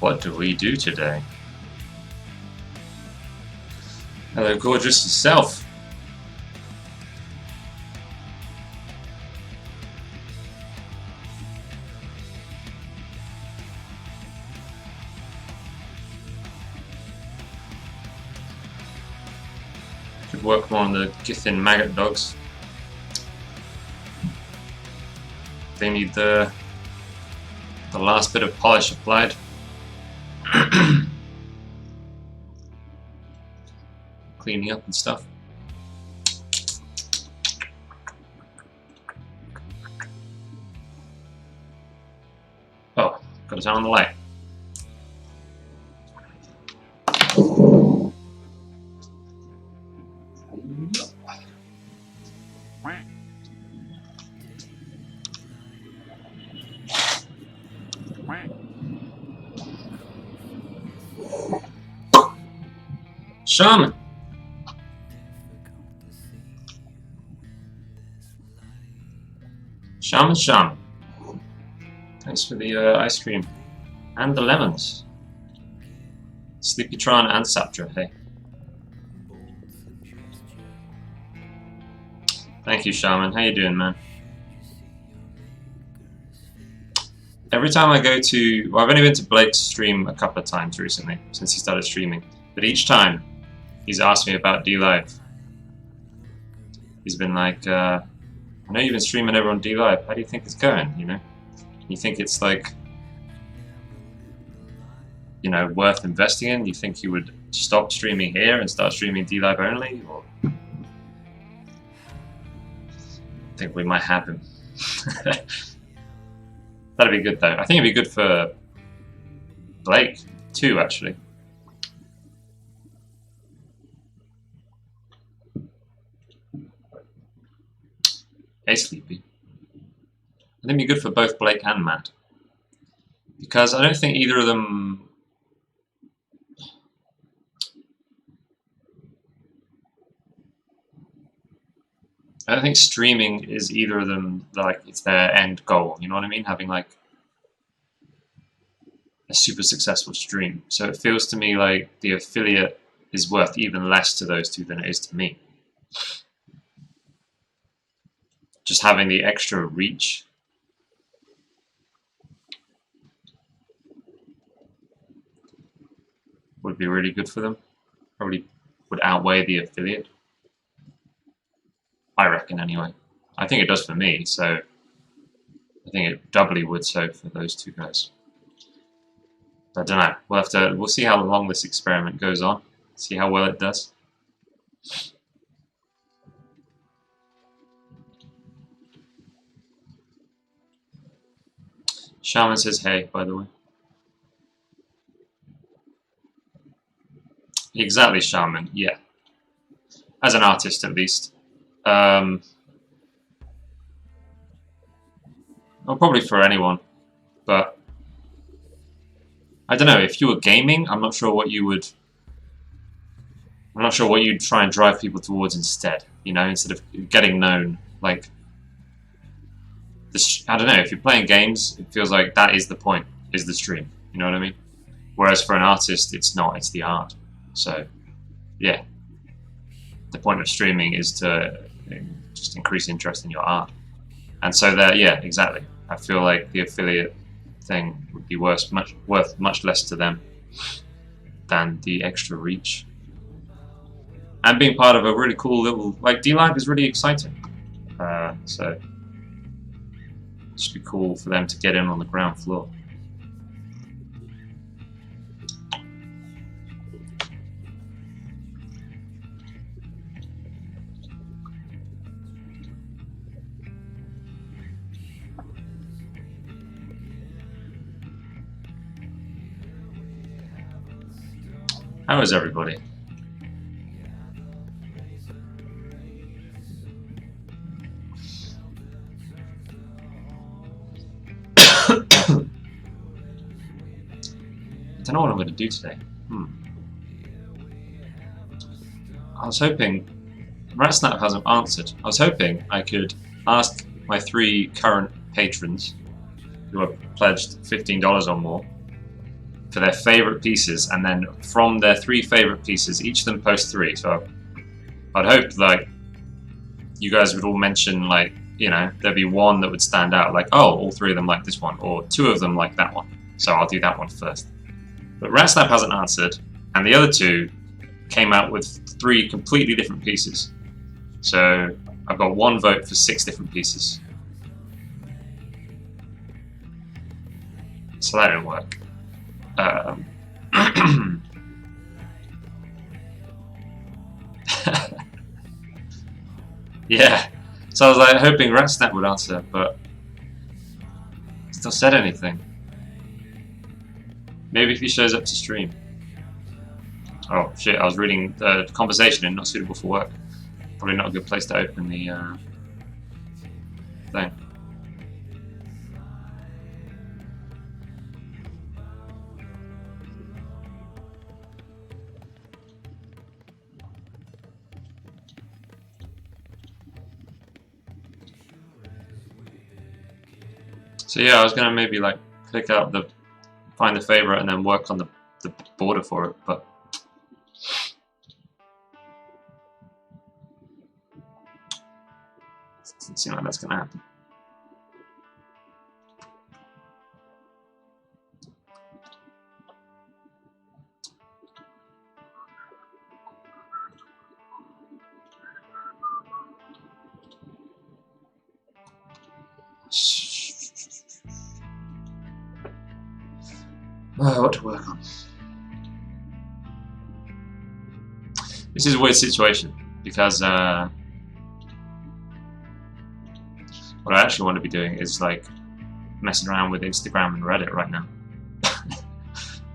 What do we do today? Hello, gorgeous self. Could work more on the Githin maggot dogs. They need the last bit of polish applied. Cleaning up and stuff. Oh, got to turn on the light. Shaman! Shaman. Thanks for the ice cream. And the lemons. Sleepytron and Saptra, hey. Thank you, Shaman. How you doing, man? Every time I go to... Well, I've only been to Blake's stream a couple of times recently, since he started streaming. But each time, he's asked me about D-Live. He's been like, I know you've been streaming over on D-Live. How do you think it's going, you know? You think it's like, you know, worth investing in? You think you would stop streaming here and start streaming D-Live only? Or I think we might have him. That'd be good though. I think it'd be good for Blake too, actually. Hey, Sleepy. I think it'd be good for both Blake and Matt. Because I don't think either of them... I don't think streaming is either of them, like, it's their end goal, you know what I mean? Having, like, a super successful stream. So it feels to me like the affiliate is worth even less to those two than it is to me. Just having the extra reach would be really good for them. Probably would outweigh the affiliate. I reckon anyway. I think it does for me, so I think it doubly would so for those two guys. But I don't know. We'll see how long this experiment goes on. See how well it does. Shaman says hey, by the way. Exactly, Shaman, yeah. As an artist, at least. Well, probably for anyone. But I don't know, if you were gaming, I'm not sure what you'd try and drive people towards instead, you know, instead of getting known. Like, I don't know, if you're playing games, it feels like that is the point, is the stream, you know what I mean? Whereas for an artist, it's not, it's the art. So, yeah. The point of streaming is to just increase interest in your art. And so there, yeah, exactly. I feel like the affiliate thing would be worth much less to them than the extra reach. And being part of a really cool little, like, D-Live is really exciting. So it should be cool for them to get in on the ground floor. How is everybody? I don't know what I'm going to do today. I was hoping... Ratsnap hasn't answered. I was hoping I could ask my 3 current patrons who have pledged $15 or more for their favorite pieces, and then from their 3 favorite pieces, each of them post 3. So I'd hope like you guys would all mention, like, you know, there'd be one that would stand out, like, oh, all 3 of them like this one, or 2 of them like that one. So I'll do that one first. But Ratsnap hasn't answered, and the other 2 came out with 3 completely different pieces. So I've got 1 vote for 6 different pieces. So that didn't work. Yeah. So I was like hoping Ratsnap would answer, but he's not said anything. Maybe if he shows up to stream. Oh shit, I was reading the conversation and not suitable for work. Probably not a good place to open the thing. So yeah, I was gonna maybe like click out the, find the favorite and then work on the border for it, but it doesn't seem like that's gonna happen. What to work on. This is a weird situation because what I actually want to be doing is like messing around with Instagram and Reddit right now.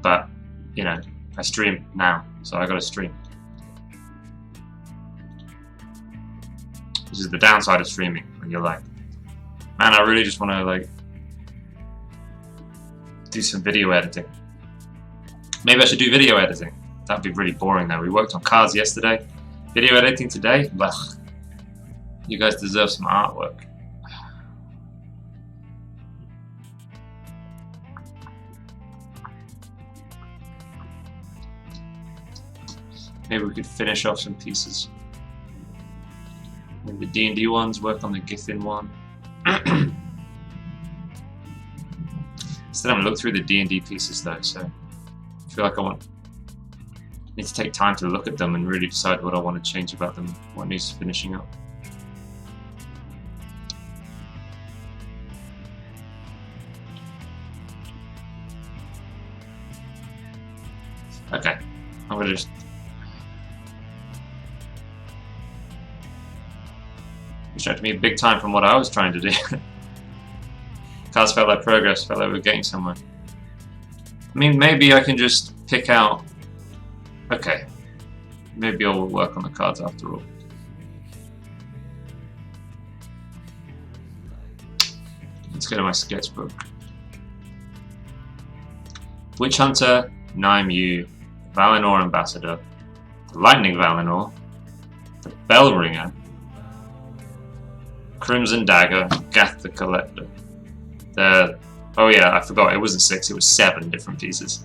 But you know, I stream now, so I gotta stream. This is the downside of streaming, when you're like, man, I really just want to like do some video editing. Maybe I should do video editing. That'd be really boring though. We worked on cards yesterday. Video editing today? Blech. You guys deserve some artwork. Maybe we could finish off some pieces. Maybe the D&D ones, work on the Githin one. Still haven't looked through the D&D pieces though, so I feel like need to take time to look at them and really decide what I want to change about them, what needs finishing up. Okay, I'm gonna just distracted me big time from what I was trying to do. Cards felt like progress, felt like we were getting somewhere. I mean, maybe I can just pick out... Okay. Maybe I'll work on the cards after all. Let's go to my sketchbook. Witch Hunter, Naimu, Valinor Ambassador, the Lightning Valinor, the Bell Ringer, Crimson Dagger, Gath the Collector. Oh yeah, I forgot, it wasn't 6, it was 7 different pieces.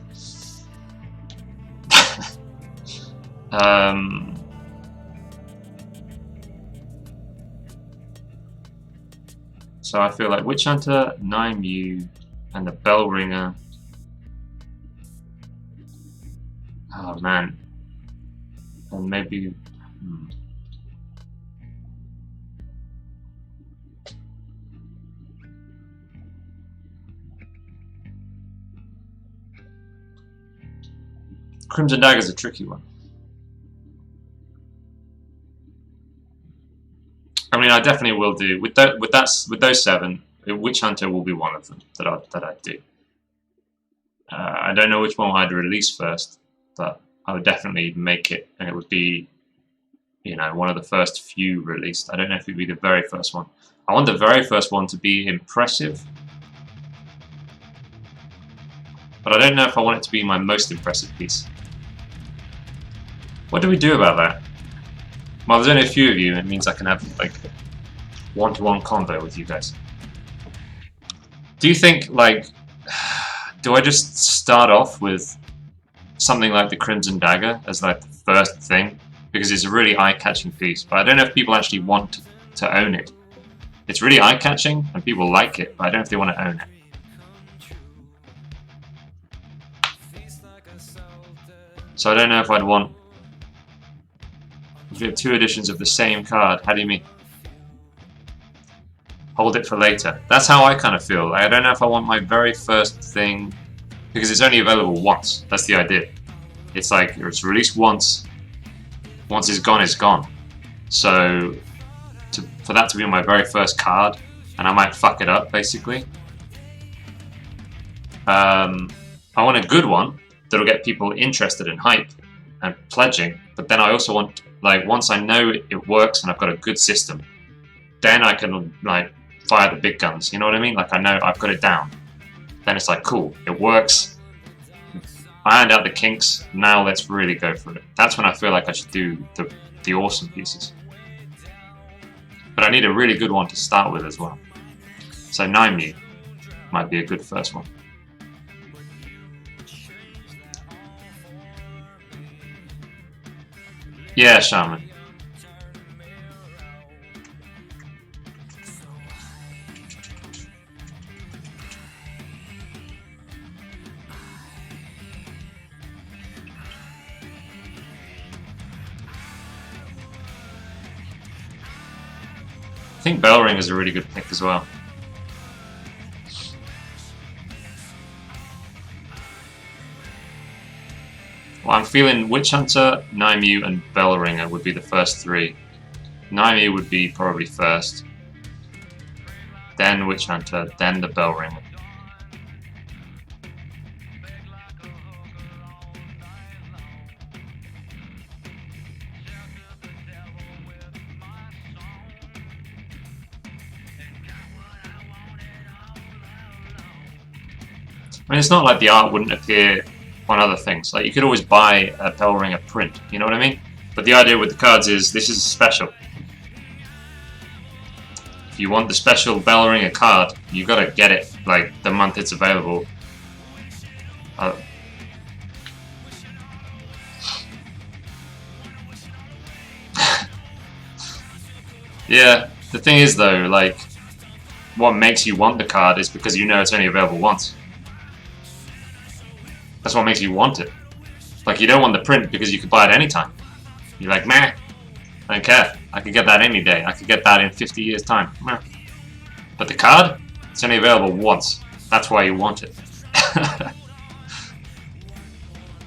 So I feel like Witch Hunter, Naimu, and the Bell Ringer. Oh man. And maybe... Crimson Dagger's a tricky one. I mean, I definitely will do with those 7. Witch Hunter will be one of them that I do. I don't know which one I'd release first, but I would definitely make it, and it would be, you know, one of the first few released. I don't know if it would be the very first one. I want the very first one to be impressive, but I don't know if I want it to be my most impressive piece. What do we do about that? Well, there's only a few of you, it means I can have like one-to-one convo with you guys. Do you think like do I just start off with something like the Crimson Dagger as like the first thing? Because it's a really eye-catching piece, but I don't know if people actually want to own it. It's really eye-catching, and people like it, but I don't know if they want to own it. So I don't know if I'd want... If you have 2 editions of the same card, how do you mean? Hold it for later. That's how I kind of feel. I don't know if I want my very first thing... Because it's only available once. That's the idea. It's like, it's released once. Once it's gone, it's gone. So, for that to be my very first card, and I might fuck it up, basically. I want a good one that'll get people interested in hype and pledging, but then I also want, like, once I know it works and I've got a good system, then I can, like, fire the big guns, you know what I mean? Like, I know I've got it down. Then it's like, cool, it works. I ironed out the kinks, now let's really go for it. That's when I feel like I should do the awesome pieces. But I need a really good one to start with as well. So Nidean might be a good first one. Yeah, Shaman. I think Bellring is a really good pick as well. Well, I'm feeling Witch Hunter, Nidean, and Bellringer would be the first 3. Nidean would be probably first, then Witch Hunter, then the Bellringer. I mean, it's not like the art wouldn't appear on other things. Like, you could always buy a Bellringer print, you know what I mean? But the idea with the cards is, this is special. If you want the special Bellringer card, you gotta get it, like, the month it's available. Yeah, the thing is though, like, what makes you want the card is because you know it's only available once. That's what makes you want it. Like, you don't want the print because you could buy it anytime. You're like, meh, I don't care. I could get that any day. I could get that in 50 years' time. Meh. But the card, it's only available once. That's why you want it.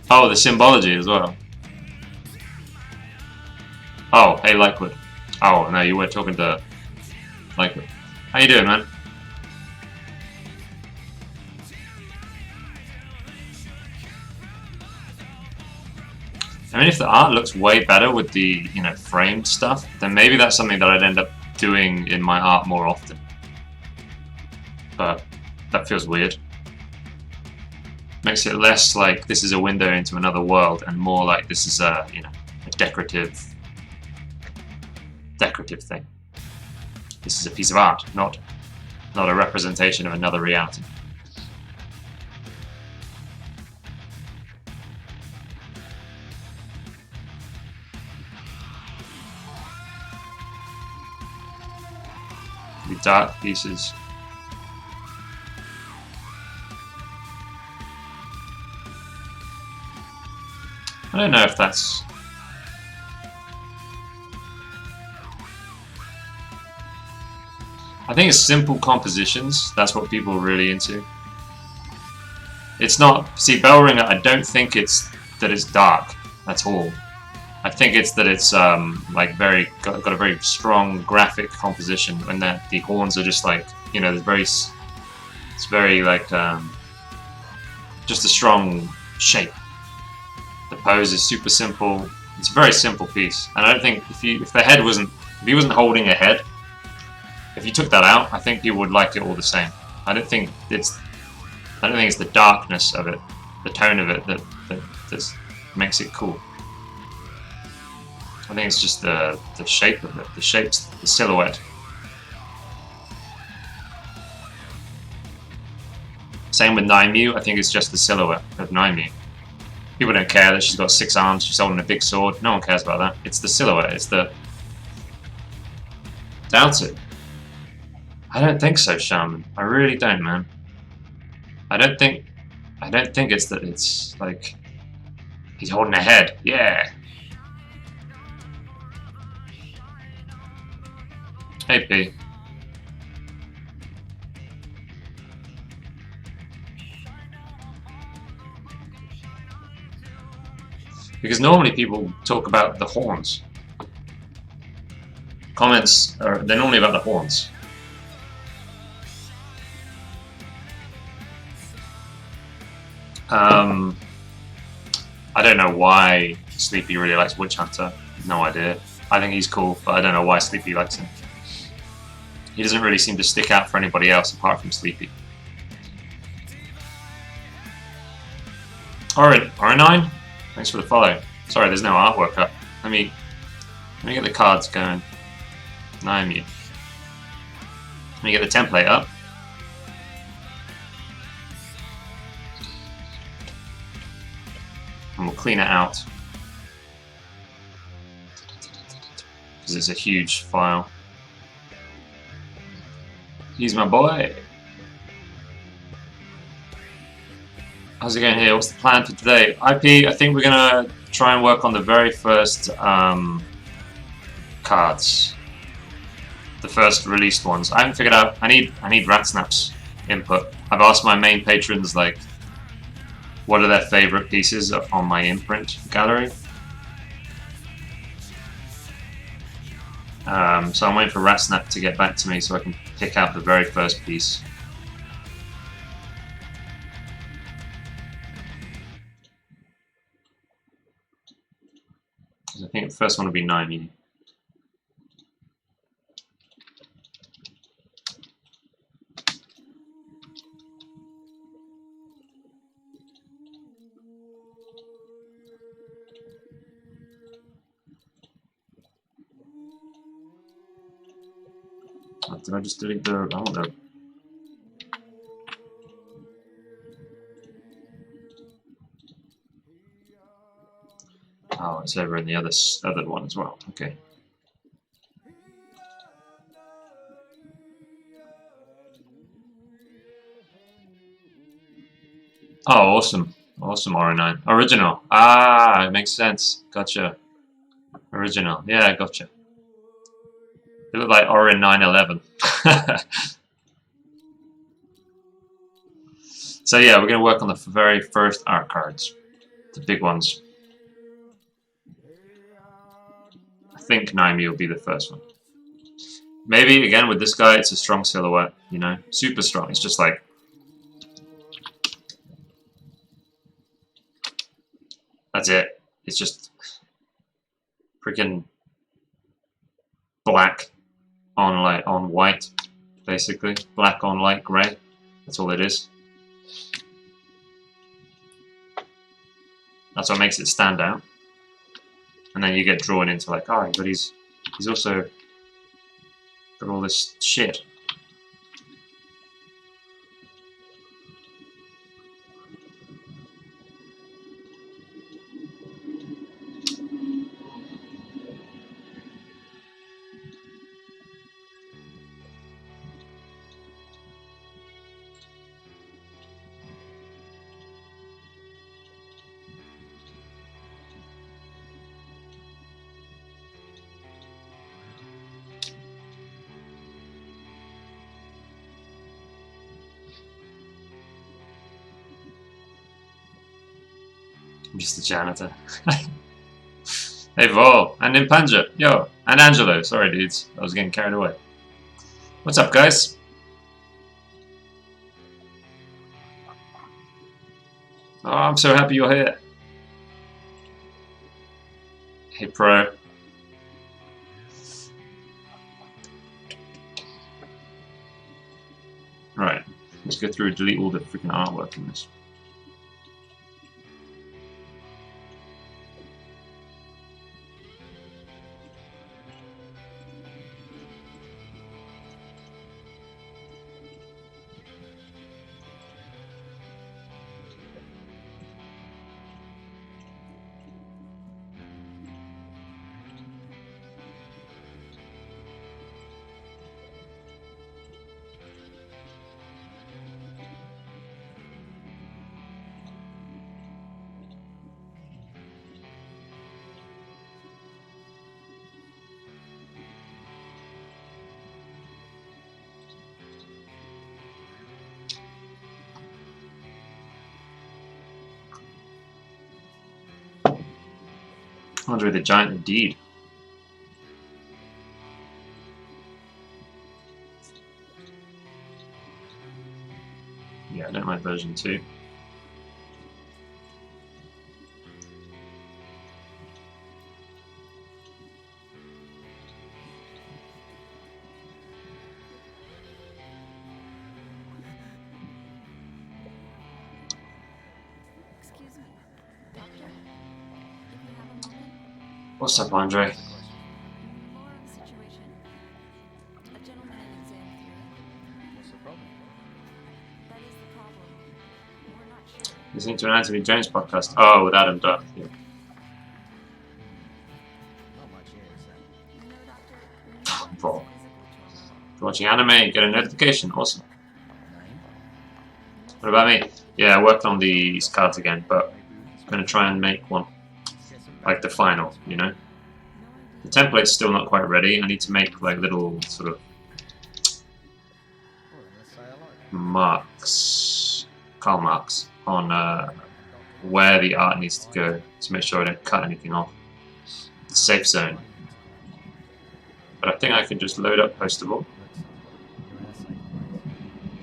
Oh, the symbology as well. Oh, hey, Lightwood. Oh, no, you weren't talking to Lightwood. How you doing, man? I mean, if the art looks way better with the, you know, framed stuff, then maybe that's something that I'd end up doing in my art more often. But that feels weird. Makes it less like this is a window into another world and more like this is a, you know, a decorative thing. This is a piece of art, not a representation of another reality. The dark pieces. I don't know if that's... I think it's simple compositions. That's what people are really into. It's not... See, Bellringer, I don't think it's that it's dark. That's all. I think it's that it's like got a very strong graphic composition, and that the horns are just like, you know, it's very like just a strong shape. The pose is super simple. It's a very simple piece, and I don't think if he wasn't holding a head, if you took that out, I think people would like it all the same. I don't think it's the darkness of it, the tone of it that makes it cool. I think it's just the shape of it, the silhouette. Same with Naimyu. I think it's just the silhouette of Naimyu. People don't care that she's got 6 arms, she's holding a big sword. No one cares about that. It's the silhouette. It's the... Doubt it. I don't think so, Shaman. I really don't, man. I don't think it's that it's like... He's holding a head. Yeah. Hey, P. Because normally people talk about the horns. Comments are they're normally about the horns. I don't know why Sleepy really likes Witch Hunter. No idea. I think he's cool, but I don't know why Sleepy likes him. He doesn't really seem to stick out for anybody else apart from Sleepy. Alright, R9? Thanks for the follow. Sorry, there's no artwork up. Let me get the cards going. Naimyu. Let me get the template up. And we'll clean it out. Because it's a huge file. He's my boy. How's it going here? What's the plan for today? IP, I think we're going to try and work on the very first cards. The first released ones. I haven't figured out. I need Ratsnap's input. I've asked my main patrons, like, what are their favorite pieces on my imprint gallery. So I'm waiting for Ratsnap to get back to me so I can pick out the very first piece. I think the first one will be Naimyu. Did I just delete the... I don't know. Oh, it's over in the other one as well. Okay. Oh, awesome. Awesome, R9. Original. Ah, it makes sense. Gotcha. Original. Yeah, gotcha. It looked like Orin 911. So yeah, we're going to work on the very first art cards. The big ones. I think Naimyu will be the first one. Maybe, again, with this guy, it's a strong silhouette, you know? Super strong. It's just like... That's it. It's just... freaking... black on white, basically. Black on light grey. That's all it is. That's what makes it stand out. And then you get drawn into like, oh, but he's also got all this shit. I'm just a janitor. Hey Vol, and Impanja, yo, and Angelo. Sorry dudes, I was getting carried away. What's up guys? Oh, I'm so happy you're here. Hey Pro. Right, let's go through and delete all the freaking artwork in this. Andre the Giant indeed. Yeah, I don't mind version 2. What's up, Andre? Listening to an Anthony Jones podcast. Oh, with Adam Duff. Yeah. Bro. If you're watching anime, get a notification. Awesome. What about me? Yeah, I worked on these cards again, but I'm going to try and make one. Like the final, you know? The template's still not quite ready. I need to make like little sort of marks, Karl marks, on where the art needs to go to make sure I don't cut anything off. The safe zone. But I think I can just load up Postable.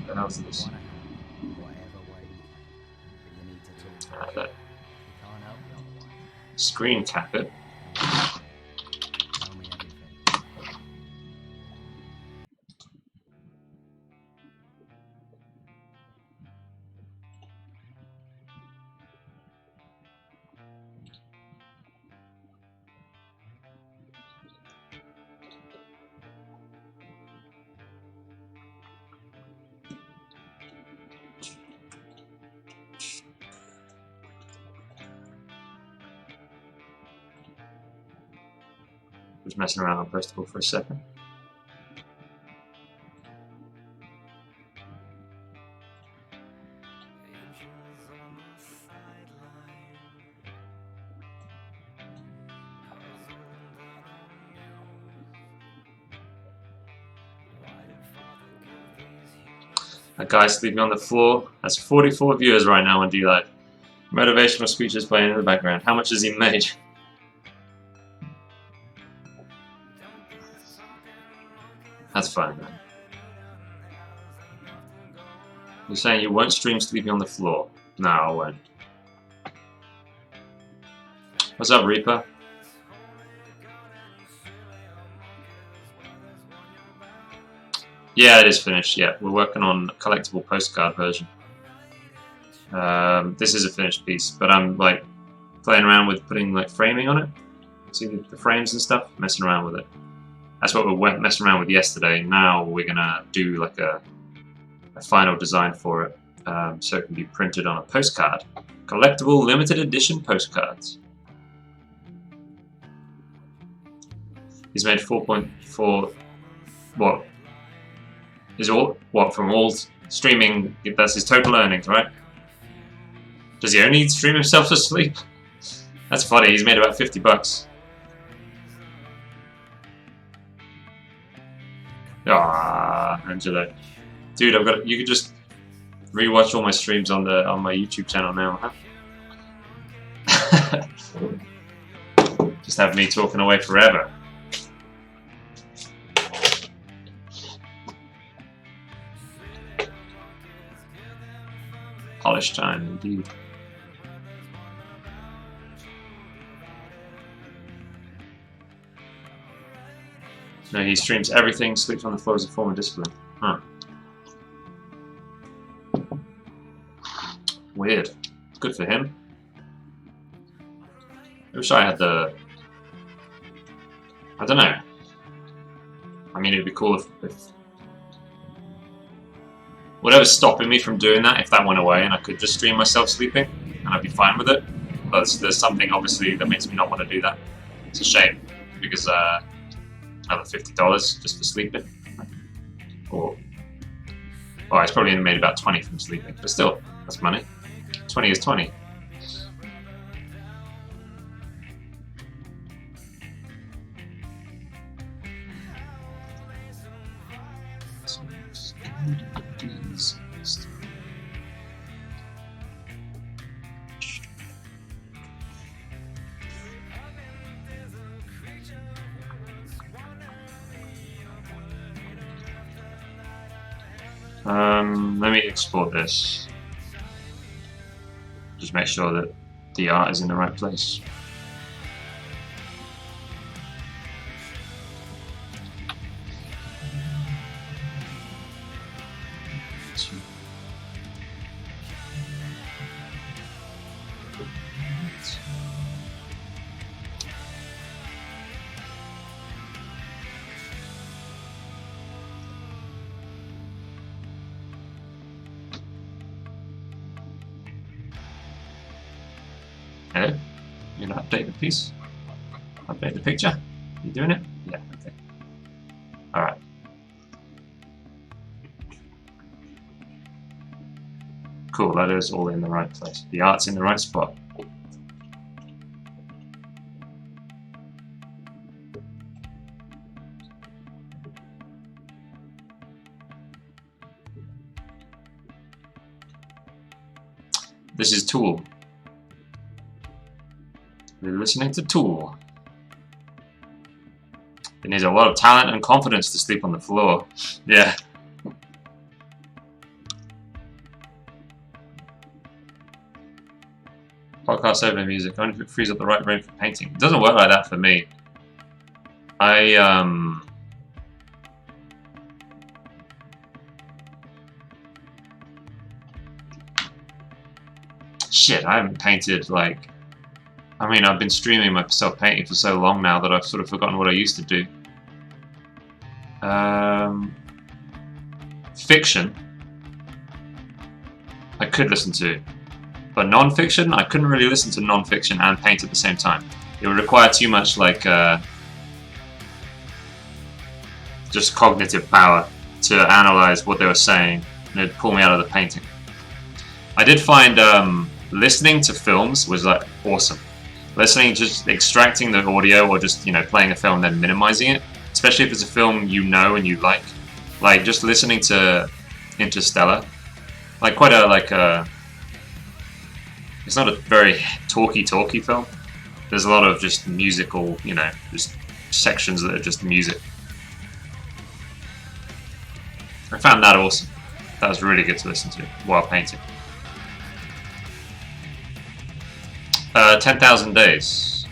What else is this? That. Screen cap it. Just messing around on Postable for a second. That guy sleeping on the floor. That's 44 viewers right now on D-Live. Motivational speeches playing in the background. How much has he made? That's fine, man. You're saying you won't stream sleeping on the floor? No, I won't. What's up, Reaper? Yeah, it is finished. Yeah, we're working on a collectible postcard version. This is a finished piece, but I'm like playing around with putting like framing on it. See the frames and stuff? Messing around with it. That's what we went messing around with yesterday. Now we're gonna do like a final design for it, so it can be printed on a postcard. Collectible limited edition postcards. He's made 4.4. What? Is all what from all streaming? That's his total earnings, right? Does he only stream himself to sleep? That's funny. He's made about $50. Ah, Angelo, dude, I've got. You could just rewatch all my streams on my YouTube channel now, huh? Just have me talking away forever. Polish time, indeed. No, he streams everything, sleeps on the floor as a form of discipline. Huh. Weird. Good for him. I wish I had the... I don't know. I mean, it'd be cool if whatever's stopping me from doing that, if that went away and I could just stream myself sleeping, and I'd be fine with it. But there's something, obviously, that makes me not want to do that. It's a shame, because another $50 just for sleeping. Or, well, it's probably only made about 20 from sleeping, but still, that's money. 20 is 20. Let me export this. Just make sure that the art is in the right place. Hello? You gonna update the piece? Update the picture? You doing it? Yeah, okay. Alright. Cool, that is all in the right place. The art's in the right spot. This is Tool. We're listening to Tool. It needs a lot of talent and confidence to sleep on the floor. Yeah. Podcast over music, only if it frees up the right brain for painting. It doesn't work like that for me. Shit, I haven't painted like... I mean, I've been streaming myself painting for so long now that I've sort of forgotten what I used to do. Fiction, I could listen to. But non-fiction, I couldn't really listen to non-fiction and paint at the same time. It would require too much, like, just cognitive power to analyze what they were saying, and it'd pull me out of the painting. I did find listening to films was, like, awesome. Listening, just extracting the audio, or just, you know, playing a film and then minimizing it, especially if it's a film you know and you like. Like, just listening to Interstellar, like, quite a, like, it's not a very talky film. There's a lot of just musical, you know, just sections that are just music. I found that awesome. That was really good to listen to while painting. 10,000 Days.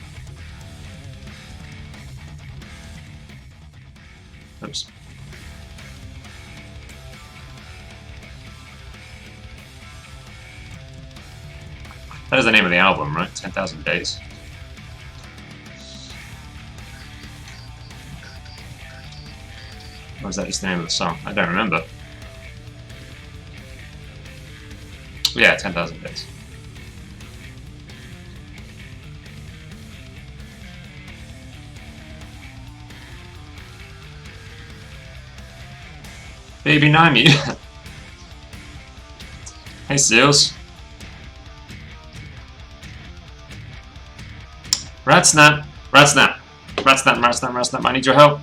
Oops. That is the name of the album, right? 10,000 Days. Or is that just the name of the song? I don't remember. Yeah, 10,000 Days. Baby Naimi. Hey, Seals. Ratsnap, Ratsnap, Ratsnap, Ratsnap, Ratsnap, I need your help.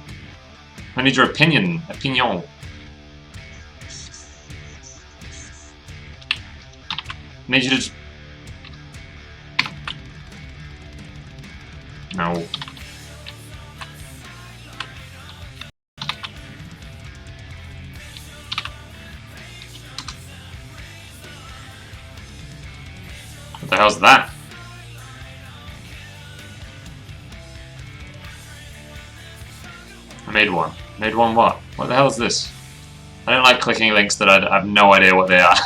I need your opinion. Opinion. I need you to... No. What the hell's that? I made one. Made one what? What the hell is this? I don't like clicking links that I have no idea what they are.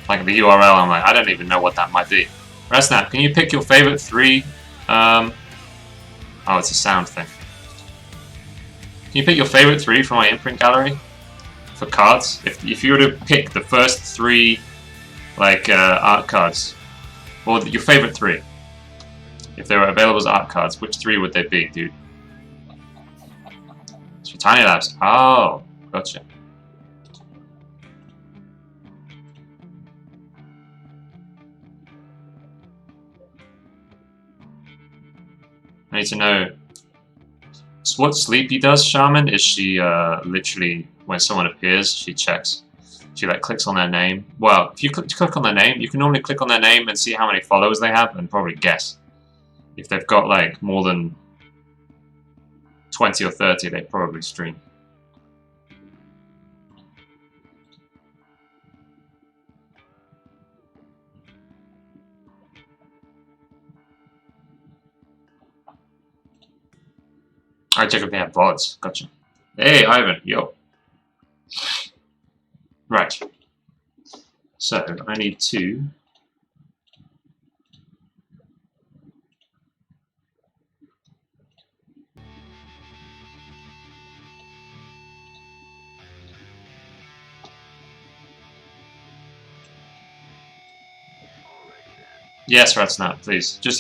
Like the URL, I'm like, I don't even know what that might be. Resnap, can you pick your favorite 3? Oh, it's a sound thing. Can you pick your favorite 3 from my imprint gallery? For cards? If you were to pick the first 3, like, art cards, or your favorite 3, if they were available as art cards, which 3 would they be, dude? So Tiny Labs. Oh, gotcha. I need to know. So what Sleepy does, Shaman, is she literally, when someone appears, she checks. She like clicks on their name. Well, if you click on their name, you can normally click on their name and see how many followers they have and probably guess. If they've got like more than 20 or 30, they probably stream. I check if they have VODs. Gotcha. Hey, Ivan. Yo. Right. So, I need to... Yes, Ratsnap, please. Just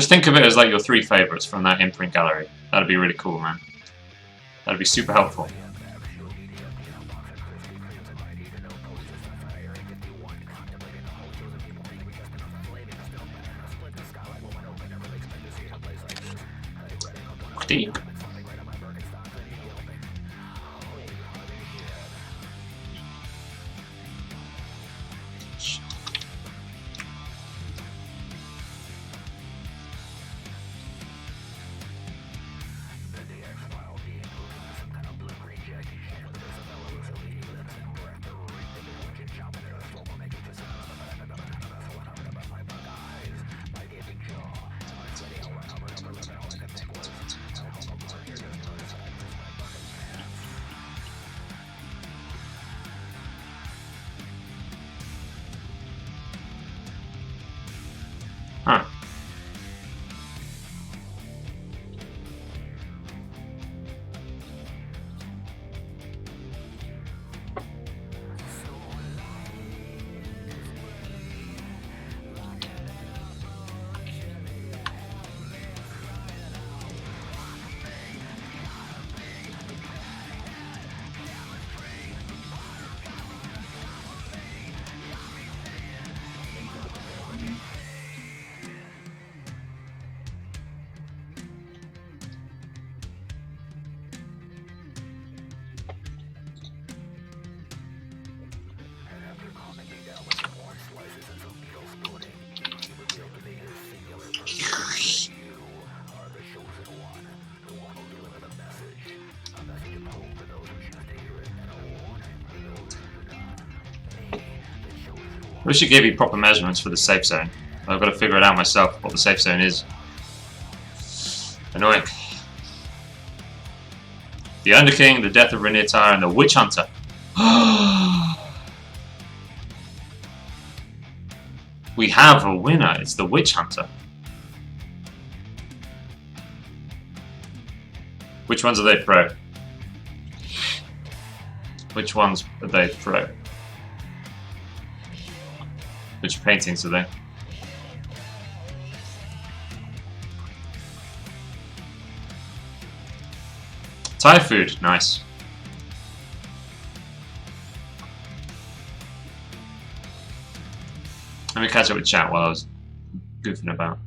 think of it as like your 3 favorites from that imprint gallery. That'd be really cool, man. That'd be super helpful. Deep. Huh. I wish it gave you proper measurements for the safe zone. I've got to figure it out myself, what the safe zone is. Annoying. The Underking, the Death of Renitar, and the Witch Hunter. We have a winner. It's the Witch Hunter. Which ones are they pro? Which ones are they pro? Which paintings are they? Thai food, nice. Let me catch up with chat while I was goofing about.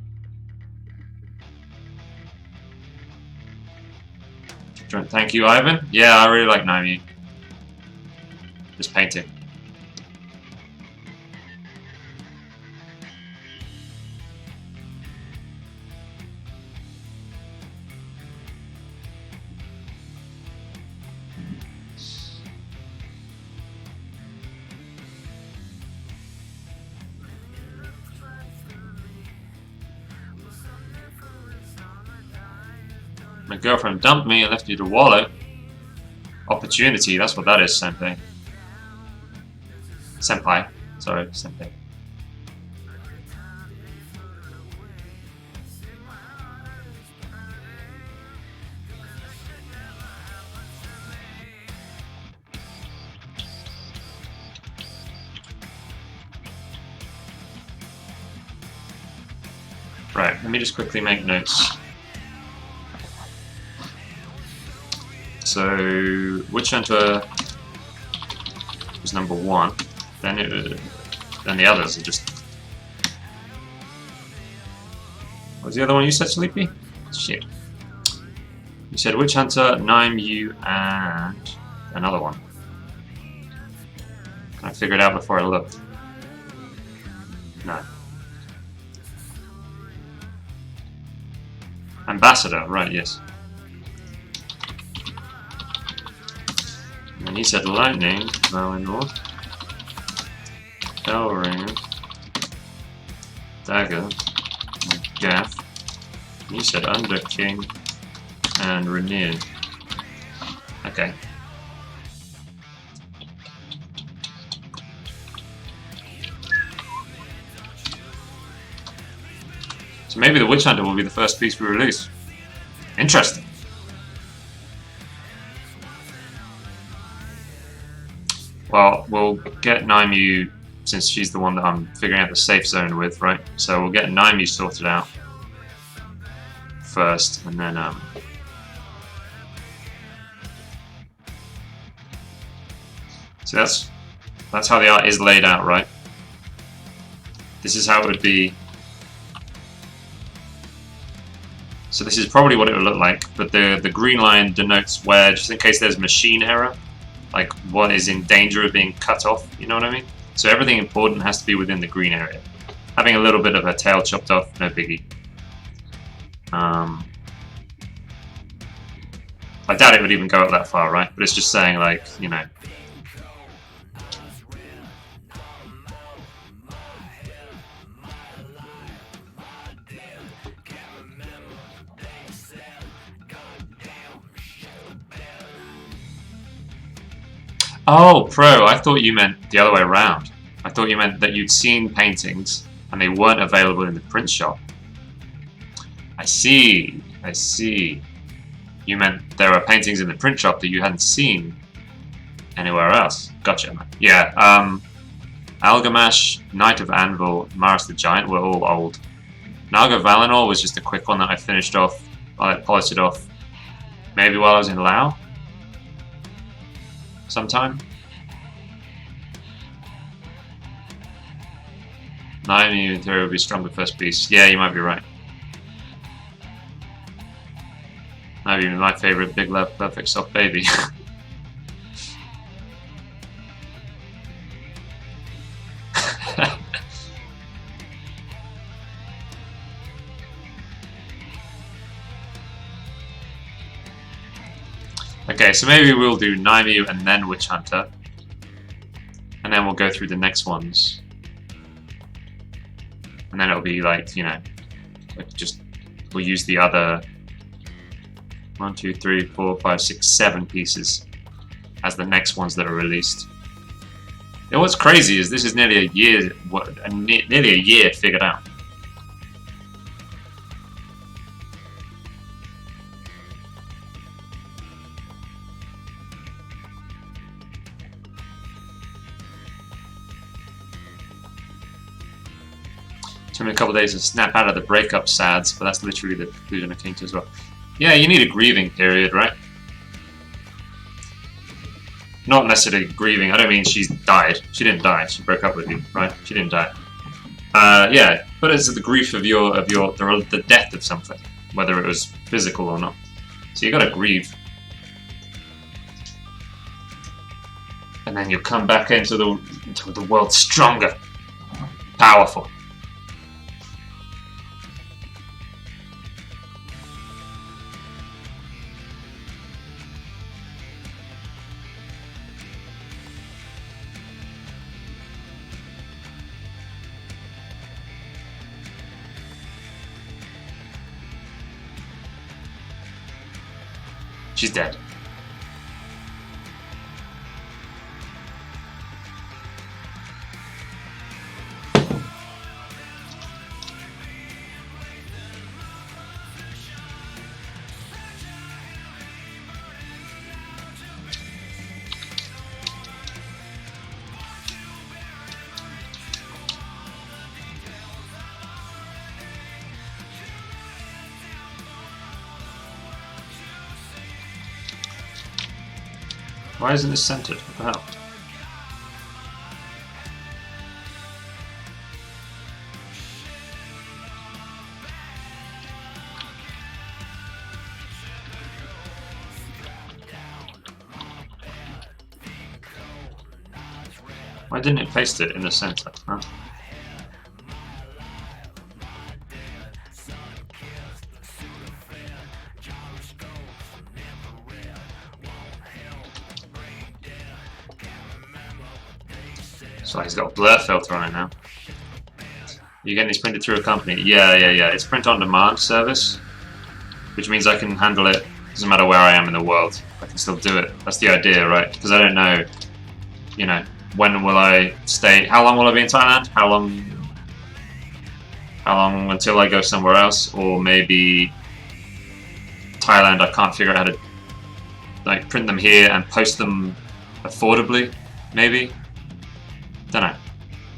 Thank you, Ivan. Yeah, I really like Naomi. This painting. My girlfriend dumped me and left you to wallow. Opportunity, that's what that is, senpai. Senpai. Sorry, senpai. Right, let me just quickly make notes. So, Witch Hunter was number 1. Then the others are just. What was the other one you said, Sleepy? Shit. You said Witch Hunter, Naimu, and another one. Can I figure it out before I look? No. Ambassador, right? Yes. And he said Lightning, Valinor, Bellring, Dagger, Gaff. You said Underking and renew. Okay. So maybe the Witch Hunter will be the first piece we release. Interesting. Well, we'll get Naimu, since she's the one that I'm figuring out the safe zone with, right? So we'll get Naimu sorted out first, and then so that's how the art is laid out, right? This is how it would be. So this is probably what it would look like, but the green line denotes where, just in case there's machine error, like what is in danger of being cut off, you know what I mean? So everything important has to be within the green area. Having a little bit of her tail chopped off, no biggie. I doubt it would even go up that far, right? But it's just saying, like, you know. Oh, Pro, I thought you meant the other way around. I thought you meant that you'd seen paintings and they weren't available in the print shop. I see, I see. You meant there are paintings in the print shop that you hadn't seen anywhere else. Gotcha, man. Yeah, Algamash, Knight of Anvil, Maris the Giant were all old. Naga Valinor was just a quick one that I finished off. I polished it off maybe while I was in Lao. Sometime. Naimu in theory would be stronger first piece. Yeah, you might be right. Maybe my favorite big love perfect soft baby. Okay, so maybe we'll do Naimu and then Witch Hunter. And then we'll go through the next ones. And then it'll be like, you know, like just, we'll use the other 1, 2, 3, 4, 5, 6, 7 pieces as the next ones that are released. And what's crazy is this is nearly a year, nearly a year figured out. Took me a couple of days to snap out of the breakup sads, but that's literally the conclusion I came to as well. Yeah, you need a grieving period, right? Not necessarily grieving, I don't mean she's died. She didn't die, she broke up with you, right? She didn't die. Yeah, but it's the grief of the death of something, whether it was physical or not. So you gotta grieve. And then you'll come back into the world stronger, powerful. She's dead. Why isn't this centered? What the hell? Why didn't it paste it in the center? Huh? So he's got a blur filter on it now. You're getting this printed through a company? Yeah. It's print on demand service, which means I can handle it Doesn't matter where I am in the world, I can still do it. That's the idea, right? Because I don't know, you know, when will I stay? How long will I be in Thailand? How long until I go somewhere else? Or maybe Thailand, I can't figure out how to like print them here and post them affordably. Maybe. Don't know.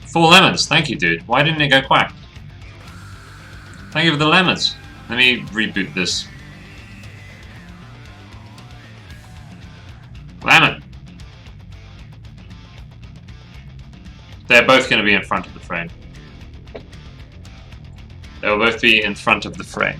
4 lemons. Thank you, dude. Why didn't it go quack? Thank you for the lemons. Let me reboot this. Lemon. They're both going to be in front of the frame. They'll both be in front of the frame.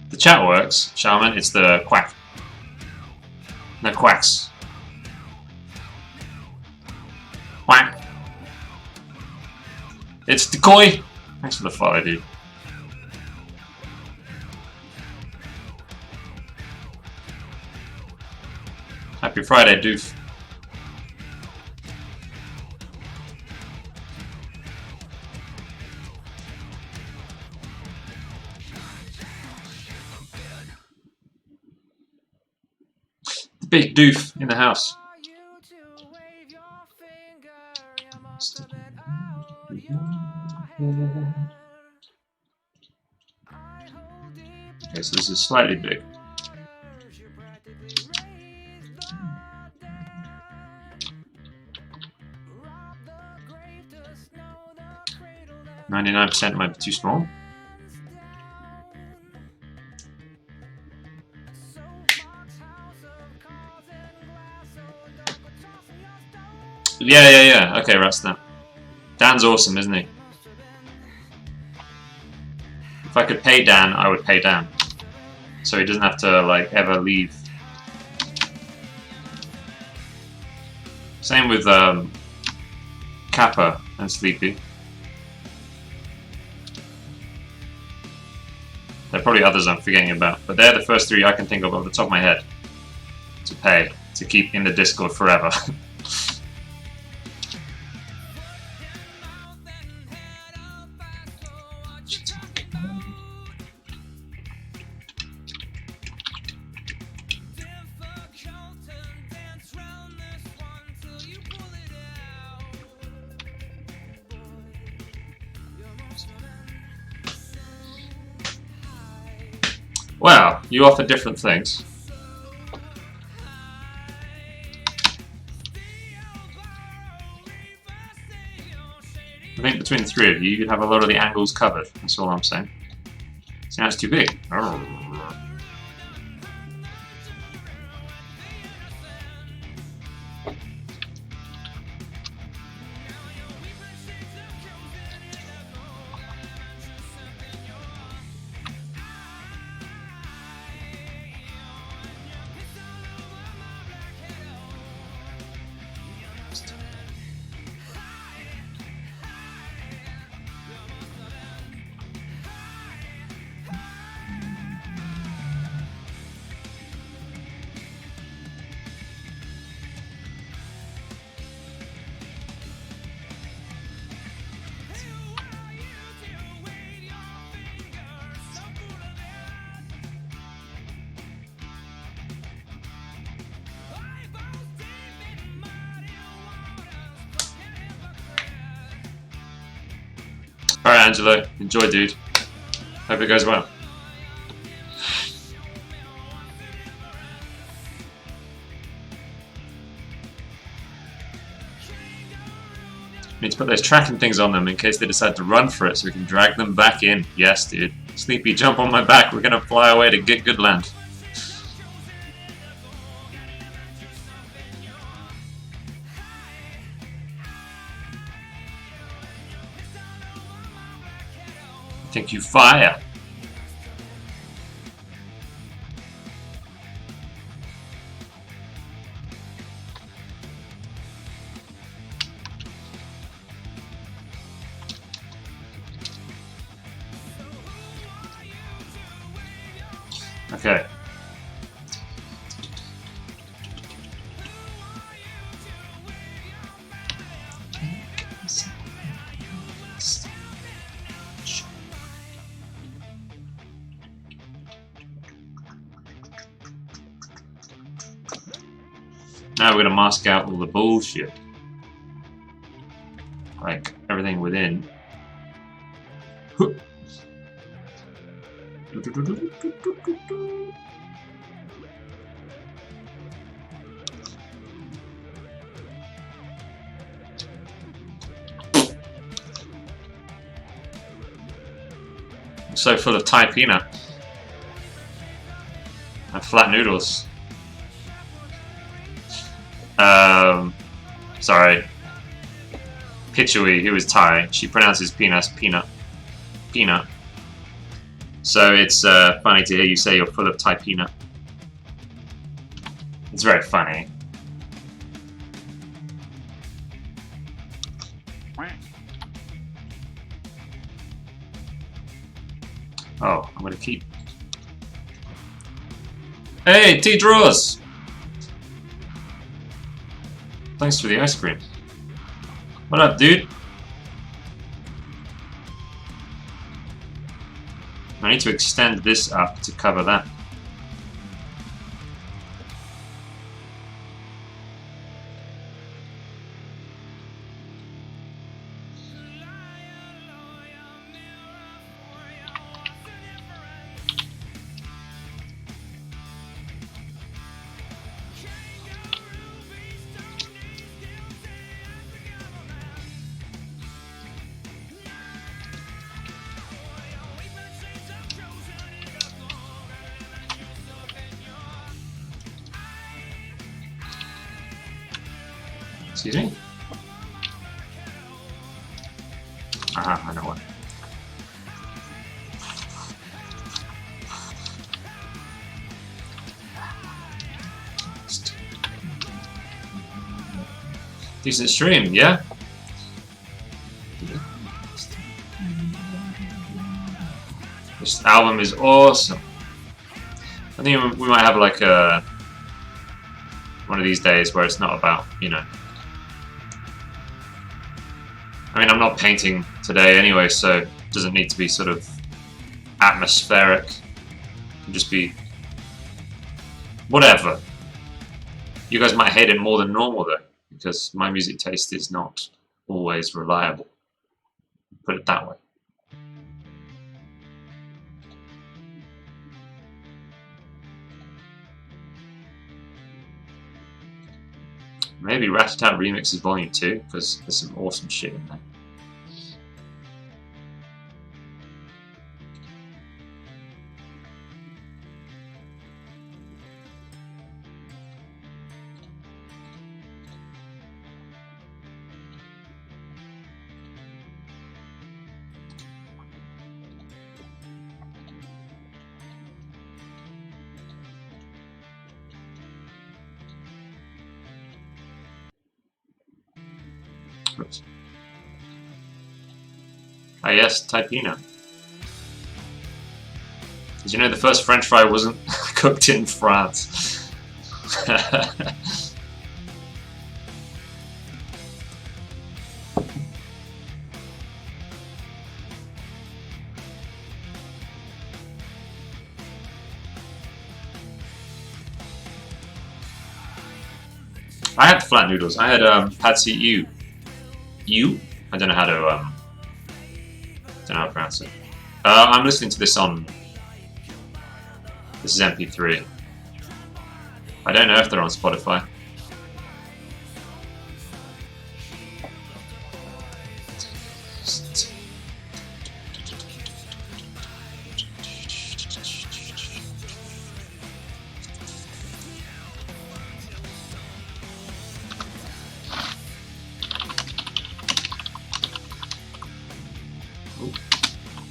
The chat works, Shaman. It's the quack. No quacks. Quack. It's Decoy. Thanks for the follow, dude. Happy Friday, doof. The big doof in the house. Okay, so this is slightly big. %might be too small. Yeah. Okay, that's that. Dan's awesome, isn't he? If I could pay Dan, I would pay Dan. So he doesn't have to, like, ever leave. Same with, Kappa and Sleepy. There are probably others I'm forgetting about, but they're the first 3 I can think of off the top of my head to pay, to keep in the Discord forever. Well, you offer different things. I think between the 3 of you, you'd have a lot of the angles covered. That's all I'm saying. Sounds too big. Alright, Angelo. Enjoy, dude. Hope it goes well. Need to put those tracking things on them in case they decide to run for it so we can drag them back in. Yes, dude. Sleepy, jump on my back. We're gonna fly away to get good land. I think you fire. Okay. Now we're gonna mask out all the bullshit. Like everything within. So full of Thai peanut and flat noodles. Sorry. Pichui, who is Thai, she pronounces peanuts peanut. Peanut. So it's funny to hear you say you're full of Thai peanut. It's very funny. Oh, I'm gonna keep. Hey, T-Draws! Thanks for the ice cream. What up, dude? I need to extend this up to cover that. Excuse me? Aha, I know what. Decent stream, yeah? This album is awesome. I think we might have like a one of these days where it's not about, you know. I mean, I'm not painting today anyway, so it doesn't need to be sort of atmospheric. It can just be whatever. You guys might hate it more than normal though, because my music taste is not always reliable. Put it that way. Maybe Rat-a-Tat Remixes Volume 2, because there's some awesome shit in there. Oops. Ah yes, Taipina. Did you know the first French fry wasn't cooked in France? I had flat noodles. I had pad see ew. You? I don't know how to don't know how to pronounce it. I'm listening to this on. This is MP3. I don't know if they're on Spotify.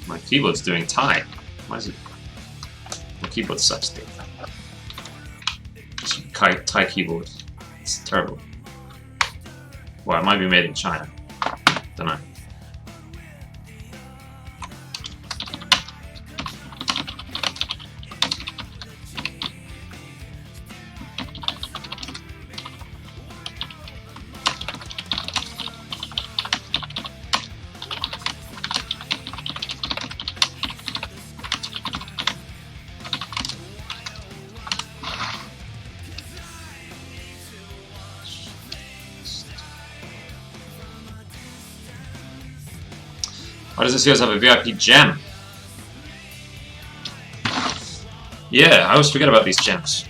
My keyboard's doing Thai. Why is it? My keyboard's such thing. Thai keyboard. It's terrible. Well, it might be made in China. Don't know. Why doesn't Seals have a VIP gem? Yeah, I always forget about these gems.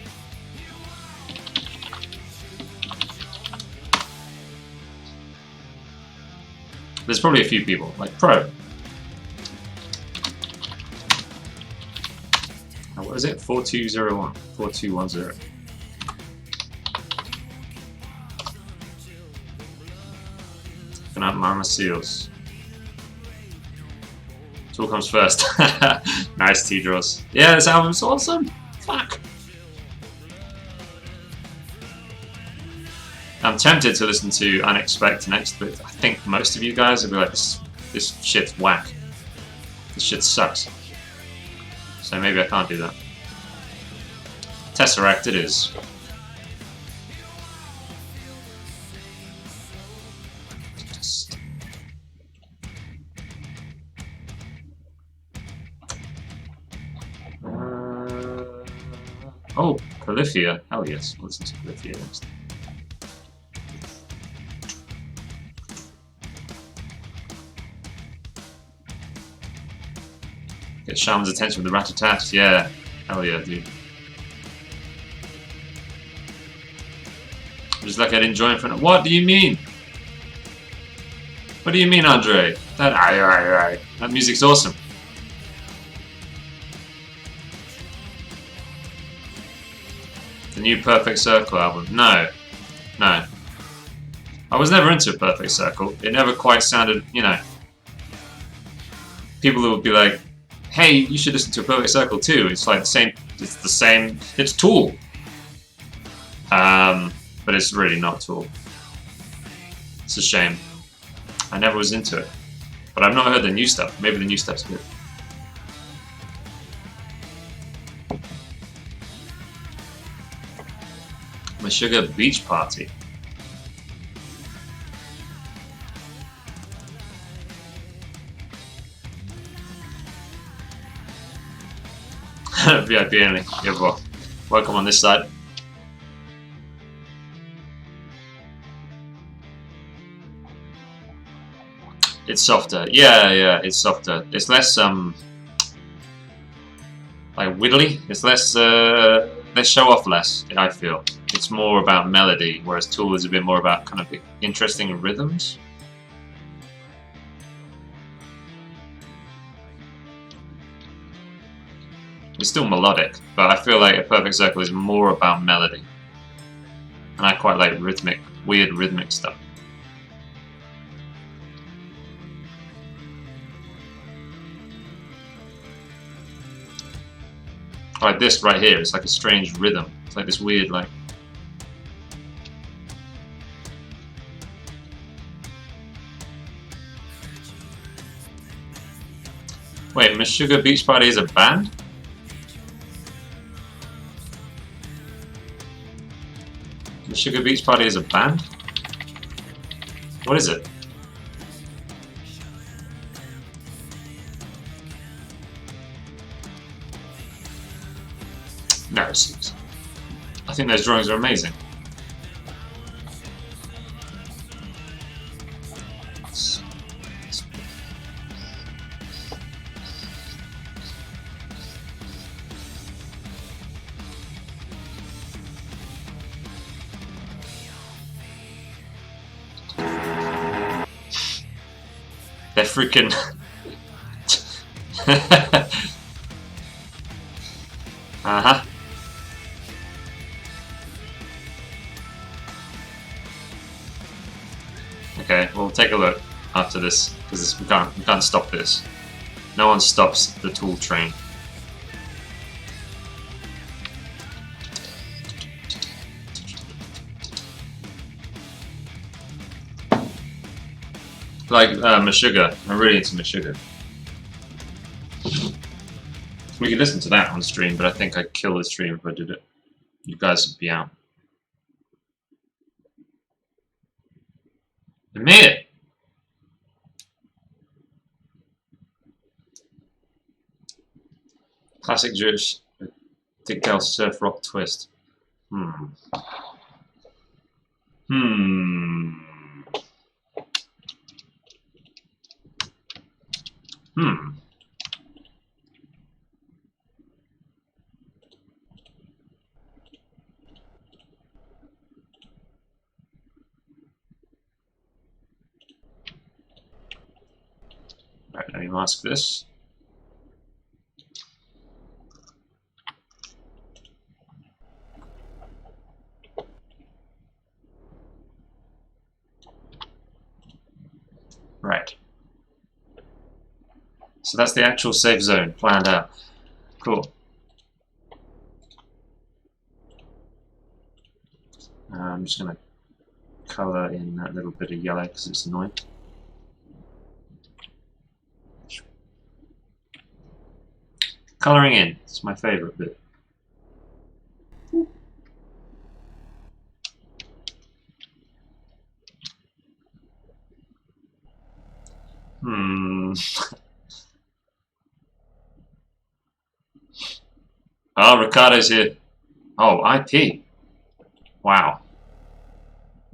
There's probably a few people, like Pro. Oh, what is it? 4201. 4210. Can I have Mama Seals? Tool comes first. Nice T-draws. Yeah, this album's awesome. Fuck. I'm tempted to listen to Unexpected next, but I think most of you guys will be like, this shit's whack. This shit sucks. So maybe I can't do that. Tesseract it is. Oh, Polyphia. Hell yes, we'll listen to Polyphia next. Get Shaman's attention with the rat-a-tat. Yeah. Hell yeah, dude. Just like I didn't join for. What do you mean? What do you mean, Andre? That music's awesome. The new Perfect Circle album. No. No. I was never into Perfect Circle. It never quite sounded, you know. People would be like, hey, you should listen to Perfect Circle too. It's like the same, it's Tool. But it's really not Tool. It's a shame. I never was into it. But I've not heard the new stuff. Maybe the new stuff's good. My Sugar Beach Party. VIP only. Yeah, well, welcome on this side. It's softer. Yeah, it's softer. It's less like widdly. It's less show off less, I feel. It's more about melody, whereas Tool is a bit more about kind of interesting rhythms. It's still melodic, but I feel like A Perfect Circle is more about melody. And I quite like weird rhythmic stuff. Like this right here, it's like a strange rhythm. It's like this weird, like... Wait, Miss Sugar Beach Party is a band? Miss Sugar Beach Party is a band? What is it? No, I think those drawings are amazing. They're freaking... Uh-huh. Okay, we'll take a look after this, because we can't stop this. No one stops the Tool train. Like Meshuggah. I'm really into Meshuggah. We could listen to that on stream, but I think I'd kill the stream if I did it. You guys would be out. Amir! Classic Jewish Dick surf rock twist. Let me mask this. Right. So that's the actual safe zone planned out. Cool. I'm just going to colour in that little bit of yellow because it's annoying. Colouring in, it's my favourite bit. Oh, Ricardo's here. Oh, IP. Wow.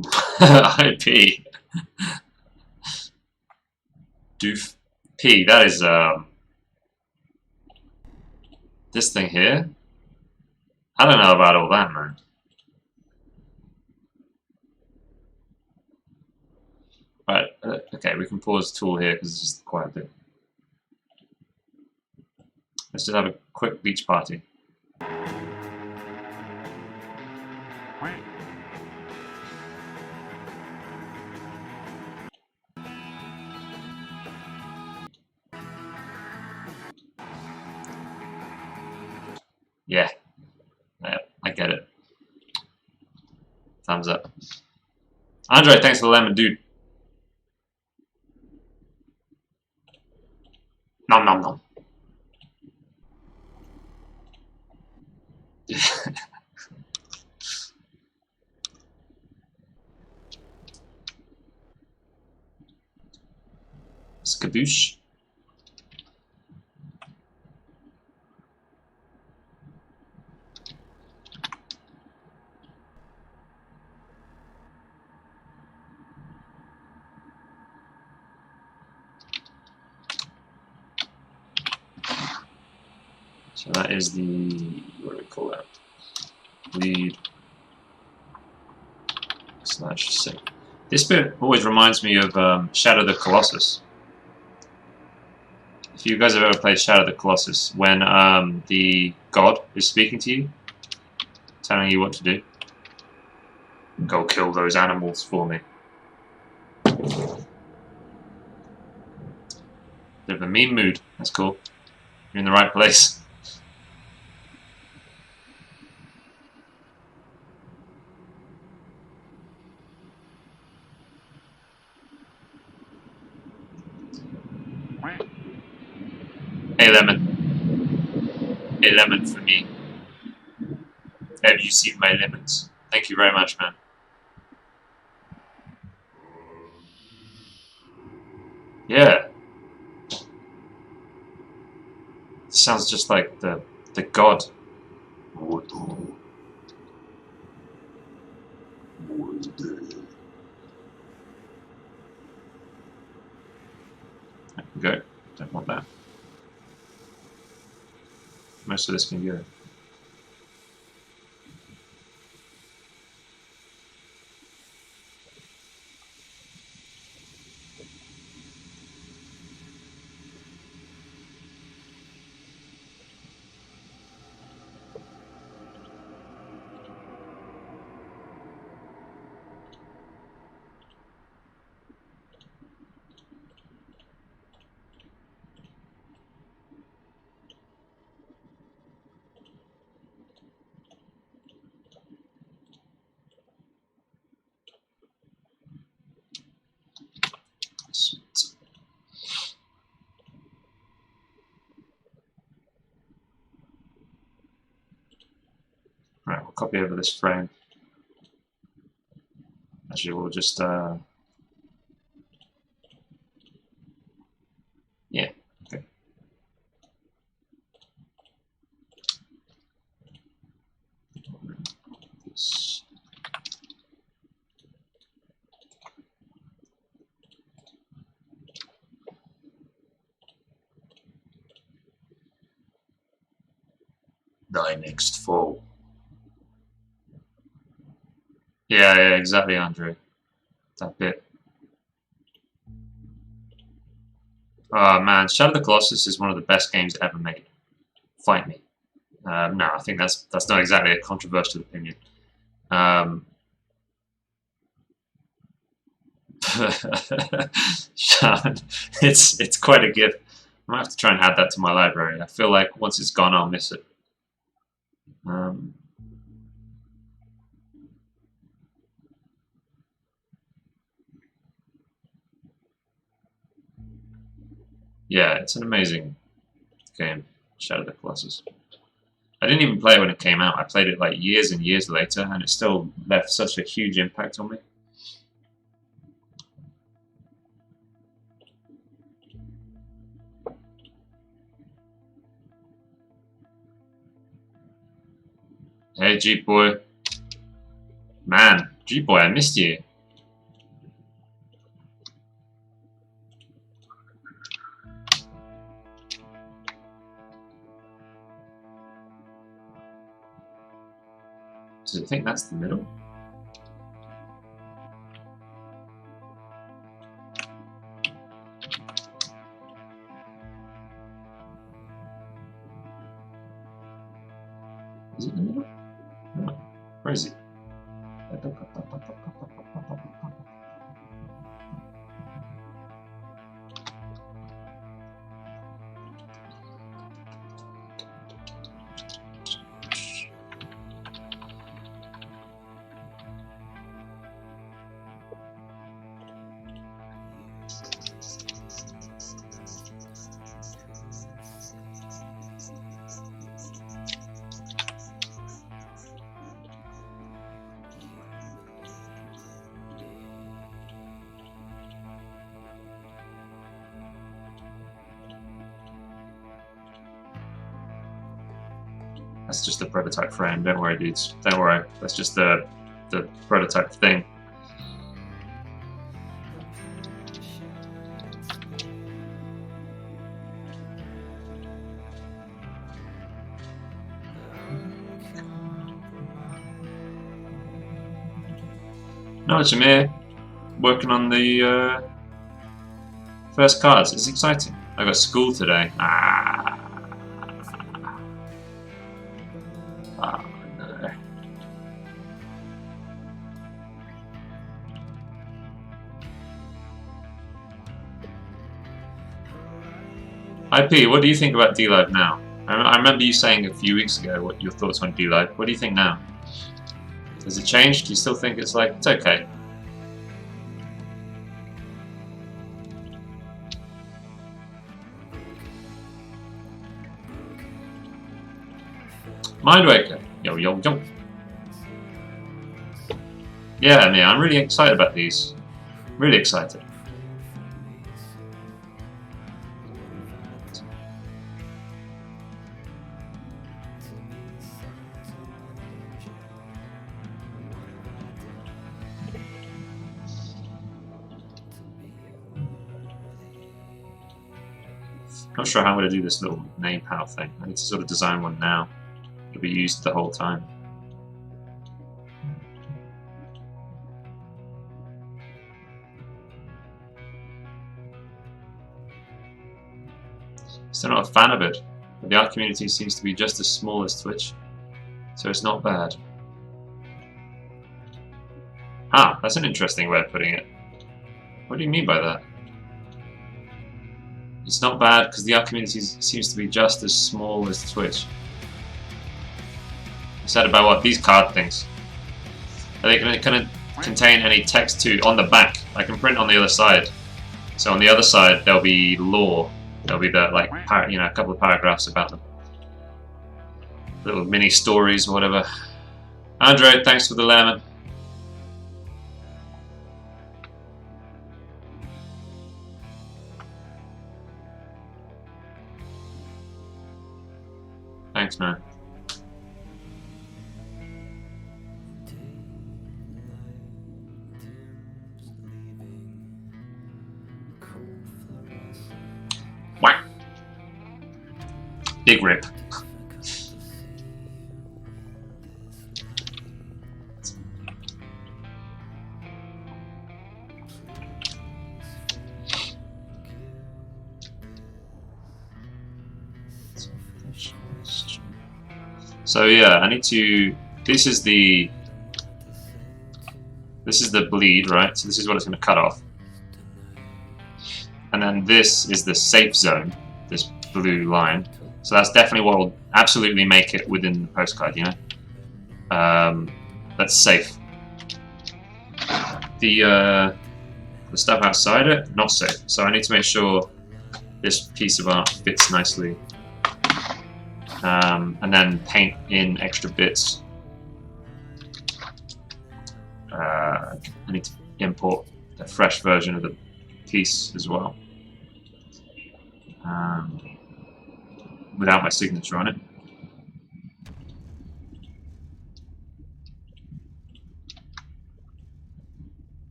IP. Doof. P, that is, this thing here? I don't know about all that, man. Right, okay, we can pause the tool here because this is quite a bit. Let's just have a quick beach party. Yeah, I get it. Thumbs up. Andre, thanks for the lemon, dude. Nom nom nom. Skaboosh. So that is the, what do we call that? Lead / sync. This bit always reminds me of Shadow the Colossus. If you guys have ever played Shadow the Colossus, when the god is speaking to you, telling you what to do, go kill those animals for me. Bit of a meme mood. That's cool. You're in the right place. Hey Lemon. Hey Lemon for me. Have you seen my lemons? Thank you very much, man. Yeah. Sounds just like the god. Go. Don't want that. Most of this can go. Sweet. Right, we'll copy over this frame. Actually, we'll just yeah, okay. This. Thy next foe. Yeah, exactly, Andre. That bit. Oh man, Shadow of the Colossus is one of the best games ever made. Fight me. No, I think that's not exactly a controversial opinion. Shaman, it's quite a gift. I might have to try and add that to my library. I feel like once it's gone, I'll miss it. Yeah, it's an amazing game, Shadow of the Colossus. I didn't even play it when it came out. I played it like years and years later, and it still left such a huge impact on me. Hey, Jeep Boy. Man, Jeep Boy, I missed you. Does it think that's the middle? Is it the middle? No. Where is it? That's just the prototype frame. Don't worry, dudes. Don't worry. That's just the prototype thing. No, Jameer, working on the first cards. It's exciting. I got school today. No. IP, what do you think about D-Live now? I remember you saying a few weeks ago what your thoughts on D-Live. What do you think now? Has it changed? Do you still think it's like, it's okay? Mindwaker. Yo, yo, yo. Yeah, man, I'm really excited about these. Really excited. Not sure how I'm going to do this little name panel thing. I need to sort of design one now. It'll be used the whole time. Still not a fan of it, but the art community seems to be just as small as Twitch, so it's not bad. Ah, that's an interesting way of putting it. What do you mean by that? It's not bad because the art community seems to be just as small as Twitch. You said about what? These card things. Are they going to contain any text too? On the back, I can print on the other side. So on the other side, there'll be lore. There'll be the like, a couple of paragraphs about them, little mini stories or whatever. Andre, thanks for the lemon. Thanks, man. Whack. Big rip. So yeah, I need to. This is the bleed, right? So this is what it's going to cut off, and then this is the safe zone. This blue line. So that's definitely what will absolutely make it within the postcard. You know, that's safe. The stuff outside it, not safe. So I need to make sure this piece of art fits nicely. And then paint in extra bits. I need to import a fresh version of the piece as well, without my signature on it.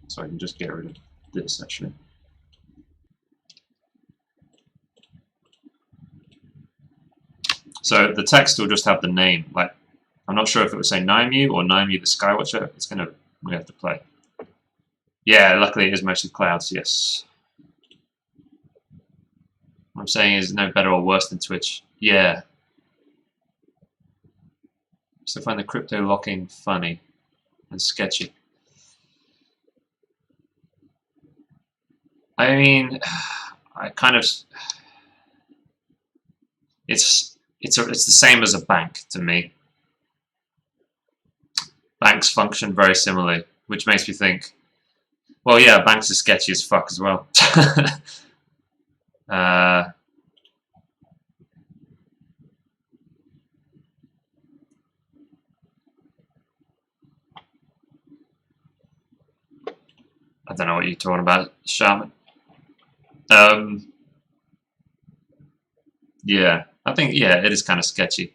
So I can just get rid of this actually. So the text will just have the name. Like, I'm not sure if it would say Naimu or Naimu the Skywatcher. It's gonna, we have to play. Yeah, luckily it is mostly clouds. Yes. What I'm saying is no better or worse than Twitch. Yeah. So I find the crypto locking funny and sketchy. I mean, I kind of. It's the same as a bank to me. Banks function very similarly, which makes me think, well, yeah, banks are sketchy as fuck as well. I don't know what you're talking about, Shaman. Yeah, I think, yeah, it is kind of sketchy.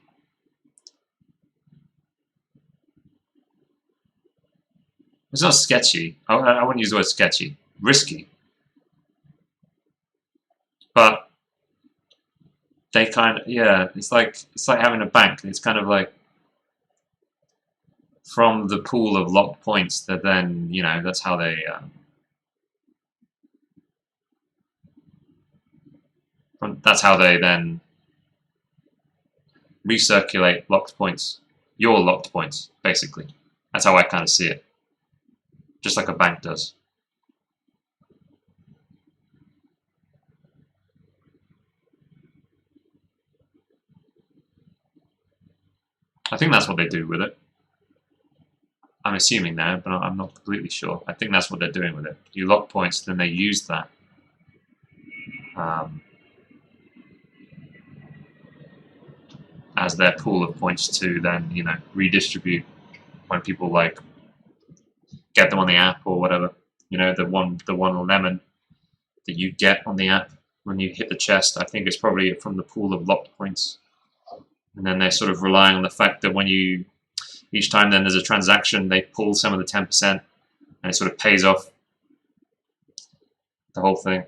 It's not sketchy. I wouldn't use the word sketchy. Risky. But they kind of, yeah, it's like having a bank. It's kind of like from the pool of locked points that then, you know, that's how they then recirculate locked points. Your locked points, basically. That's how I kind of see it. Just like a bank does. I think that's what they do with it. I'm assuming now, but I'm not completely sure. I think that's what they're doing with it. You lock points, then they use that. As their pool of points to then, you know, redistribute when people like get them on the app or whatever. You know, the one lemon that you get on the app when you hit the chest, I think it's probably from the pool of locked points. And then they're sort of relying on the fact that when you, each time then there's a transaction, they pull some of the 10% and it sort of pays off the whole thing.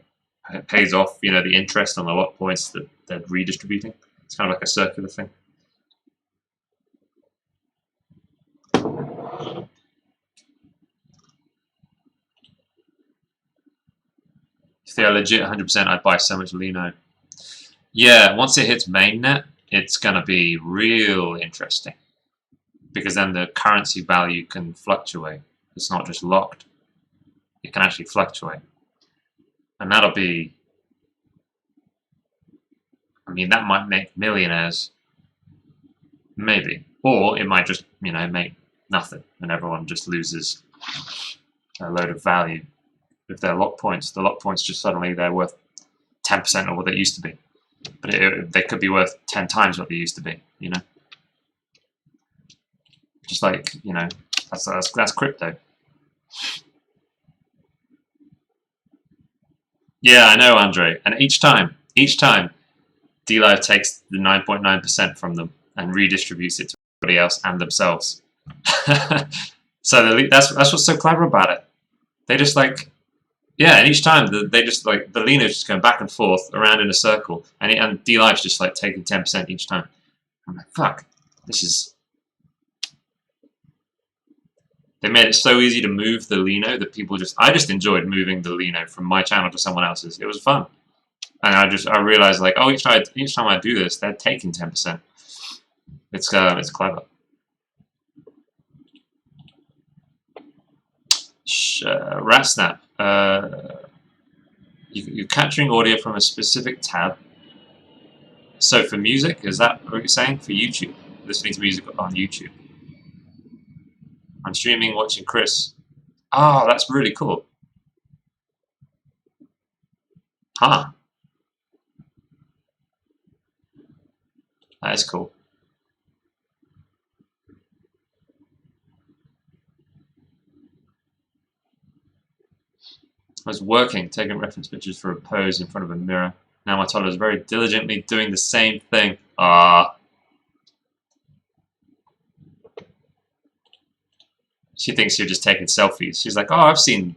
It pays off, you know, the interest on the locked points that they're redistributing. It's kind of like a circular thing. If they are legit 100%, I'd buy so much Lino. Yeah, once it hits mainnet, it's going to be real interesting. Because then the currency value can fluctuate. It's not just locked. It can actually fluctuate. And that'll be... I mean, that might make millionaires. Maybe. Or it might just, you know, make nothing. And everyone just loses a load of value. If they're lock points, the lock points just suddenly they're worth 10% of what they used to be. But they could be worth 10 times what they used to be, you know? Just like, you know, that's crypto. Yeah, I know, Andre. And each time, D-Live takes the 9.9% from them and redistributes it to everybody else and themselves. So that's what's so clever about it. They just like, yeah, and each time they just like, the Lino's just going back and forth around in a circle, and D-Live's just like taking 10% each time. I'm like, fuck, this is... They made it so easy to move the Lino that people just... I just enjoyed moving the Lino from my channel to someone else's. It was fun. And I realized like, oh, each time I do this, they're taking 10%. It's clever. Rat snap. You're capturing audio from a specific tab. So for music, is that what you're saying? For YouTube, listening to music on YouTube. I'm streaming, watching Chris. Oh, that's really cool. Huh. That is cool. I was working, taking reference pictures for a pose in front of a mirror. Now my toddler is very diligently doing the same thing. Ah. She thinks you're just taking selfies. She's like, oh, I've seen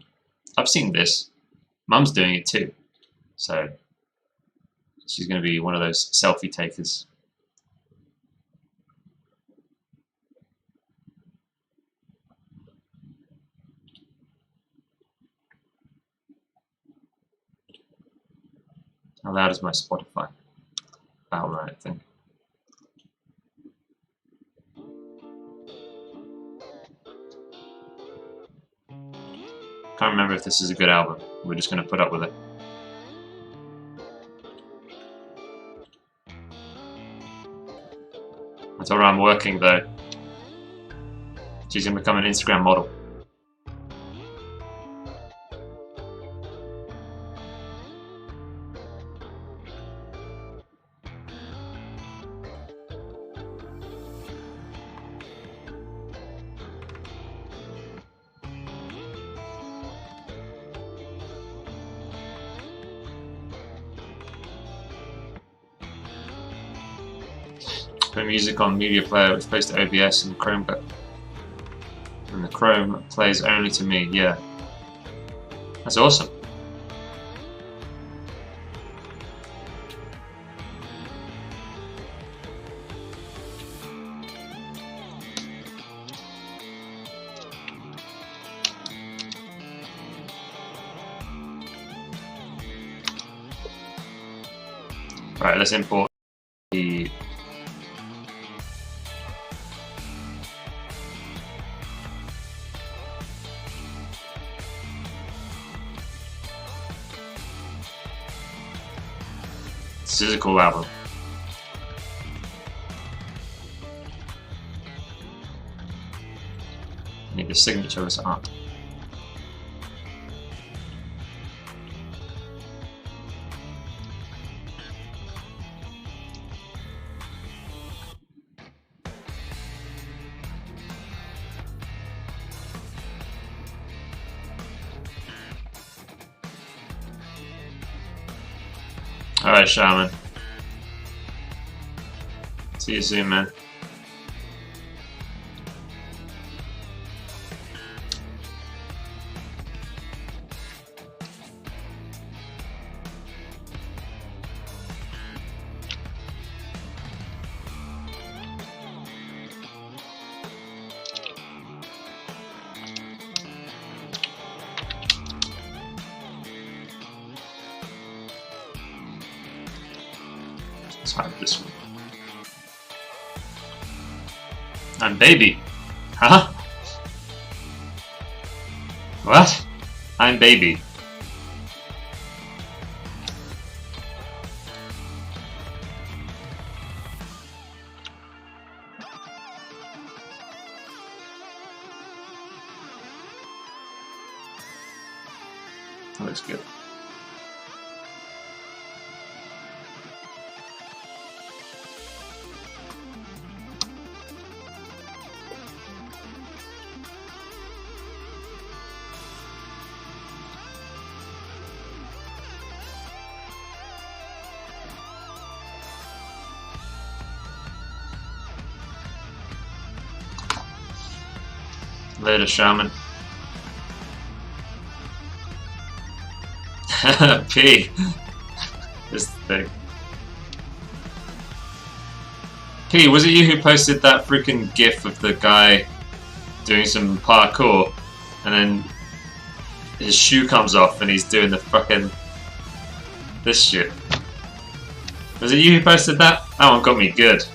this. Mum's doing it too. So she's going to be one of those selfie takers. How loud is my Spotify? About right, I think. Can't remember if this is a good album. We're just going to put up with it. I told her I'm working though. She's going to become an Instagram model. Put music on media player which plays to OBS and Chrome, and the Chrome plays only to me. Yeah, that's awesome. Right, let's import the This is a cool album. I need the signature of this art. Alright, Shaman. See you soon, man. Let's hide this one. I'm baby. Huh? What? I'm baby. That looks good. Later, Shaman. P. This thing. P, was it you who posted that freaking gif of the guy doing some parkour and then his shoe comes off and he's doing the This shit. Was it you who posted that? That one got me good.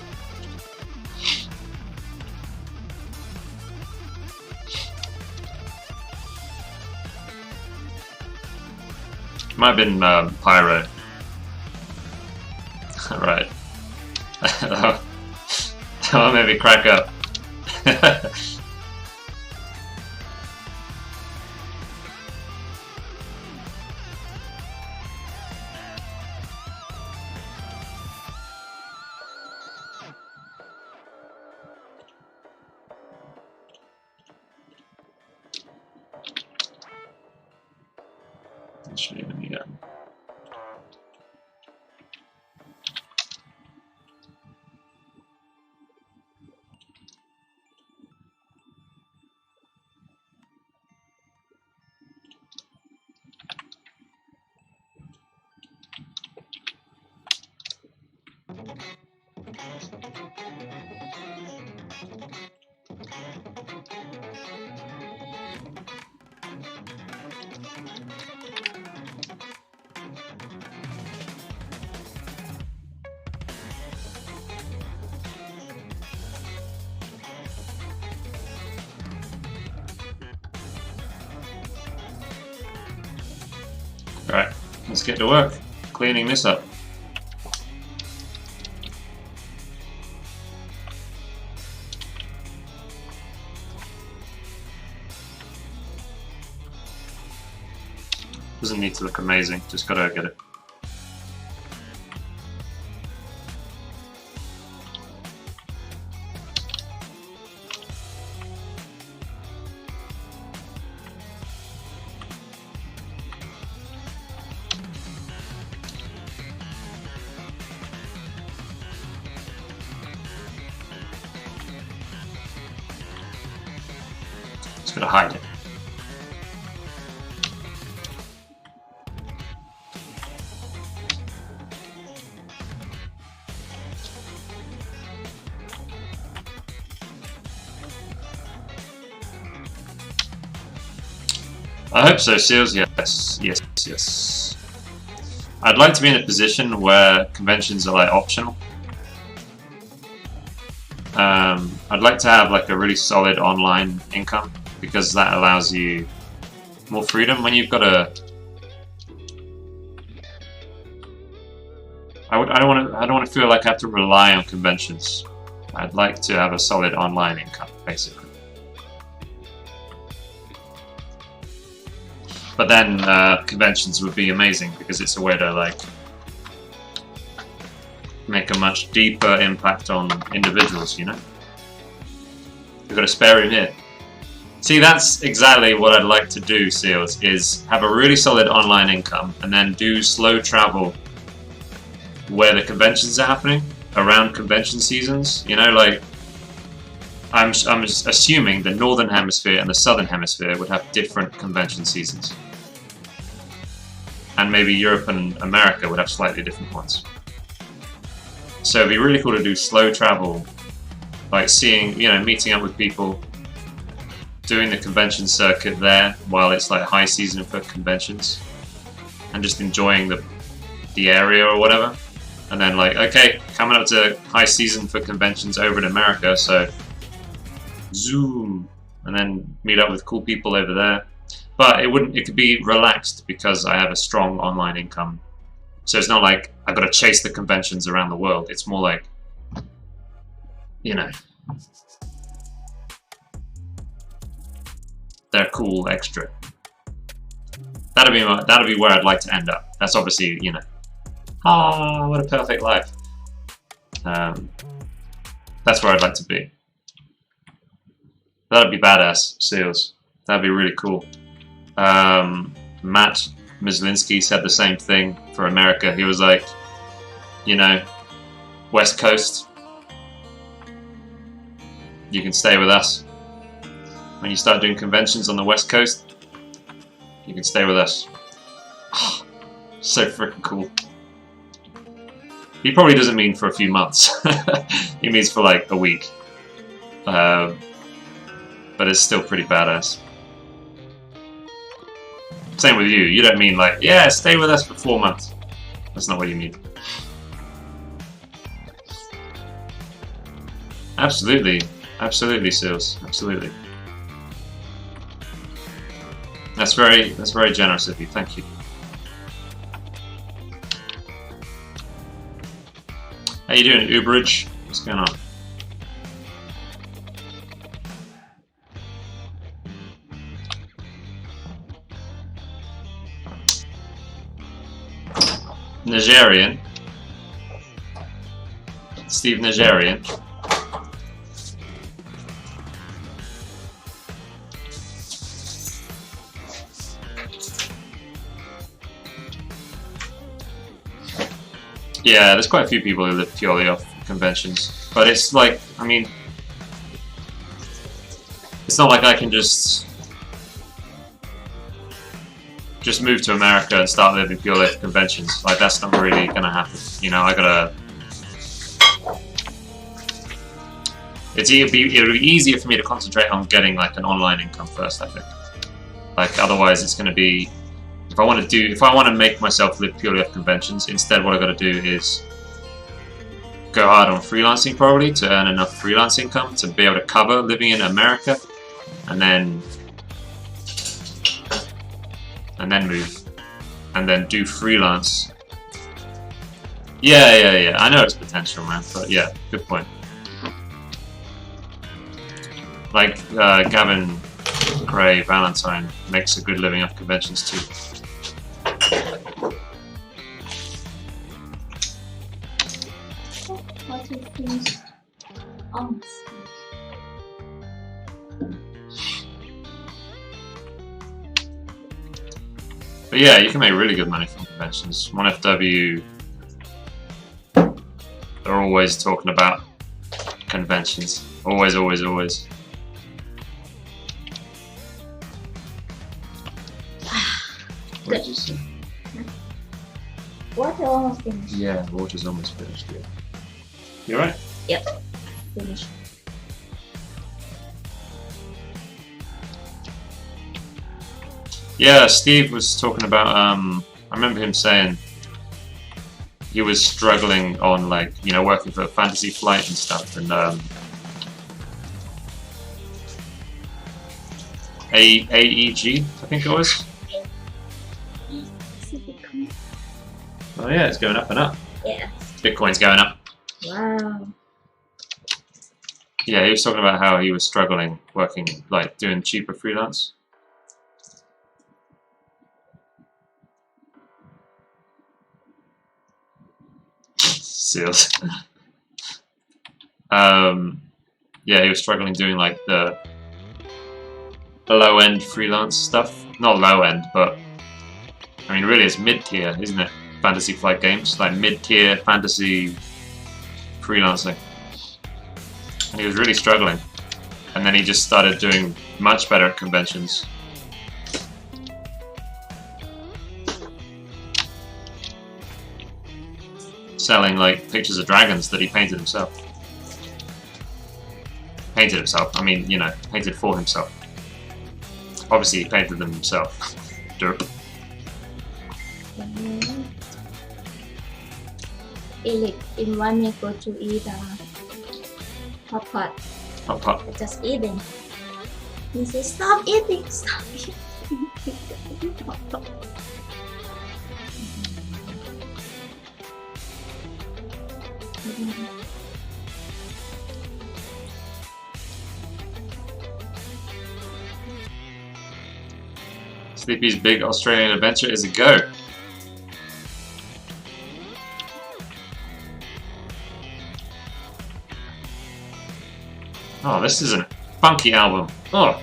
Might have been Pyro. Right. That one made me crack up. Right, let's get to work cleaning this up. Doesn't need to look amazing, just gotta get it. Just gotta hide it. I hope so, Seals. Yes, yes, yes. I'd like to be in a position where conventions are like optional. I'd like to have like a really solid online income because that allows you more freedom when you've got a. I don't want to feel like I have to rely on conventions. I'd like to have a solid online income, basically. But then conventions would be amazing because it's a way to like make a much deeper impact on individuals, you know? We've got a spare room here. See, that's exactly what I'd like to do, Seals, is have a really solid online income and then do slow travel where the conventions are happening, around convention seasons, you know, like I'm assuming the Northern Hemisphere and the Southern Hemisphere would have different convention seasons. And maybe Europe and America would have slightly different ones. So it'd be really cool to do slow travel, like seeing, you know, meeting up with people, doing the convention circuit there while it's like high season for conventions, and just enjoying the area or whatever. And then like, okay, coming up to high season for conventions over in America, so zoom, and then meet up with cool people over there. But it could be relaxed because I have a strong online income. So it's not like I've got to chase the conventions around the world. It's more like, you know, they're cool extra. That'll be where I'd like to end up. That's obviously, you know, what a perfect life. That's where I'd like to be. That'd be badass, Seals. That'd be really cool. Matt Mislinski said the same thing for America. He was like, you know, West Coast, you can stay with us. When you start doing conventions on the West Coast, you can stay with us. Oh, so freaking cool. He probably doesn't mean for a few months. He means for like a week. But it's still pretty badass. Same with you. You don't mean like, yeah, stay with us for 4 months. That's not what you mean. Absolutely. Absolutely, Seals. Absolutely. That's very generous of you. Thank you. How you doing, Uberage? What's going on? Nigerian. Steve Nigerian. Yeah, there's quite a few people who live purely off conventions. But it's like, I mean, it's not like I can just move to America and start living purely off conventions. Like, that's not really gonna happen. You know, I gotta... It'll be easier for me to concentrate on getting like an online income first, I think. Like, otherwise it's gonna be... If I want to make myself live purely off conventions, instead what I got to do is go hard on freelancing probably to earn enough freelance income to be able to cover living in America, and then move, and then do freelance. Yeah. I know it's potential, man, but yeah, good point. Like Gavin Gray Valentine makes a good living off conventions too. What is this? Oh. But yeah, you can make really good money from conventions. 1FW, they're always talking about conventions. Always. What did you say? Water almost finished. Yeah, water's almost finished, yeah. You alright? Yep. Finished. Yeah, Steve was talking about, I remember him saying he was struggling on, like, you know, working for Fantasy Flight and stuff, and AEG, I think it was. Oh yeah, it's going up and up. Yeah. Bitcoin's going up. Wow. Yeah, he was talking about how he was struggling working, like, doing cheaper freelance. Seals. Yeah, he was struggling doing, like, the low-end freelance stuff. Not low-end, but I mean, really, it's mid-tier, isn't it? Fantasy Flight games, like mid-tier fantasy freelancing. And he was really struggling. And then he just started doing much better at conventions. Selling, like, pictures of dragons that he painted himself. Painted himself, I mean, you know, painted for himself. Obviously, he painted them himself. Derp. Eric invite me go to eat hot pot. Hot pot. Just eating. He says, stop eating, stop eating. Hot pot. Sleepy's big Australian adventure is a go. Oh, this is a funky album. Oh.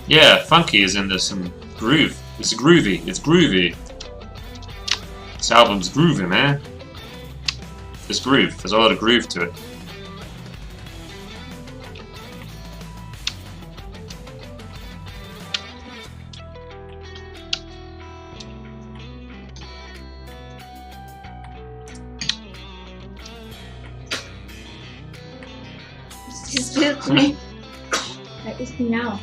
Yeah, funky is in there's some groove. It's groovy. It's groovy. This album's groovy, man. There's groove. There's a lot of groove to it. This feels me. That is me now.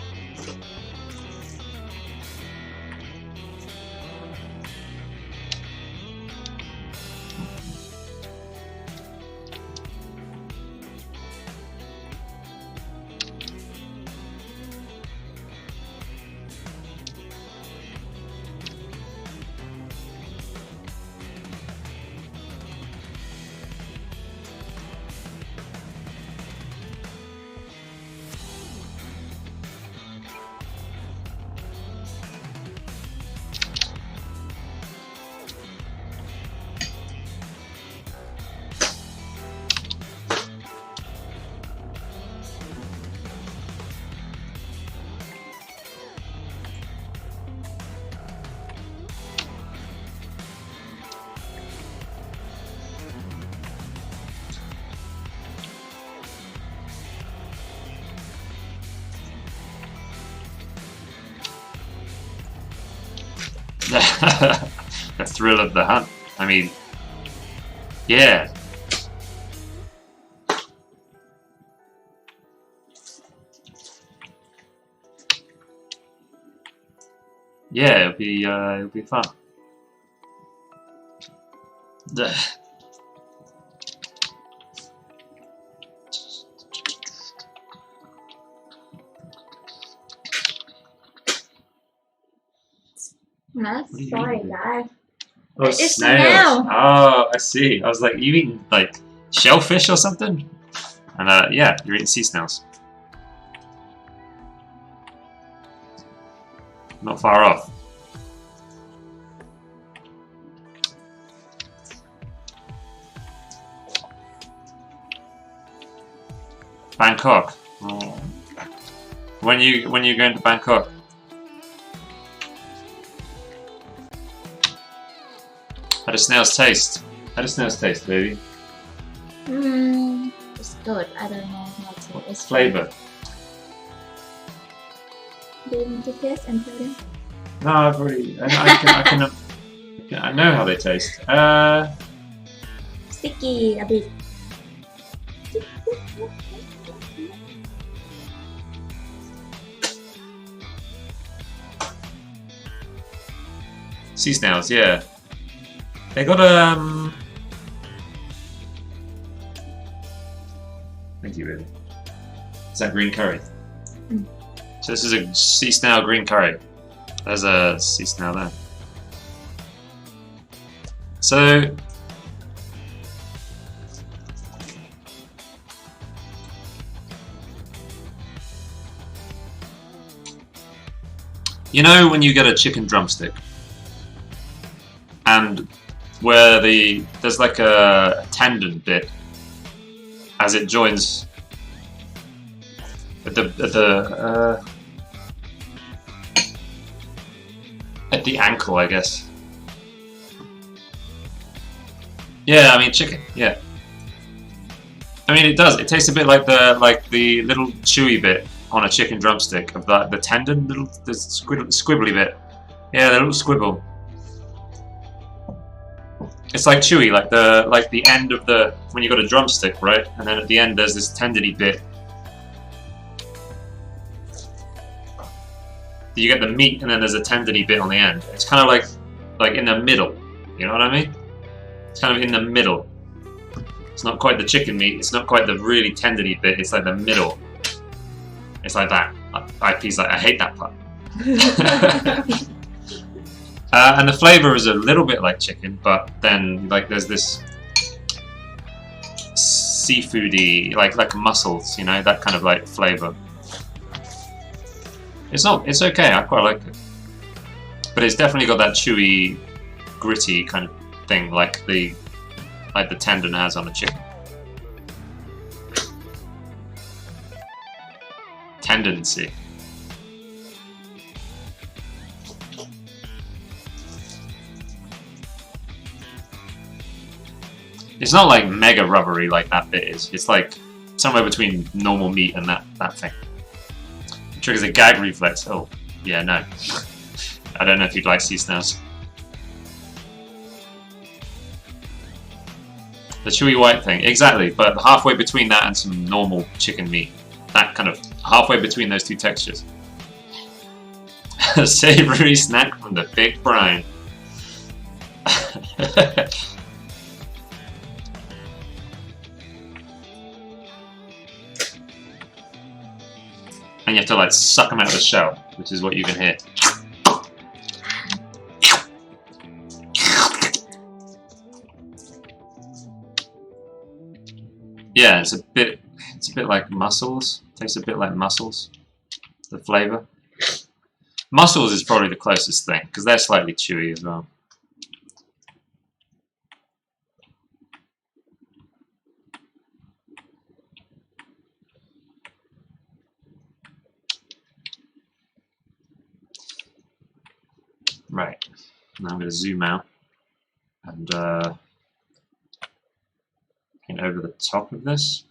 The thrill of the hunt. I mean, yeah. Yeah, it'll be fun. That's sorry, guys. Oh, It's snails. snail. Oh, I see. I was like, you eating like shellfish or something? And yeah, you're eating sea snails. Not far off. Bangkok. Oh. When you going to Bangkok? How do snails taste? How do snails taste, baby? It's good. I don't know how to. What's flavor? Do you want to taste and tell them? No, I've already. I know how they taste. Sticky a bit. Sea snails, yeah. They got Thank you, really. Is that green curry? So this is a sea snail green curry. There's a sea snail there. So you know when you get a chicken drumstick and where there's like a tendon bit as it joins at the ankle, I guess. Yeah, I mean chicken. Yeah. I mean it does. It tastes a bit like the little chewy bit on a chicken drumstick of the tendon, the squibbly bit. Yeah, the little squibble. It's like chewy, like the end of when you got a drumstick, right? And then at the end there's this tendony bit. You get the meat, and then there's a tendony bit on the end. It's kind of like in the middle. You know what I mean? It's kind of in the middle. It's not quite the chicken meat. It's not quite the really tendony bit. It's like the middle. It's like that. IP's like, I hate that part. And the flavor is a little bit like chicken, but then like there's this seafoody, like mussels, you know, that kind of like flavor. It's okay. I quite like it, but it's definitely got that chewy, gritty kind of thing, like the tendon has on a chicken. Tendency. It's not like mega rubbery like that bit is. It's like somewhere between normal meat and that thing. It triggers a gag reflex. Oh, yeah, no. I don't know if you'd like sea snails. The chewy white thing, exactly, but halfway between that and some normal chicken meat. That kind of halfway between those two textures. A savory snack from the big brine. And you have to like suck them out of the shell, which is what you can hear. Yeah, it's a bit like mussels. Tastes a bit like mussels. The flavour. Mussels is probably the closest thing because they're slightly chewy as well. Right, now I'm going to zoom out and paint over the top of this.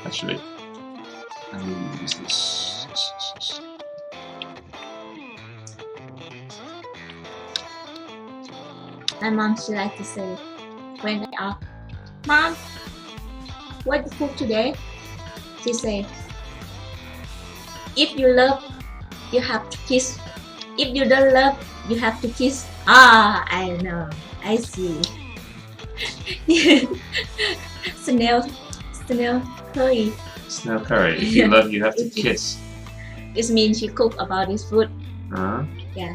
Actually, let me use this. My mom, she like to say, when I ask, Mom, what you cook today? She say, if you love, you have to kiss. If you don't love, you have to kiss. Ah, I know. I see. Snail curry. Snail curry. If you love, you have to kiss. It means she cook about this food. Yeah.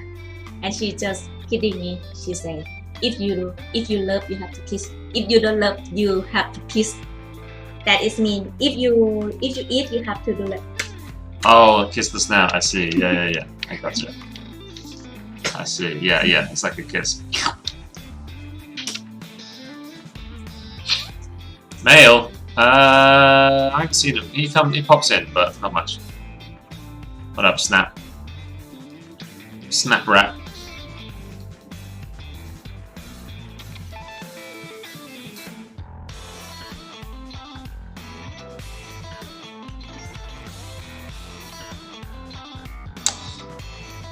And she just kidding me. She say, if you love, you have to kiss. If you don't love, you have to kiss. That is mean if you eat, you have to do that. Oh, kiss the snout. I see. Yeah. I gotcha. I see. Yeah. It's like a kiss. Male. I haven't seen him. He pops in, but not much. What up, Snap? Snap rat.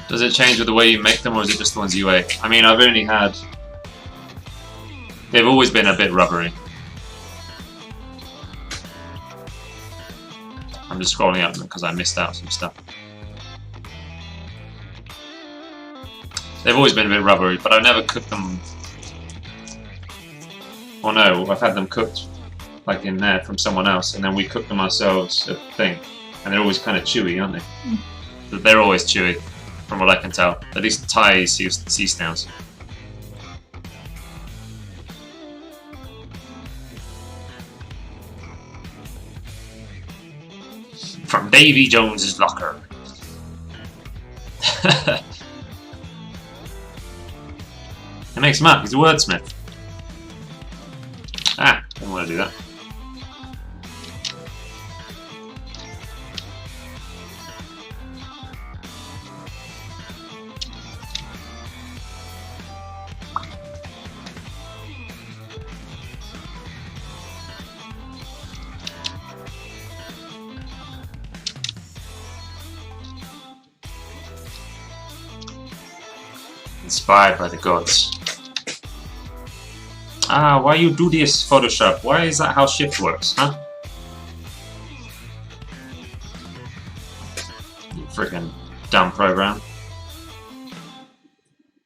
Does it change with the way you make them, or is it just the ones you ate? I mean, I've only had... They've always been a bit rubbery. I'm just scrolling up because I missed out some stuff. They've always been a bit rubbery, but I've never cooked them... Or no, I've had them cooked like in there from someone else, and then we cook them ourselves a thing. And they're always kind of chewy, aren't they? Mm. They're always chewy. From what I can tell, at least Thai sea snails. From Davy Jones's locker. It makes him up. He's a wordsmith. Ah, don't want to do that. Inspired by the gods. Ah, why you do this, Photoshop? Why is that how shift works, huh? You freaking dumb program.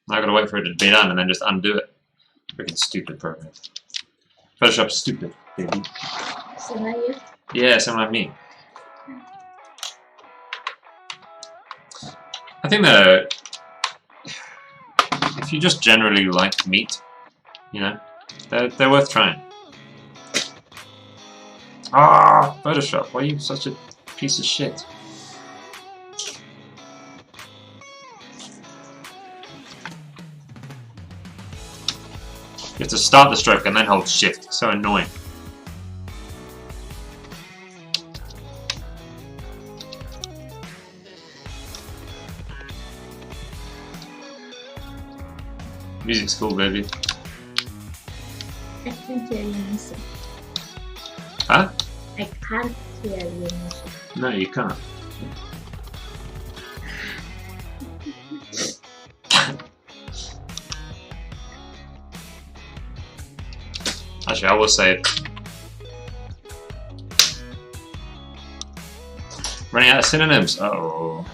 I gotta wait for it to be done and then just undo it. Freaking stupid program. Photoshop's stupid, baby. So are you? Yeah, someone like me. I think that if you just generally like meat, you know, they're worth trying. Ah, Photoshop, why are you such a piece of shit? You have to start the stroke and then hold shift. So annoying. Music's cool, baby. I can't hear you music. Huh? I can't hear you music. No, you can't. Actually, I will say, running out of synonyms. Uh-oh.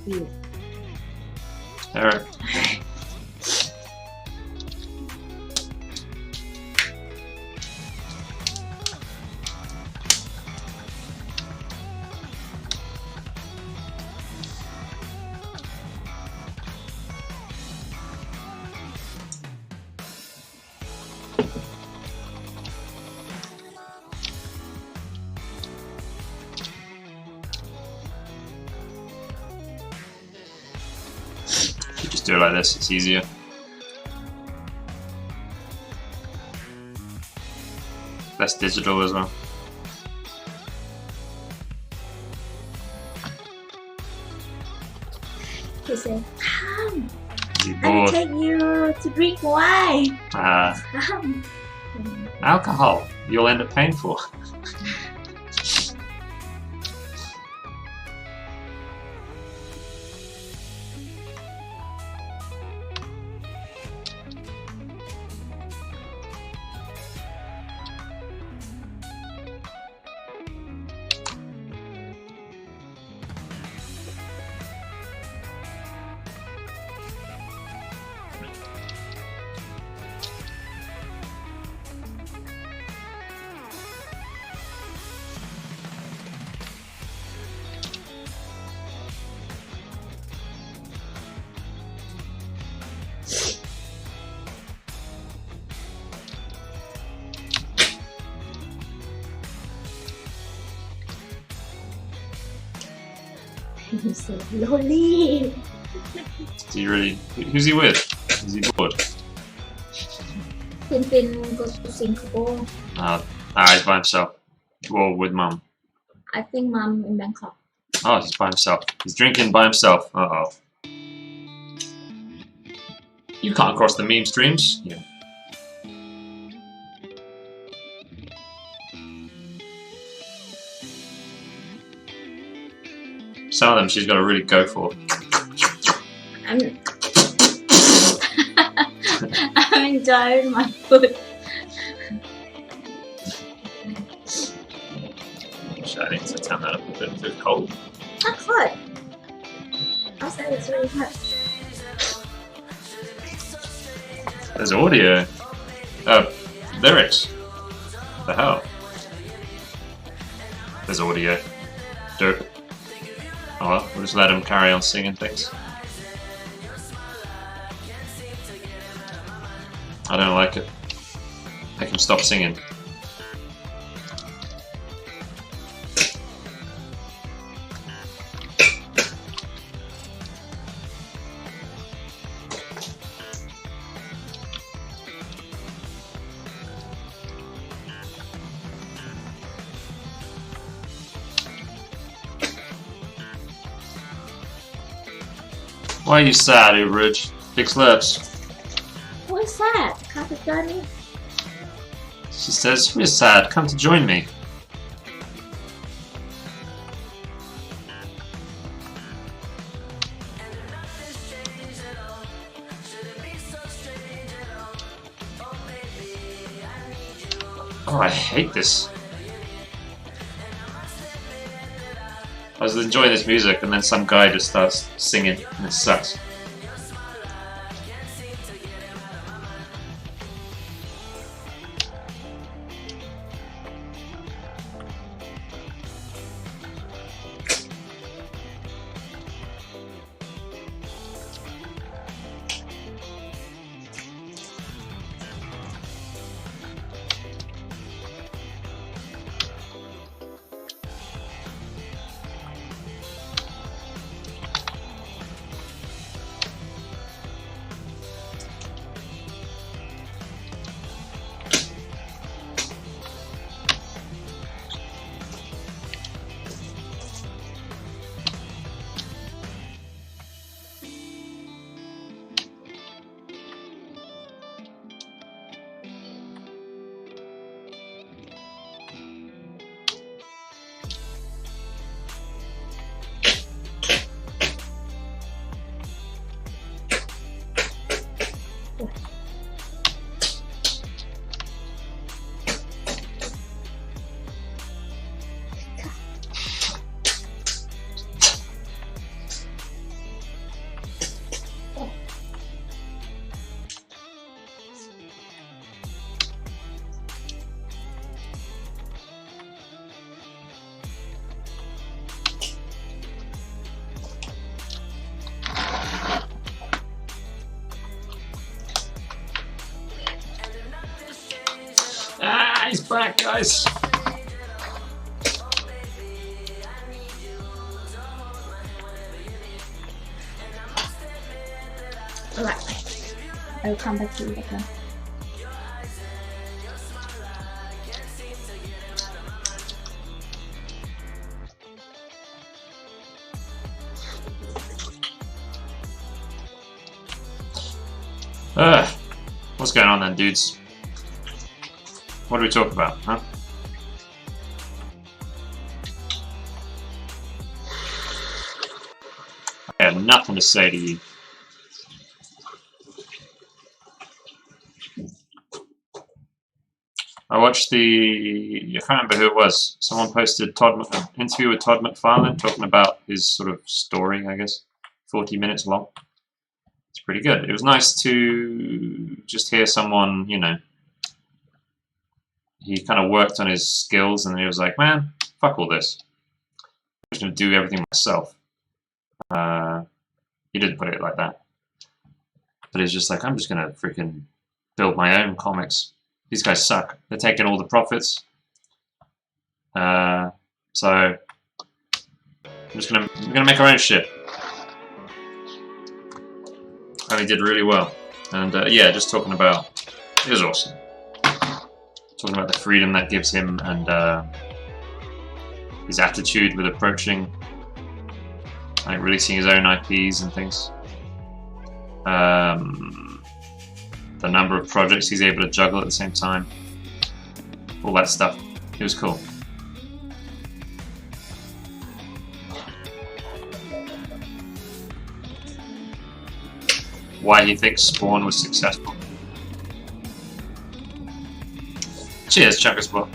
You. Alright. Just do it like this, it's easier. Less digital as well. He said, "Come, You I will bored. take you to drink wine." Come. Alcohol, you'll end up paying for. He's so lonely. Do you really? Who's he with? Is he bored? Tintin goes to Singapore. He's by himself. Or with mum. I think mom in Bangkok. Oh, he's by himself. He's drinking by himself. Uh-oh. You can't cross the meme streams. Yeah. Some of them she's got to really go for. I'm I'm enjoying my food. Actually, I need to turn that up a bit. It's cold. Not hot. Outside it's really hot. There's audio. Lyrics. What the hell? There's audio. Dope. Oh well, we'll just let him carry on singing things. I don't like it. Make him stop singing. Why are you sad, Uberidge? Big slurps. What's that? Can't you join me? She says, we're sad, come to join me. Oh, I hate this. I was enjoying this music and then some guy just starts singing and it sucks. back, guys. Alright. I'll come back to you again. What's going on then, dudes? What do we talk about, huh? I have nothing to say to you. I watched I can't remember who it was. Someone posted an interview with Todd McFarlane talking about his sort of story, I guess. 40 minutes long. It's pretty good. It was nice to just hear someone, you know, he kind of worked on his skills and he was like, man, fuck all this. I'm just going to do everything myself. He didn't put it like that. But it's just like, I'm just going to freaking build my own comics. These guys suck. They're taking all the profits. So I'm just we're gonna make our own shit. And he did really well. And yeah, just talking about, it was awesome. Talking about the freedom that gives him and his attitude with approaching, like releasing his own IPs and things. The number of projects he's able to juggle at the same time. All that stuff. It was cool. Why he thinks Spawn was successful. Cheers, Chunkerspot.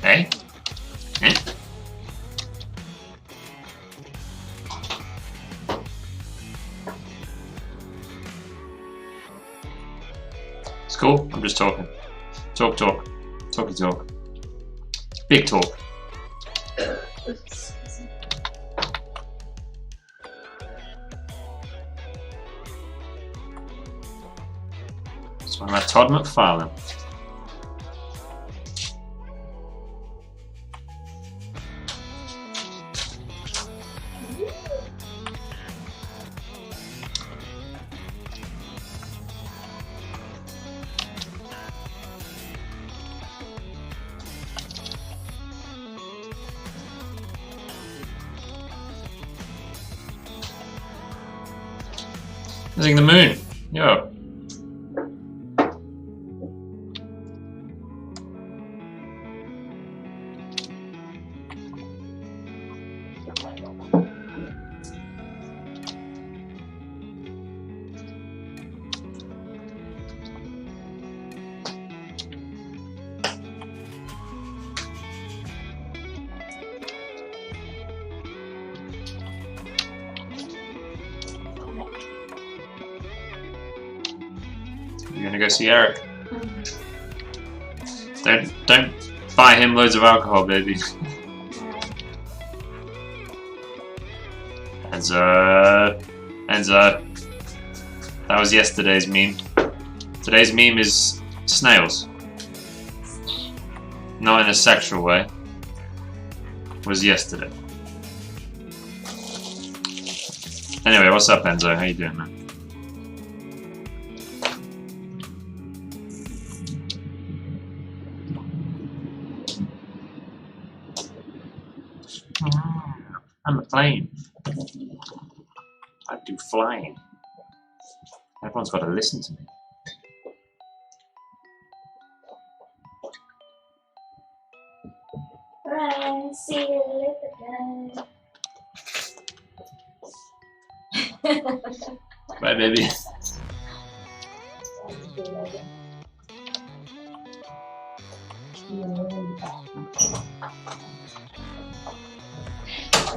Hey? Eh? It's cool. I'm just talking. Talk. Talky talk. Big talk. It's one about Todd McFarlane. Using the moon. Yo. You're gonna go see Eric. Don't buy him loads of alcohol, baby. Enzo. That was yesterday's meme. Today's meme is snails. Not in a sexual way. Was yesterday. Anyway, what's up, Enzo? How you doing, man? I'm a plane. I do flying. Everyone's got to listen to me. Alright, see you later, guys. Bye, baby.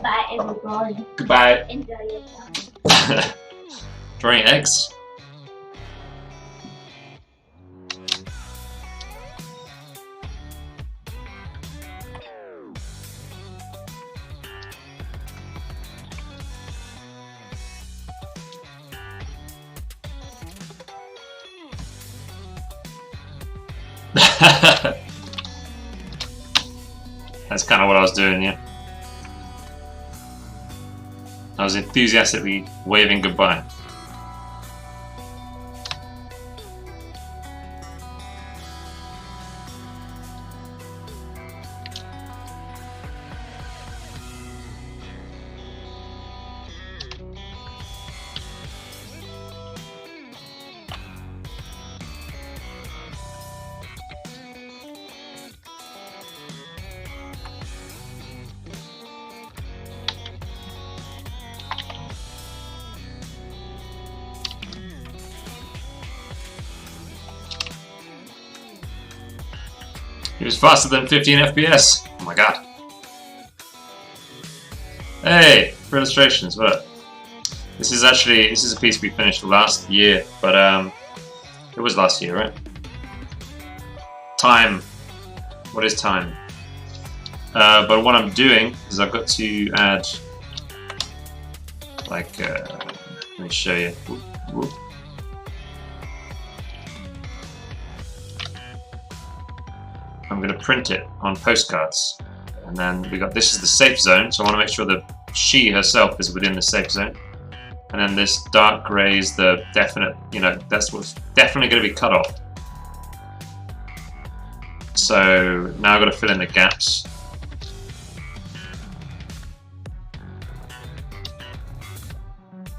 Bye everybody. Goodbye. Enjoy your time. Drawing eggs. That's kind of what I was doing, yeah. I was enthusiastically waving goodbye. He was faster than 15 FPS. Oh my god. Hey, for illustrations, what up? This is a piece we finished last year, but it was last year, right? Time. What is time? But what I'm doing is I've got to add, like, let me show you. Whoop, whoop. I'm going to print it on postcards, and then we got, this is the safe zone, so I want to make sure that she herself is within the safe zone, and then this dark grey is the definite, you know, that's what's definitely going to be cut off. So now I've got to fill in the gaps.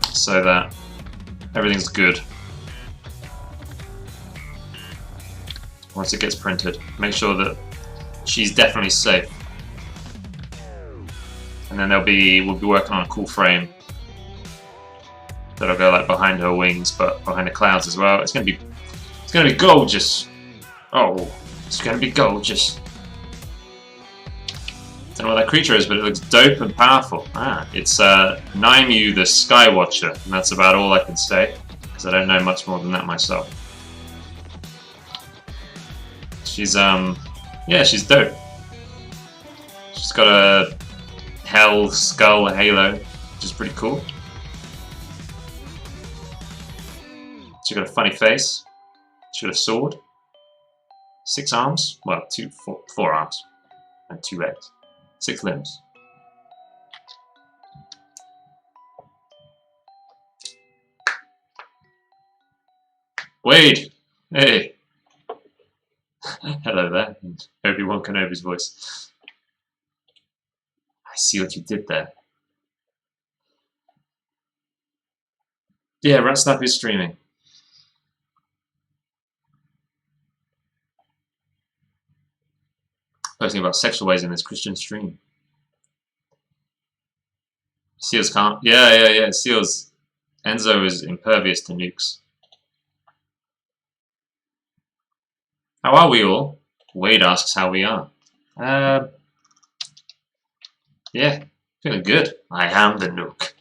So that everything's good. Once it gets printed, make sure that she's definitely safe. And then we'll be working on a cool frame that'll go like behind her wings, but behind the clouds as well. It's gonna be gorgeous. Oh, it's gonna be gorgeous. Don't know what that creature is, but it looks dope and powerful. Ah, it's Naimu the Skywatcher, and that's about all I can say because I don't know much more than that myself. She's yeah, she's dope. She's got a hell skull halo, which is pretty cool. She's got a funny face. She's got a sword. 6 arms, well, 4 arms, and 2 legs. 6 limbs. Wade, hey. Hello there, and Obi-Wan Kenobi's voice. I see what you did there. Yeah, Ratsnap is streaming. Posting about sexual ways in this Christian stream. Seals can't. Yeah. Seals. Enzo is impervious to nukes. How are we all? Wade asks how we are. Yeah, feeling good. I am the nuke.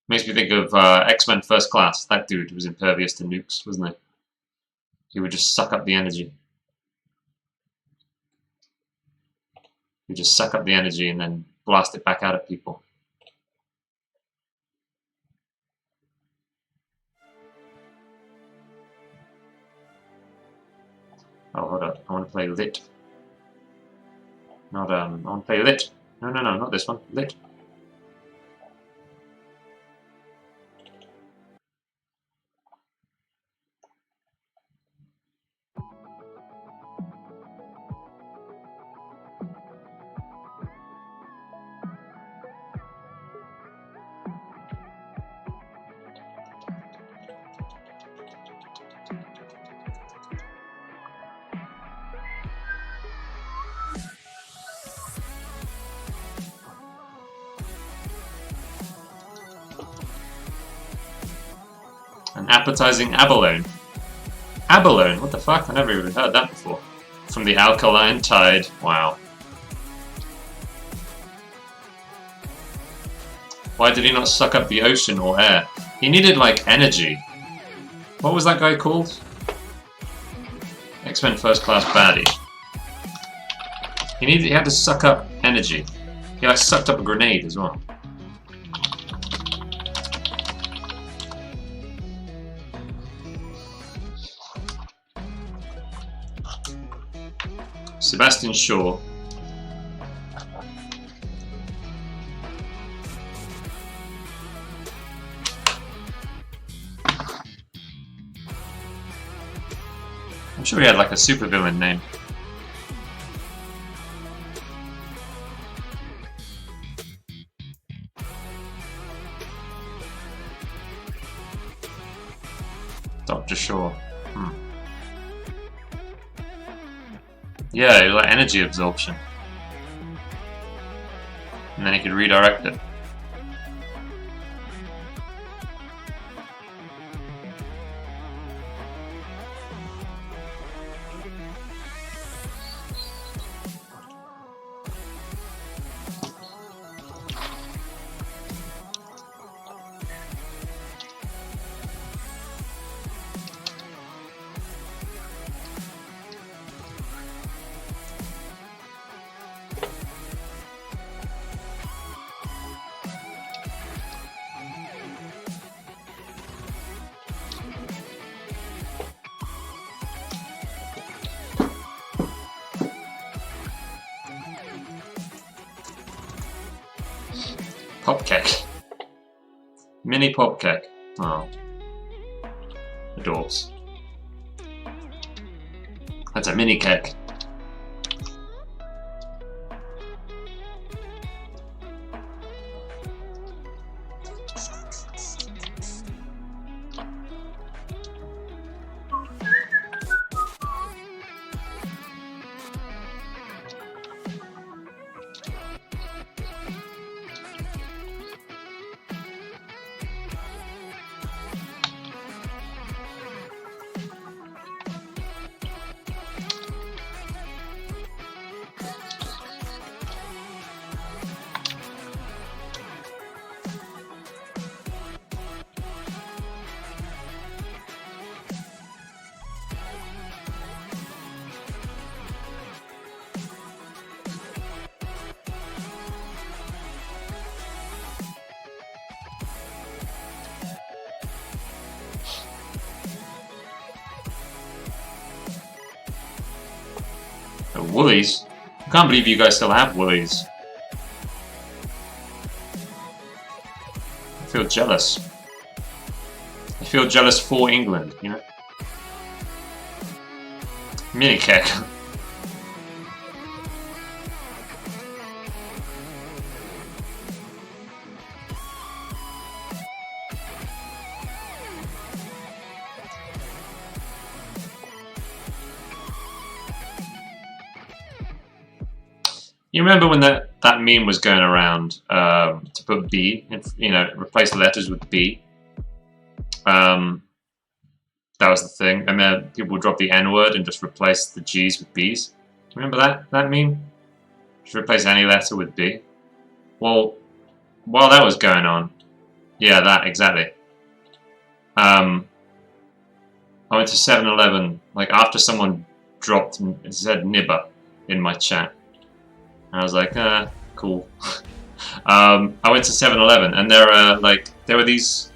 Makes me think of X-Men First Class. That dude was impervious to nukes, wasn't he? He would just suck up the energy. He would just suck up the energy and then blast it back out at people. Oh, hold up. I want to play lit. Not, I want to play lit. No, not this one. Lit. An appetizing abalone. Abalone? What the fuck? I never even heard that before. From the alkaline tide. Wow. Why did he not suck up the ocean or air? He needed, like, energy. What was that guy called? X-Men First Class Baddie. He had to suck up energy. He, like, sucked up a grenade as well. Sebastian Shaw. I'm sure he had like a supervillain name. Dr. Shaw. Yeah, like energy absorption. And then he could redirect it. Pop cake. Mini pop cake. Oh. Adores. That's a mini cake. Woolies? I can't believe you guys still have Woolies. I feel jealous. I feel jealous for England, you know? Mini cake. You remember when that meme was going around to put B, you know, replace the letters with B? That was the thing. And then people would drop the N-word and just replace the G's with B's. Remember that meme? Just replace any letter with B. Well, while that was going on, yeah, that, exactly. I went to 7-Eleven, like after someone dropped and said nibber in my chat. And I was like, cool. I went to 7-Eleven and there were these,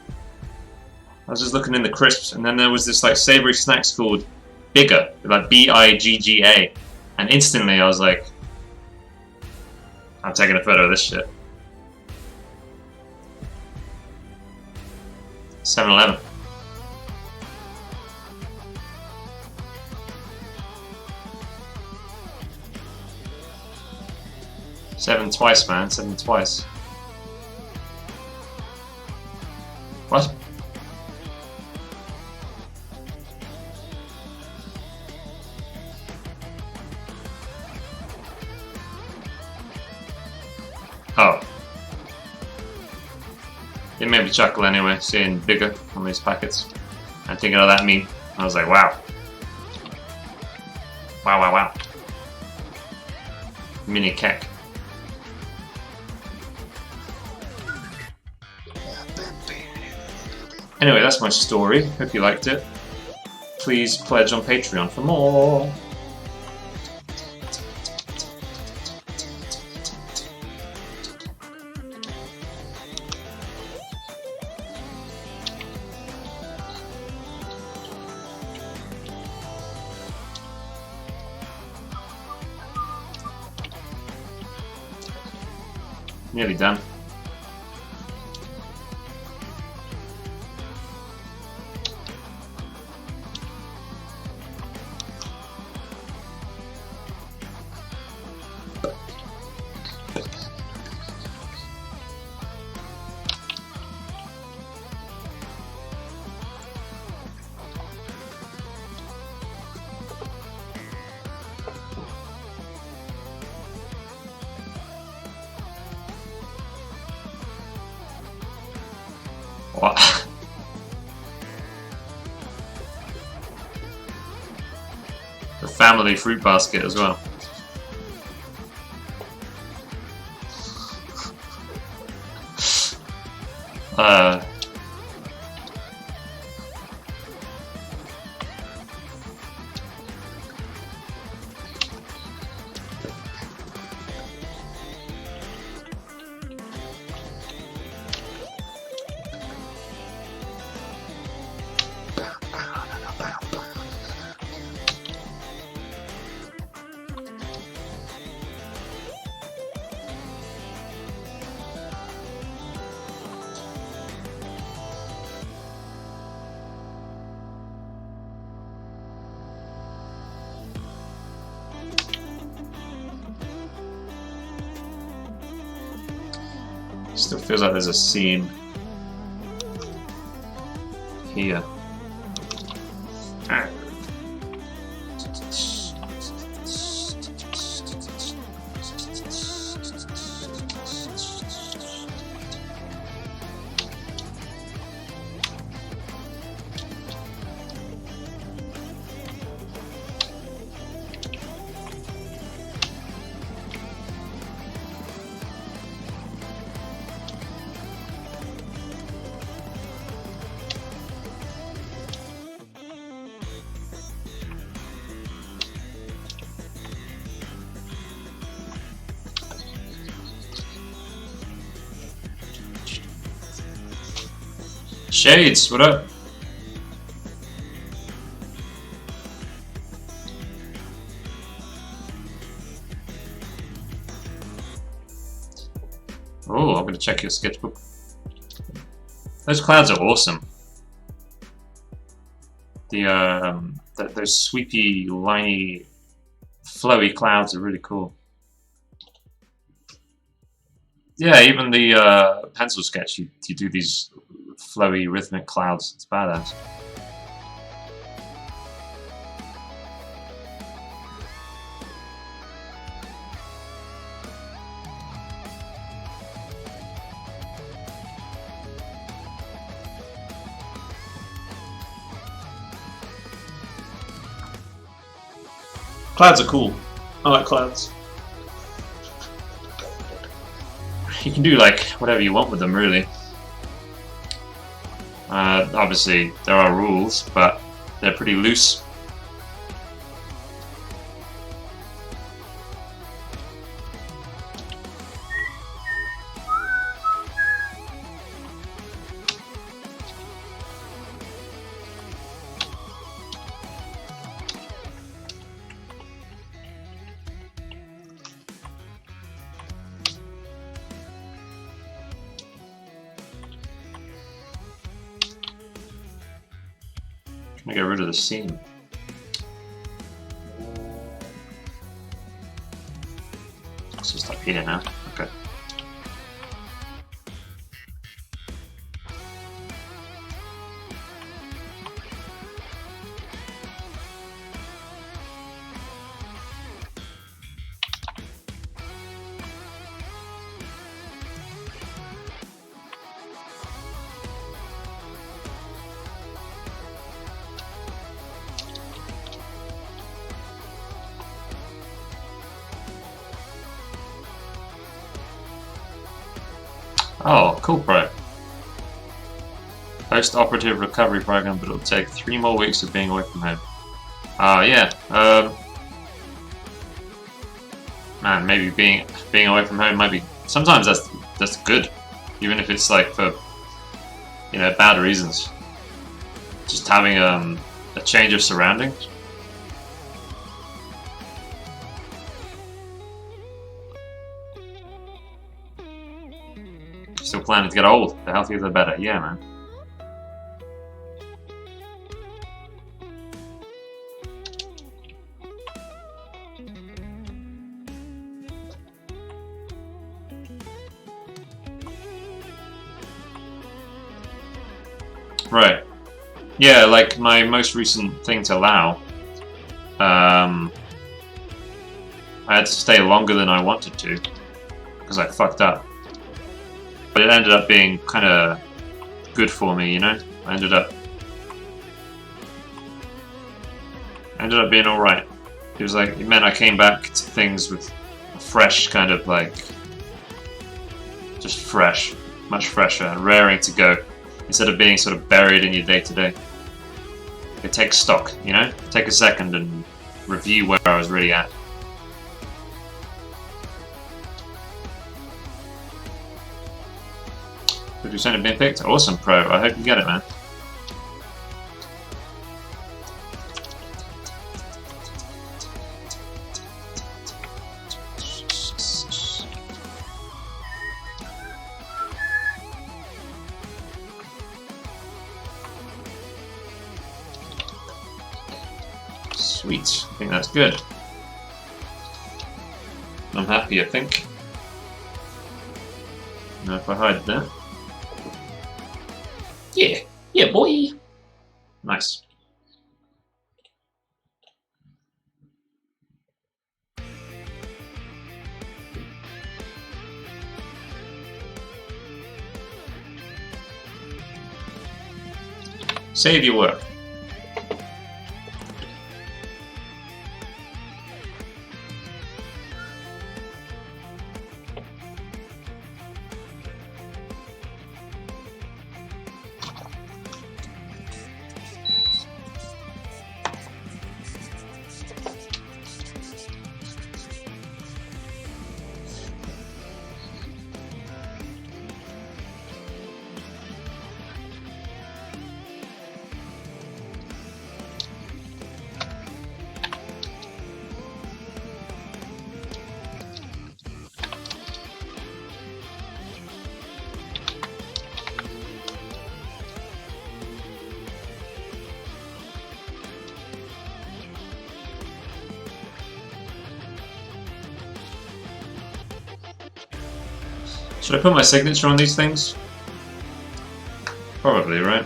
I was just looking in the crisps and then there was this like savory snacks called Bigger, like B-I-G-G-A. And instantly I was like, I'm taking a photo of this shit. 7-Eleven. Seven twice, man. 7 twice. What? Oh. It made me chuckle anyway, seeing Bigger on these packets. thinking of that meme. I was like, wow. Wow, wow, wow. Mini kek. Anyway, that's my story. Hope you liked it. Please pledge on Patreon for more. Nearly done. What? The family fruit basket as well. Still feels like there's a seam here. Shades, what up? Oh, I'm gonna check your sketchbook. Those clouds are awesome. Those sweepy, liney, flowy clouds are really cool. Yeah, even the pencil sketch, you do these flowy, rhythmic clouds. It's badass. Clouds are cool. I like clouds. You can do like whatever you want with them, really. Obviously, there are rules, but they're pretty loose. I'm gonna get rid of the seam. It's just up here now. Okay. Oh, cool, bro. Post-operative recovery program, but it'll take 3 more weeks of being away from home. Yeah. Man, maybe being away from home might be. Sometimes that's good, even if it's like for bad reasons. Just having a change of surroundings. Still planning to get old. The healthier the better. Yeah, man. Right. Yeah, like my most recent thing to allow, I had to stay longer than I wanted to because I fucked up. But it ended up being kind of good for me, I ended up being alright. It meant I came back to things with a fresh kind of like, just fresh, much fresher and raring to go. Instead of being sort of buried in your day-to-day. Take stock, Take a second and review where I was really at. Did you send it being picked? Awesome, Pro. I hope you get it, man. Sweet. I think that's good. I'm happy, I think. Now if I hide that. Yeah. Yeah, boy. Nice. Save your work. Should I put my signature on these things? Probably, right?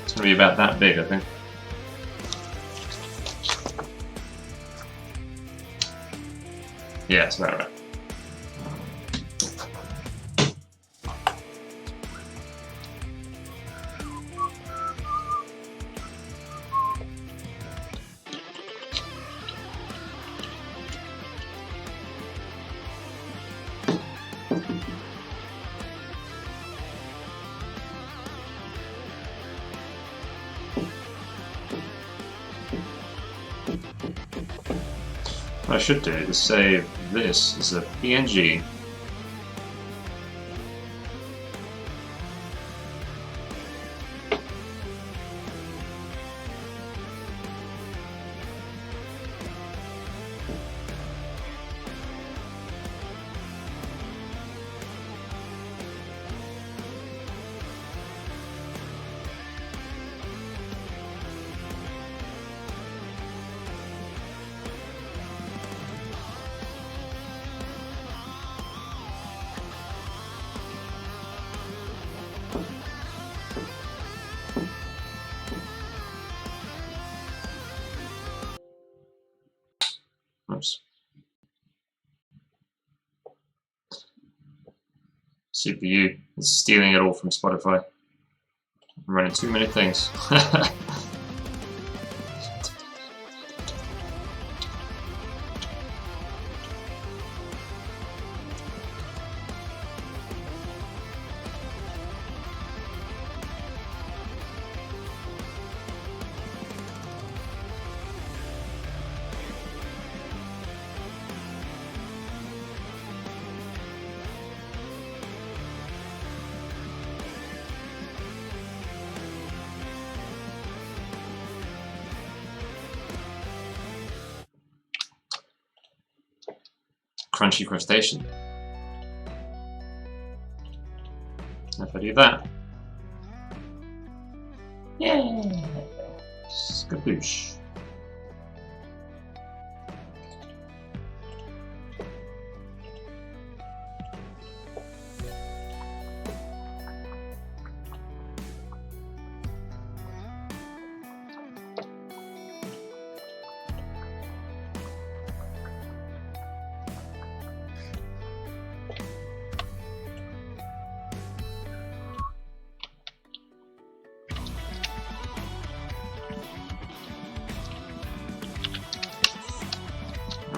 It's going to be about that big, I think. Yeah, it's about right. What I should do is save this as a PNG. Oops. CPU. It's stealing it all from Spotify. I'm running too many things. crunchy crustacean. If I do that, yeah, skadoosh.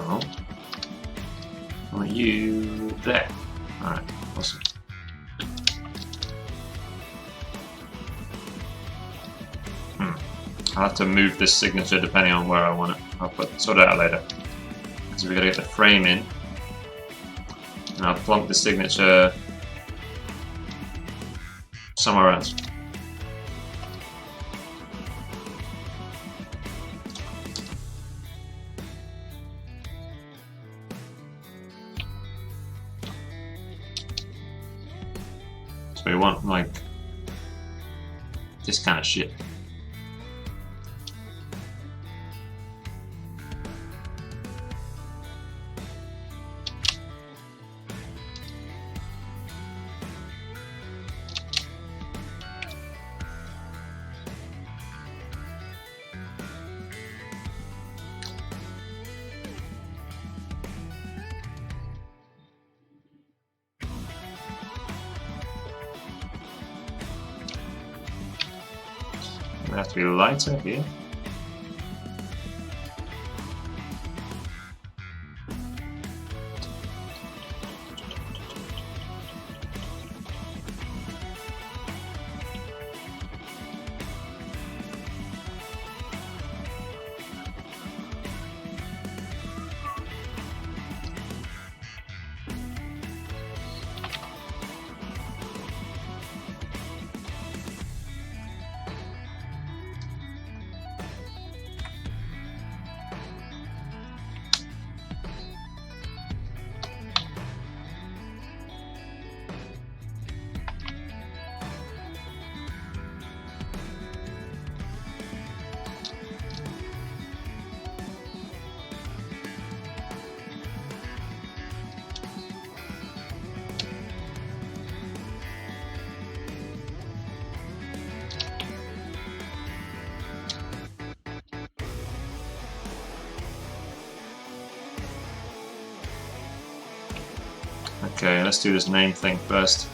Oh, I want you there. Alright, awesome. I'll have to move this signature depending on where I want it. I'll sort it out later. So we gotta get the frame in. And I'll plonk the signature somewhere else. So we want like this kind of shit. We have to be lighter here. Okay, let's do this name thing first.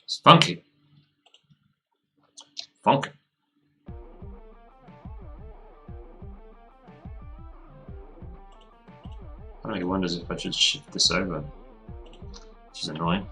It's funky. Funky. I don't know, he wonders if I should shift this over, which is annoying.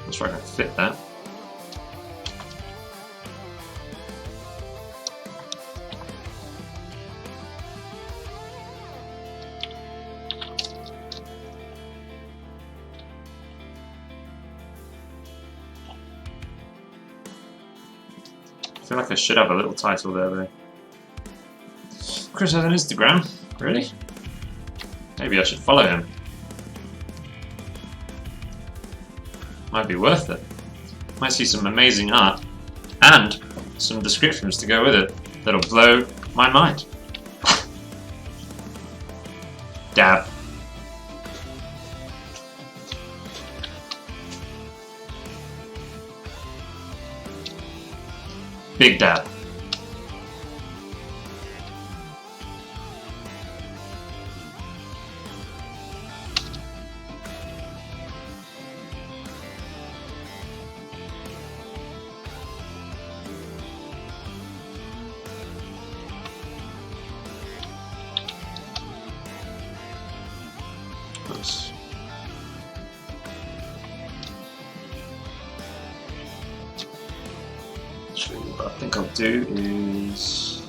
Not sure I can fit that. I feel like I should have a little title there though. Chris has an Instagram? Really? Maybe I should follow him. Might be worth it. Might see some amazing art and some descriptions to go with it that'll blow my mind. Dab. Big dab. Oops. Actually, what I think I'll do is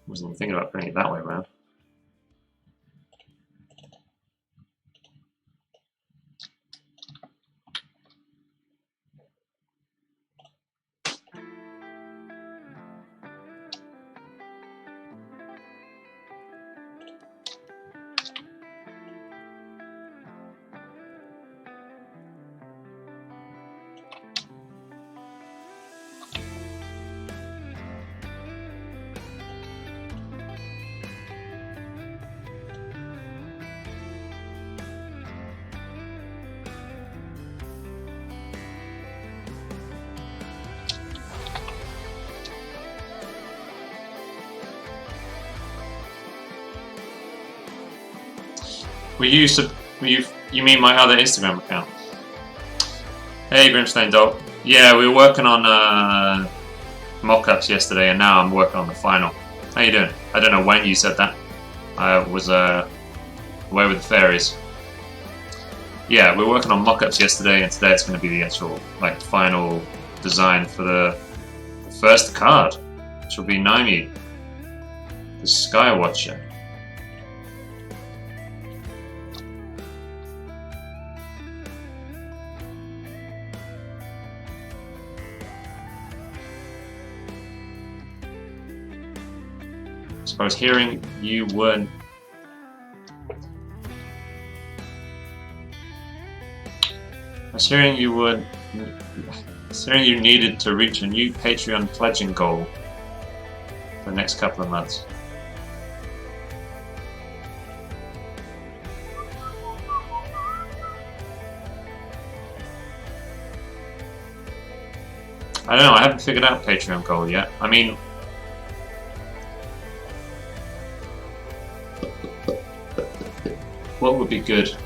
wasn't even thinking about putting it that way around. You mean my other Instagram account? Hey, Grimstone Dog. Yeah, we were working on mock-ups yesterday, and now I'm working on the final. How you doing? I don't know when you said that. I was away with the fairies. Yeah, we were working on mock-ups yesterday, and today it's going to be the actual final design for the first card, which will be Naimi, the Skywatcher. I was hearing you weren't. I was hearing you weren't. I was hearing you needed to reach a new Patreon pledging goal for the next couple of months. I don't know. I haven't figured out Patreon goal yet. I mean. What would be good?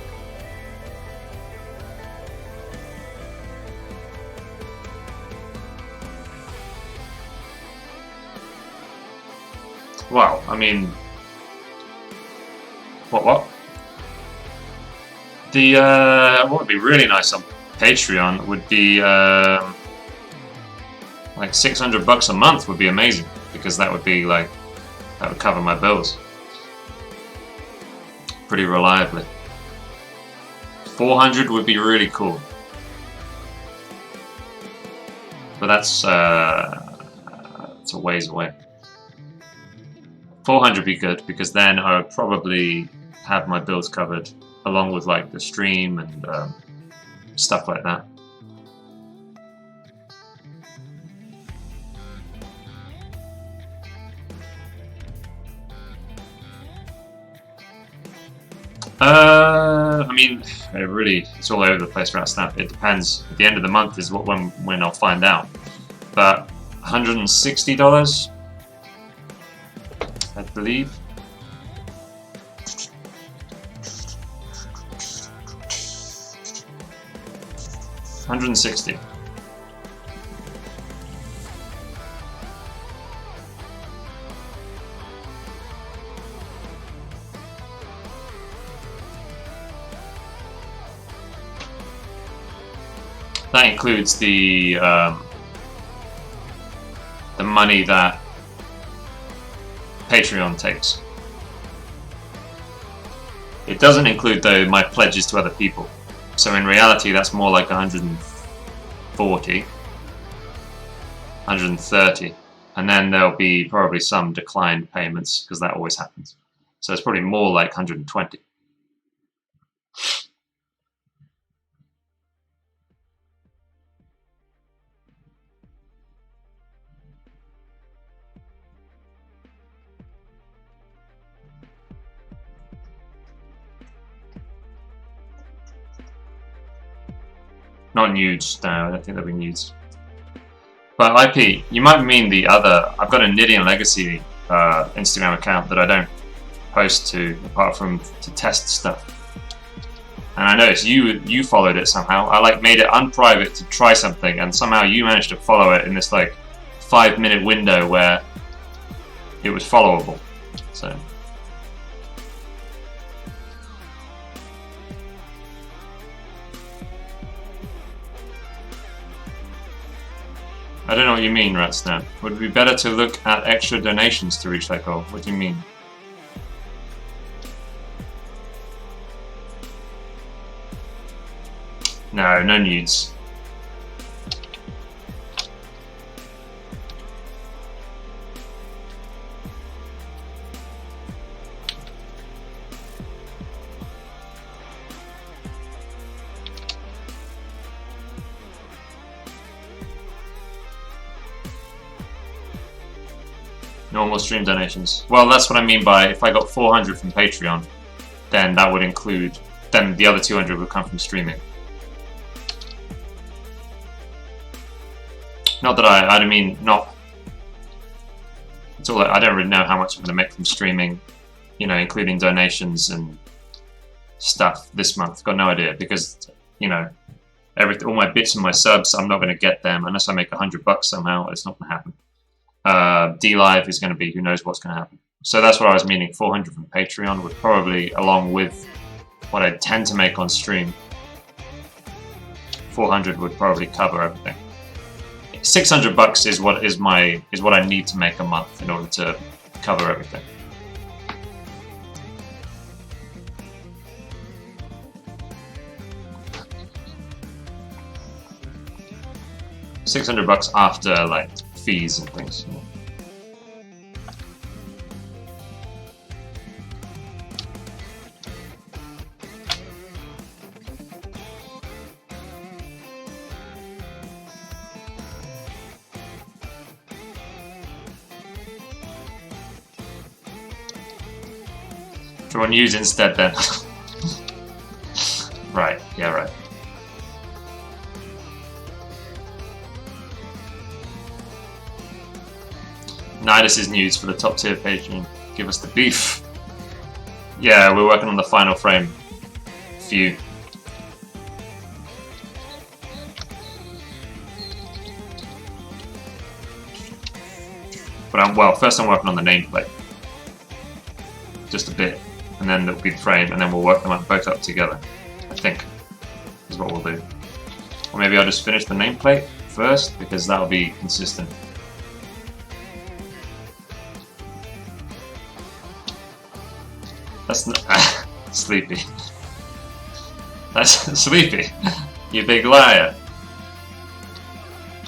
Well, I mean, what? The what would be really nice on Patreon would be like $600 a month would be amazing, because that would be that would cover my bills pretty reliably. 400 would be really cool, but that's it's a ways away. 400 would be good, because then I would probably have my bills covered, along with the stream and stuff like that. I mean, it's all over the place right now. It depends. At the end of the month is when I'll find out. But $160, I believe. 160. That includes the money that Patreon takes. It doesn't include, though, my pledges to other people. So in reality, that's more like 140, 130, and then there'll be probably some declined payments because that always happens. So it's probably more like 120. Not nudes, no, I don't think they'll be nudes. But IP, you might mean the other. I've got a Nidean Legacy Instagram account that I don't post to, apart from to test stuff. And I noticed you followed it somehow. I like made it unprivate to try something, and somehow you managed to follow it in this like 5-minute window where it was followable. So. I don't know what you mean, Ratsnap. Would it be better to look at extra donations to reach that goal? What do you mean? No, no nudes. Normal stream donations. Well, that's what I mean by if I got 400 from Patreon, then that would include, then the other 200 would come from streaming. Not that I mean, not, it's all, I don't really know how much I'm going to make from streaming, you know, including donations and stuff this month. Got no idea because, you know, all my bits and my subs, I'm not going to get them unless I make $100 somehow. It's not going to happen. D-Live is going to be, who knows what's going to happen. So that's what I was meaning. 400 from Patreon would probably, along with what I tend to make on stream, 400 would probably cover everything. $600 is what I need to make a month in order to cover everything. $600 after like fees and things. Do you want to use instead then? Right, yeah, right. Nidus is news for the top tier Patreon. Give us the beef. Yeah, we're working on the final frame. Few. But well, first I'm working on the nameplate. Just a bit. And then there'll be the frame, and then we'll work them both up together. I think is what we'll do. Or maybe I'll just finish the nameplate first, because that'll be consistent. That's not sleepy. That's sleepy. You big liar.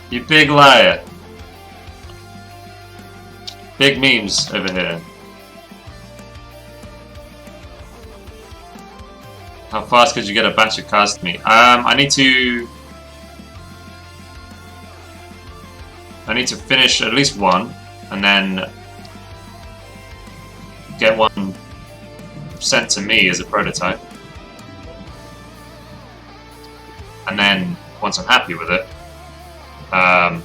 You big liar. Big memes over here. How fast could you get a batch of cards to me? I need to finish at least one, and then get one sent to me as a prototype. And then once I'm happy with it, I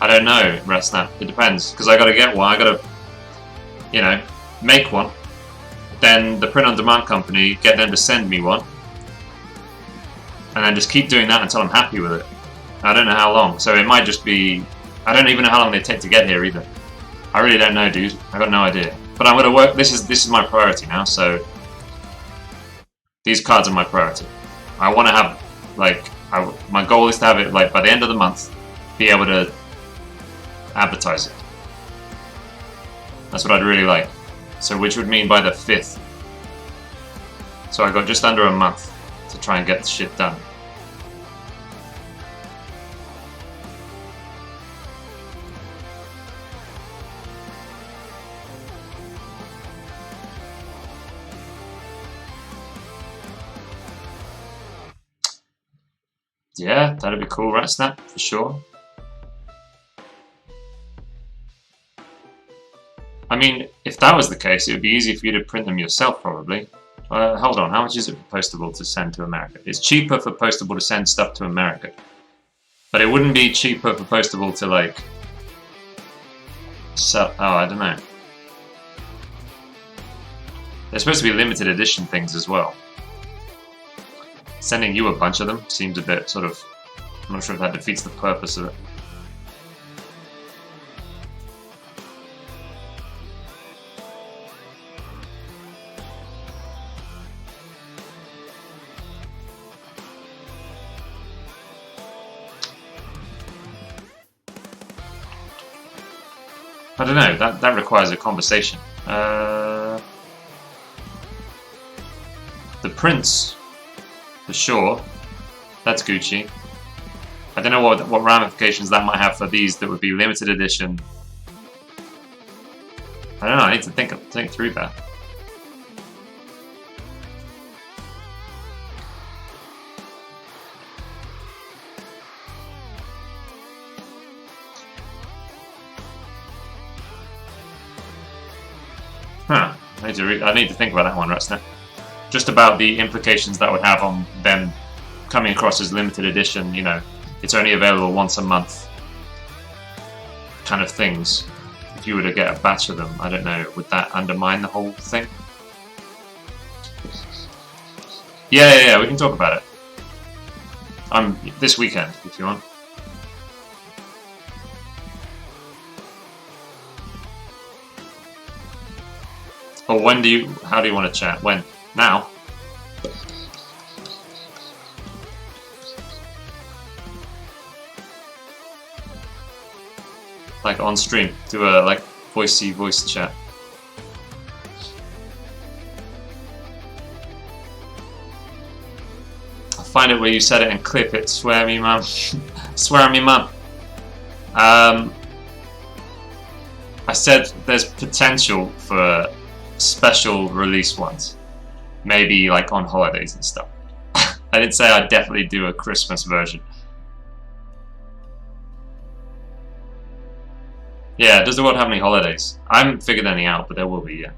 don't know, Ratsnap. It depends, because I got to get one. I got to, you know, make one. Then the print-on-demand company, get them to send me one. and then just keep doing that until I'm happy with it. I don't know how long, so it might just be... I don't even know how long they take to get here either. I really don't know, dude. I got no idea. But I'm gonna work. This is my priority now. So these cards are my priority. I want to have like my goal is to have it like by the end of the month, be able to advertise it. That's what I'd really like. So which would mean by the 5th. So I got just under a month to try and get the shit done. Yeah, that'd be cool, right, Snap? For sure. I mean, if that was the case, it would be easy for you to print them yourself, probably. Hold on, how much is it for Postable to send to America? It's cheaper for Postable to send stuff to America. But it wouldn't be cheaper for Postable to, like... sell... Oh, I don't know. There's supposed to be limited edition things as well. Sending you a bunch of them seems a bit sort of... I'm not sure if that defeats the purpose of it. I don't know, that requires a conversation. The Prince, for sure. That's Gucci. I don't know what ramifications that might have for these that would be limited edition. I don't know, I need to think through that. Huh. I need to think about that one, Rutsner. Just about the implications that would have on them coming across as limited edition, you know, it's only available once a month kind of things. If you were to get a batch of them, I don't know, would that undermine the whole thing? Yeah, we can talk about it. This weekend, if you want. Or how do you want to chat? When? Now? Like on stream, do a like voice chat. I'll find it where you said it and clip it, swear me mum. Swear me mum. I said there's potential for special release ones. Maybe like on holidays and stuff. I didn't say I'd definitely do a Christmas version. Yeah, does the world have any holidays? I haven't figured any out, but there will be, yeah.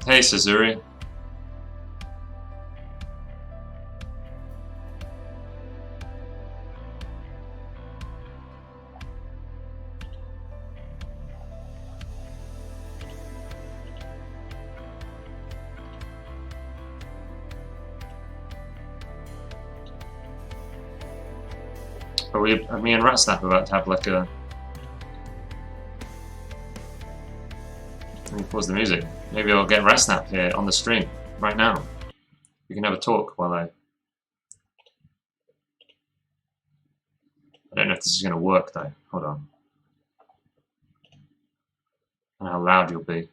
Hey, Sazuri. Are me and Ratsnap about to have like a... Let me pause the music. Maybe I'll get Ratsnap here on the stream right now. We can have a talk while I don't know if this is going to work though. Hold on. And how loud you'll be.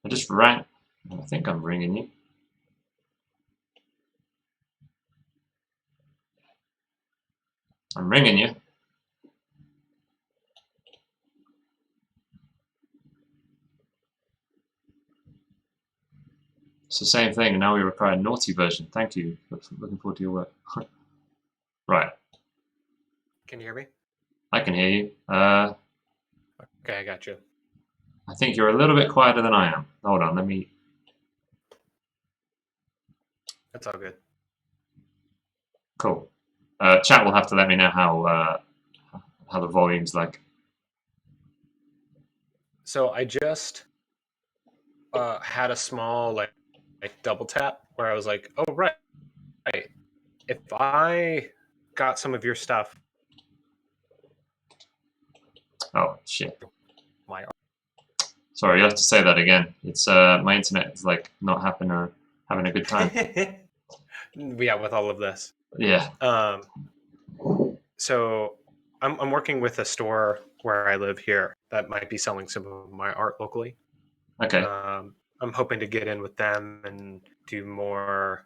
I just rang. I think I'm ringing you. I'm ringing you. It's the same thing, and now we require a naughty version. Thank you. Looking forward to your work. Right. Can you hear me? I can hear you. Okay, I got you. I think you're a little bit quieter than I am. Hold on, let me... That's all good. Cool. Chat will have to let me know how the volume's like. So I just had a small like double tap where I was like, oh right. If I got some of your stuff, Oh shit! my Sorry, you have to say that again. It's my internet is like not having a good time. yeah, with all of this. Yeah. So I'm working with a store where I live here that might be selling some of my art locally. Okay. I'm hoping to get in with them and do more.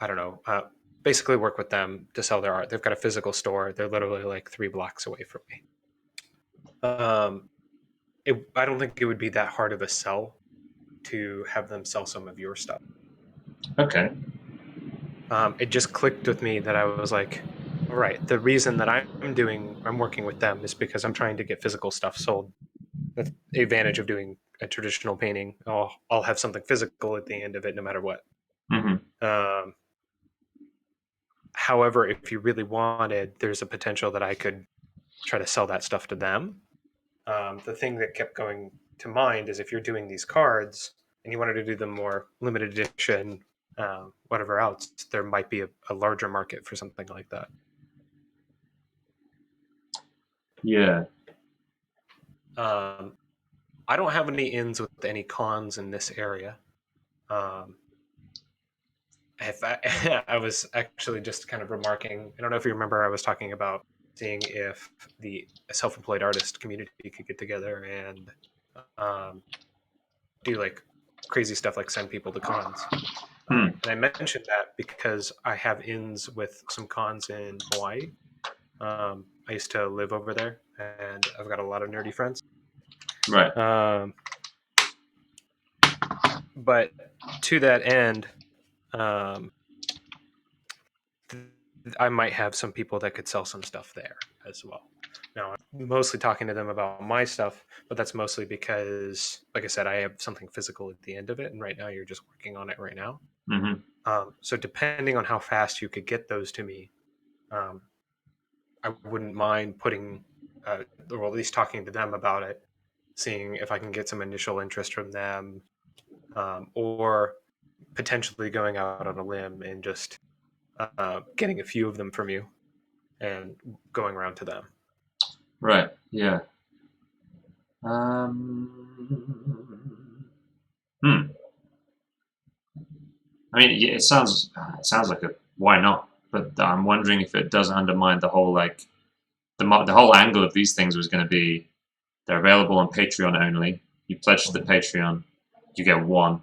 I don't know. Basically, work with them to sell their art. They've got a physical store. They're literally like 3 blocks away from me. I don't think it would be that hard of a sell to have them sell some of your stuff. Okay. It just clicked with me that I was like, all right, the reason that I'm working with them is because I'm trying to get physical stuff sold. That's the advantage of doing a traditional painting. I'll have something physical at the end of it, no matter what. Mm-hmm. However, if you really wanted, there's a potential that I could try to sell that stuff to them. The thing that kept going to mind is if you're doing these cards and you wanted to do them more limited edition, whatever else, there might be a larger market for something like that. Yeah. I don't have any ins with any cons in this area. If I was actually just kind of remarking, I don't know if you remember, I was talking about seeing if the self-employed artist community could get together and do like crazy stuff like send people to cons. And I mentioned that because I have ins with some cons in Hawaii. I used to live over there, and I've got a lot of nerdy friends. Right. But to that end, I might have some people that could sell some stuff there as well. Now, I'm mostly talking to them about my stuff, but that's mostly because, like I said, I have something physical at the end of it, and right now you're just working on it right now. Mm-hmm. So depending on how fast you could get those to me, I wouldn't mind putting, or at least talking to them about it, seeing if I can get some initial interest from them, or potentially going out on a limb and just getting a few of them from you and going around to them. Right. Yeah. Hmm. I mean, yeah, it sounds like a why not, but I'm wondering if it doesn't undermine the whole like the whole angle of these things was going to be they're available on Patreon only. You pledge to the Patreon, you get one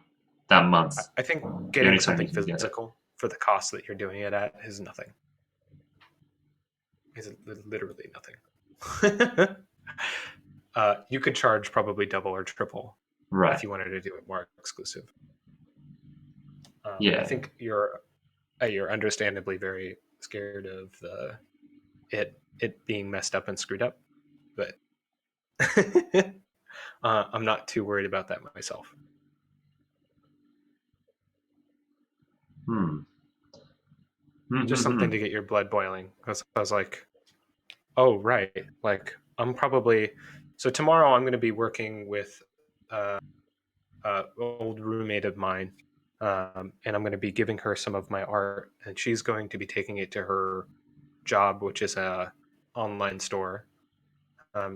that month. I think The getting only time you something can get it. physical for the cost that you're doing it at is nothing. Is literally nothing. You could charge probably double or triple Right. if you wanted to do it more exclusive. Yeah. I think you're understandably very scared of it being messed up and screwed up, but I'm not too worried about that myself. Just something to get your blood boiling. Because I was like, oh right, like I'm probably so tomorrow I'm going to be working with old roommate of mine, and I'm going to be giving her some of my art, and she's going to be taking it to her job, which is a online store.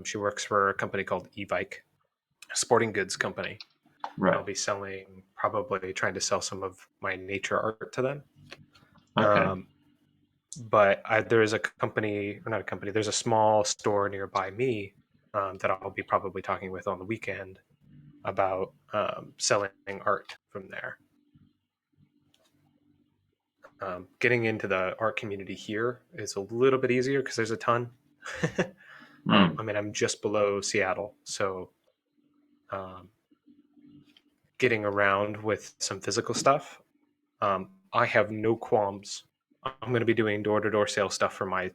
She works for a company called eBike, a sporting goods company. Right. I'll be probably trying to sell some of my nature art to them. Okay. But there is a company, or not a company, there's a small store nearby me that I'll be probably talking with on the weekend about selling art from there. Getting into the art community here is a little bit easier because there's a ton. I mean, I'm just below Seattle, so getting around with some physical stuff, I have no qualms. I'm going to be doing door-to-door sales stuff for my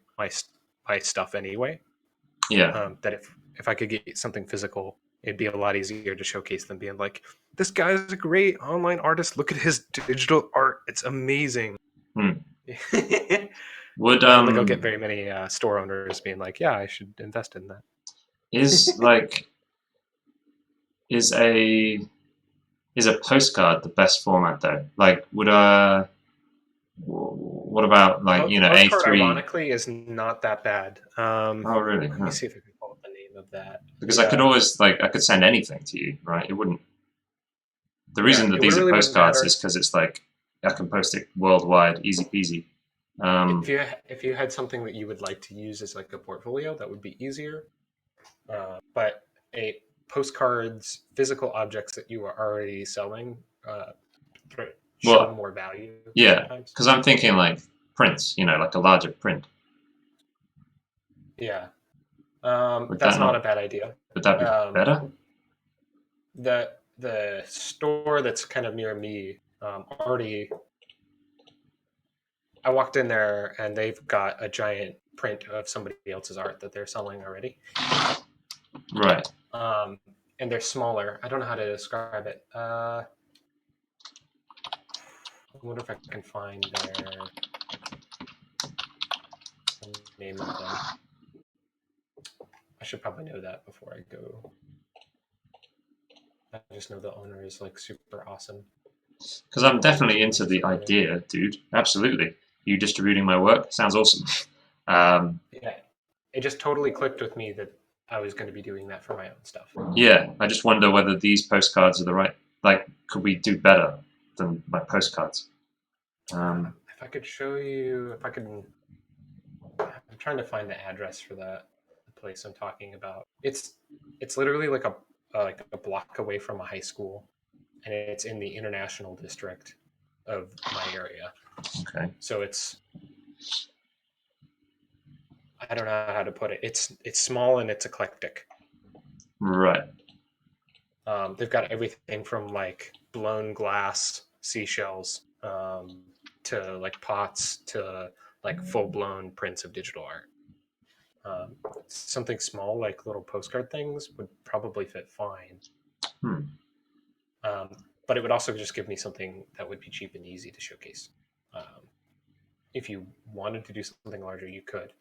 stuff anyway. Yeah. That if I could get something physical, it'd be a lot easier to showcase than being like, this guy's a great online artist. Look at his digital art. It's amazing. Would I don't think I'll get very many store owners being like, "Yeah, I should invest in that." is like is a postcard the best format though? Like, would what about like Postcard, A3? ironically, is not that bad. Oh, really? Let Huh. me see if I can pull up the name of that. Because I could always I could send anything to you, right? It wouldn't. The reason that it these are really wouldn't postcards matter. is because it's like I can post it worldwide, easy peasy. If you had something that you would like to use as like a portfolio, that would be easier. But postcards, physical objects that you are already selling, show more value. Yeah, sometimes. because I'm thinking like prints, like a larger print. Yeah, Would that's that not a bad idea. Would that be better? The store that's kind of near me already. I walked in there and they've got a giant print of somebody else's art that they're selling already. Right. And they're smaller. I don't know how to describe it. I wonder if I can find the name of them. I should probably know that before I go. I just know the owner is like super awesome. Because I'm definitely into the idea, dude. Absolutely. You distributing my work sounds awesome. Yeah, it just totally clicked with me that I was going to be doing that for my own stuff. Yeah, I just wonder whether these postcards are the right. Like, could we do better than my postcards? If I could show you, if I could, I'm trying to find the address for the place I'm talking about. It's literally like a block away from a high school, and it's in the international district of my area. Okay. So I don't know how to put it. It's small and it's eclectic. Right. They've got everything from like blown glass, seashells, to like pots, to like full blown prints of digital art. Something small like little postcard things would probably fit fine. But it would also just give me something that would be cheap and easy to showcase. If you wanted to do something larger, you could.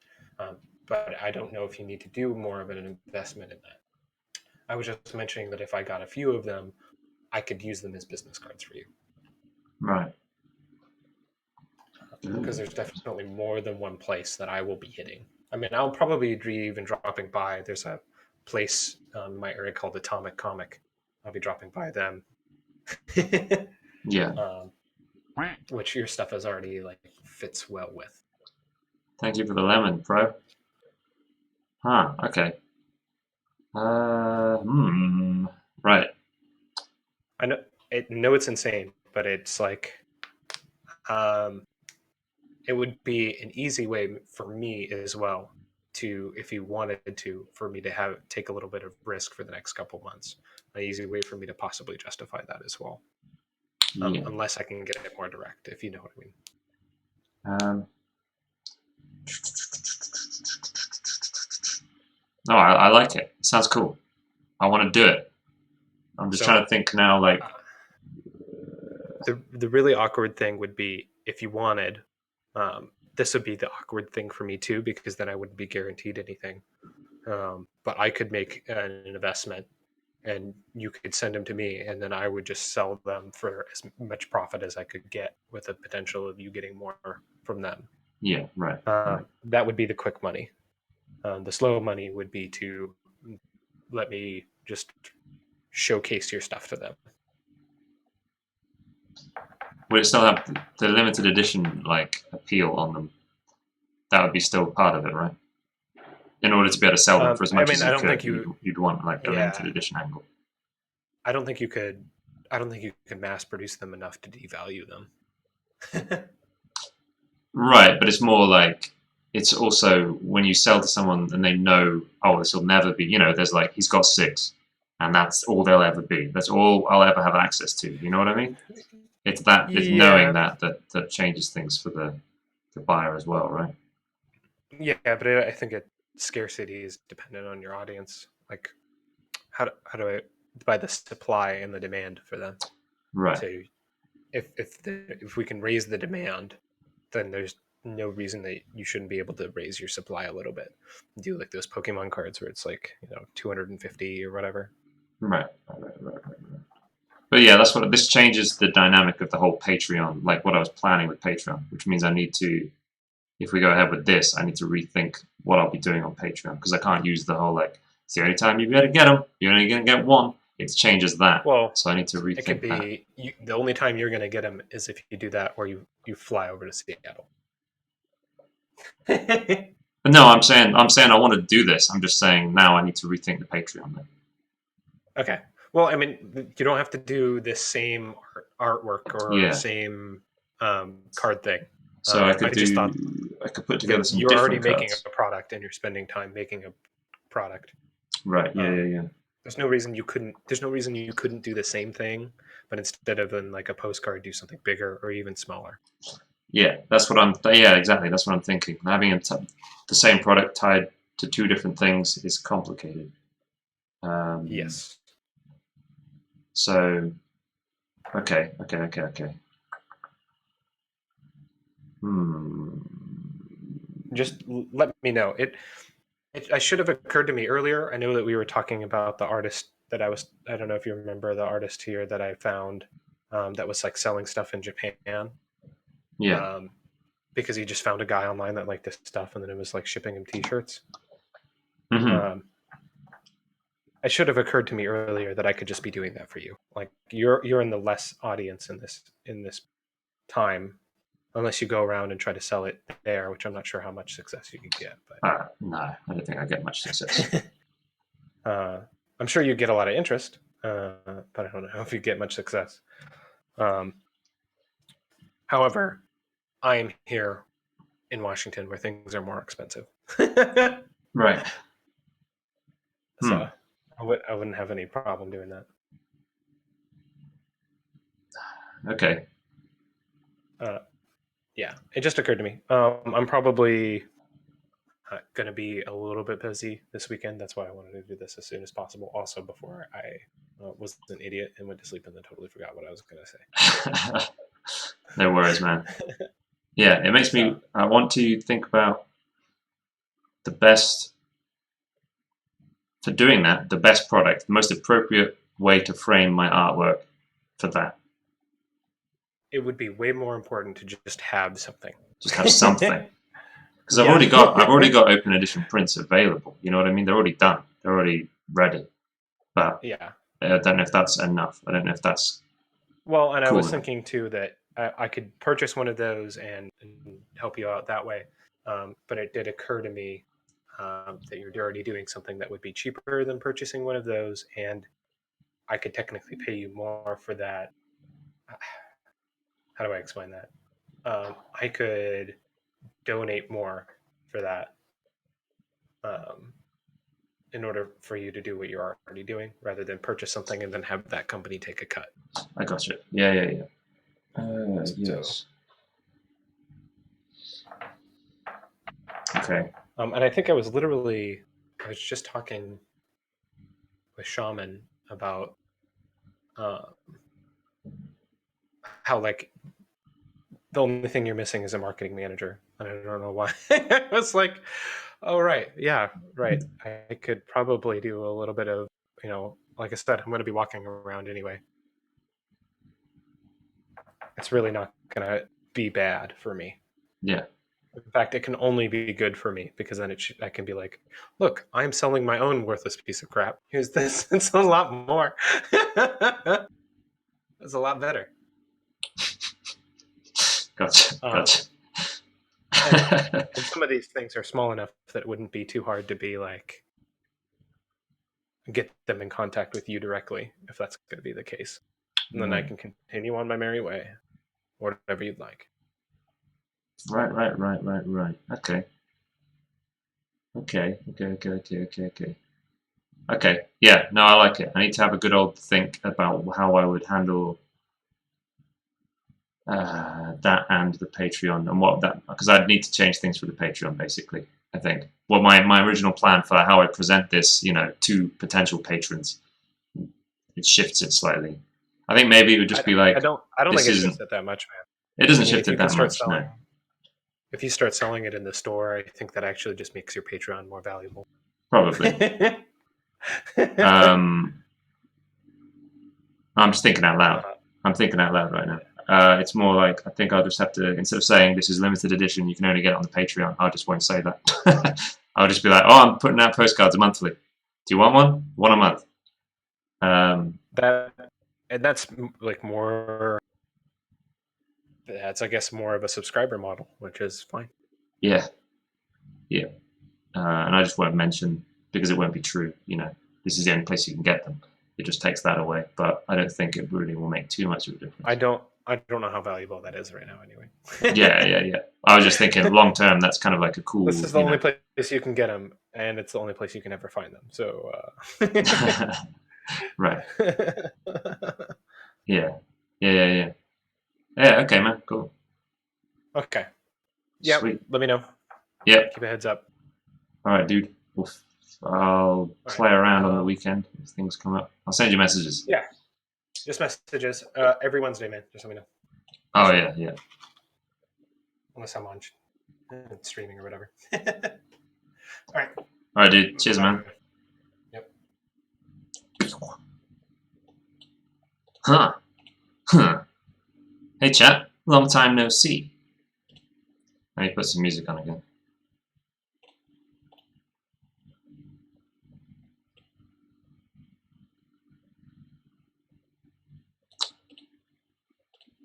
But I don't know if you need to do more of an investment in that. I was just mentioning that if I got a few of them, I could use them as business cards for you. Right. Because there's definitely more than one place that I will be hitting. I mean, I'll probably be even dropping by. There's a place in my area called Atomic Comic. I'll be dropping by them. Yeah. Which your stuff is already like fits well with. Thank you for the lemon, bro. Huh. Okay. Right. I know it's insane, but it's like, it would be an easy way for me as well to, if you wanted to, for me to take a little bit of risk for the next couple months. An easy way for me to possibly justify that as well. Yeah. Unless I can get it more direct, if you know what I mean. No, I like it. It sounds cool. I want to do it. I'm just trying to think now, like... The really awkward thing would be if you wanted... this would be the awkward thing for me too, because then I wouldn't be guaranteed anything. But I could make an investment and you could send them to me, and then I would just sell them for as much profit as I could get, with the potential of you getting more from them. Yeah, right. That would be the quick money. The slow money would be to let me just showcase your stuff to them. Would it still have the limited edition like appeal on them? That would be still part of it, right? In order to be able to sell them for as much as you could, you'd want like a limited edition angle. I don't think you could mass produce them enough to devalue them. Right, but it's more like, it's also when you sell to someone and they know, oh, this will never be, there's like, he's got 6 and that's all they'll ever be. That's all I'll ever have access to. You know what I mean? It's knowing that changes things for the buyer as well, right? Yeah, but I think scarcity is dependent on your audience. Like, how do I, by the supply and the demand for them? Right. So if we can raise the demand, then there's no reason that you shouldn't be able to raise your supply a little bit. Do like those Pokemon cards where it's like 250 or whatever. Right. But yeah, that's what this changes the dynamic of the whole Patreon, like what I was planning with Patreon, which means I need to, if we go ahead with this, I need to rethink what I'll be doing on Patreon because I can't use the whole like it's the only time you're gonna get them, you're only gonna get one. It changes that. Well, so I need to rethink it could be the only time you're going to get them is if you do that or you fly over to Seattle. But no, I'm saying I want to do this. I'm just saying now I need to rethink the Patreon then. Okay. Well, I mean, you don't have to do this same artwork or same card thing. So I could I could put together some. You're already different making cards. a product and you're spending time making a product. Right. Yeah. There's no reason you couldn't. There's no reason you couldn't do the same thing, but instead of in like a postcard, do something bigger or even smaller. Yeah, that's what I'm. Yeah, exactly. That's what I'm thinking. Having the same product tied to two different things is complicated. Yes. So, okay. Just let me know. It should have occurred to me earlier. I know that we were talking about the artist that I don't know if you remember the artist here that I found that was like selling stuff in Japan. Yeah. Because he just found a guy online that liked this stuff and then it was like shipping him t-shirts. Mm-hmm. It should have occurred to me earlier that I could just be doing that for you. Like you're in the less audience in this time. Unless you go around and try to sell it there, which I'm not sure how much success you could get. But no, I don't think I get much success. I'm sure you get a lot of interest, but I don't know if you get much success. However, I am here in Washington where things are more expensive. Right. So I wouldn't have any problem doing that. Okay. Yeah, it just occurred to me. I'm probably going to be a little bit busy this weekend. That's why I wanted to do this as soon as possible. Also, before I was an idiot and went to sleep and then totally forgot what I was going to say. No worries, man. Yeah, it makes me. I want to think about the best for doing that. The best product, the most appropriate way to frame my artwork for that. It would be way more important to just have something. Just have something. Because I've already got open edition prints available. You know what I mean? They're already done. They're already ready. But yeah, I don't know if that's enough. I don't know if that's well. And cool I was enough. thinking too that I could purchase one of those and help you out that way. But it did occur to me that you're already doing something that would be cheaper than purchasing one of those, and I could technically pay you more for that. How do I explain that? I could donate more for that in order for you to do what you're already doing, rather than purchase something and then have that company take a cut. I got you. Yeah. Yes. Okay. And I think I was just talking with Shaman about how like the only thing you're missing is a marketing manager, and I don't know why. I was like, oh right, yeah, right. I could probably do a little bit of, like I said, I'm going to be walking around anyway. It's really not going to be bad for me. Yeah. In fact, it can only be good for me, because then I can be like, look, I'm selling my own worthless piece of crap. Here's this. It's a lot more. It's a lot better. Gotcha. And some of these things are small enough that it wouldn't be too hard to be like, get them in contact with you directly, if that's going to be the case. And then I can continue on my merry way, or whatever you'd like. Right. Okay. Yeah, no, I like it. I need to have a good old think about how I would handle that and the Patreon and what that, because I'd need to change things for the Patreon basically. I think. Well, my original plan for how I present this, to potential patrons, it shifts it slightly. I think maybe it would just be like, I don't think it shifts it that much, man. It doesn't shift it that much. No. if you start selling it in the store, I think that actually just makes your Patreon more valuable. Probably. I'm just thinking out loud. I'm thinking out loud right now. It's more like, I think I'll just have to, instead of saying this is limited edition, you can only get it on the Patreon, I just won't say that. I'll just be like, oh, I'm putting out postcards monthly. Do you want one? One a month. That's like more, that's, I guess, more of a subscriber model, which is fine. Yeah. Yeah. And I just won't mention, because it won't be true, this is the only place you can get them. It just takes that away, but I don't think it really will make too much of a difference. I don't know how valuable that is right now anyway. Yeah. I was just thinking long term, that's kind of like a cool... This is the only place you can get them, and it's the only place you can ever find them, so... Right. Yeah, okay, man, cool. Okay. Yeah, let me know. Yeah. Keep a heads up. All right, dude. I'll play around on the weekend if things come up. I'll send you messages. Yeah. Just messages. Every Wednesday, man. Just let me know. Oh, yeah. Unless I'm on streaming or whatever. All right, dude. Cheers, man. Yep. Huh. Hey, chat. Long time no see. Let me put some music on again.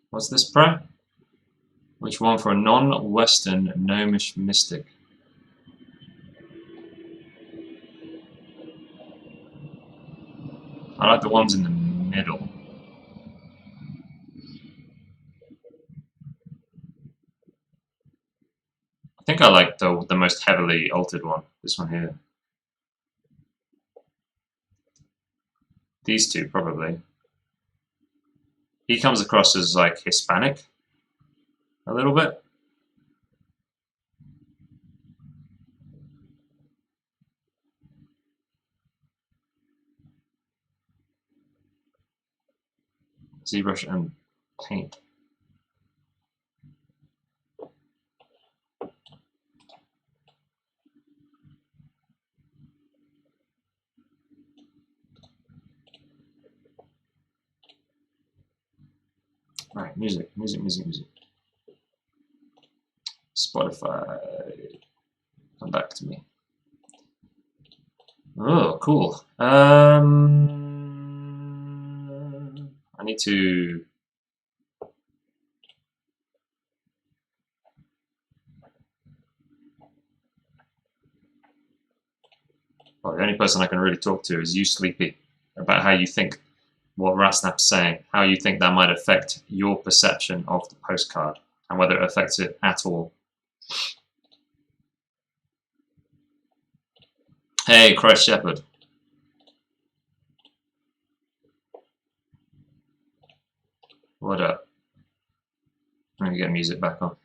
What's this, bro? Which one for a non-Western gnomish mystic? I like the ones in the middle. I think I like the most heavily altered one. This one here. These two, probably. He comes across as like Hispanic a little bit. ZBrush and paint. All right, music. Spotify, come back to me. Oh, cool. I need to... Well, the only person I can really talk to is you, Sleepy, about how you think what Ratsnap's saying, how you think that might affect your perception of the postcard, and whether it affects it at all. Hey, Christ Shepherd. What up? Let me get music back on.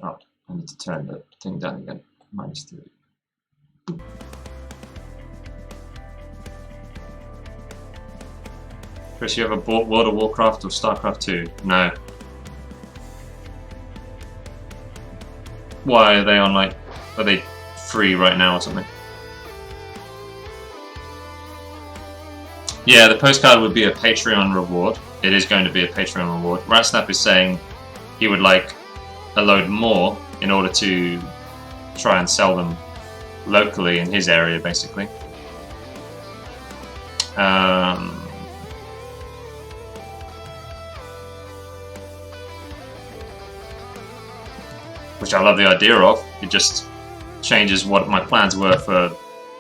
Oh, I need to turn the thing down again. -3. Chris, you ever bought World of Warcraft or StarCraft 2? No. Why are they on, like, are they free right now or something? Yeah, the postcard would be a Patreon reward. It is going to be a Patreon reward. Ratsnap is saying he would like a load more in order to try and sell them locally in his area, basically. Which I love the idea of. It just changes what my plans were for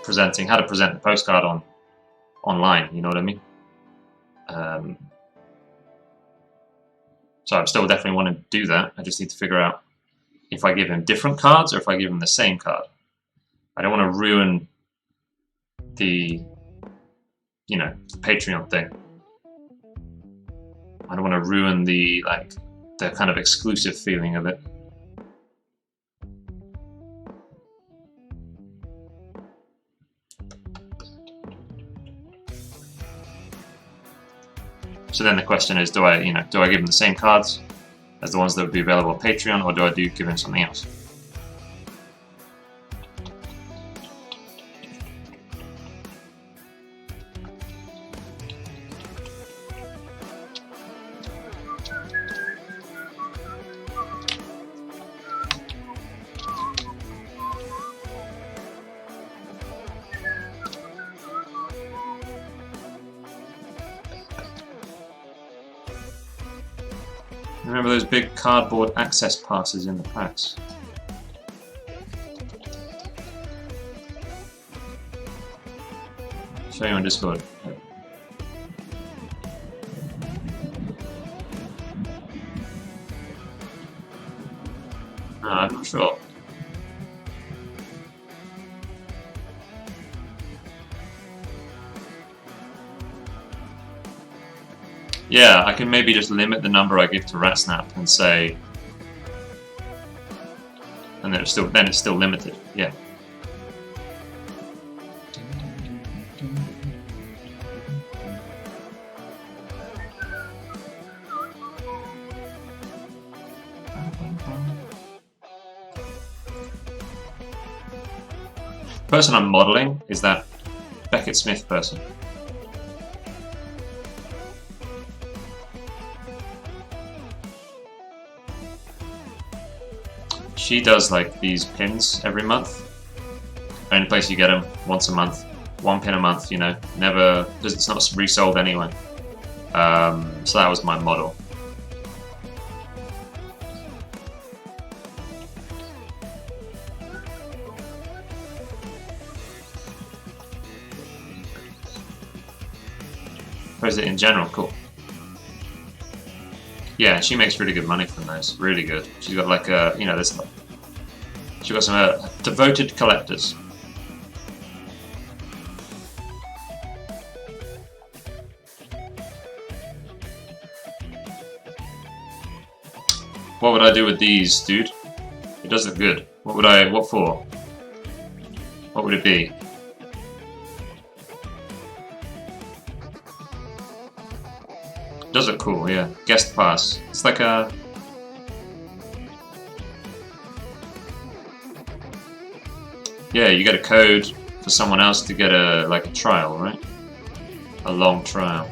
presenting, how to present the postcard online, you know what I mean? So I still definitely want to do that. I just need to figure out if I give him different cards or if I give him the same card. I don't want to ruin the, the Patreon thing. I don't want to ruin the kind of exclusive feeling of it. So then the question is, do I give him the same cards as the ones that would be available on Patreon, or do I give him something else? Remember those big cardboard access passes in the packs? Show you on Discord. No, I'm not sure. Yeah, I can maybe just limit the number I give to Ratsnap and say, and then it's still limited. Yeah. The person I'm modeling is that Beckett Smith person. She does like these pins every month. Only place you get them once a month, 1 pin a month. You know, never. It's not resold anyway. So that was my model. Or is it in general? Cool. Yeah, she makes really good money from those. Really good. She's got like a, there's like, she's got some devoted collectors. What would I do with these, dude? It does look good. What for? What would it be? It does look cool, yeah. Guest pass. It's like a... Yeah, you get a code for someone else to get a trial, right? A long trial.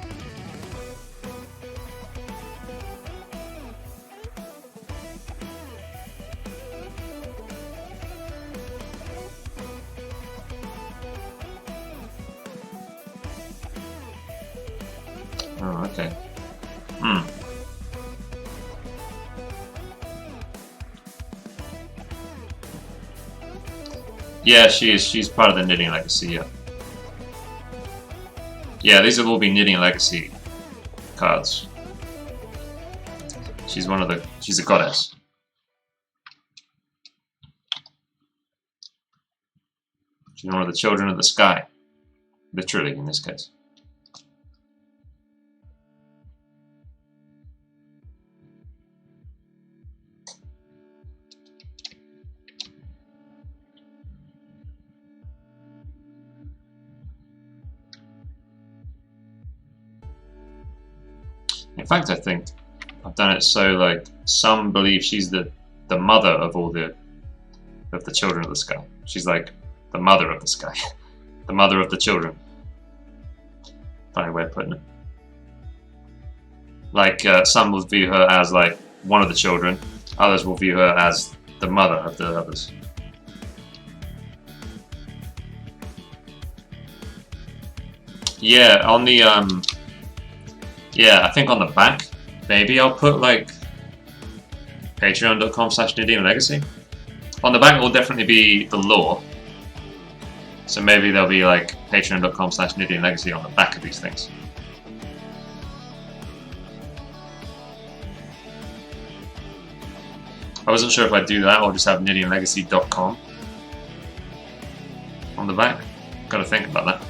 Oh, okay. Yeah, she is. She's part of the Nidean Legacy, yeah. Yeah, these will all be Nidean Legacy cards. She's she's a goddess. She's one of the children of the sky. Literally, in this case. In fact, I think I've done it so like some believe she's the mother of all the children of the sky. She's like the mother of the sky, the mother of the children. Funny way of putting it. Like some will view her as like one of the children, others will view her as the mother of the others. Yeah, on the yeah, I think on the back, maybe I'll put like patreon.com/Nidean Legacy. On the back will definitely be the lore. So maybe there'll be like patreon.com/Nidean Legacy on the back of these things. I wasn't sure if I'd do that or just have NideanLegacy.com on the back. Gotta think about that.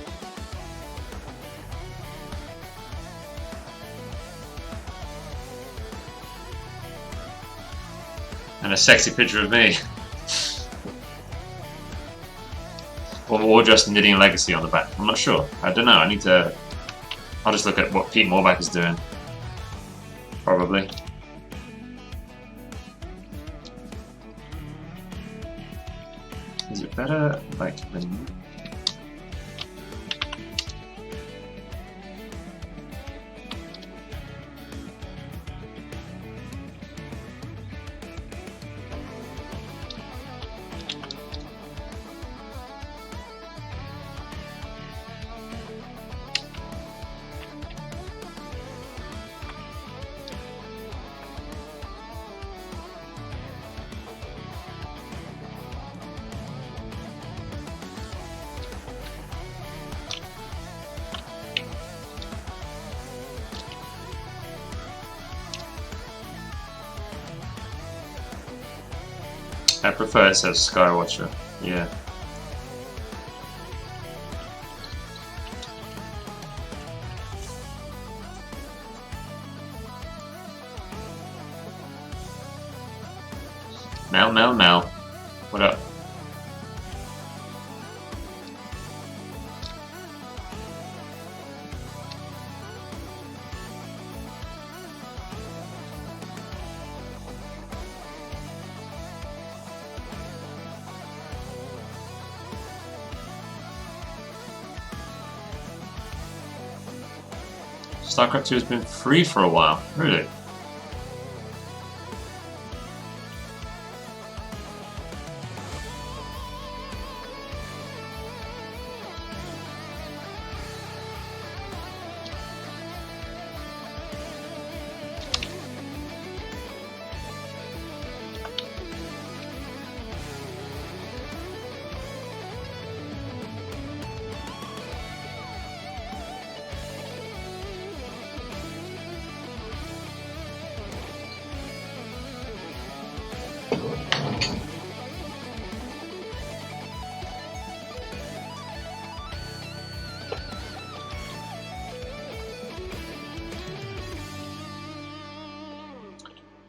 And a sexy picture of me. Or just Nidean Legacy on the back. I'm not sure. I don't know. I'll just look at what Pete Morbach is doing. Probably. Is it better like when... I prefer it says Skywatcher, yeah. Mel. What up? StarCraft 2 has been free for a while, really?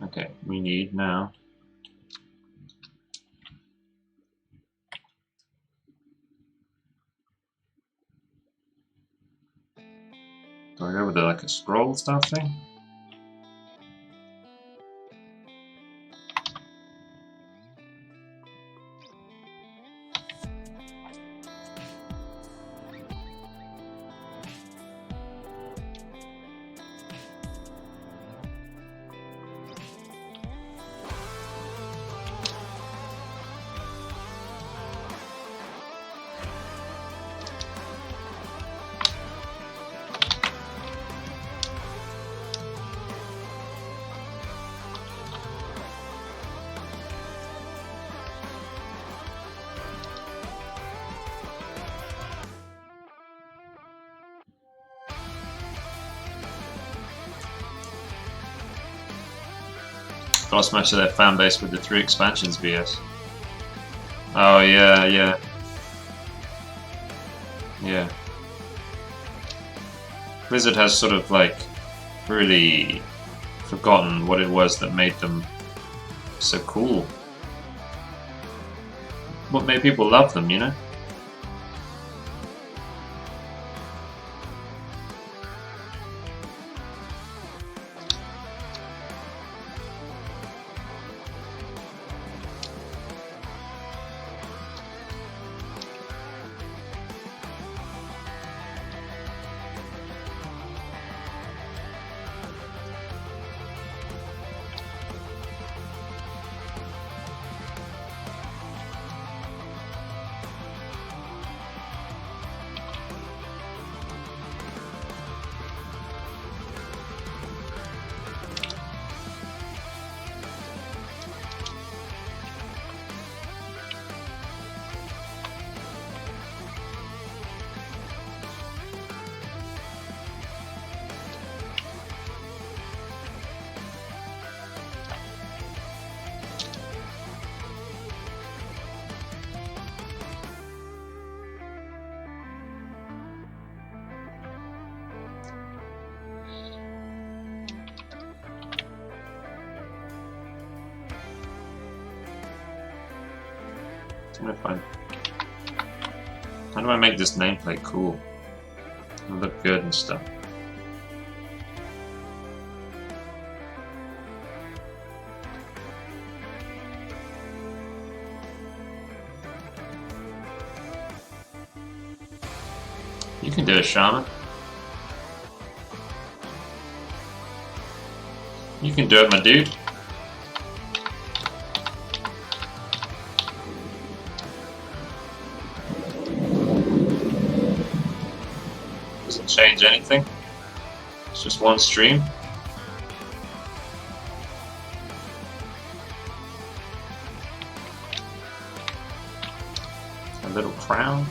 Okay, we need now. Do I go with like a scroll stuff thing? Lost much of their fan base with the 3 expansions VS. Oh yeah. Blizzard has sort of like really forgotten what it was that made them so cool. What made people love them, you know? I'm gonna find. How do I make this nameplate cool? It'll look good and stuff. You can do it, Shaman. You can do it, my dude. Doesn't change anything. It's just one stream. A little crown.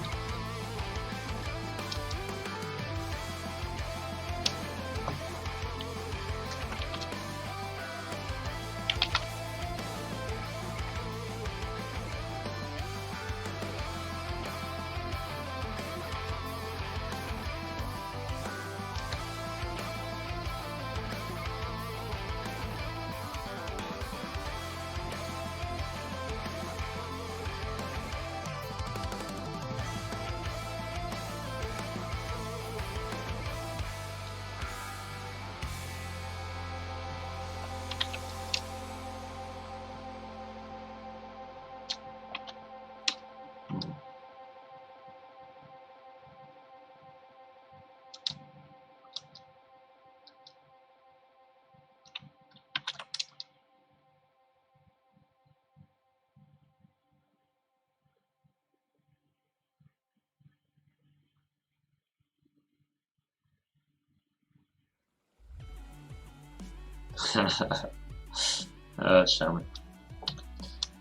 Shaman.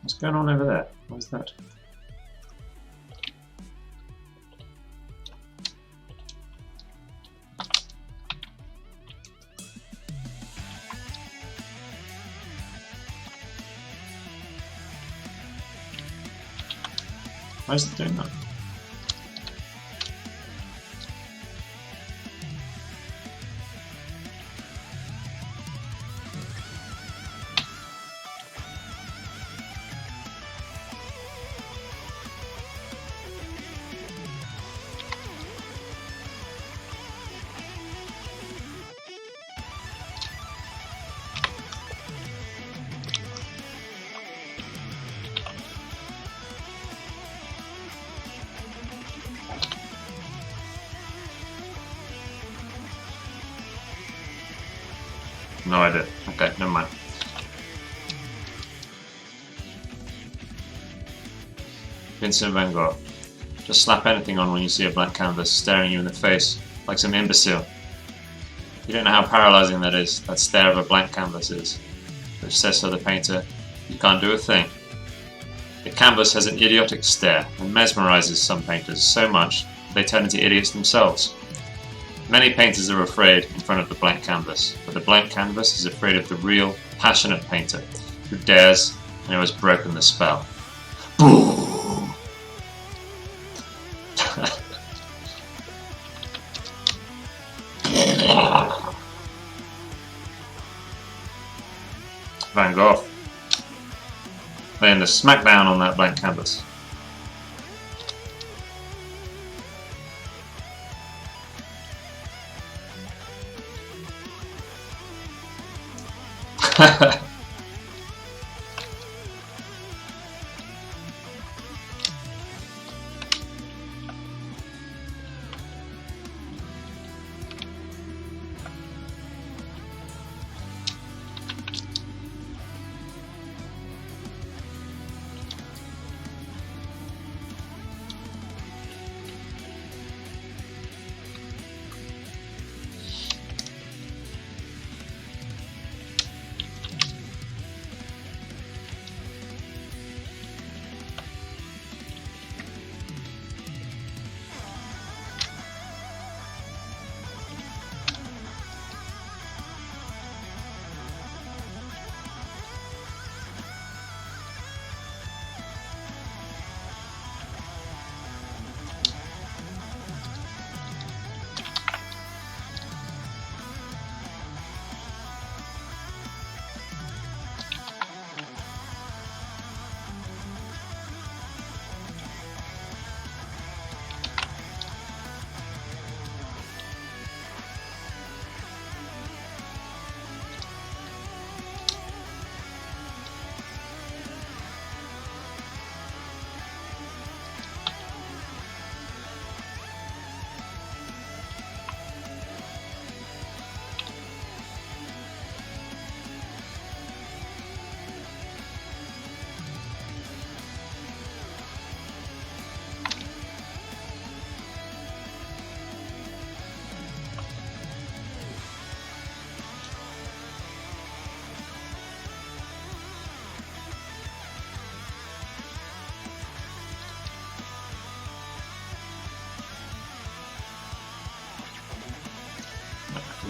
What's going on over there? What is that? Why is it doing that? No idea. Okay, never mind. Vincent van Gogh. Just slap anything on when you see a blank canvas staring you in the face like some imbecile. You don't know how paralyzing that is, that stare of a blank canvas is. Which says to the painter, you can't do a thing. The canvas has an idiotic stare and mesmerizes some painters so much they turn into idiots themselves. Many painters are afraid in front of the blank canvas, but the blank canvas is afraid of the real, passionate painter who dares and who has broken the spell. Boom! Van Gogh laying the smackdown on that blank canvas.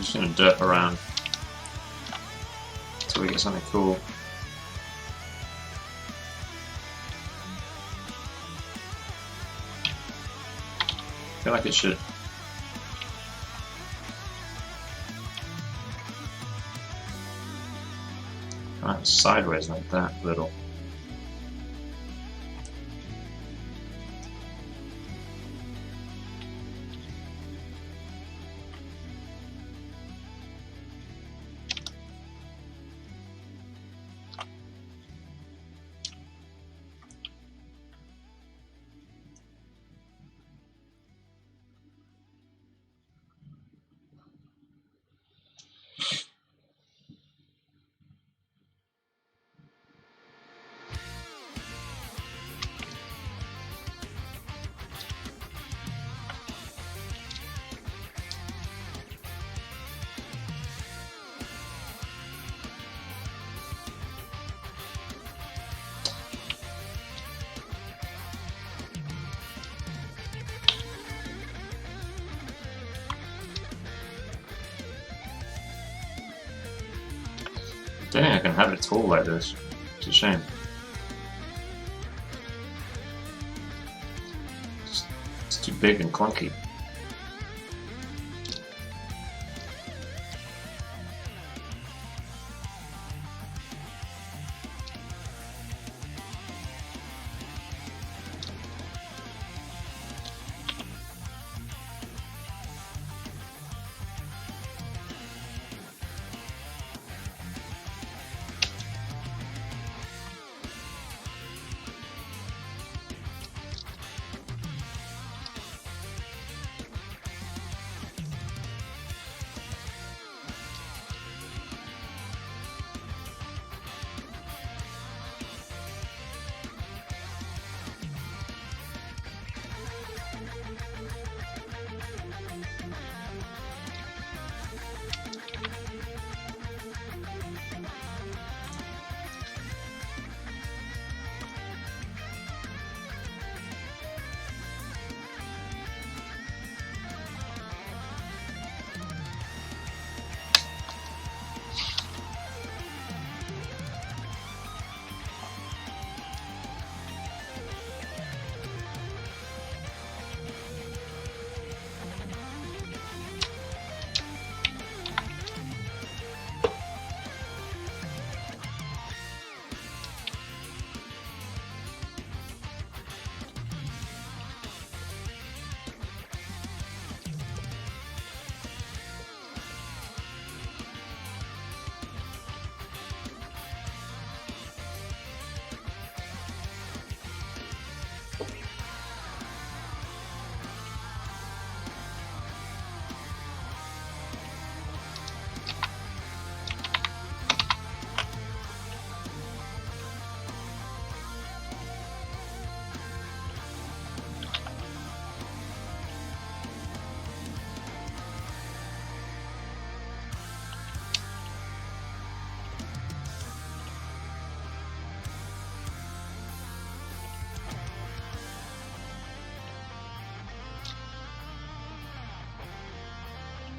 just gonna derp around until we get something cool. I feel like it should. Right, sideways like that, little. I don't think I can have it tall like this. It's a shame. It's too big and clunky.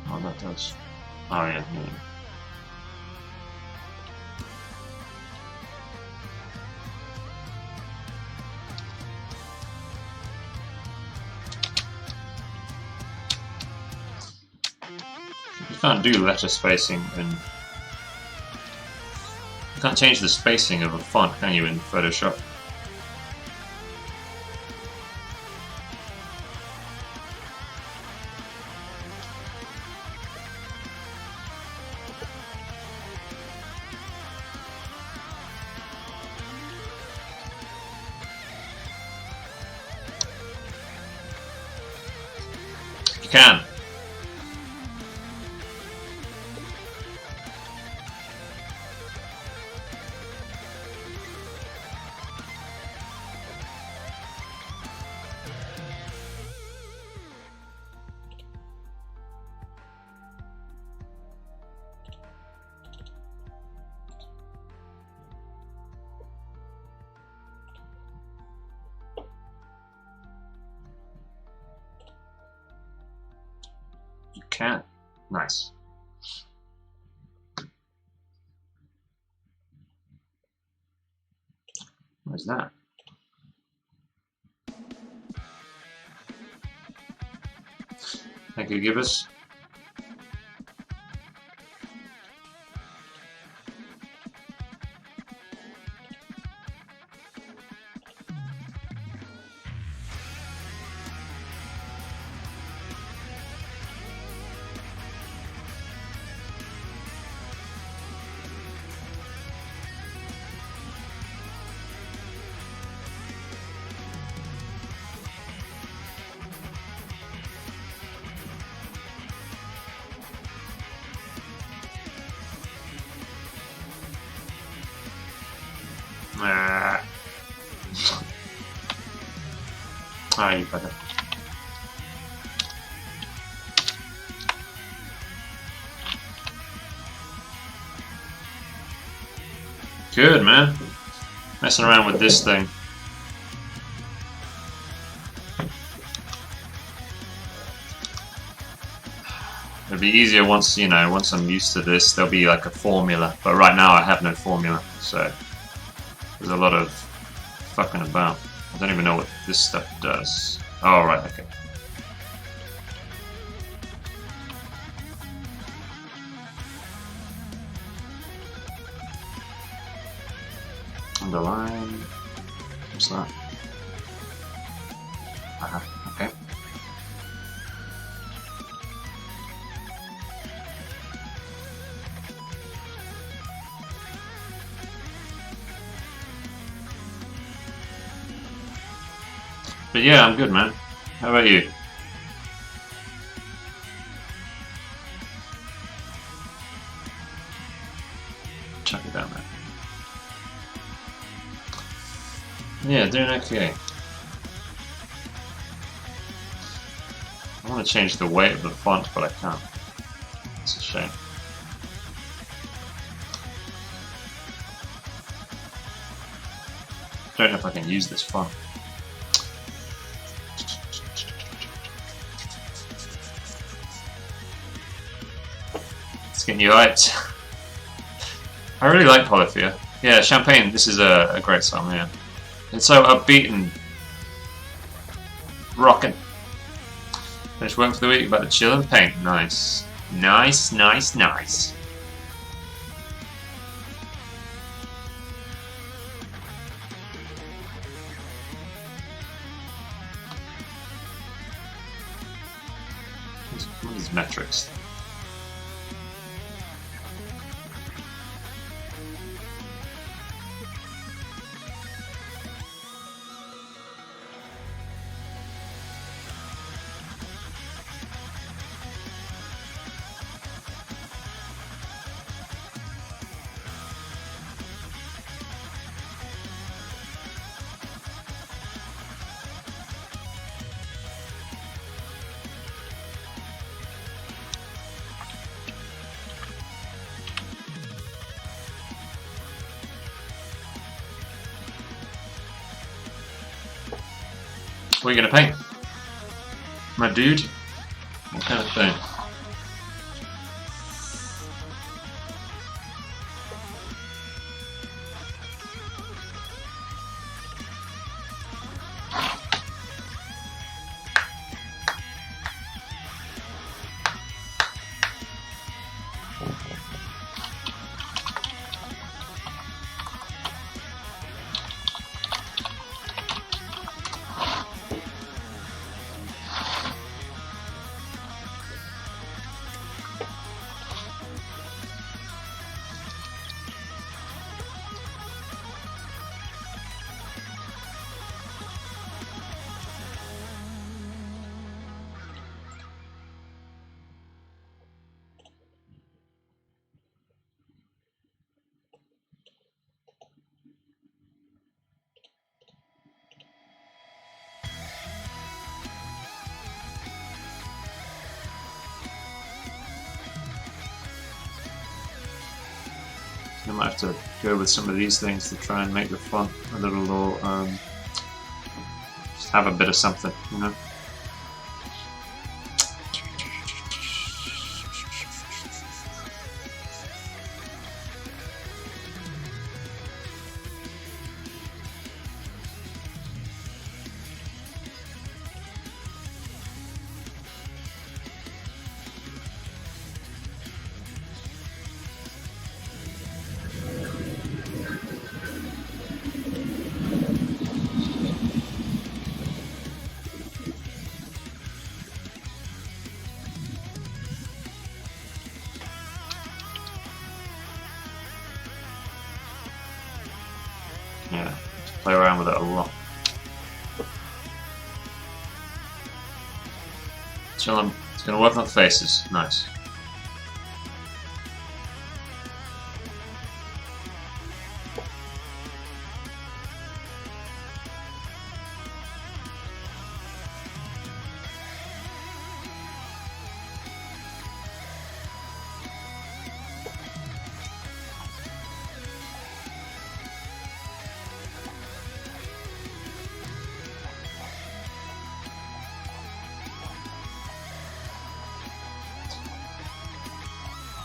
Oh, that does. Oh, yeah. You can't do letter spacing and you can't change the spacing of a font, can you, in Photoshop? You can. You can. Nice. What is that? Thank you, Gibbous. Ah, you better. Good, man. Messing around with this thing. It'll be easier once, you know, once I'm used to this, there'll be like a formula. But right now I have no formula, so there's a lot of fucking about. I don't even know what this stuff does. Oh, right, okay. Underline. What's that? Okay. But yeah, I'm good, man. How about you? Chuck it down there. Yeah, doing okay. I want to change the weight of the font, but I can't. It's a shame. I don't know if I can use this font. Getting you hyped. I really like Polyphia. Yeah, Champagne, this is a great song, yeah. It's so upbeat and rocking. Finished work for the week, about to chill and paint. Nice. Nice, nice, nice. What are these metrics? What are you gonna paint? My dude? What kind of thing? I might have to go with some of these things to try and make the font a little more, just have a bit of something, you know? Yeah, play around with it a lot. So it's going to work on faces. Nice.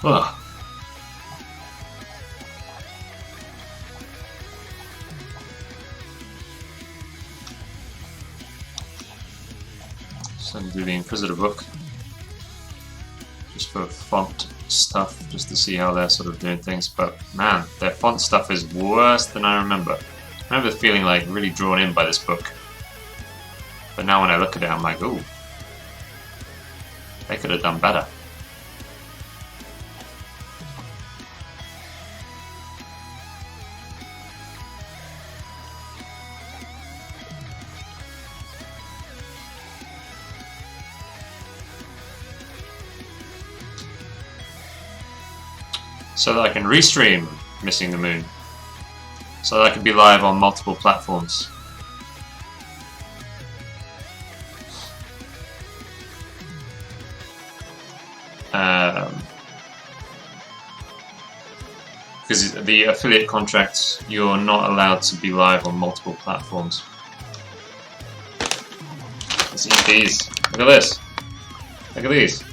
Ugh. So I'm do the Inquisitor book just for font stuff, just to see how they're sort of doing things. But man, their font stuff is worse than I remember. I remember feeling like really drawn in by this book, but now when I look at it, I'm like, ooh, they could have done better. So that I can restream Missing the Moon. So that I can be live on multiple platforms. Because the affiliate contracts, you're not allowed to be live on multiple platforms. Let's eat these. Look at this. Look at these.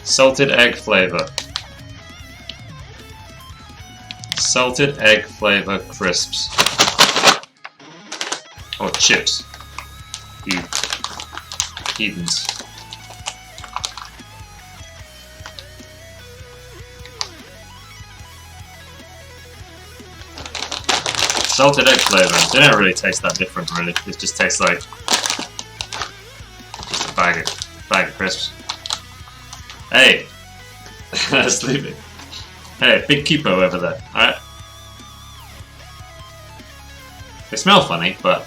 Salted egg flavor. Salted egg flavor crisps. Or chips. You heathens. Salted egg flavor. They don't really taste that different, really. It just tastes like just a bag of crisps. Hey! Sleeping. Hey, big Kipo over there, alright? They smell funny, but...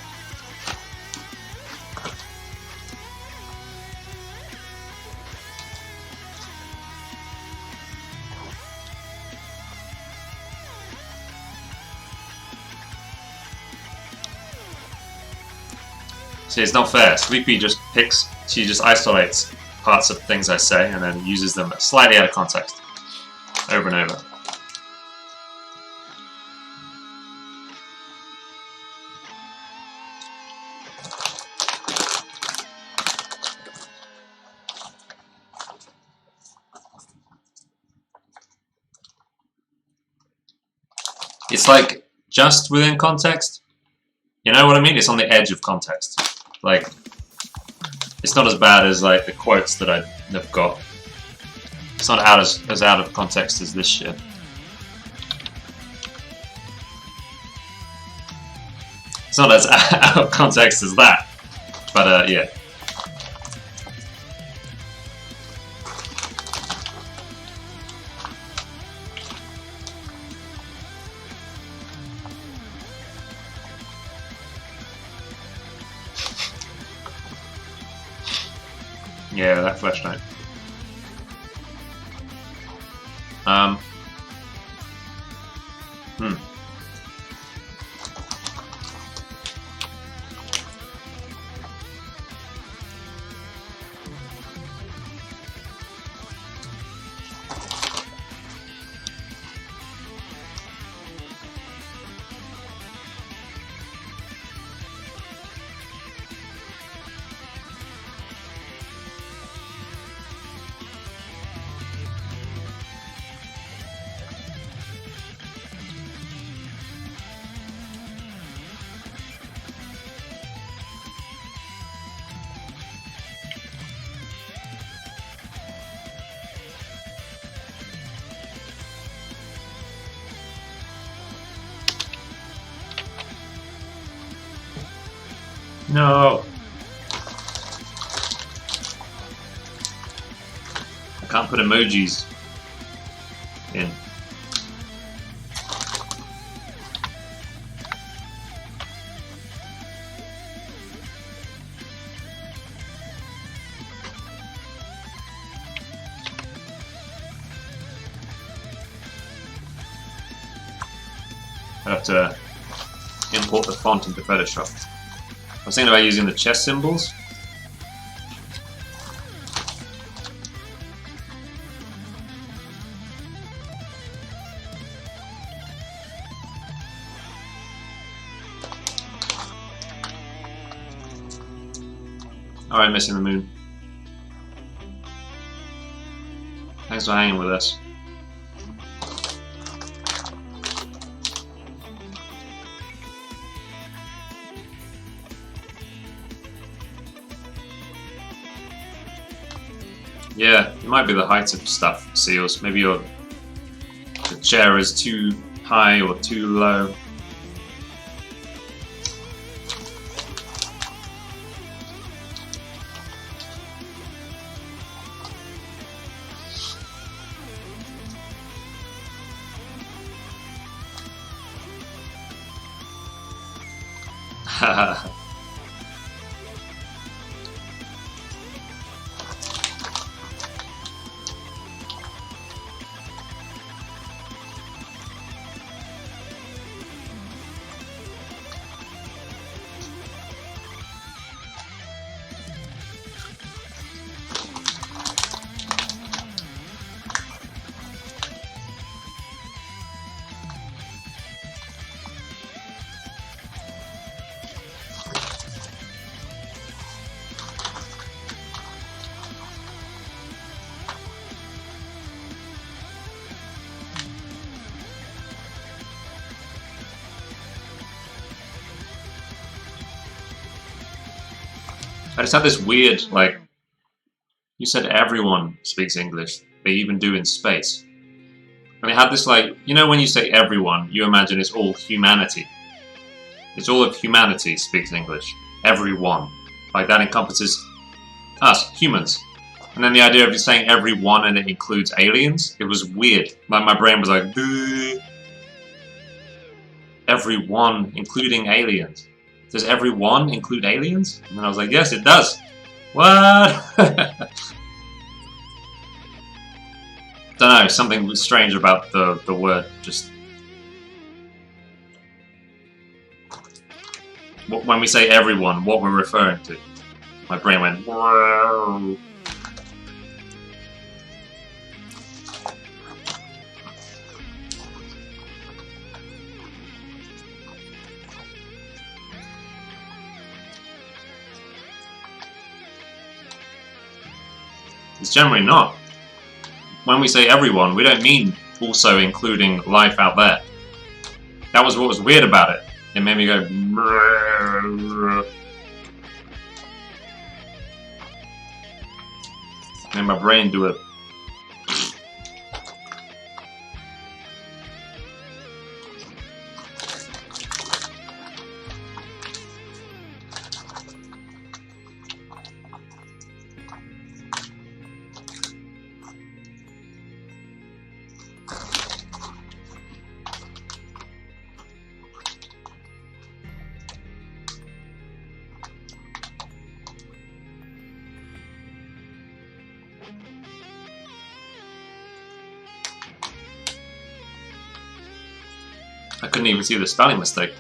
See, it's not fair. Sleepy just picks, she just isolates parts of things I say and then uses them slightly out of context over and over. It's like just within context. You know what I mean? It's on the edge of context. Like, it's not as bad as like the quotes that I've got. It's not as out of context as this shit. It's not as out of context as that. But yeah. Yeah, that flashlight. No. I can't put emojis in. I'd have to import the font into Photoshop. I was thinking about using the chess symbols. Alright, missing the moon. Thanks for hanging with us. Yeah, it might be the height of stuff, Seals. Maybe the chair is too high or too low. I just had this weird, like, you said everyone speaks English. They even do in space. And I had this, like, you know when you say everyone, you imagine it's all humanity. It's all of humanity speaks English. Everyone. Like, that encompasses us, humans. And then the idea of you saying everyone and it includes aliens, it was weird. Like, my brain was like, duh. Everyone, including aliens. Does everyone include aliens? And then I was like, yes, it does. What? Don't know, something was strange about the word. Just when we say everyone, what we're referring to. My brain went, whoa. It's generally not. When we say everyone, we don't mean also including life out there. That was what was weird about it. It made me go... made my brain do it. I couldn't even see the spelling mistake.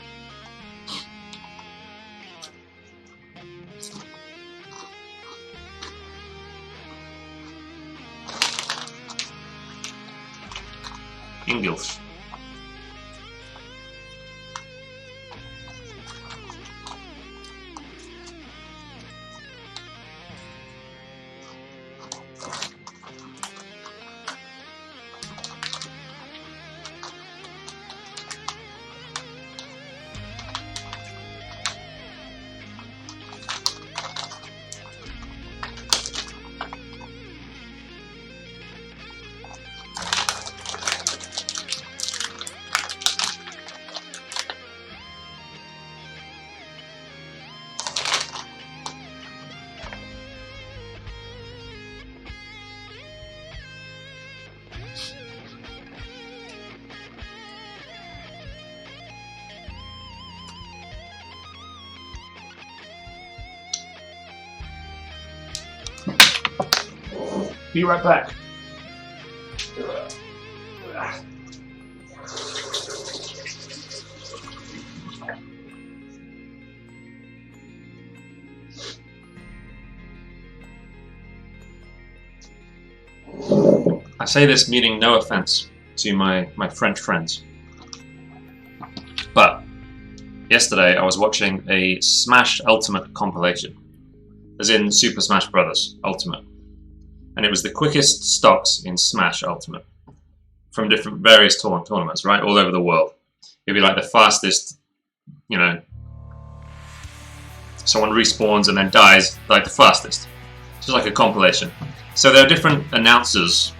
English. Be right back. I say this meaning no offense to my French friends. But yesterday I was watching a Smash Ultimate compilation. As in Super Smash Bros. Ultimate. And it was the quickest stocks in Smash Ultimate. From various tournaments, right? All over the world. It'd be like the fastest, you know, someone respawns and then dies like the fastest. It's just like a compilation. So there are different announcers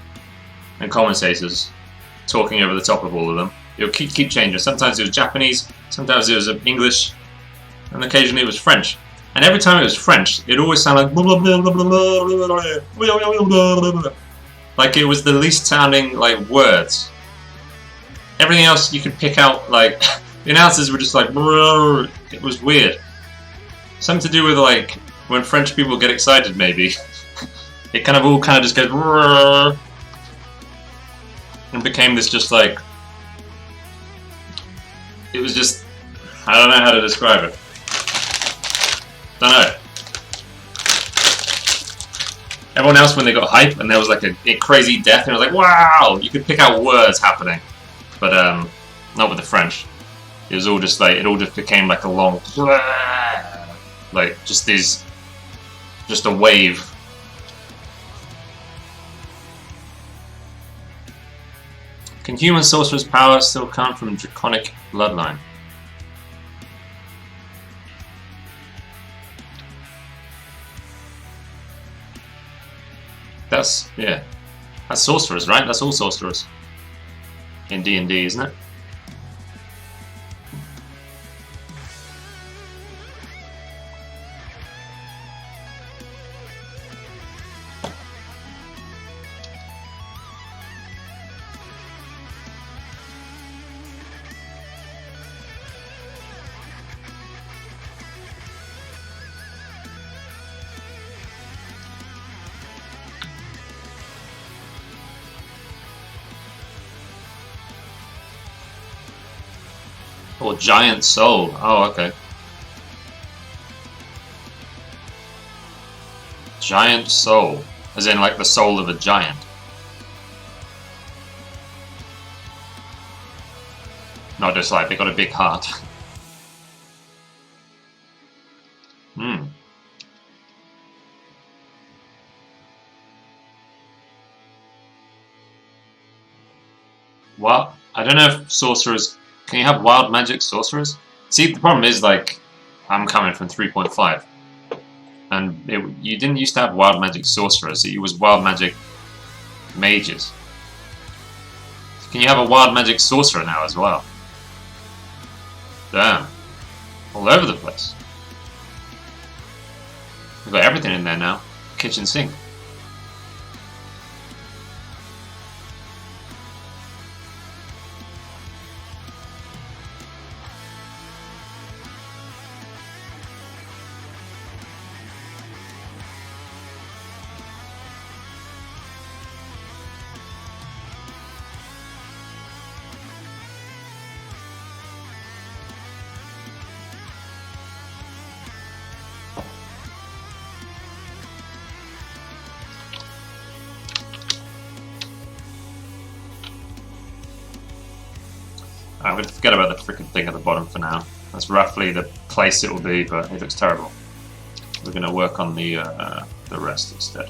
and commentators talking over the top of all of them. It'll keep changing. Sometimes it was Japanese, sometimes it was English, and occasionally it was French. And every time it was French, it always sounded like blah, blah, blah, blah, blah, blah. Like it was the least sounding like words. Everything else you could pick out, like the announcers were just like it was weird. Something to do with like when French people get excited, maybe. It kind of just goes and became this just like, it was just, I don't know how to describe it. Don't know. Everyone else, when they got hype and there was like a crazy death, and it was like, wow, you could pick out words happening. But not with the French. It was all just like, it all just became like a long, like just a wave. Can human sorcerer's power still come from draconic bloodline? That's, yeah. That's sorcerers, right? That's all sorcerers. In D&D, isn't it? Or giant soul. Oh, okay. Giant soul. As in like the soul of a giant. Not just like they got a big heart. Hmm. Well, I don't know if sorcerers... Can you have wild magic sorcerers? See, the problem is, like, I'm coming from 3.5. And you didn't used to have wild magic sorcerers. It was wild magic mages. Can you have a wild magic sorcerer now as well? Damn. All over the place. We've got everything in there now. Kitchen sink. I'm going to forget about the freaking thing at the bottom for now. That's roughly the place it will be, but it looks terrible. We're going to work on the rest instead.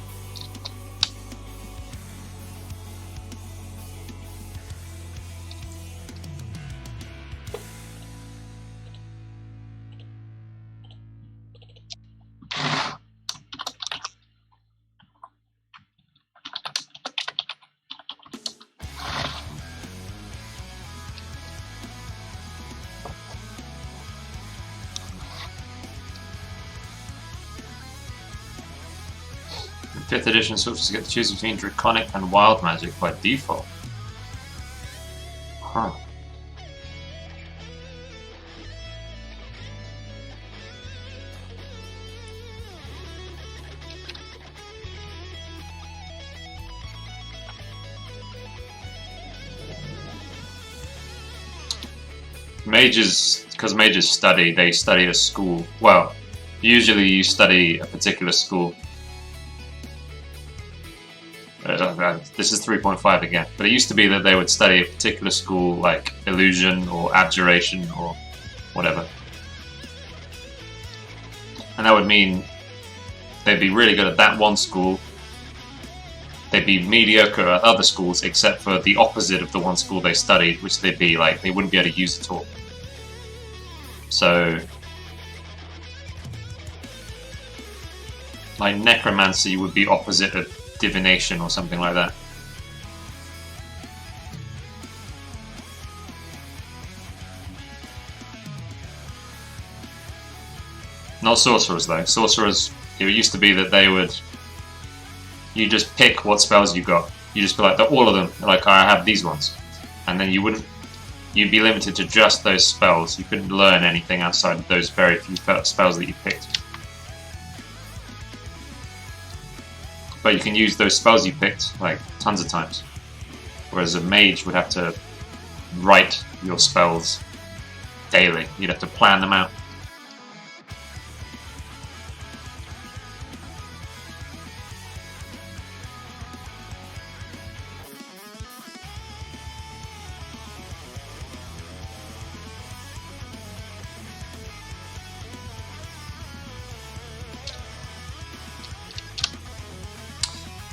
In 5th edition, sorcerers get to choose between draconic and wild magic by default. Huh. Mages, because mages study, they study a school. Well, usually you study a particular school. this is 3.5 again, but it used to be that they would study a particular school, like illusion or abjuration or whatever. And that would mean they'd be really good at that one school. They'd be mediocre at other schools, except for the opposite of the one school they studied, which they'd be like, they wouldn't be able to use at all. So, like necromancy would be opposite of divination or something like that. Not sorcerers though. Sorcerers, it used to be that they would, you just pick what spells you got. You just be like, all of them, like I have these ones. And then you'd be limited to just those spells. You couldn't learn anything outside of those very few spells that you picked. But you can use those spells you picked, like, tons of times. Whereas a mage would have to write your spells daily. You'd have to plan them out.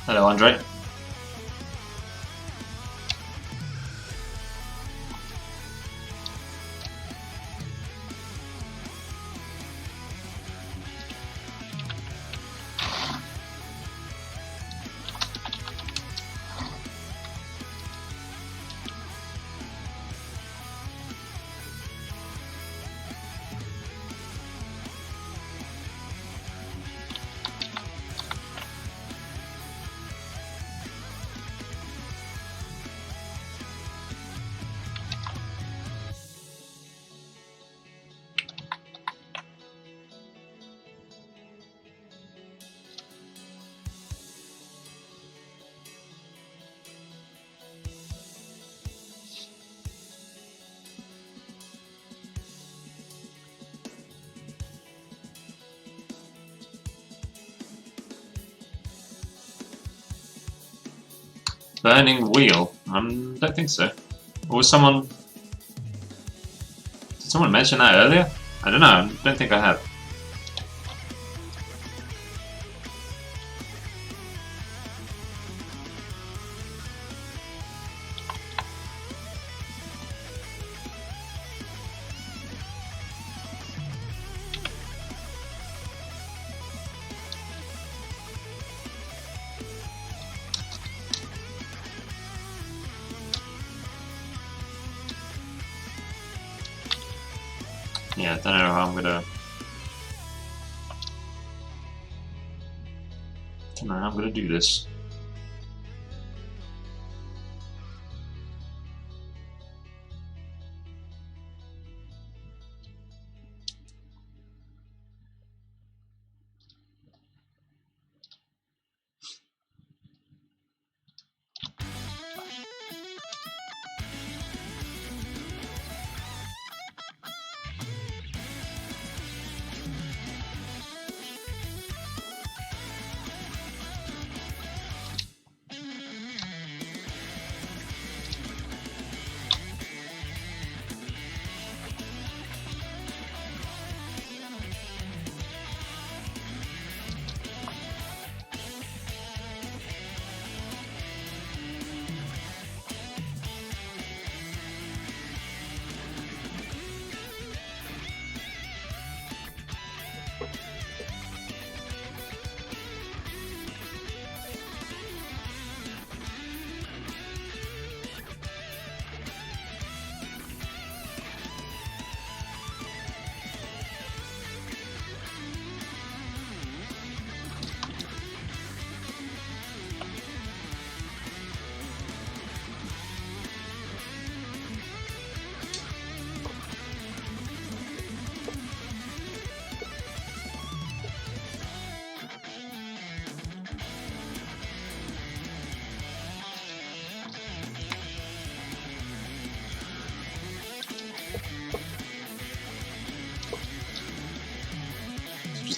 Hello, Andre. Burning wheel? Don't think so. Or was someone... Did someone mention that earlier? I don't know, I don't think I have. Yeah, I don't know how I'm gonna do this.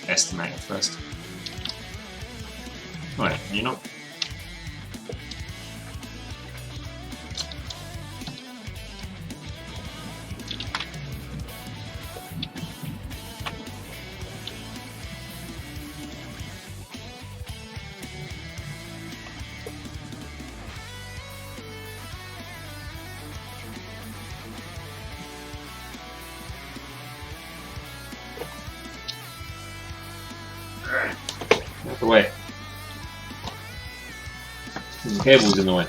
Estimate it first. Wait, you know. the way. The cable's in the way.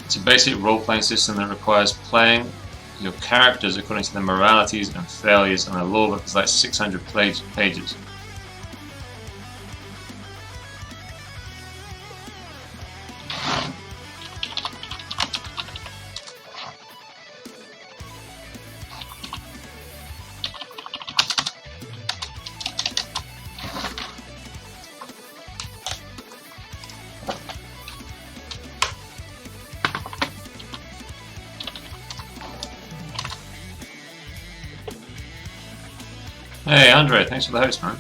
It's a basic role-playing system that requires playing your characters according to their moralities and failures, and a law book is like 600 pages. Hey Andre, thanks for the host, man.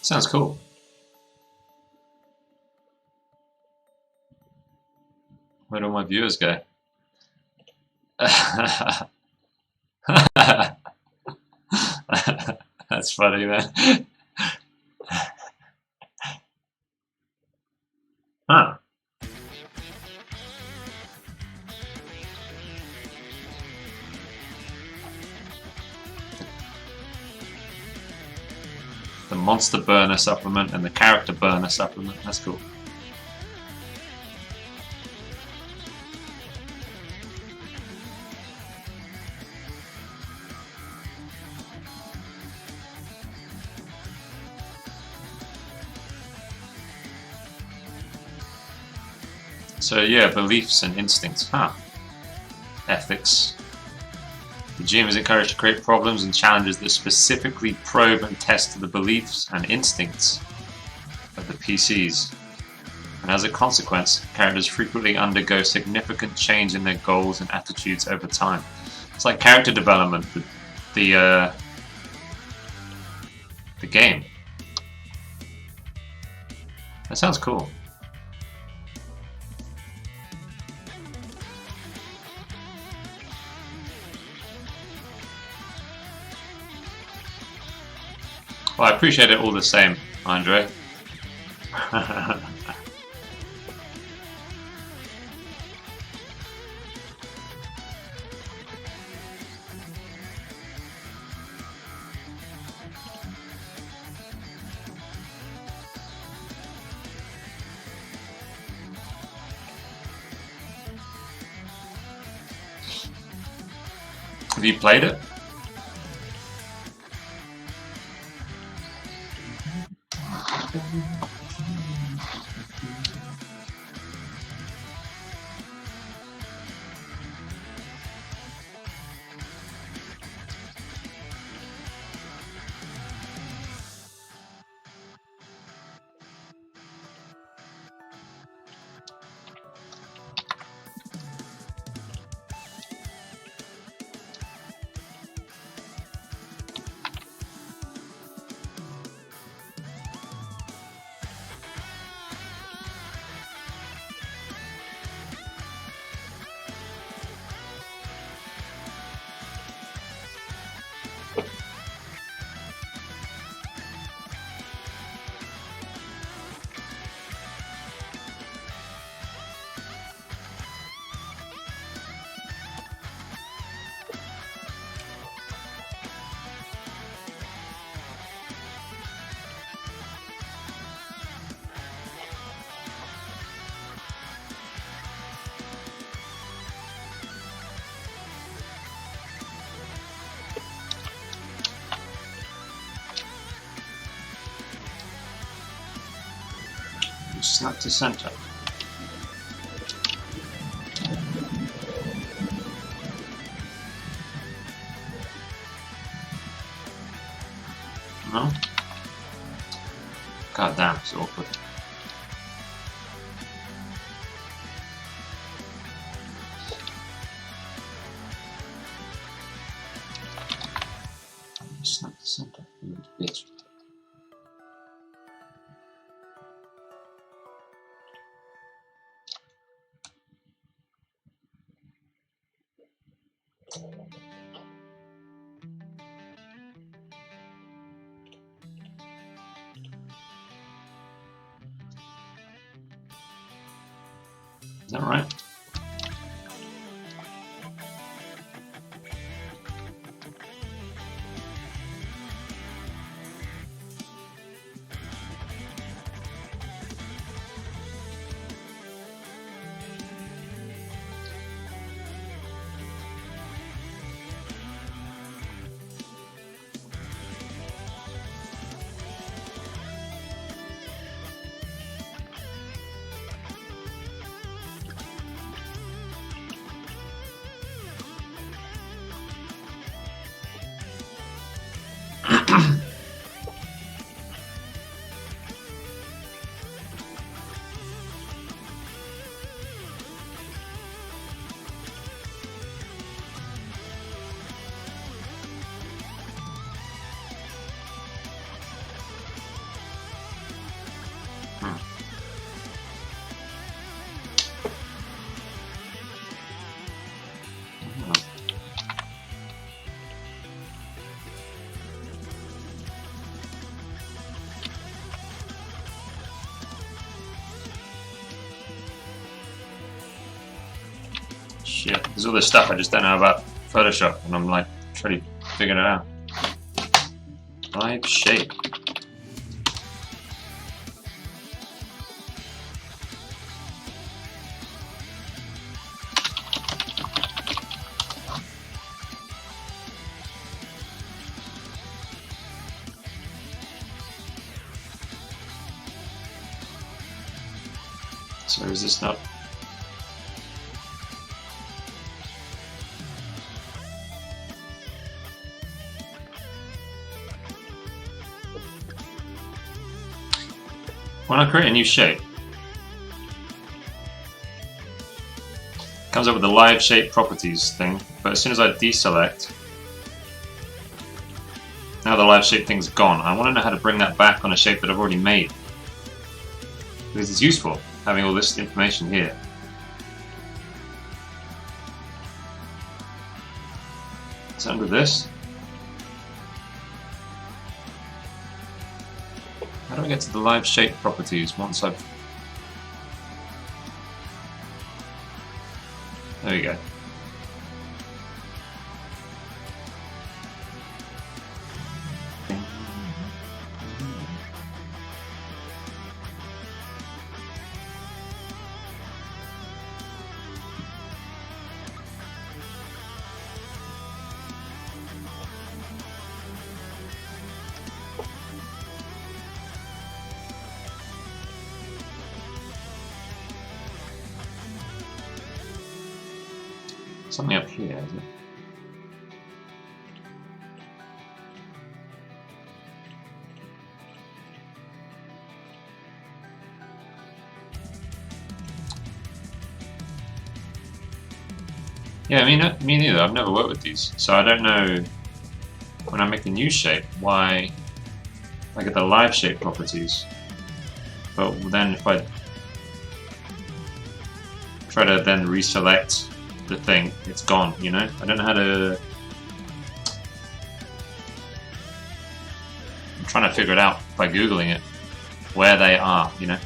Sounds cool. Where do all my viewers go? That's funny, man. Huh. The monster burner supplement and the character burner supplement. That's cool. So yeah, beliefs and instincts. Huh. Ethics. The GM is encouraged to create problems and challenges that specifically probe and test the beliefs and instincts of the PCs. And as a consequence, characters frequently undergo significant change in their goals and attitudes over time. It's like character development, the game. That sounds cool. Well, I appreciate it all the same, Andre. Have you played it? Snap to center. No? God damn, it's awkward. Snap to center. Bitch. Is that right? Shit, there's all this stuff I just don't know about Photoshop, and I'm like trying to figure it out. Live shape. So is this not? When I create a new shape, it comes up with the live shape properties thing, but as soon as I deselect, now the live shape thing's gone. I want to know how to bring that back on a shape that I've already made, because it's useful having all this information here. It's under this. How do I get to the live shape properties once I've... There we go. Something up here, is it? Yeah, me neither. I've never worked with these, so I don't know when I make the new shape why I get the live shape properties. But then if I try to then reselect the thing, it's gone, you know? I don't know how to... I'm trying to figure it out by Googling it, where they are, you know?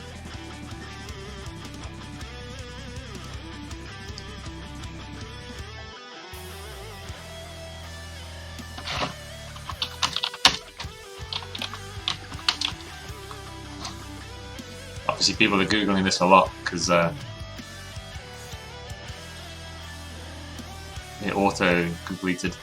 Obviously people are Googling this a lot, because it auto-completed.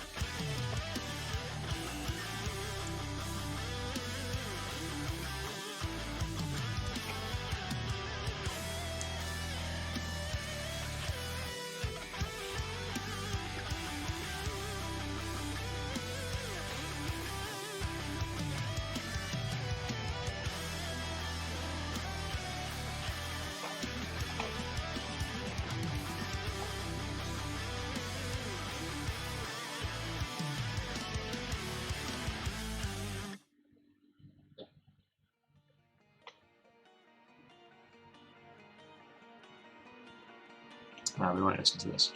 We won't listen to this.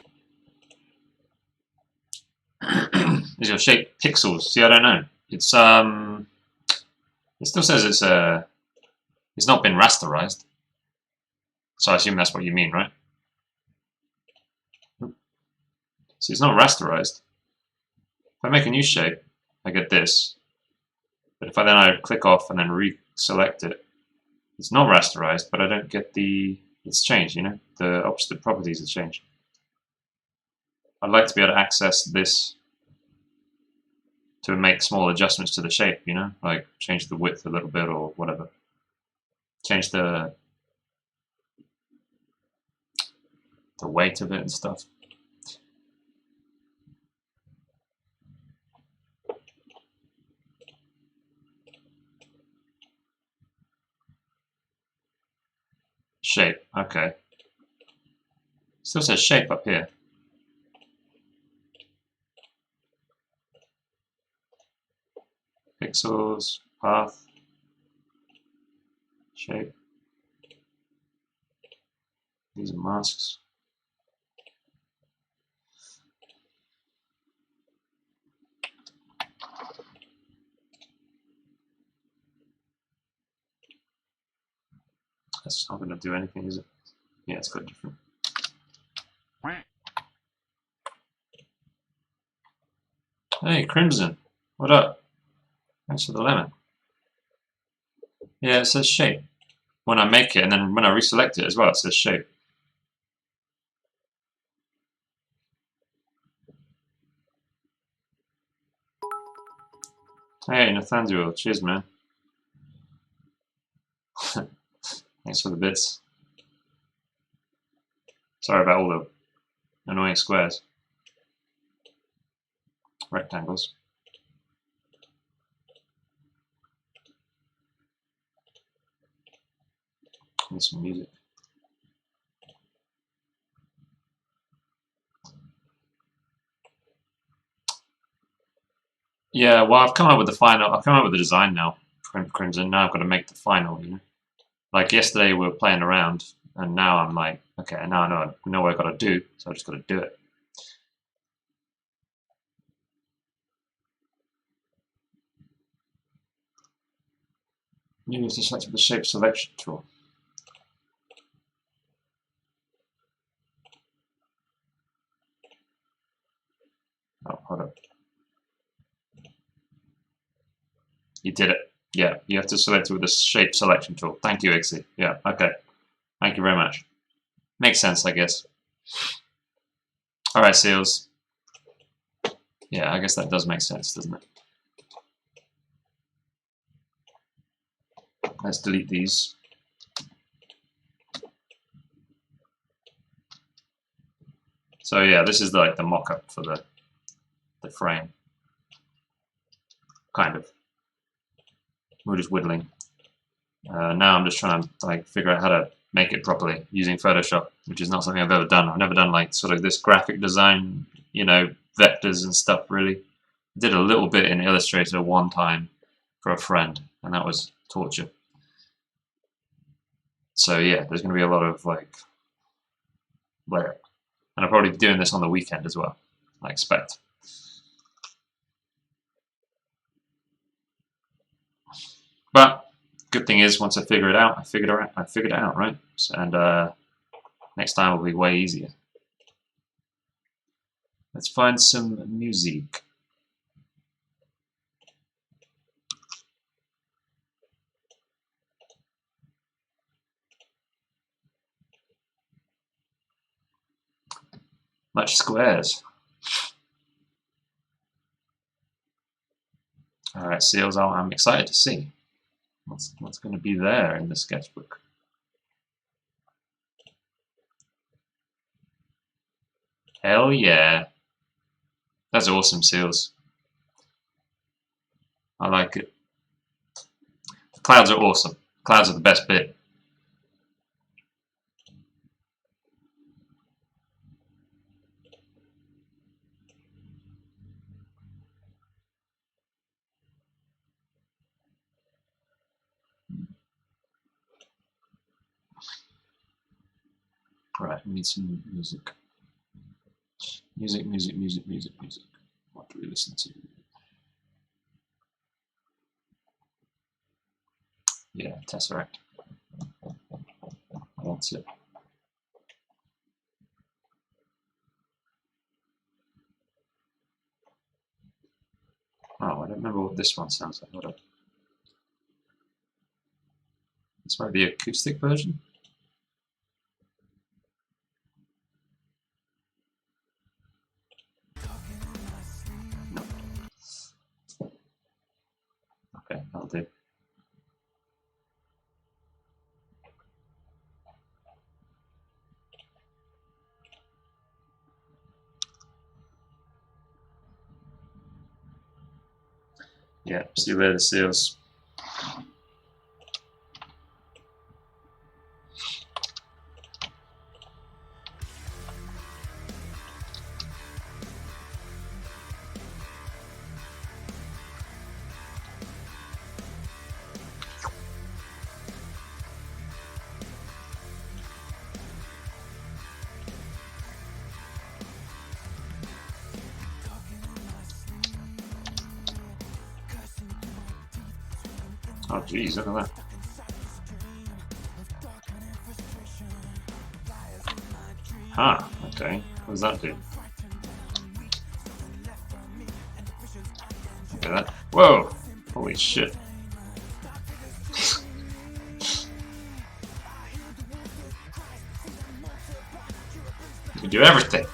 Is your shape pixels? See, I don't know. It's it still says it's not been rasterized. So I assume that's what you mean, right? See, it's not rasterized. If I make a new shape, I get this. But if I click off and then reselect it, it's not rasterized, but I don't get the... It's changed, you know? The properties have changed. I'd like to be able to access this to make small adjustments to the shape, you know? Like change the width a little bit or whatever. Change the weight of it and stuff. Shape, okay. Still says shape up here. Pixels, path, shape. These are masks. That's not going to do anything, is it? Yeah, it's got different. Hey, Crimson, what up? Thanks for the lemon. Yeah, it says shape when I make it, and then when I reselect it as well, it says shape. Hey, Nathaniel, cheers, man. Thanks for the bits. Sorry about all the annoying squares. Rectangles. And some music. Yeah, well, I've come up with the final. I've come up with the design now. Crimson. Now I've got to make the final. You know, like yesterday we were playing around, and now I'm like, okay, now I know what I got to do, so I just got to do it. You need to select the shape selection tool. Oh, hold up. You did it. Yeah, you have to select it with the shape selection tool. Thank you, Ixie. Yeah, okay. Thank you very much. Makes sense, I guess. All right, Seals. Yeah, I guess that does make sense, doesn't it? Let's delete these. So yeah, this is like the mock-up for the frame. Kind of. We're just whittling. Now I'm just trying to like figure out how to make it properly using Photoshop, which is not something I've ever done. I've never done like sort of this graphic design, you know, vectors and stuff really. I did a little bit in Illustrator one time for a friend, and that was torture. So yeah, there's going to be a lot of like layer. And I'll probably be doing this on the weekend as well, I expect. But good thing is, once I figure it out, I figured it out, right? And next time will be way easier. Let's find some music. Much squares. All right, Seals. I'm excited to see what's going to be there in the sketchbook. Hell yeah! That's awesome, Seals. I like it. The clouds are awesome. Clouds are the best bit. Right, we need some music. Music. What do we listen to? Yeah, Tesseract. That's it. don't remember what this one sounds like. Hold up. This might be the acoustic version. No. Okay, that'll do. Yeah, see where the seals. Oh geez, look at that. Huh, okay. What does that do? Look at that. Whoa! Holy shit. You can do everything.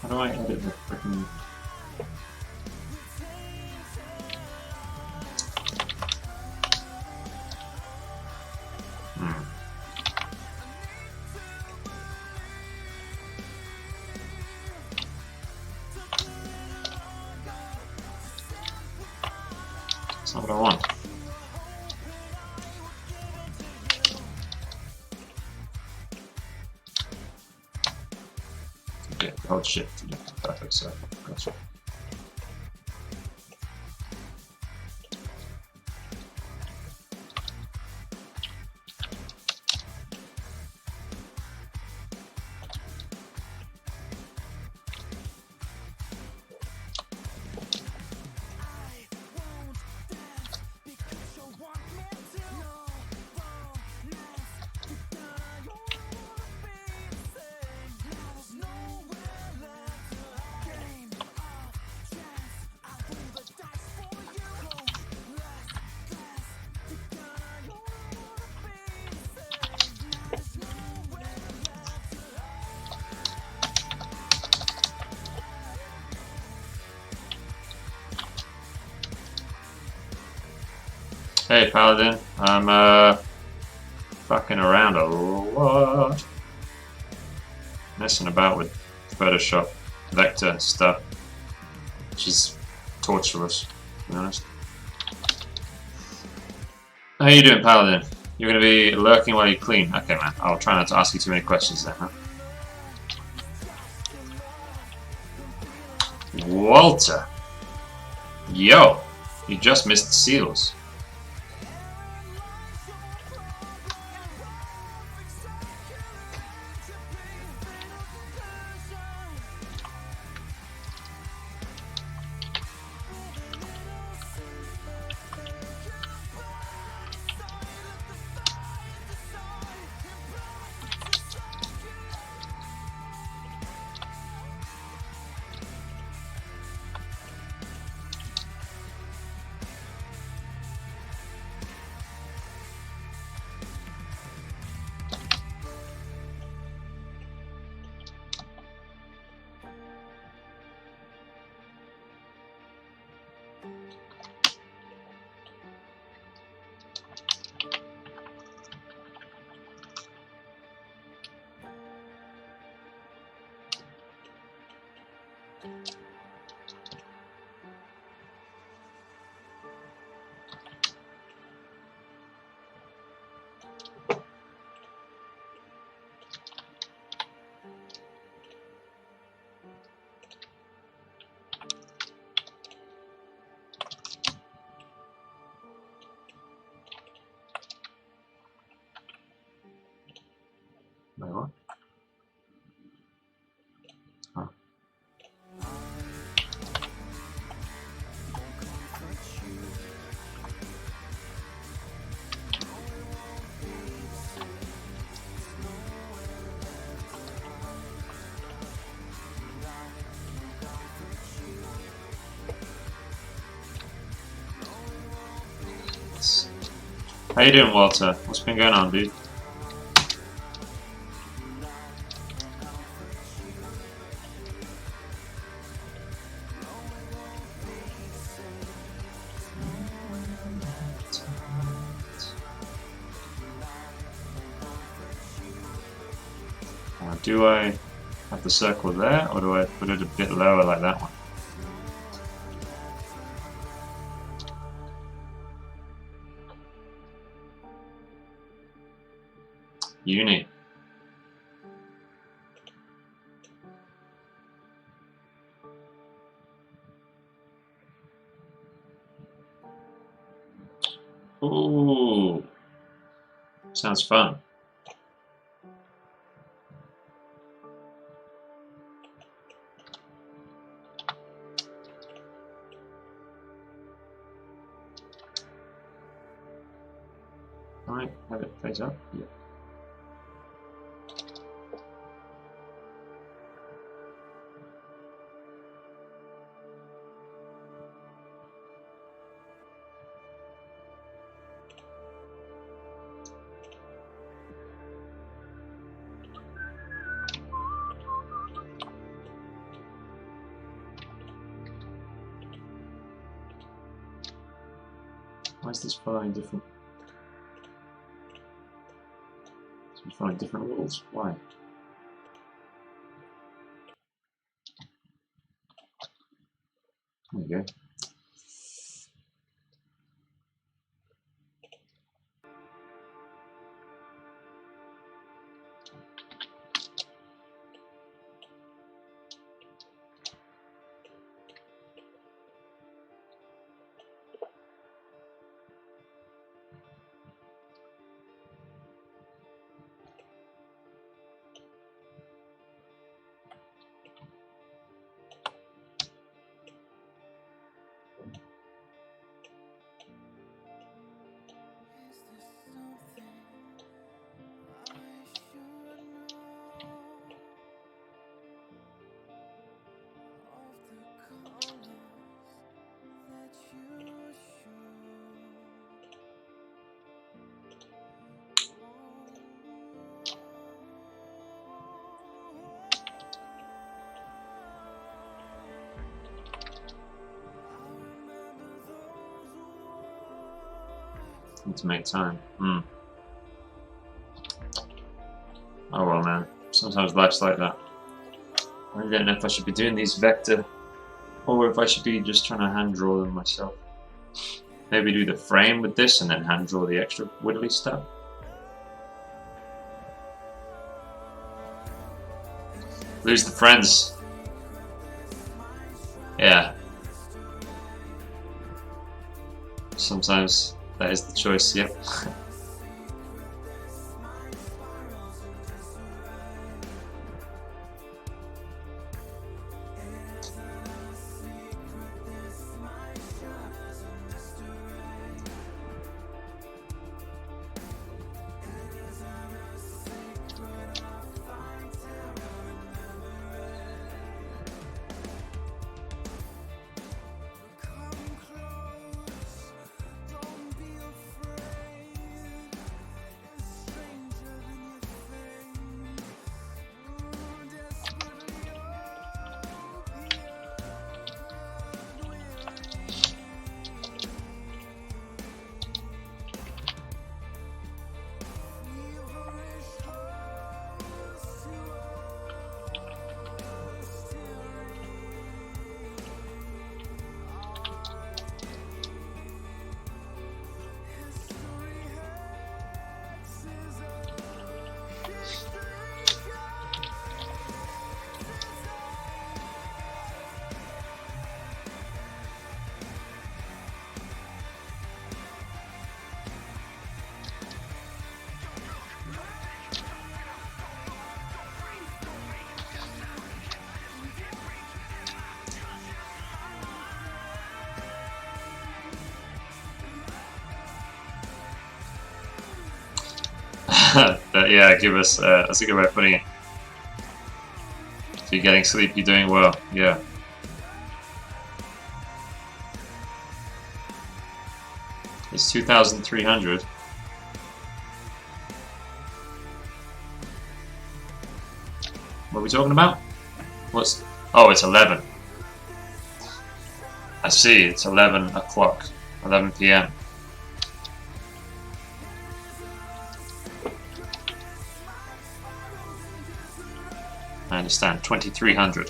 How do I edit the freaking... That's not what I want. Okay, hold shift to do the perfect circle. Gotcha. Hey Paladin, I'm fucking around a lot. Messing about with Photoshop vector stuff, which is torturous, to be honest. How you doing, Paladin? You're gonna be lurking while you clean. Okay, man. I'll try not to ask you too many questions then, huh? Walter! Yo! You just missed the seals. How you doing, Walter? What's been going on, dude? Do I have the circle there, or do I put it a bit lower like that one? Uni. Ooh. Sounds fun. Right, have it face up. Yeah. Why is this following different? It's following different rules. Why? There you go. Need to make time. Oh well, man. Sometimes life's like that. I don't know if I should be doing these vector, or if I should be just trying to hand draw them myself. Maybe do the frame with this and then hand draw the extra widdly stuff. Lose the friends. Yeah. Sometimes that is the choice, yep. But yeah, give us, that's a good way of putting it. If you're getting sleep, you're doing well, yeah. It's 2,300. What are we talking about? What's... Oh, it's 11. I see, it's 11 o'clock. 11 p.m. I understand. 2300.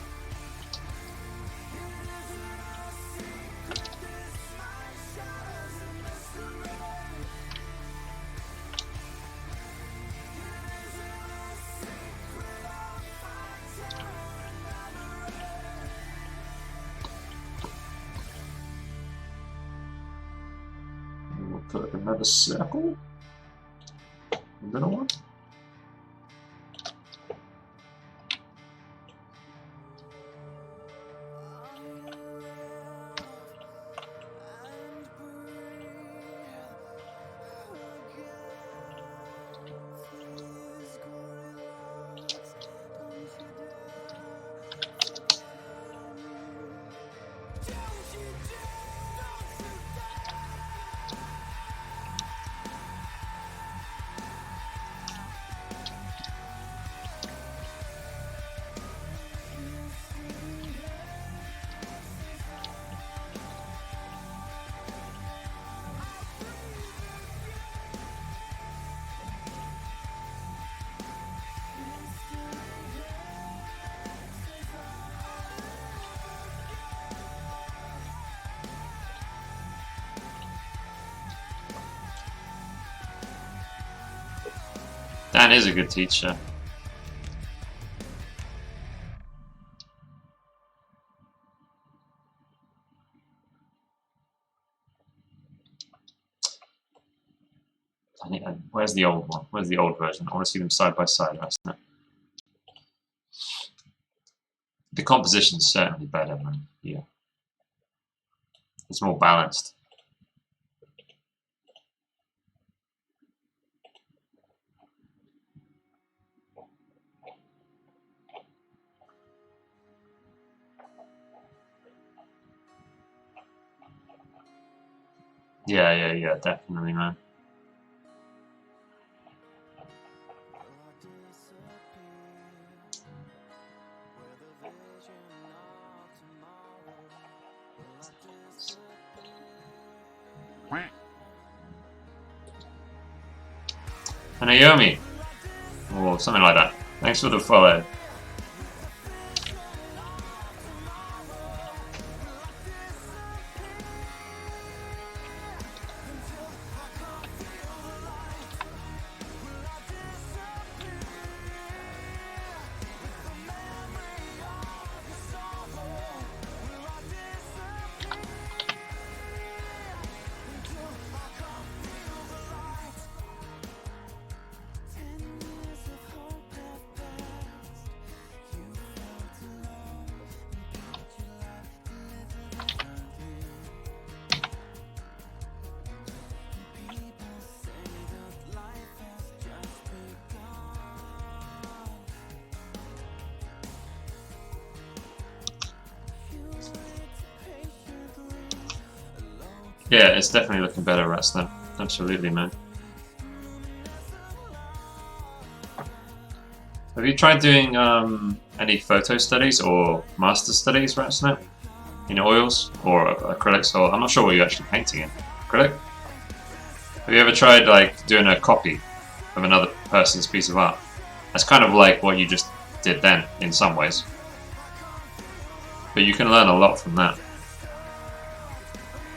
We'll put another circle. A little one. Dan is a good teacher. Where's the old one? Where's the old version? I want to see them side by side. The composition is certainly better than here. It's more balanced. Yeah, definitely, man. Naomi, or something like that. Thanks for the follow. Yeah, it's definitely looking better, Rats, then. Absolutely, man. Have you tried doing any photo studies or master studies, Rats, now? In oils or acrylics? Or I'm not sure what you're actually painting in. Acrylic? Have you ever tried like doing a copy of another person's piece of art? That's kind of like what you just did then, in some ways. But you can learn a lot from that.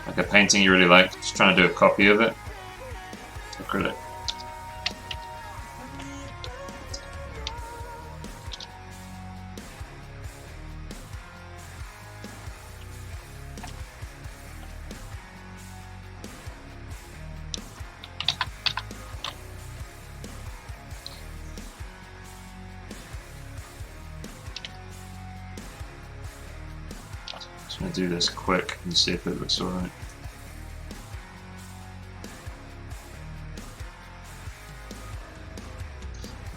Like a painting you really like, just trying to do a copy of it. Acrylic. Just gonna do this quick and see if it looks alright.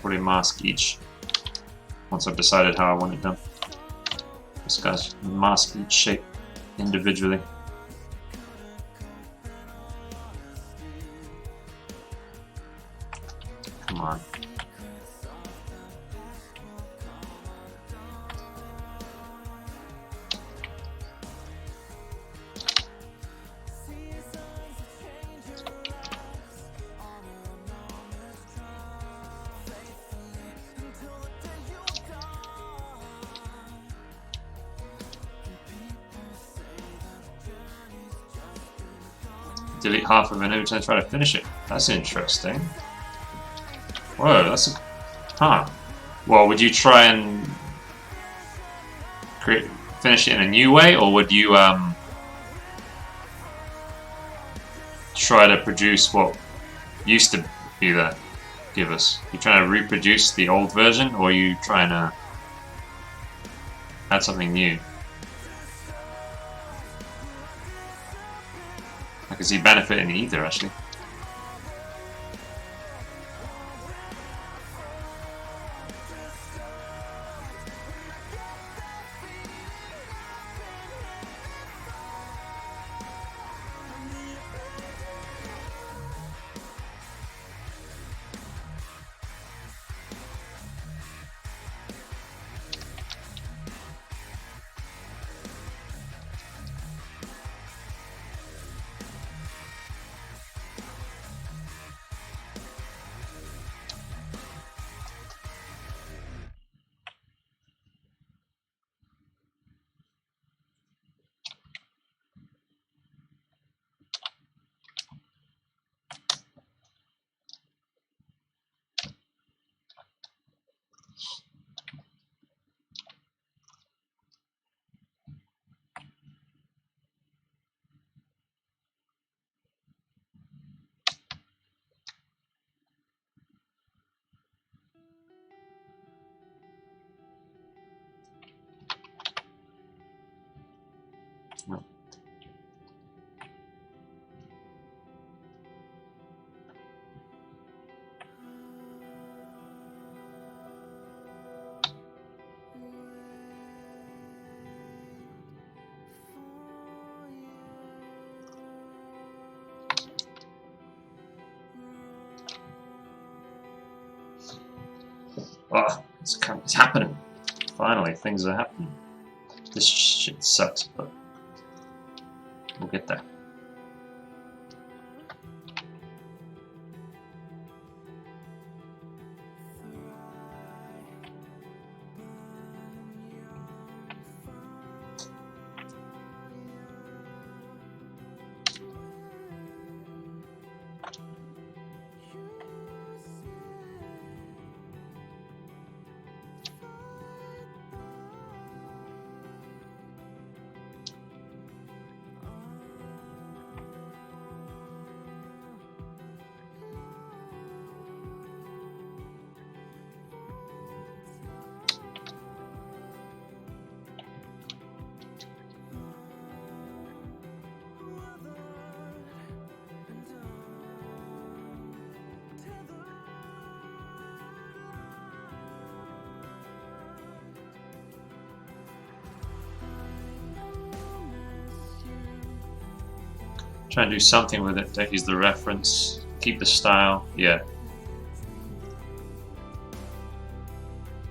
Probably mask each once I've decided how I want it done. This guy's mask each shape individually. Come on. delete half of an image and try to finish it. That's interesting. Whoa, that's a... Huh. Well, would you try and finish it in a new way, or would you try to produce what used to be there? Give us. You trying to reproduce the old version, or are you trying to add something new? I can see benefit in either, actually. Oh, it's happening. Finally, things are happening. This shit sucks, but we'll get there. Try and do something with it. Don't use the reference. Keep the style. Yeah.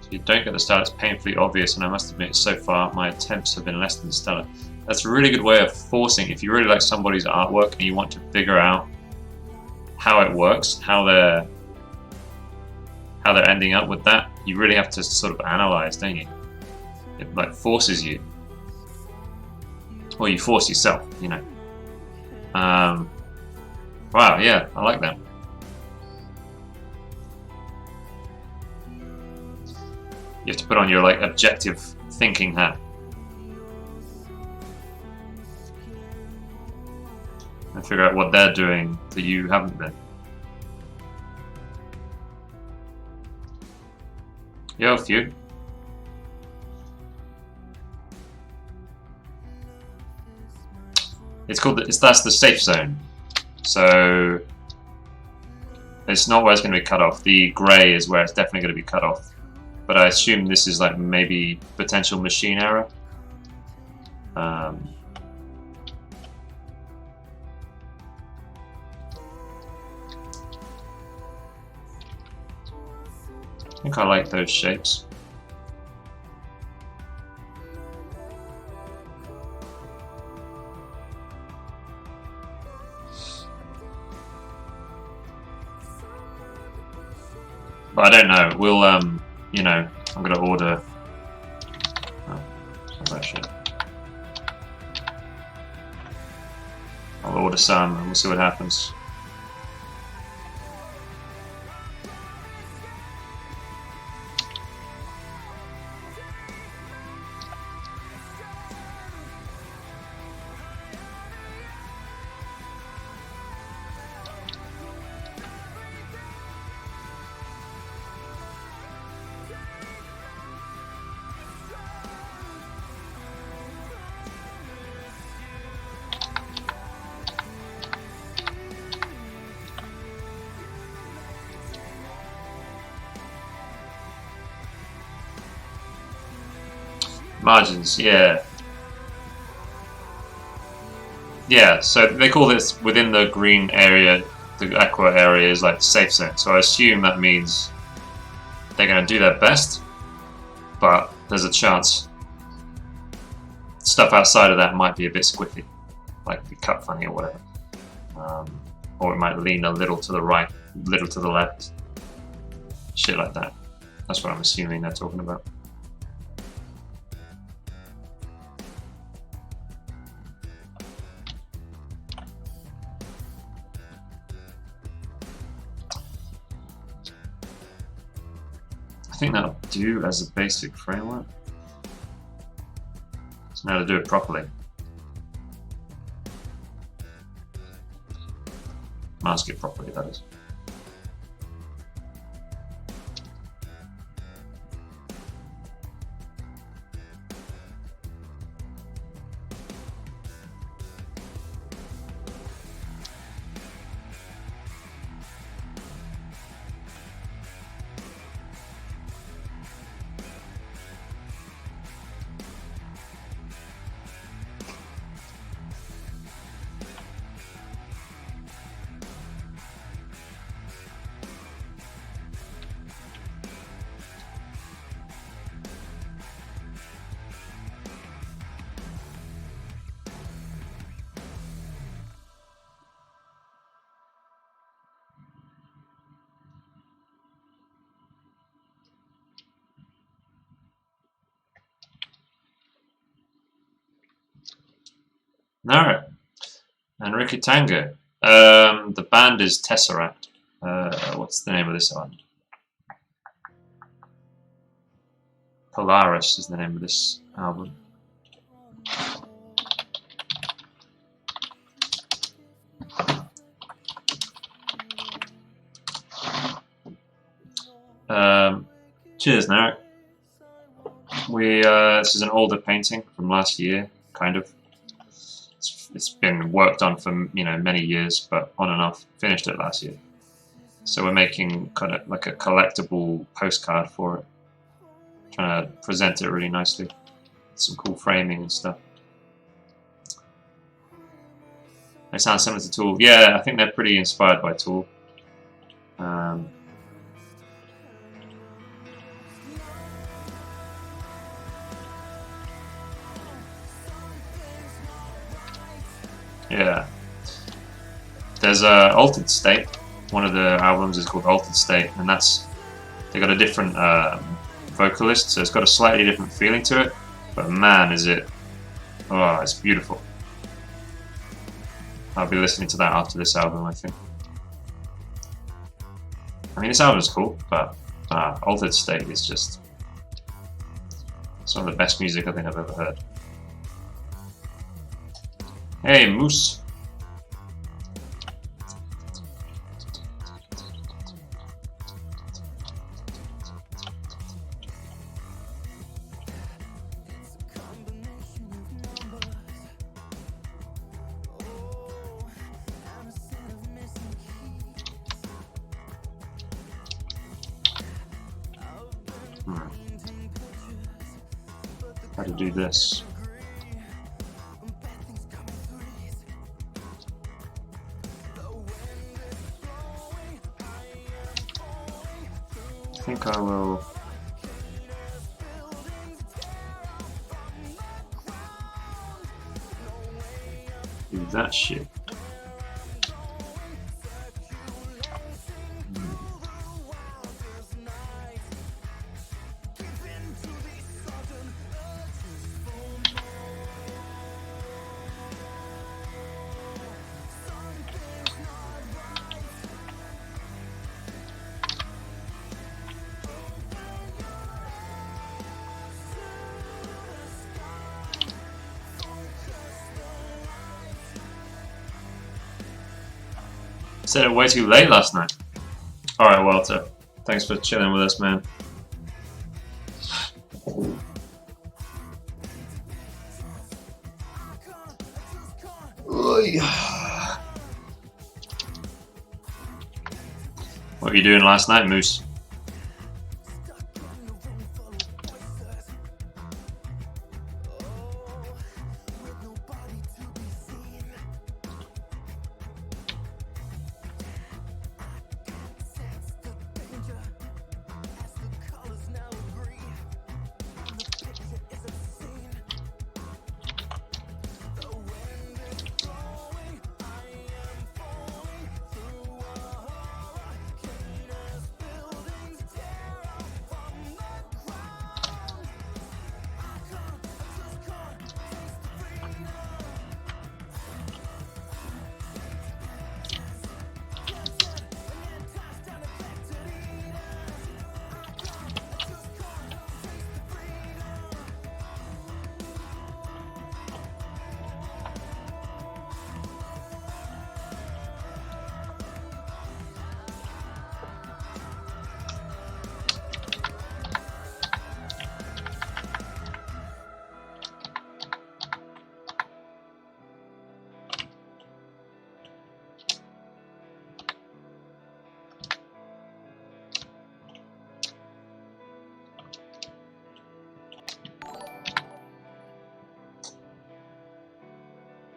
If you don't get the style, it's painfully obvious, and I must admit, so far, my attempts have been less than stellar. That's a really good way of forcing. If you really like somebody's artwork and you want to figure out how it works, how they're ending up with that, you really have to sort of analyze, don't you? It like forces you, or you force yourself, you know. Wow, yeah, I like that. You have to put on your like objective thinking hat and figure out what they're doing that you haven't been. Yo, few. It's called that's the safe zone. So it's not where it's going to be cut off. The grey is where it's definitely going to be cut off. But I assume this is like maybe potential machine error. I think I like those shapes. But I don't know. We'll, you know, I'm gonna order. Oh, that shit. I'll order some and we'll see what happens. Margins, yeah. Yeah, so they call this within the green area, the aqua area is like safe zone. So I assume that means they're going to do their best, but there's a chance stuff outside of that might be a bit squiffy, like be cut funny or whatever. Or it might lean a little to the right, little to the left. Shit like that. That's what I'm assuming they're talking about. I think that'll do as a basic framework. So now to do it properly. Mask it properly, that is. Alright. And Ricky Tango. The band is Tesseract. What's the name of this one? Polaris is the name of this album. Cheers, Narek. This is an older painting from last year, kind of. It's been worked on for many years, but on and off. Finished it last year, so we're making kind of like a collectible postcard for it. Trying to present it really nicely, some cool framing and stuff. They sound similar to Tool. Yeah, I think they're pretty inspired by Tool. Yeah. There's Altered State. One of the albums is called Altered State, and they got a different vocalist, so it's got a slightly different feeling to it. But man, is it! Oh, it's beautiful. I'll be listening to that after this album, I think. I mean, this album's cool, but Altered State is just some of the best music I think I've ever heard. Hey, Moose. How to do this? I think I will do that shit. Said it way too late last night. Alright, Walter. Thanks for chilling with us, man. What were you doing last night, Moose?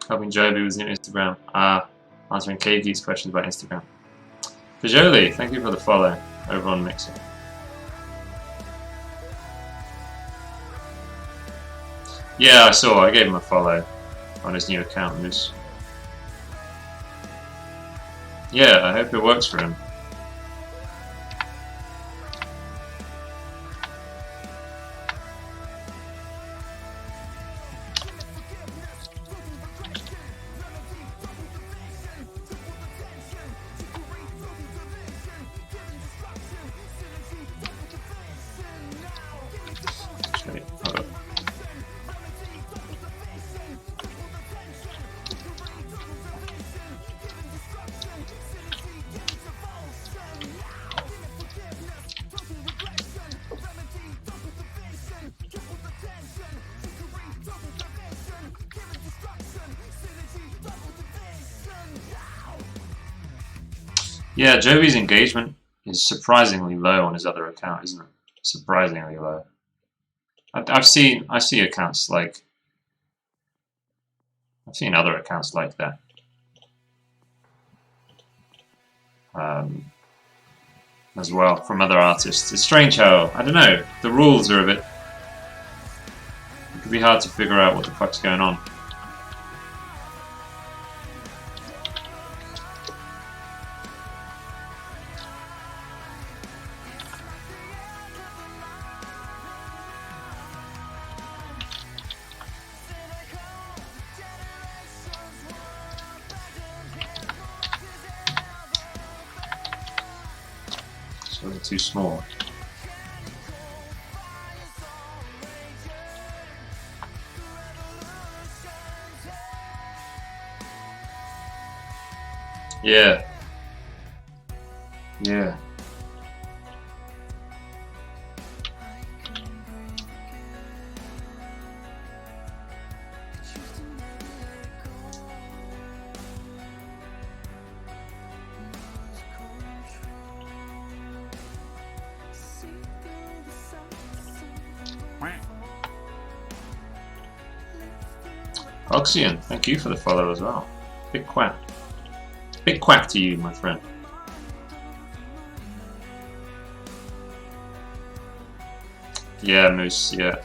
Helping Joby with Instagram. Answering KV's questions about Instagram. Pajoli, thank you for the follow over on Mixer. Yeah, I saw. I gave him a follow on his new account. Moose. Yeah, I hope it works for him. Yeah, Jovi's engagement is surprisingly low on his other account, isn't it? Surprisingly low. I see accounts like I've seen other accounts like that. As well from other artists. It's strange how I don't know. The rules are a bit. It can be hard to figure out what the fuck's going on. Too small. Yeah. Yeah. Oxyon, thank you for the follow as well. Big quack. Big quack to you, my friend. Yeah, Moose, yeah.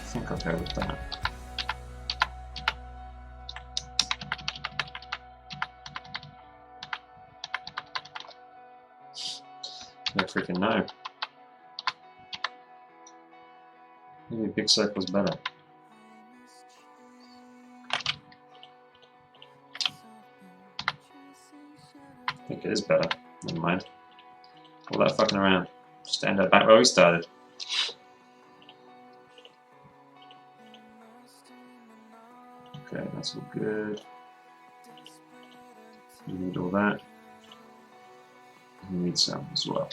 I think I'll go with that. don't freaking know. Maybe a big circle's better. I think it is better. Never mind. All that fucking around. Just end up back where we started. Okay, that's all good. You need all that. You need some as well.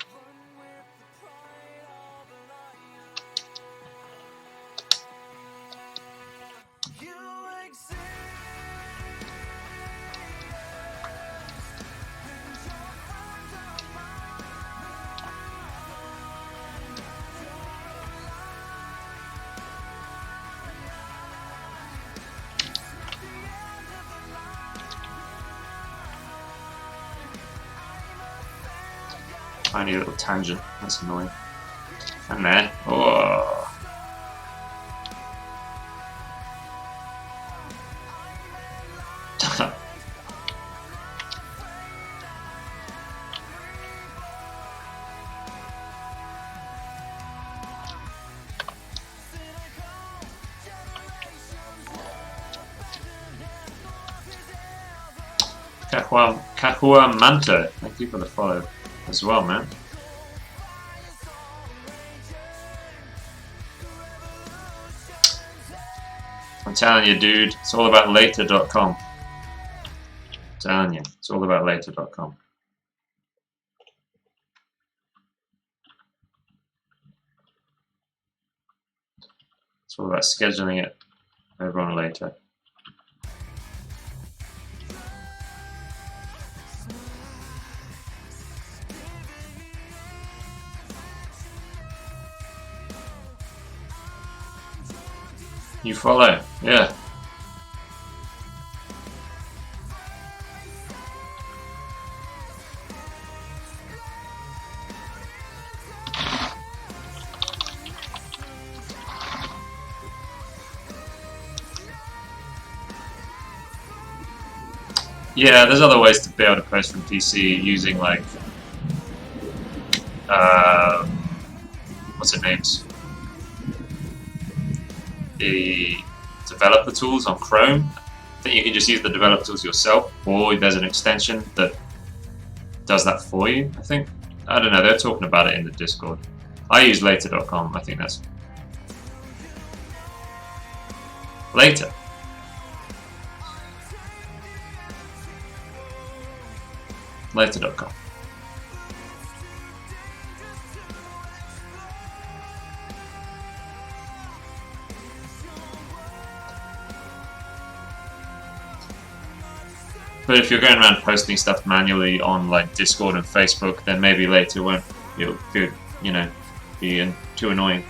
Tiny little tangent, that's annoying. And there. Oh. Kahua Manta, thank you for the follow as well, man. I'm telling you, dude, it's all about later.com. I'm telling you, it's all about later.com. It's all about scheduling it over on later. You follow, yeah. Yeah, there's other ways to be able to post from PC using like, what's it names? The developer tools on Chrome. I think you can just use the developer tools yourself, or there's an extension that does that for you, I think. I don't know, they're talking about it in the Discord. I use later.com, I think that's... Later. Later.com. But if you're going around posting stuff manually on like Discord and Facebook, then maybe later won't you know be too annoying.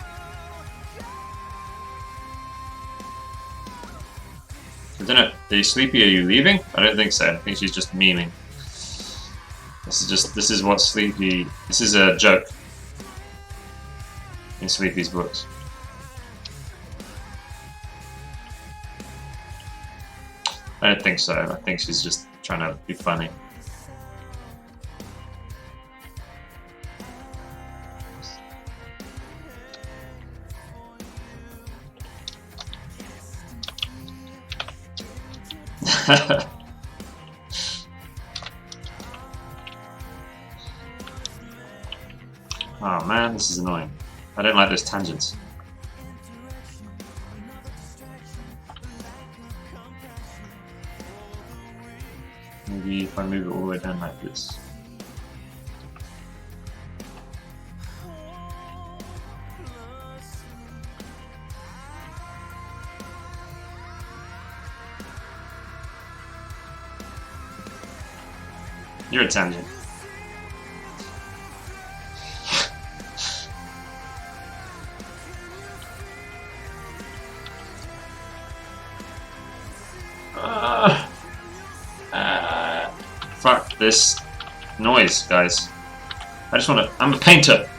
I don't know. Are you sleepy? Are you leaving? I don't think so. I think she's just memeing. This is what Sleepy. This is a joke in Sleepy's books. I don't think so. I think she's just trying to be funny. Oh man, this is annoying. I don't like those tangents. Maybe if I move it all the way down like this. You're a tangent. Fuck this noise, guys. I just wanna... I'm a painter!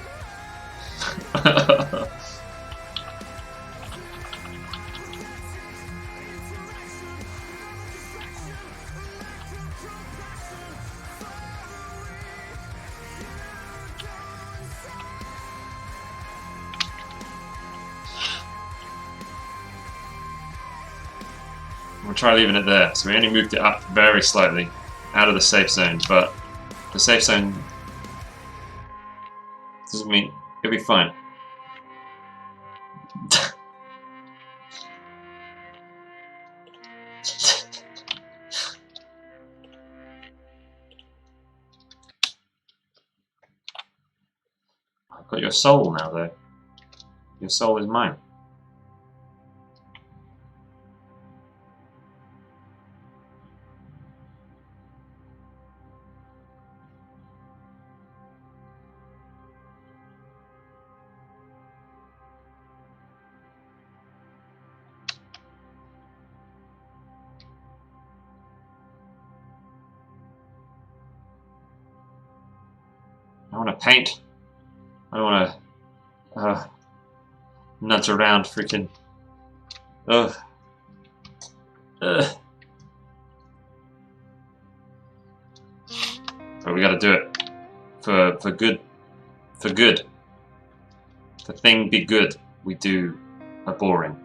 We'll try leaving it there. So we only moved it up very slightly out of the safe zone, but the safe zone doesn't mean it'll be fine. I've got your soul now, though. Your soul is mine. I want to paint. I want to nudge around freaking. Ugh. Ugh. But we gotta do it. For good. For good. The thing be good. We do a boring.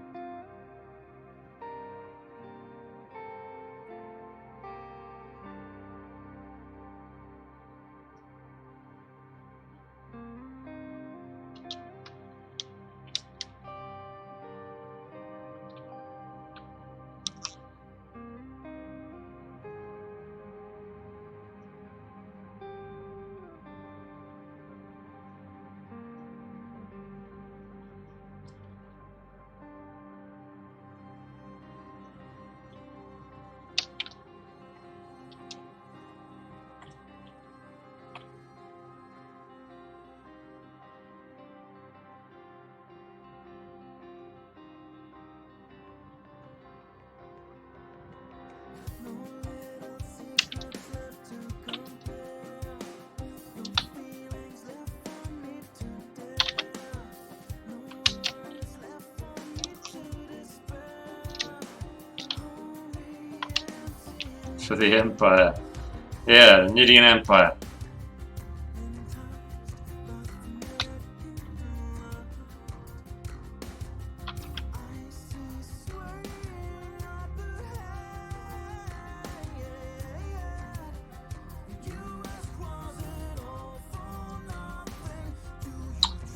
For the Empire. Yeah, the Nidean Empire.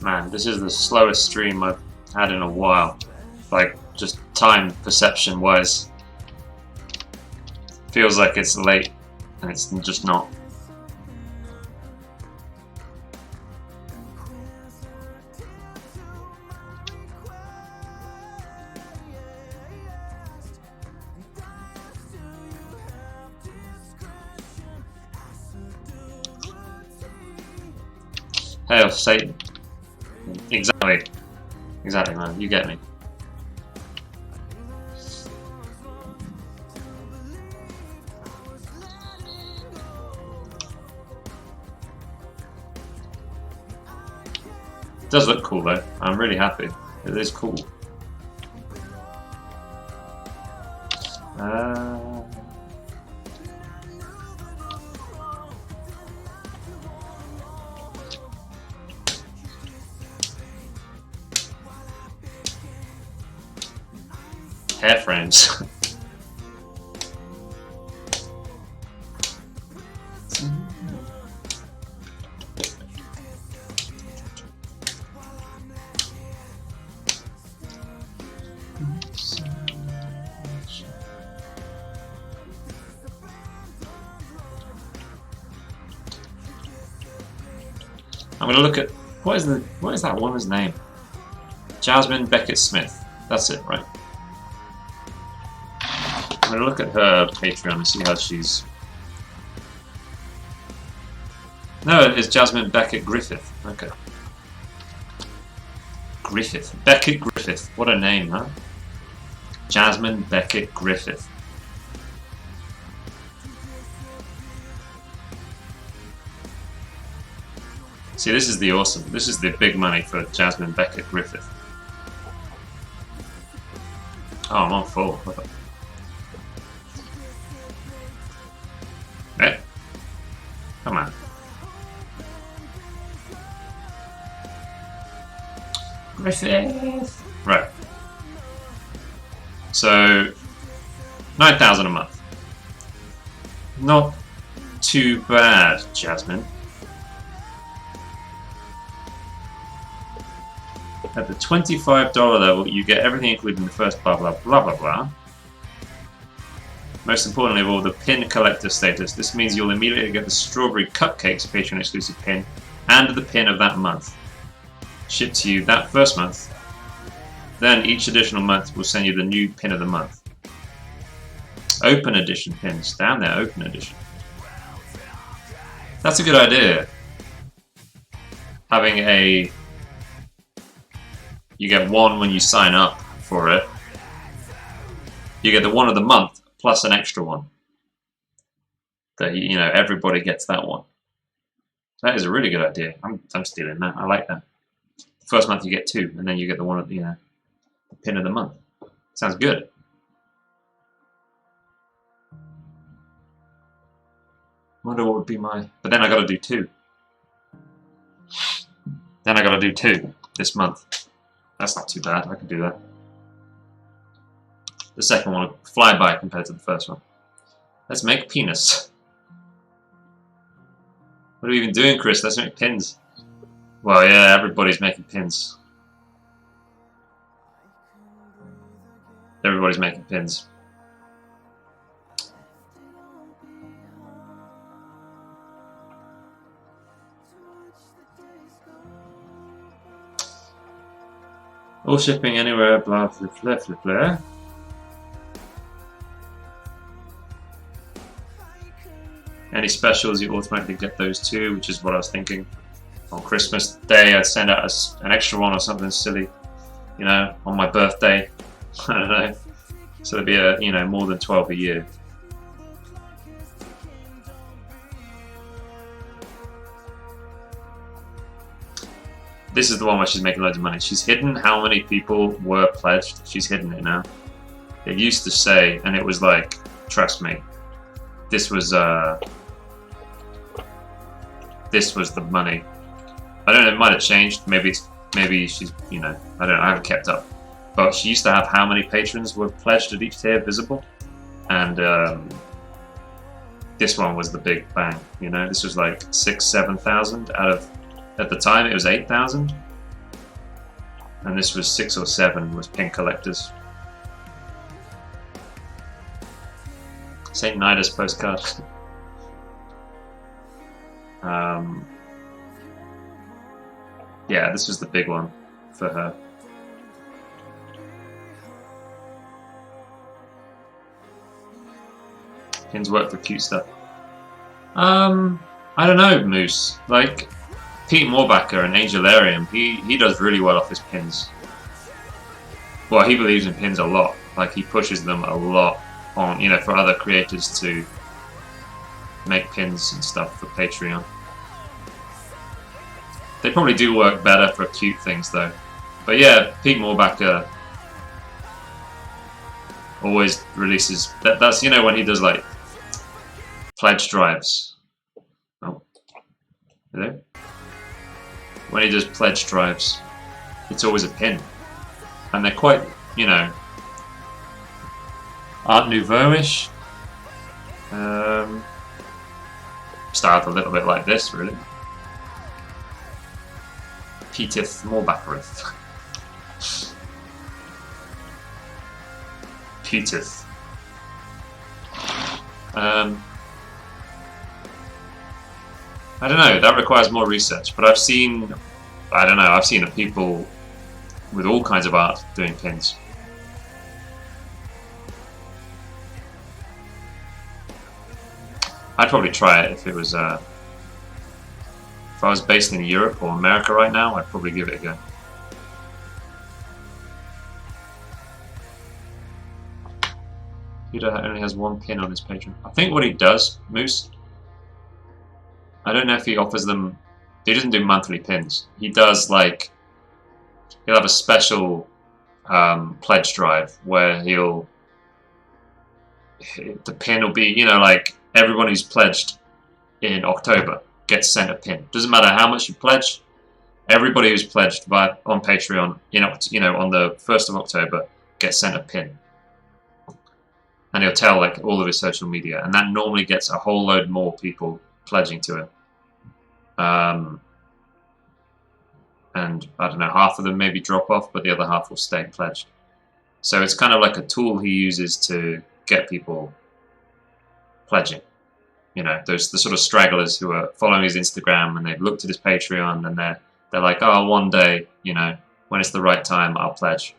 Man, this is the slowest stream I've had in a while. Like, just time perception wise. Feels like it's late, and it's just not. Hail Satan. Exactly. Exactly, man. You get me. It does look cool though. I'm really happy. It is cool. Hair frames. I'm gonna look at what is that woman's name? Jasmine Beckett Smith. That's it, right? I'm gonna look at her Patreon and see how she's. No, it's Jasmine Beckett Griffith. Okay. Griffith. Beckett Griffith. What a name, huh? Jasmine Beckett Griffith. See, this is the awesome. This is the big money for Jasmine Beckett Griffith. Oh, I'm on full. Eh? Come on. Griffith. Right. So 9,000 a month. Not too bad, Jasmine. At the $25 level, you get everything included in the first blah blah blah blah blah. Most importantly of all, the pin collector status. This means you'll immediately get the Strawberry Cupcakes Patreon exclusive pin and the pin of that month. Shipped to you that first month. Then each additional month will send you the new pin of the month. Open edition pins. Damn, they're open edition. That's a good idea. Having a... You get one when you sign up for it. You get the one of the month plus an extra one. That, you know, everybody gets that one. That is a really good idea. I'm stealing that. I like that. The first month you get two, and then you get the one of the, the pin of the month. Sounds good. Wonder what would be my... But then I got to do two. Then I got to do two this month. That's not too bad. I can do that. The second one will fly by compared to the first one. Let's make penis. What are we even doing, Chris? Let's make pins. Well, yeah, everybody's making pins. Everybody's making pins. All shipping anywhere, blah blah blah blah blah. Any specials, you automatically get those too, which is what I was thinking. On Christmas Day, I'd send out an extra one or something silly, you know, on my birthday. I don't know. So there'd be a, you know, more than 12 a year. This is the one where she's making loads of money. She's hidden how many people were pledged. She's hidden it now. It used to say, and it was like, trust me, this was the money. I don't know, it might have changed. Maybe she's, you know, I don't know, I haven't kept up. But she used to have how many patrons were pledged at each tier visible. And this one was the big bang, you know. This was like 6,000-7,000 out of, at the time it was 8,000. And this was 6 or 7 was pin collectors. St. Nida's postcard. Yeah, this was the big one for her. Pins work for cute stuff. I don't know, Moose. Like Pete Morbacker and Angelarium, he does really well off his pins. Well, he believes in pins a lot. Like he pushes them a lot on, you know, for other creators to make pins and stuff for Patreon. They probably do work better for cute things though. But yeah, Pete Morbacker always releases that's, you know, when he does like pledge drives. Oh, hello. When he does pledge drives, it's always a pin, and they're quite, you know, Art Nouveau-ish. Styled a little bit like this, really. Petith Morbackerith. Petith. I don't know, that requires more research, but I've seen, I don't know, I've seen people with all kinds of art doing pins. I'd probably try it if it was, if I was based in Europe or America right now, I'd probably give it a go. Peter only has one pin on his Patreon. I think what he does, Moose, I don't know if he offers them, he doesn't do monthly pins. He does like, he'll have a special pledge drive where the pin will be, you know, like everyone who's pledged in October gets sent a pin. Doesn't matter how much you pledge, everybody who's pledged on Patreon, you know, on the 1st of October gets sent a pin. and he'll tell like all of his social media, and that normally gets a whole load more people pledging to him. And I don't know, half of them maybe drop off, but the other half will stay pledged. So it's kind of like a tool he uses to get people pledging. You know, there's the sort of stragglers who are following his Instagram and they've looked at his Patreon and they're like, oh, one day, you know, when it's the right time, I'll pledge.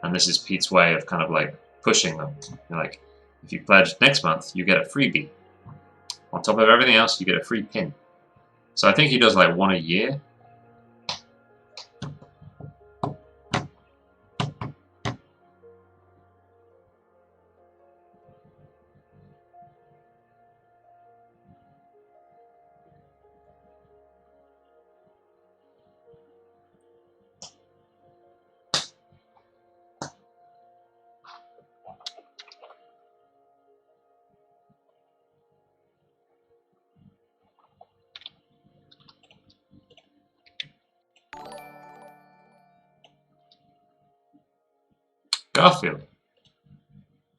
And this is Pete's way of kind of like pushing them. You're like, if you pledge next month, you get a freebie. On top of everything else, you get a free pin. So I think he does like one a year. Garfield,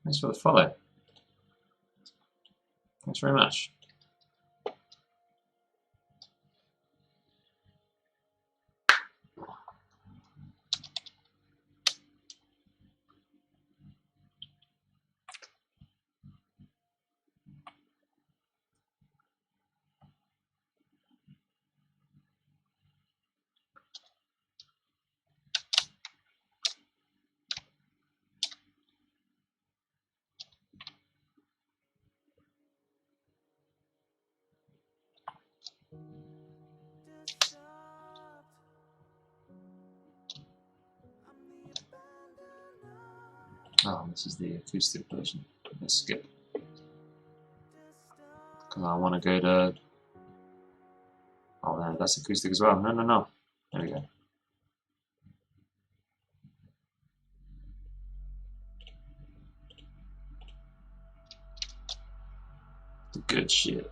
thanks for the follow. Thanks very much. Oh, this is the acoustic version. Let's skip. Because I want to go to... Oh, no, that's acoustic as well. No. There we go. The good shit.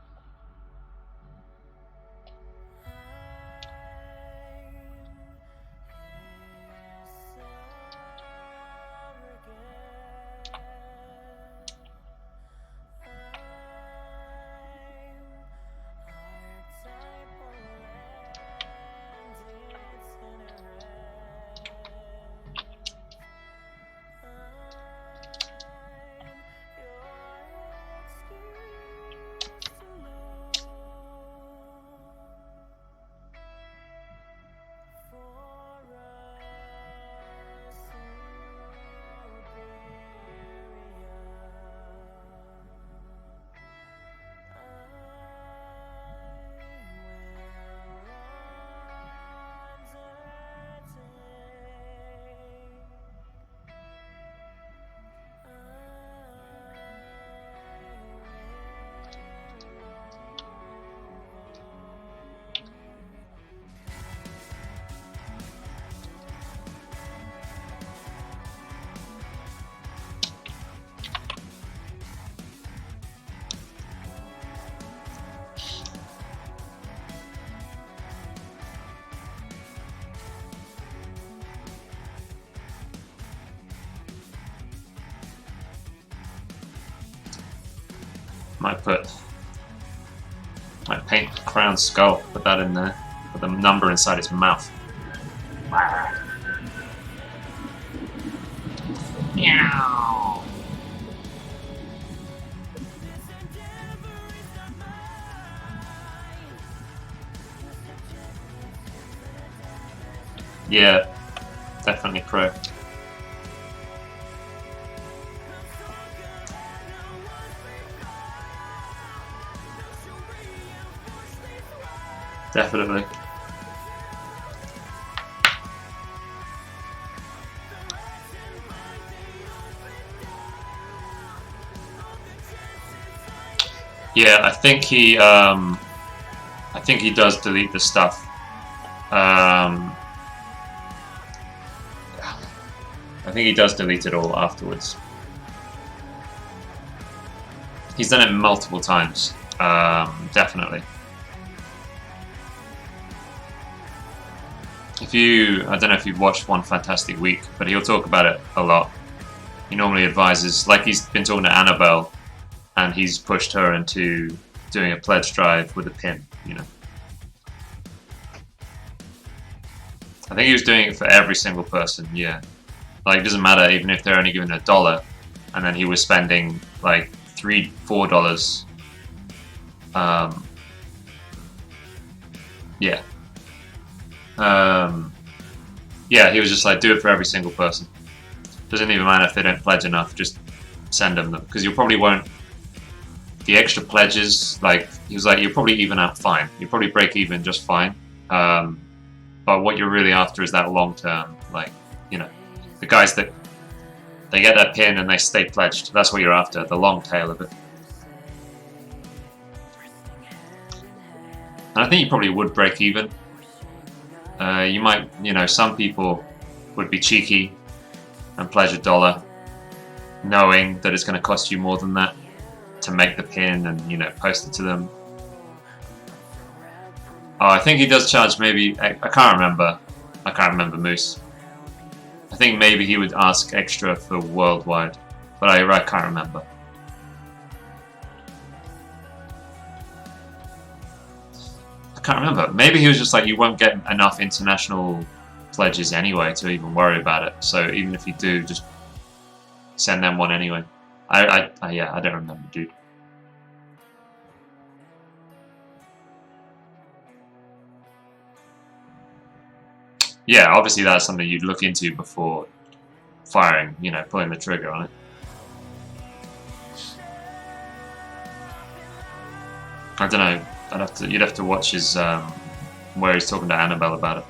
Might paint the crown skull, put that in there, put the number inside his mouth. Meow. Yeah, definitely pro. Definitely. Yeah, I think he does delete the stuff. I think he does delete it all afterwards. He's done it multiple times, definitely. I don't know if you've watched One Fantastic Week, but he'll talk about it a lot. he normally advises, like he's been talking to Annabelle, and he's pushed her into doing a pledge drive with a pin, you know. I think he was doing it for every single person, yeah. Like, it doesn't matter even if they're only given $1, and then he was spending like $3-4. Yeah. Yeah, he was just like, do it for every single person. Doesn't even matter if they don't pledge enough, just send them, because you probably won't. The extra pledges, like, he was like, you'll probably even out fine. You'll probably break even just fine. But what you're really after is that long term, like, you know, the guys that they get that pin and they stay pledged. That's what you're after, the long tail of it. And I think you probably would break even. You might, you know, some people would be cheeky and pledge $1, knowing that it's going to cost you more than that to make the pin and, you know, post it to them. Oh, I think he does charge maybe, I can't remember. I can't remember Moose. I think maybe he would ask extra for worldwide, but I can't remember. I can't remember. Maybe he was just like, you won't get enough international pledges anyway to even worry about it. So even if you do, just send them one anyway. Yeah, I don't remember, dude. Yeah, obviously that's something you'd look into before firing, you know, pulling the trigger on it. I don't know. You'd have to watch his where he's talking to Annabelle about it.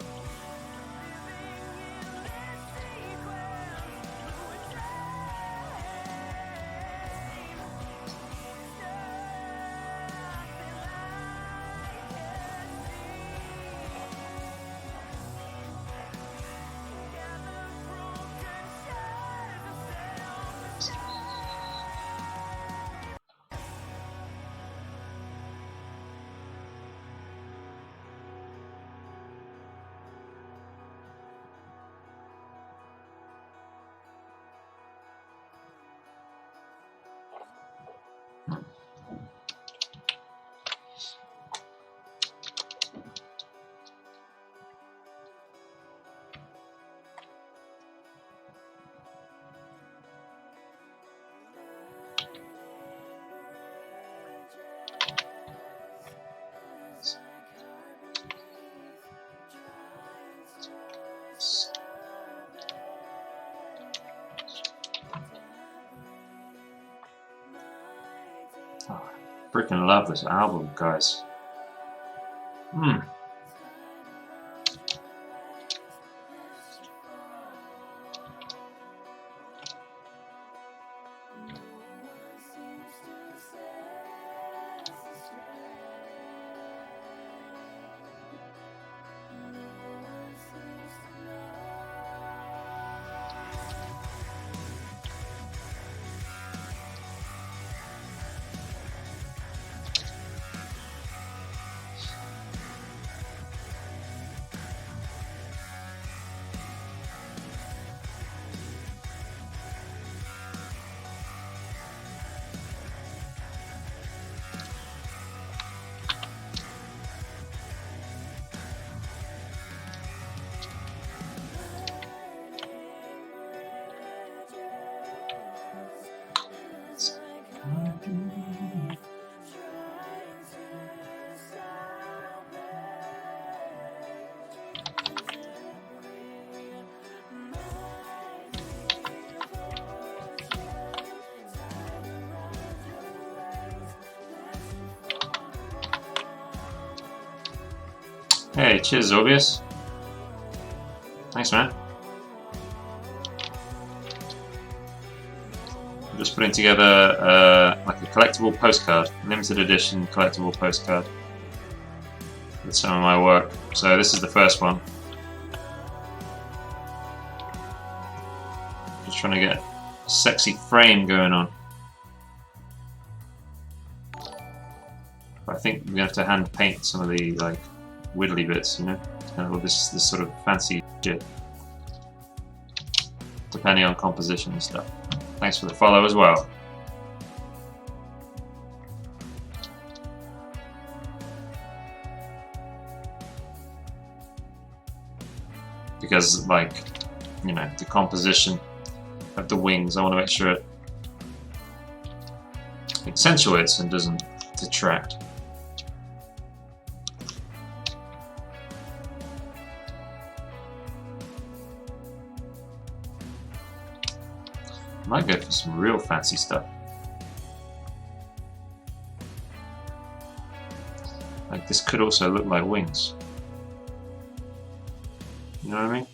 Oh, I freaking love this album, guys. Hey, cheers, Orbius. Thanks, man. I'm just putting together like a collectible postcard, limited edition collectible postcard with some of my work. So this is the first one. Just trying to get a sexy frame going on. But I think we're gonna have to hand paint some of the like widdly bits, you know, kind of this sort of fancy shit, depending on composition and stuff. Thanks for the follow as well. Because, like, you know, the composition of the wings, I want to make sure it accentuates and doesn't detract. Might go for some real fancy stuff. Like, this could also look like wings. You know what I mean?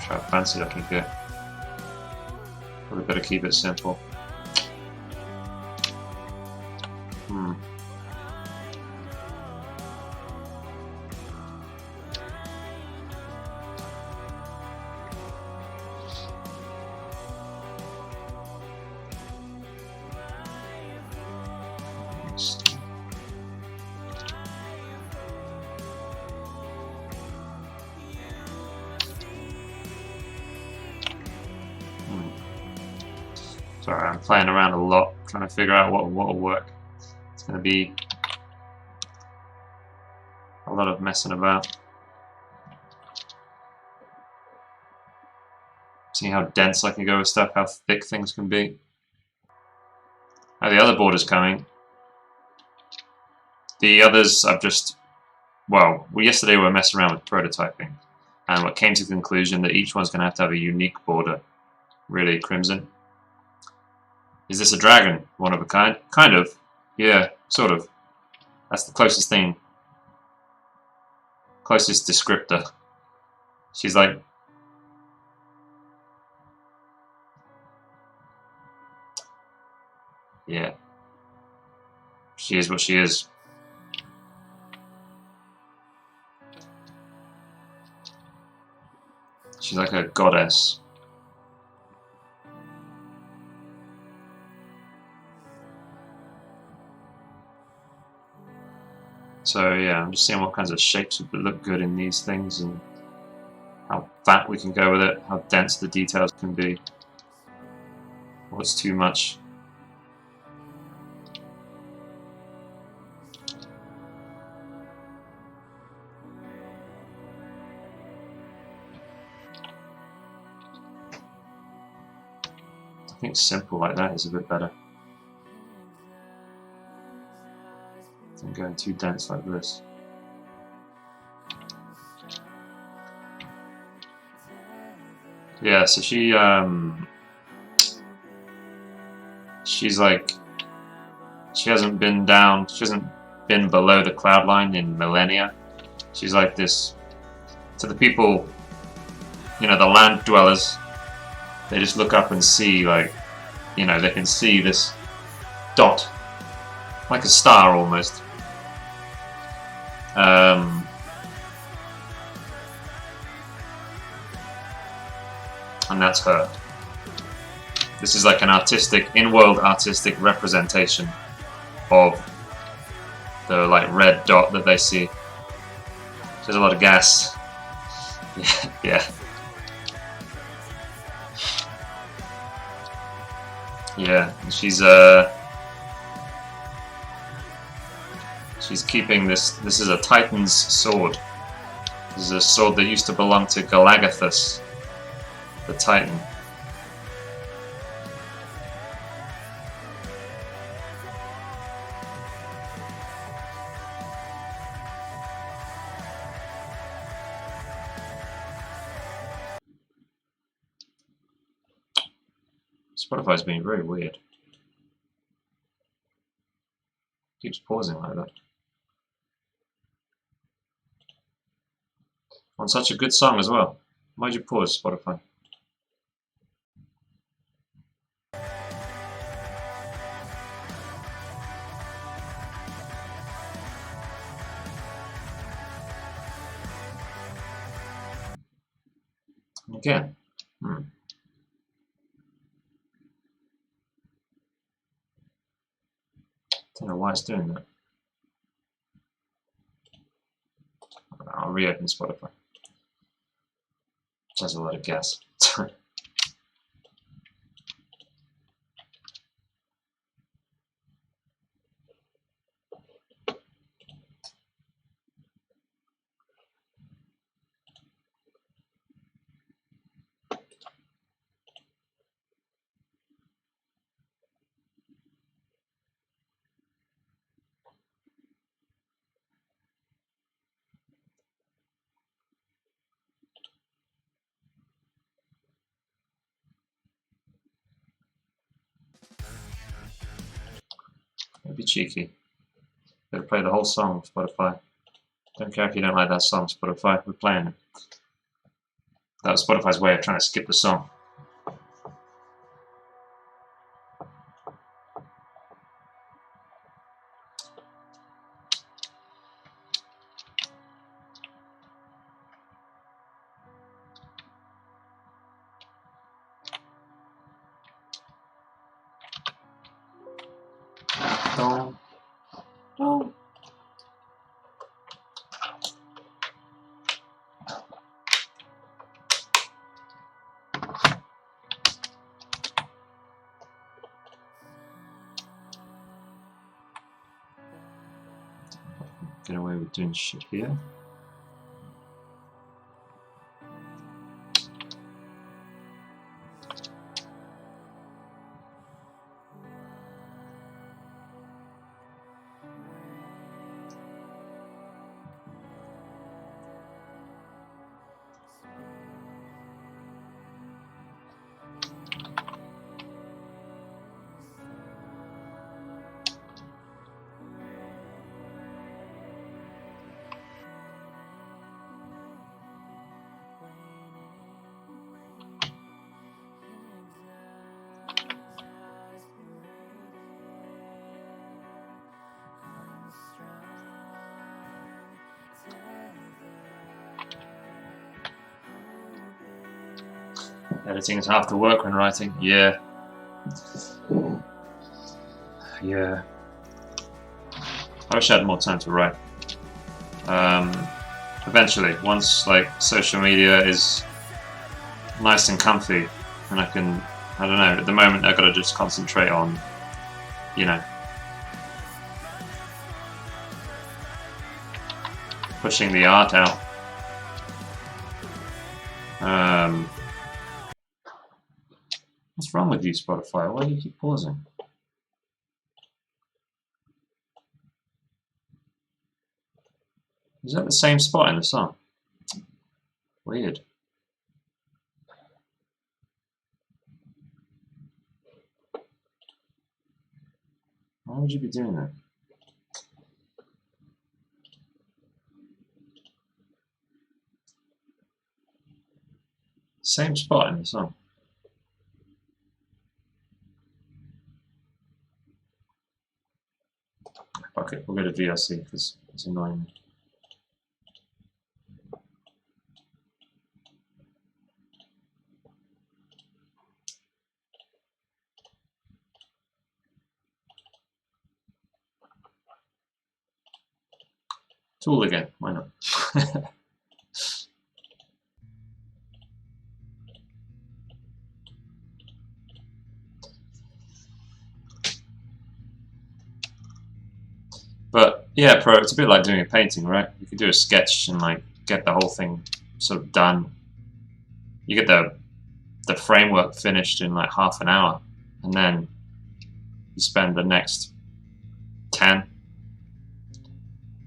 How fancy I can get. Probably better keep it simple. Sorry, I'm playing around a lot, trying to figure out what will work. It's going to be a lot of messing about. Seeing how dense I can go with stuff, how thick things can be. Oh, the other border's coming. The others I've just, well, yesterday we were messing around with prototyping, and we came to the conclusion that each one's going to have a unique border. Really, Crimson. Is this a dragon? One of a kind? Kind of. Yeah, sort of. That's the closest thing. Closest descriptor. She's like... Yeah. She is what she is. She's like a goddess. So yeah, I'm just seeing what kinds of shapes would look good in these things and how fat we can go with it, how dense the details can be, what's too much. I think simple like that is a bit better than going too dense like this. Yeah, so she's like, she hasn't been below the cloud line in millennia. She's like this, to the people, you know, the land dwellers, they just look up and see, like, you know, they can see this dot, like a star almost. And that's her. This is like an artistic, in-world artistic representation of the like red dot that they see. So There's a lot of gas. Yeah. Yeah, she's keeping this. This is a Titan's sword. This is a sword that used to belong to Galagathus, the Titan. Spotify's being very weird. Keeps pausing like that. On such a good song as well. Why'd you pause, Spotify? Again. Don't know why it's doing that. I'll reopen Spotify. Which has a lot of gas. It'd be cheeky. Gotta play the whole song, Spotify. Don't care if you don't like that song, Spotify. We're playing it. That was Spotify's way of trying to skip the song. Don't. Get away with doing shit here. Editing is half the work when writing. Yeah. Yeah. I wish I had more time to write. Eventually, once like social media is nice and comfy, and I don't know, at the moment I've got to just concentrate on, you know, pushing the art out. What's wrong with you, Spotify? Why do you keep pausing? Is that the same spot in the song? Weird. Why would you be doing that? Same spot in the song. Okay, we'll go to VLC because it's annoying me. Tool again, why not? But yeah, it's a bit like doing a painting, right? You can do a sketch and like get the whole thing sort of done. You get the framework finished in like half an hour, and then you spend the next 10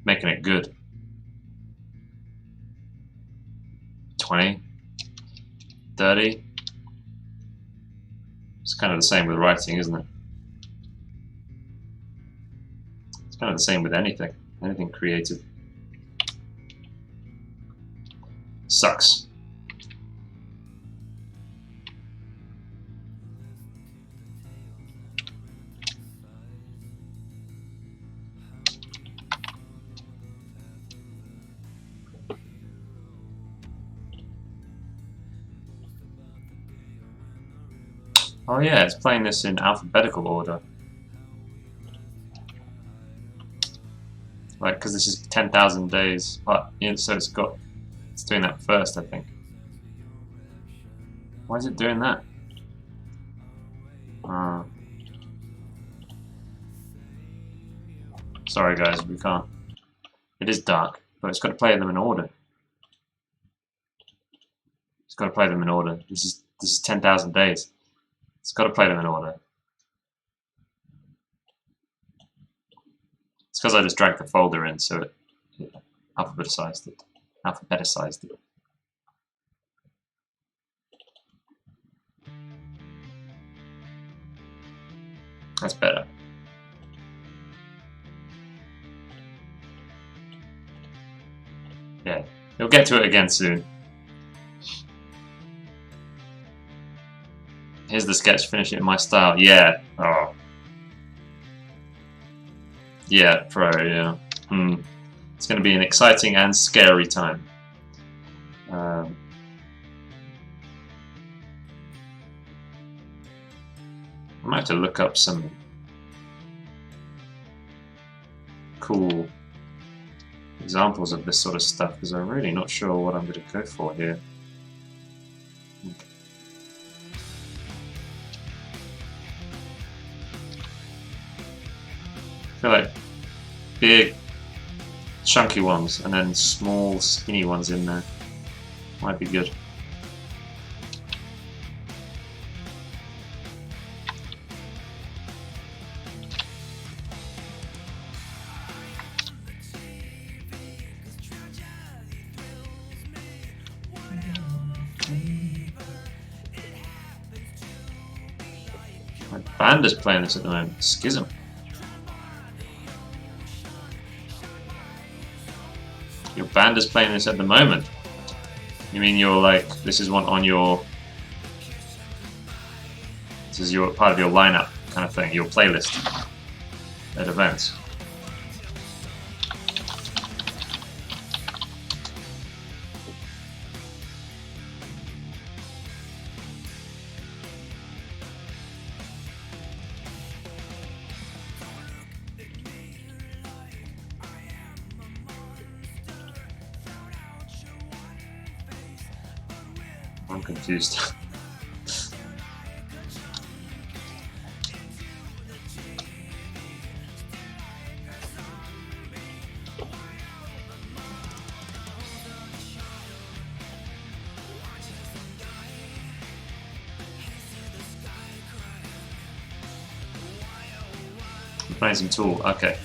making it good. 20, 30. It's kind of the same with writing, isn't it? It's kind of the same with anything creative. Sucks. Oh yeah, it's playing this in alphabetical order. Like, because this is 10,000 days, yeah, so it's doing that first, I think. Why is it doing that? Sorry guys, we can't. It is dark, but it's got to play them in order. It's got to play them in order. This is 10,000 days. It's got to play them in order. It's because I just dragged the folder in, so it alphabetized it. That's better. Yeah, you'll get to it again soon. Here's the sketch, finish it in my style. Yeah. Oh. Yeah, pro, yeah. It's going to be an exciting and scary time. I might have to look up some cool examples of this sort of stuff, because I'm really not sure what I'm going to go for here. I feel like big, chunky ones and then small, skinny ones in there might be good. My band is playing this at the moment. Schism. Your band is playing this at the moment. You mean you're like, this is one on your, this is your part of your lineup kind of thing, your playlist at events. I'm confused. I'm playing some Tool, okay.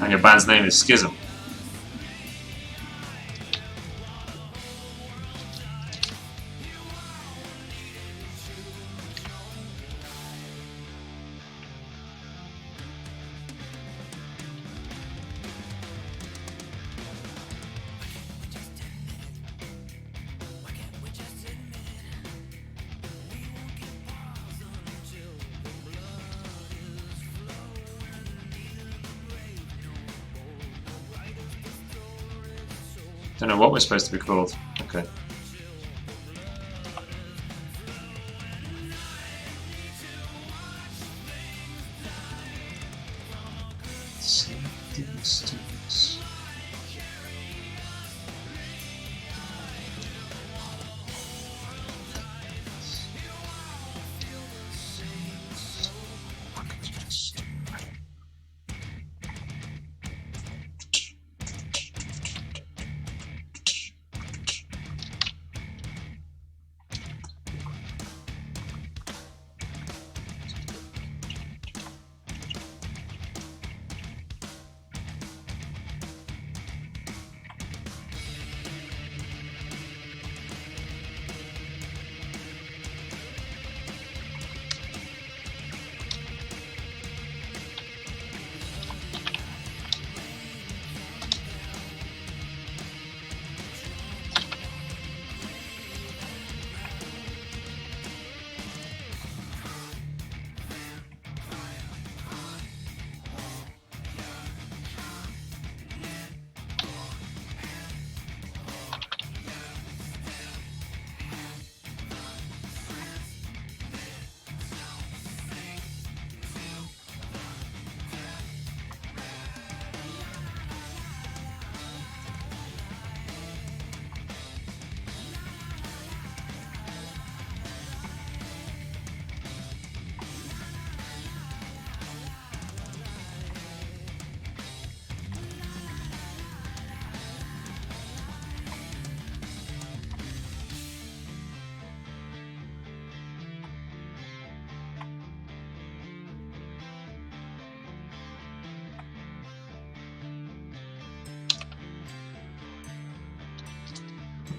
And your band's name is Schism. Don't know what we're supposed to be called. Okay.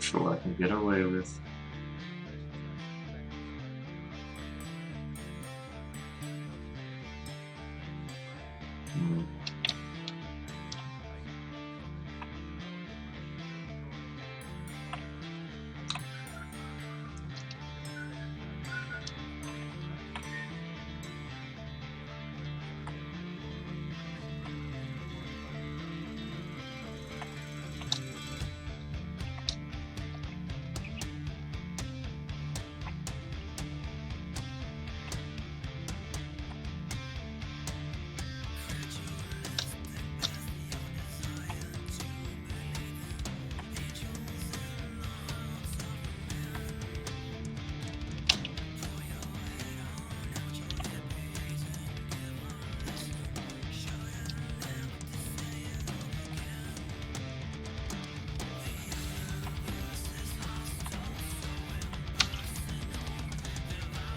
sure I can get away with. Hmm.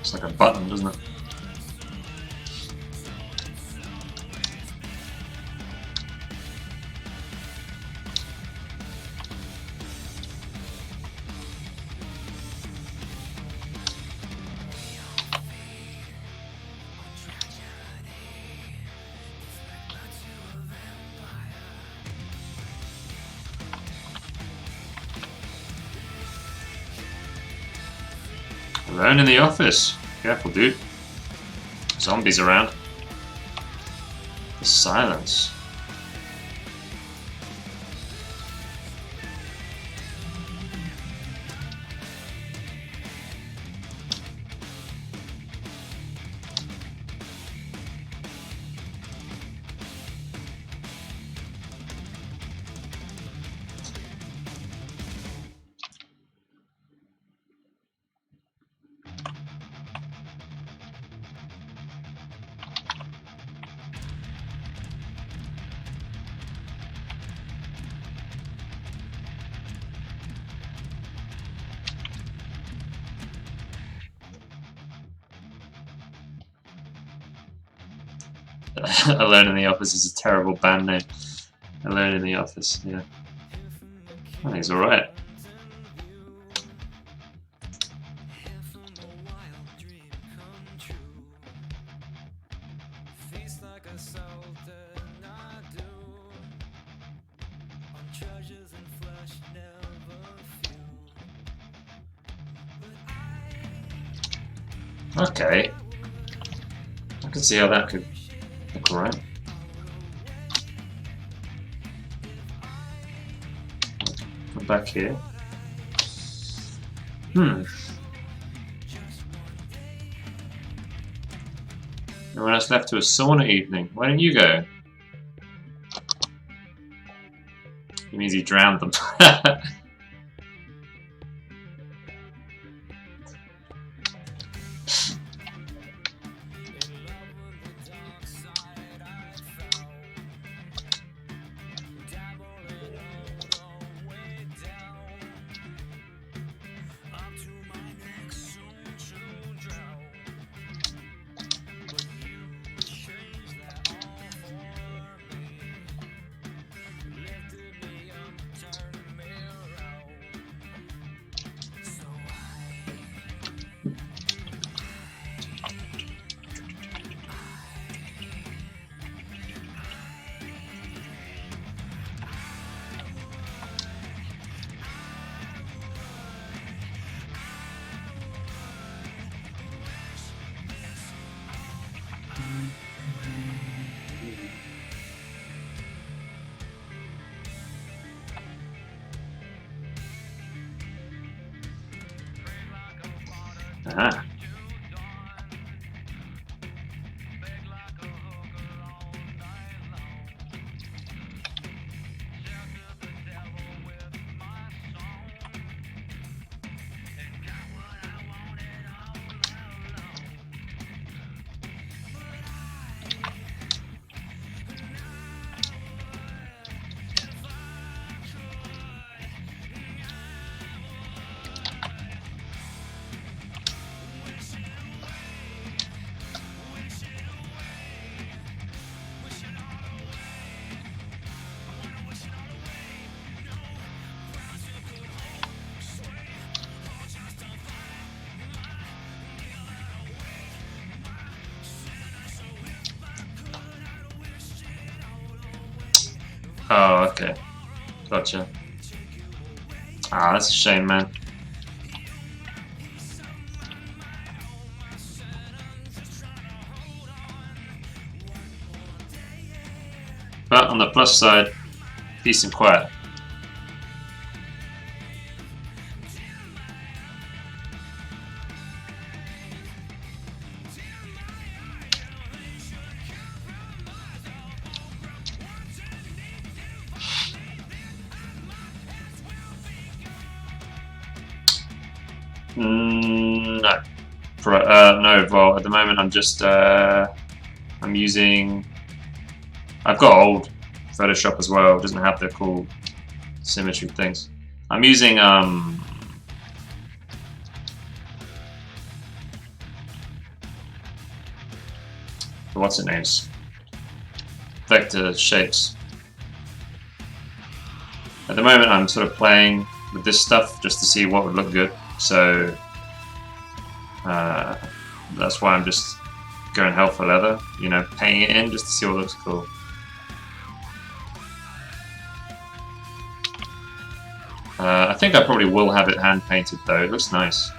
It's like a button, doesn't it? Alone in the office. Careful, dude. Zombies around. The silence. Alone in the Office is a terrible band name. Alone in the Office, yeah. I think it's alright. Okay. I can see how that could look alright. Come back here. Everyone else left to a sauna evening. Why didn't you go? It means he drowned them. Aha. Oh, okay. Gotcha. Ah, that's a shame, man. But on the plus side, peace and quiet. No. No, well, at the moment I'm just, I'm using, I've got old Photoshop as well, it doesn't have the cool symmetry things. I'm using, what's it names? Vector shapes. At the moment I'm sort of playing with this stuff just to see what would look good, so that's why I'm just going hell for leather, you know, painting it in just to see what looks cool. I think I probably will have it hand painted though, it looks nice.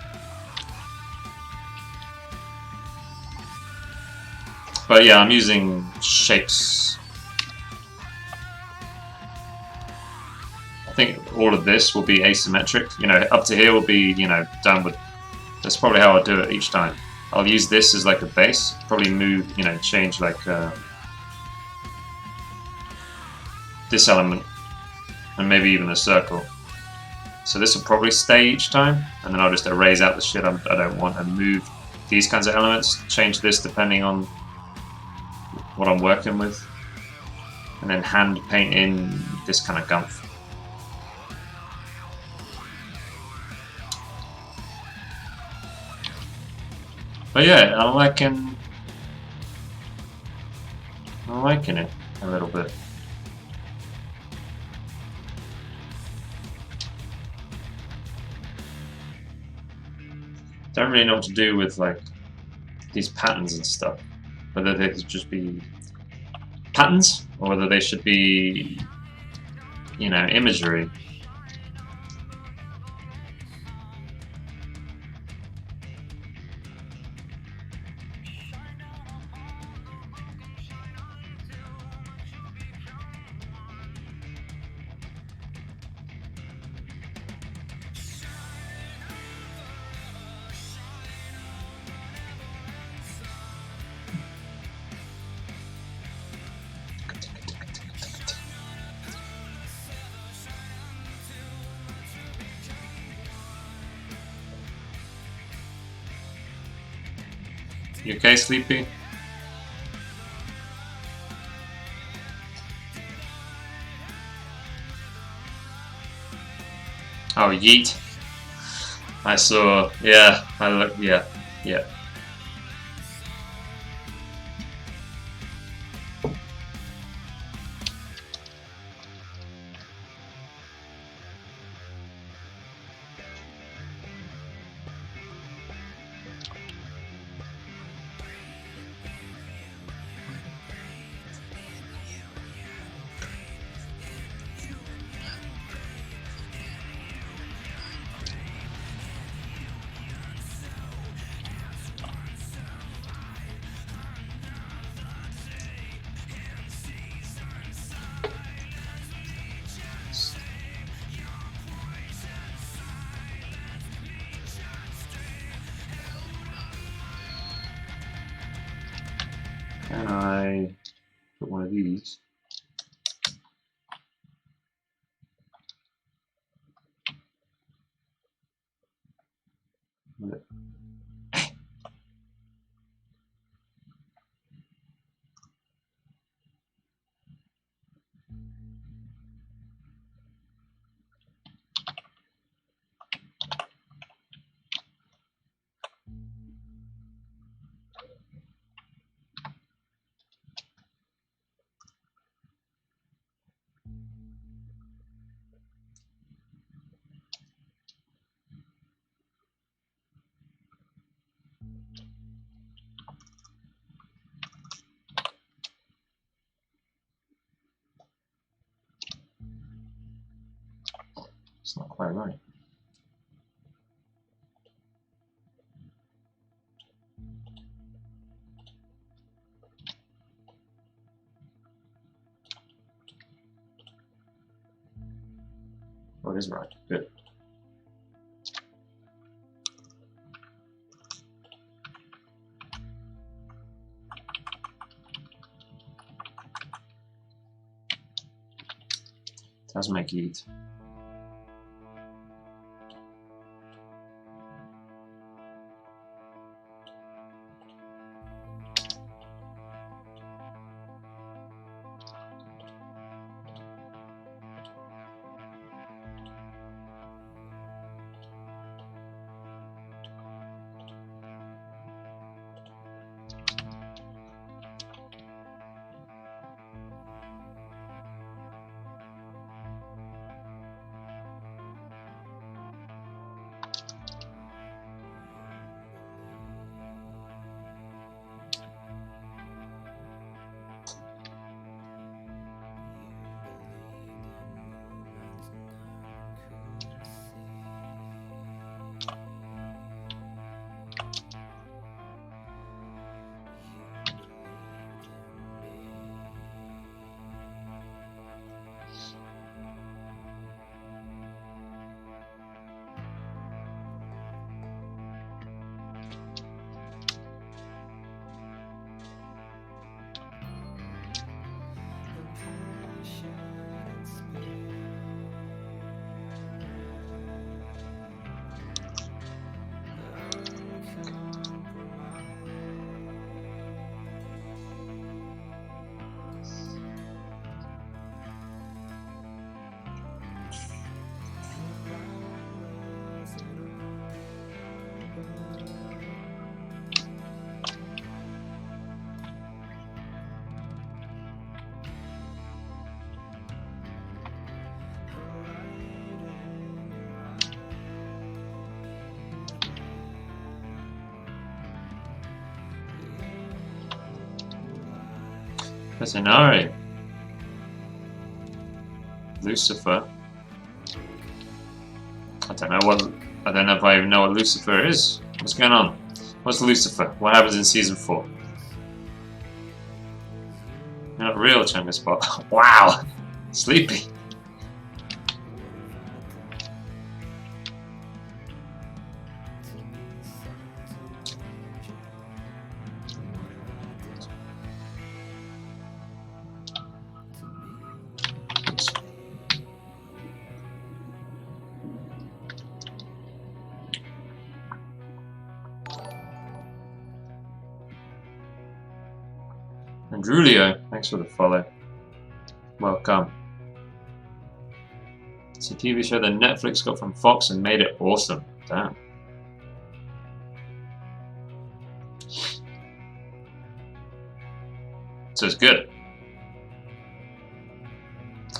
But yeah, I'm using shapes. I think all of this will be asymmetric, you know, up to here will be, you know, done with, that's probably how I'll do it each time. I'll use this as like a base, probably move, you know, change like this element, and maybe even a circle. So this will probably stay each time, and then I'll just erase out the shit I don't want and move these kinds of elements, change this depending on what I'm working with, and then hand paint in this kind of gumph. But yeah, I'm liking it a little bit. Don't really know what to do with like these patterns and stuff. Whether they could just be patterns or whether they should be, you know, imagery. You okay, Sleepy? Oh, yeet. I saw, yeah, I look, yeah. Can I put one of these? quite right. Oh, it is right. Good. Does make you eat. Vetinari. Lucifer. I don't know if I even know what Lucifer is. What's going on? What's Lucifer? What happens in season 4? You're not real, Chunga Spot. Wow! Sleepy. And Julio, thanks for the follow. Welcome. It's a TV show that Netflix got from Fox and made it awesome. Damn. So it's good.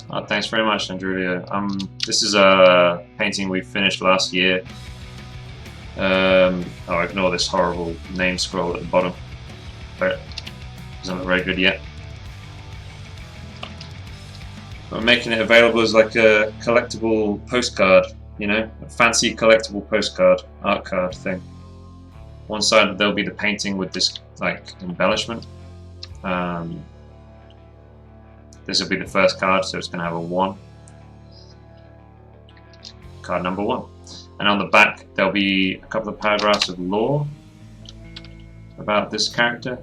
Oh, thanks very much, Andrulio. This is a painting we finished last year. Oh, ignore this horrible name scroll at the bottom. But it's not very good yet. We're making it available as like a collectible postcard, you know, a fancy collectible postcard, art card thing. One side there'll be the painting with this like embellishment. This will be the first card, so it's going to have a 1. Card number 1. And on the back there'll be a couple of paragraphs of lore about this character,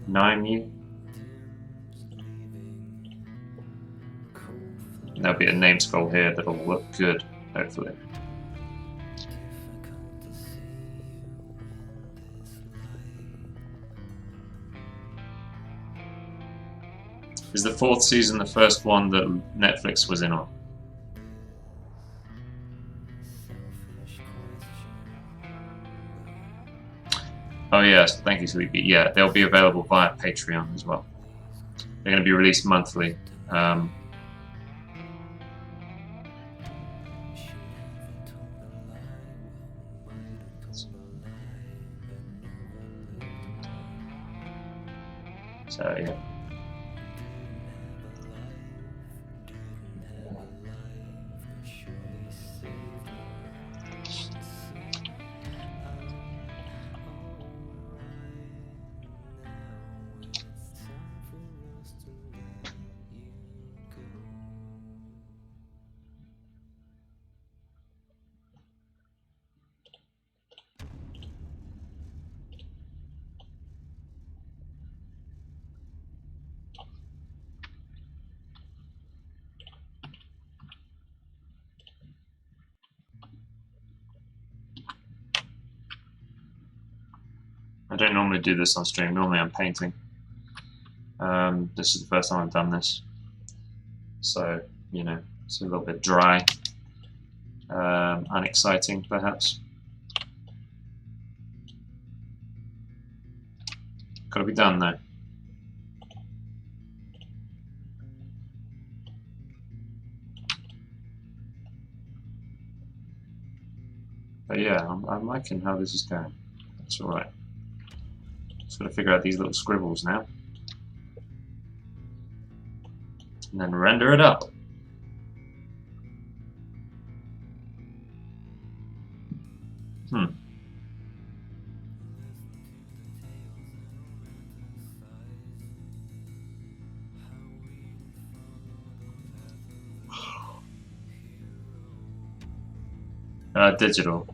9U. And there'll be a name scroll here that'll look good, hopefully. Is the 4th season the first one that Netflix was in on? Oh yes, thank you, Sleepy. Yeah, they'll be available via Patreon as well. They're going to be released monthly. So yeah. don't normally do this on stream. Normally I'm painting. This is the first time I've done this. So, you know, it's a little bit dry. Unexciting, perhaps. Gotta be done, though. But yeah, I'm liking how this is going. That's alright. Just gotta figure out these little scribbles now. And then render it up. Digital.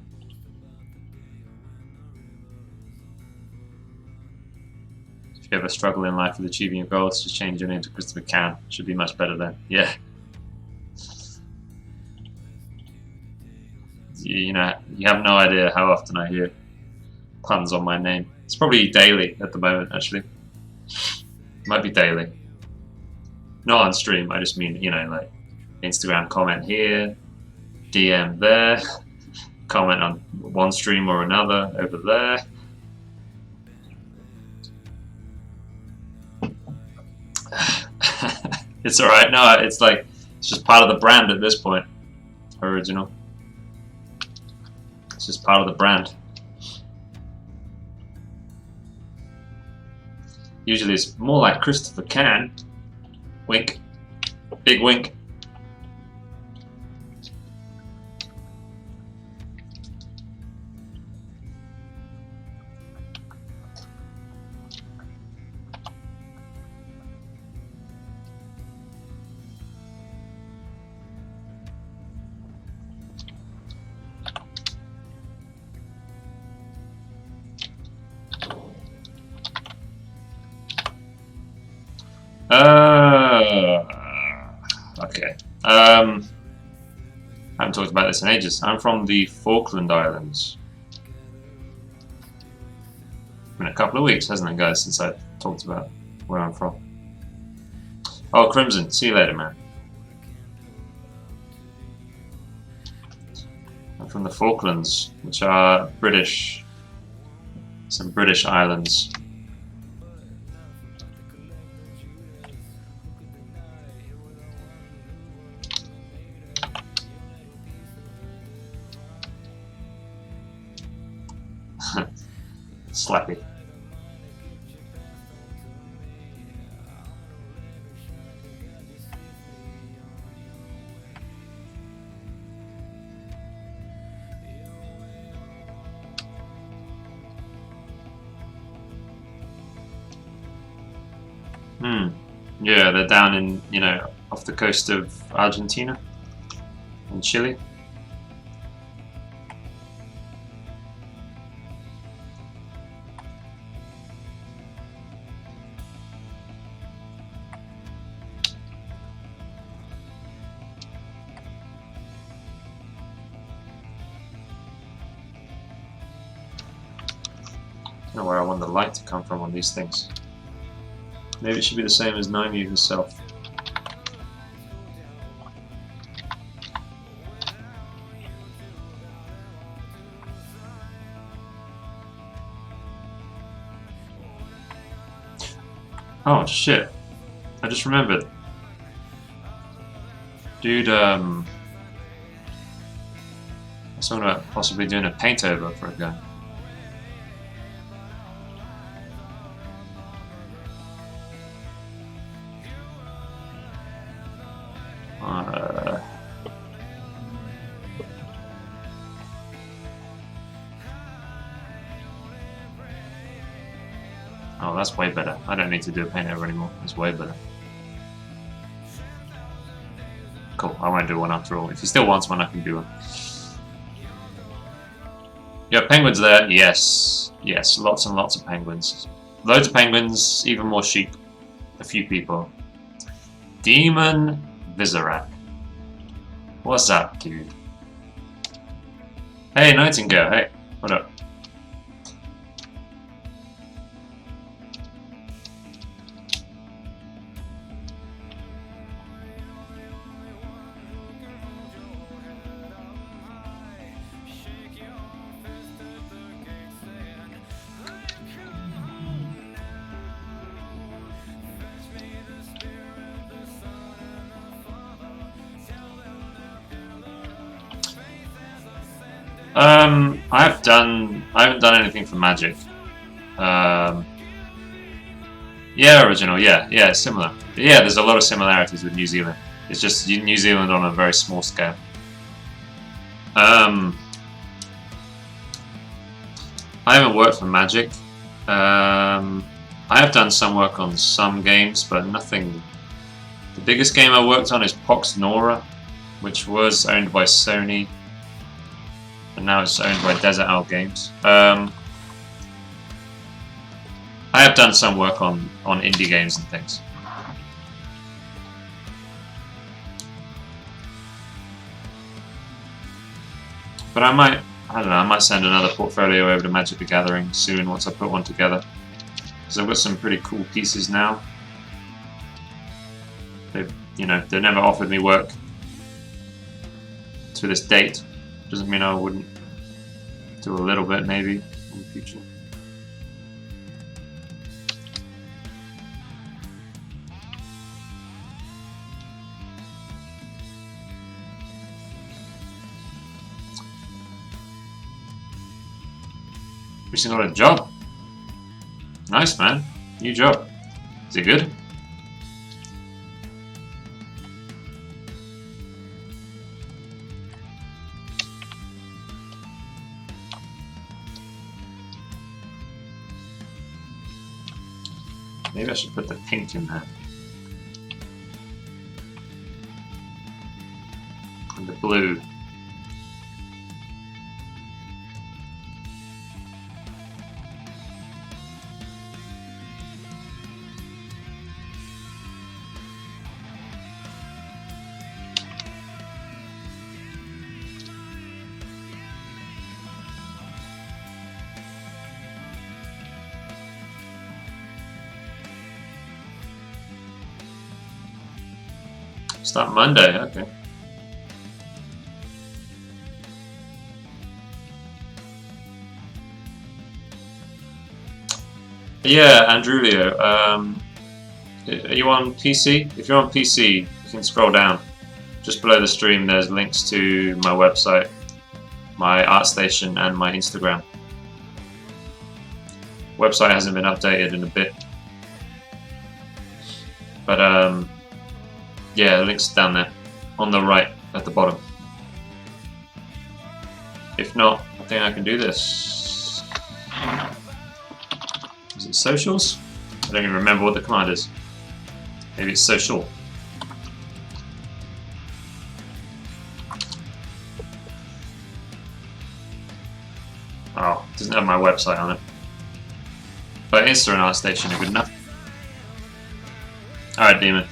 If you ever struggle in life with achieving your goals, just change your name to Christopher Can. Should be much better then. Yeah. You know, you have no idea how often I hear puns on my name. It's probably daily at the moment, actually. Might be daily. Not on stream, I just mean, you know, like Instagram comment here, DM there, comment on one stream or another over there. It's alright, no, it's like, it's just part of the brand at this point. Original. It's just part of the brand. Usually it's more like Christopher Can. Wink. Big wink. Okay. I haven't talked about this in ages. I'm from the Falkland Islands. It's been a couple of weeks, hasn't it, guys, since I talked about where I'm from. Oh, Crimson, see you later, man. I'm from the Falklands, which are British, some British islands. Slappy. Yeah, they're down in, you know, off the coast of Argentina and Chile. I don't know where I want the light to come from on these things. Maybe it should be the same as 9U herself. Oh shit. I just remembered. Dude, I was talking about possibly doing a paint over for a gun. Oh, that's way better. I don't need to do a paint over anymore. It's way better. Cool, I won't do one after all. If he still wants one, I can do one. Yeah, penguins there. Yes. Yes, lots and lots of penguins. Loads of penguins, even more sheep. A few people. Demon Visorak. What's up, dude? Hey, Nightingale. Hey, what up? I haven't done anything for Magic. Yeah, original. Yeah, similar. Yeah, there's a lot of similarities with New Zealand. It's just New Zealand on a very small scale. I haven't worked for Magic. I have done some work on some games, but nothing. The biggest game I worked on is Pox Nora, which was owned by Sony, and now it's owned by Desert Owl Games. I have done some work on indie games and things. But I don't know, I might send another portfolio over to Magic the Gathering soon once I put one together. Because I've got some pretty cool pieces now. They've never offered me work to this date. Doesn't mean I wouldn't do a little bit maybe in the future. Recently got a job. Nice, man. New job. Is it good? Maybe I should put the pink in there. And the blue. Start Monday, okay. Yeah, Andrewlio, are you on PC? If you're on PC, you can scroll down. Just below the stream there's links to my website, my ArtStation and my Instagram. Website hasn't been updated in a bit. But yeah, the link's down there, on the right, at the bottom. If not, I think I can do this. Is it socials? I don't even remember what the command is. Maybe it's social. Oh, it doesn't have my website on it. But Insta and ArtStation are good enough. Alright, Demon.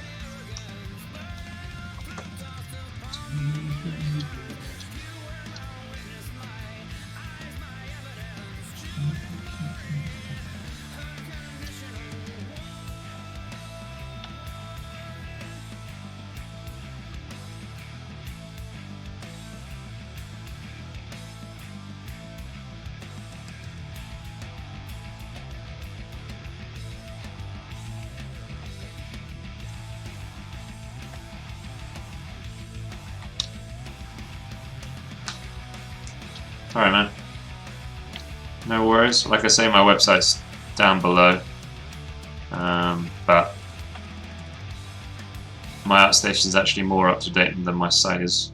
Alright, man. No worries. Like I say, my website's down below. But my ArtStation's actually more up to date than my site is.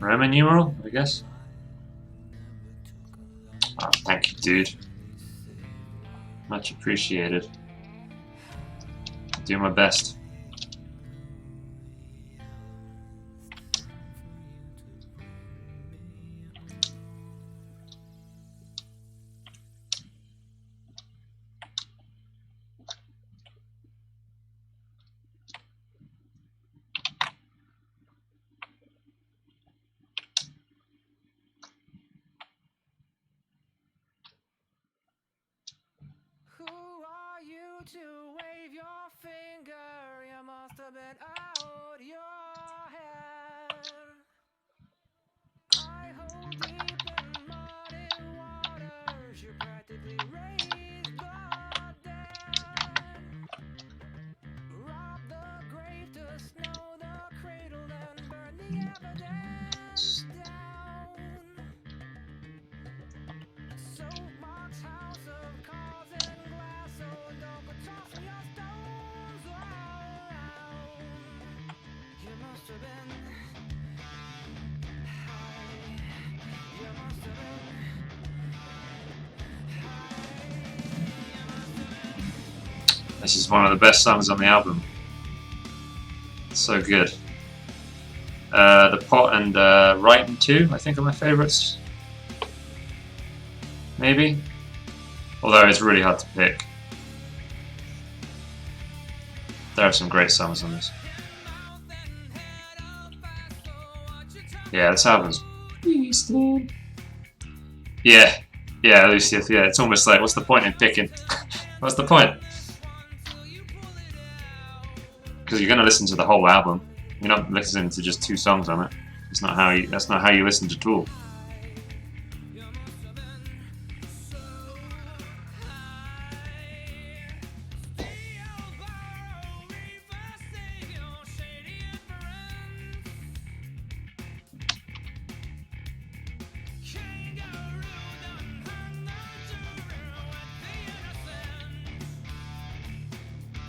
Roman numeral, I guess. Oh, thank you, dude. Much appreciated. I'll do my best. To wave your finger, you must have been out your head. I hold deep in muddy waters, you practically raised the dead. Rob the grave to snow the cradle, then burn the evidence down. Soapbox house of cards and glass, so don't go tossing your stones around. You must have been high. You must have been high. This is one of the best songs on the album. It's so good. The Pot and Writing 2, I think, are my favourites. Maybe? Although it's really hard to pick. There are some great songs on this. Yeah, this album's beastly. Yeah, Lucius, yeah, it's almost like, what's the point in picking? What's the point? Because you're going to listen to the whole album. You're not listening to just 2 songs on it. That's not how you listen to Tool.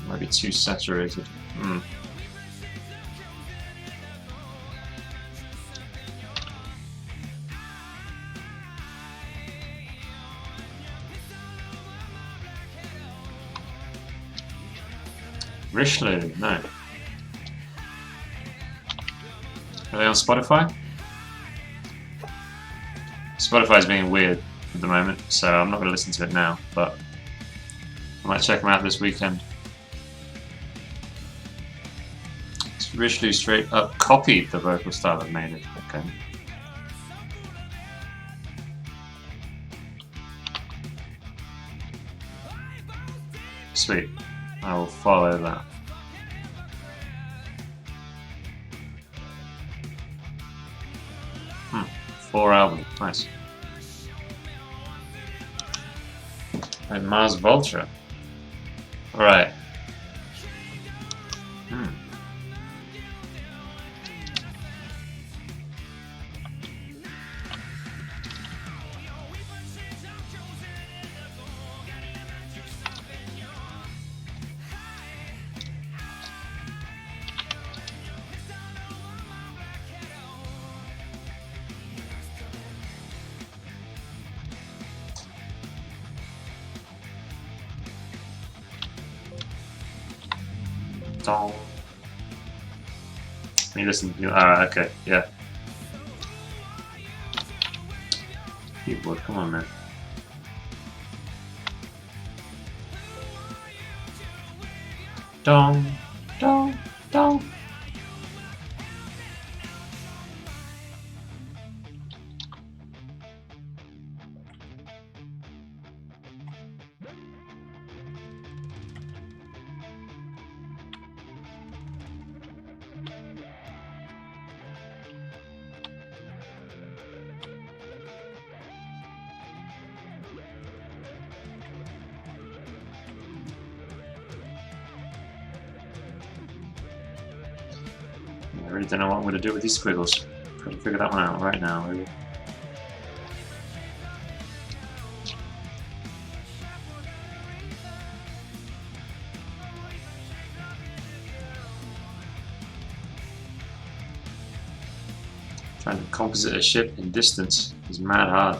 Might be too saturated. Richelieu, no. Are they on Spotify? Spotify's being weird at the moment, so I'm not going to listen to it now, but I might check them out this weekend. Richelieu straight up copied the vocal style of Maynard. Okay. Sweet. I will follow that. Hmm. 4 albums. Nice. And Mars Volta. Alright. Dong. You listen. Okay, yeah. Keyboard, come on, man. Dong, dong, dong. I really don't know what I'm going to do with these squiggles. Try to figure that one out right now, really. Trying to composite a ship in distance is mad hard.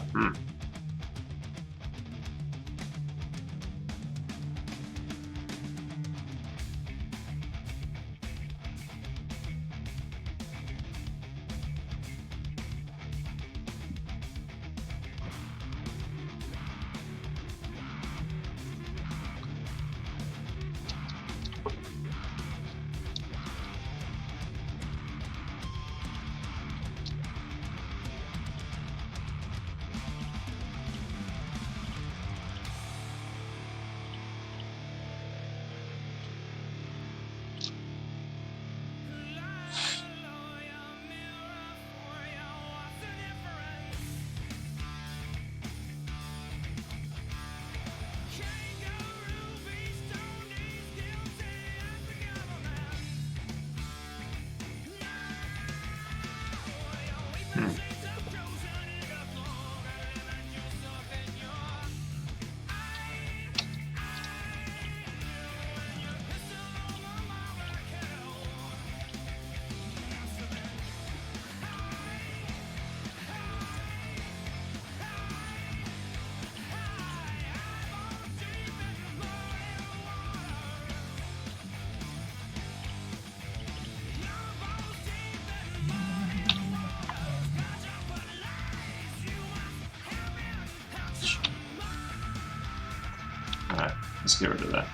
Alright, let's get rid of that.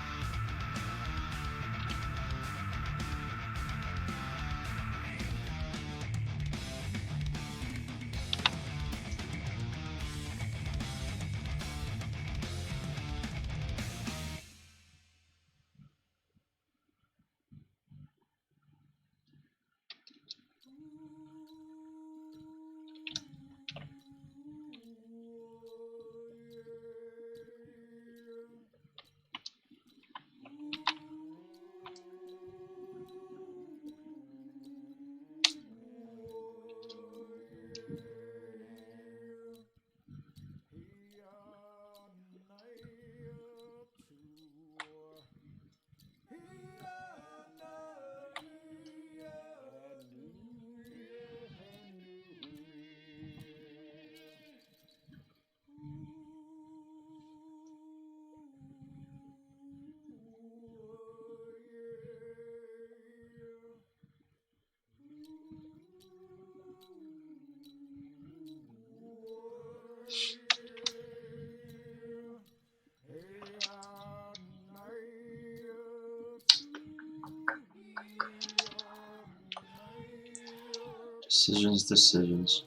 Decisions.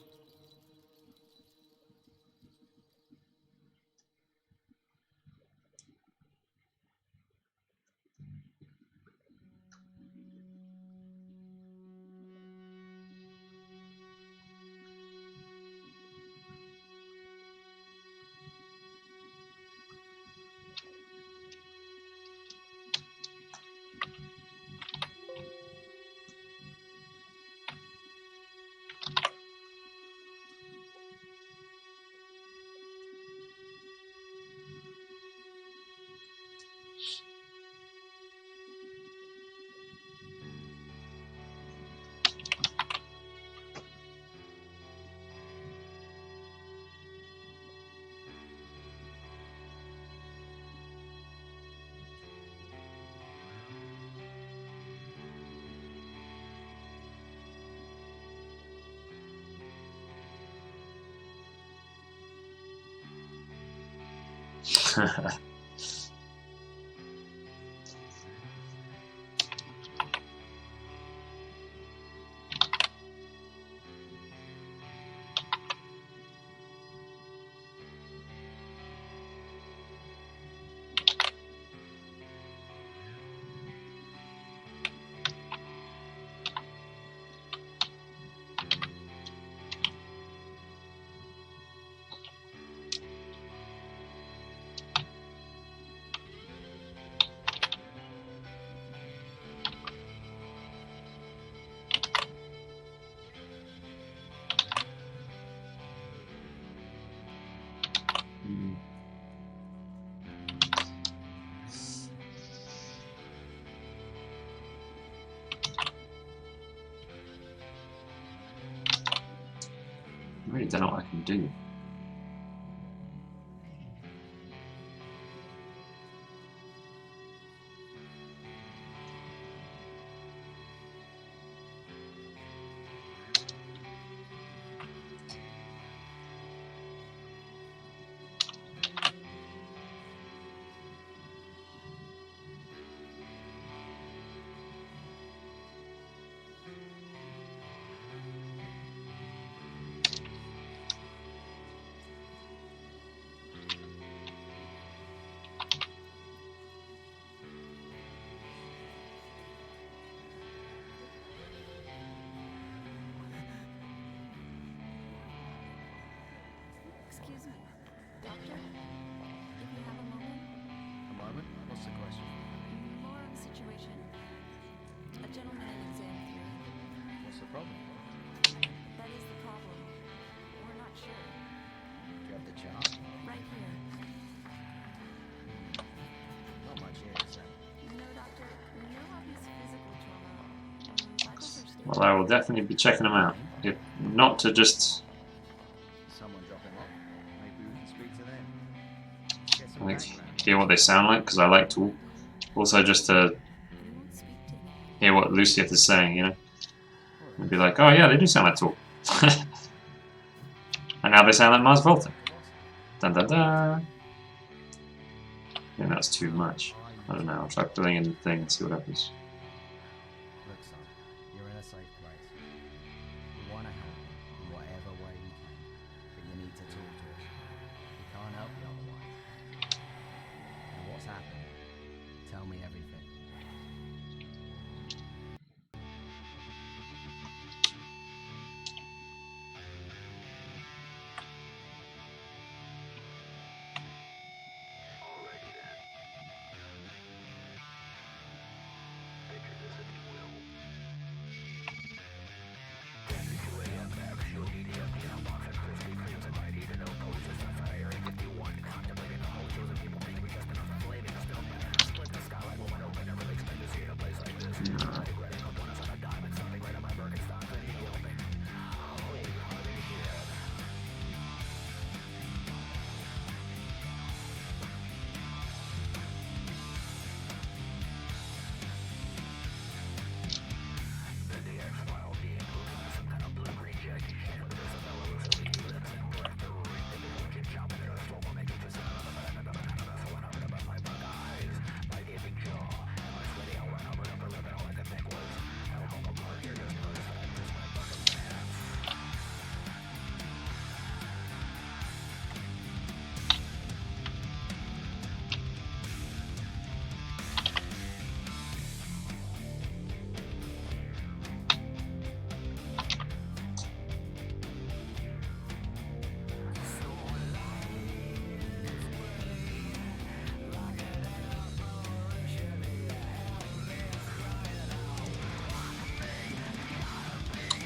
I really don't know what I can do. Excuse me, doctor? If you have a moment, A moment? What's the question? more of a situation. A gentleman in exam 3. What's the problem? That is the problem. We're not sure. Do you have the chart? Right here. Not much here, is there? No, doctor. No obvious physical trauma. Vitals are stable. Well, I will definitely be checking them out. If not to just, Someone drop him off. Maybe we can speak to them. Get some like, background. hear what they sound like, because I like to. Also, just to He won't speak to me. hear what Lucius is saying, you know? And be like, oh yeah, they do sound like Tool. And now they sound like Mars Volta. Dun dun dun. I think that's too much. I don't know, I'll try putting in the thing and see what happens. Look, son, you're in a safe place. We want to help you in whatever way we can, but you need to talk to us. We can't help you otherwise. Now, what's happened? Tell me everything.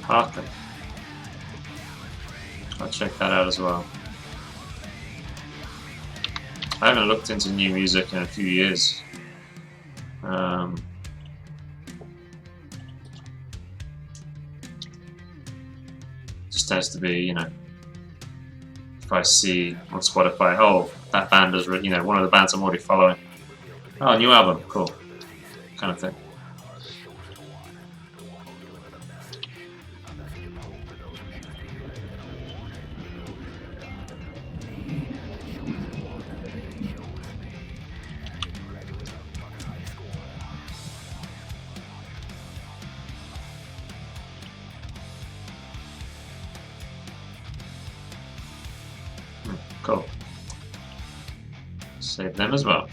Parker. I'll check that out as well. I haven't looked into new music in a few years. Just tends to be, you know, if I see on Spotify, oh, that band is, you know, one of the bands I'm already following. Oh, new album, cool, kind of thing. Cool. Save them as well.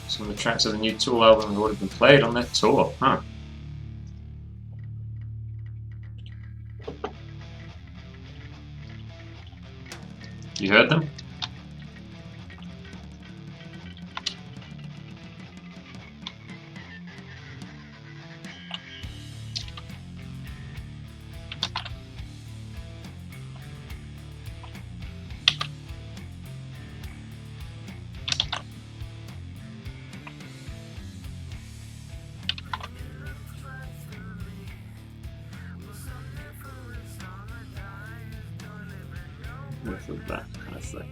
Some of the tracks of the new Tool album have already been played on their tour, huh? You heard them? hopefully.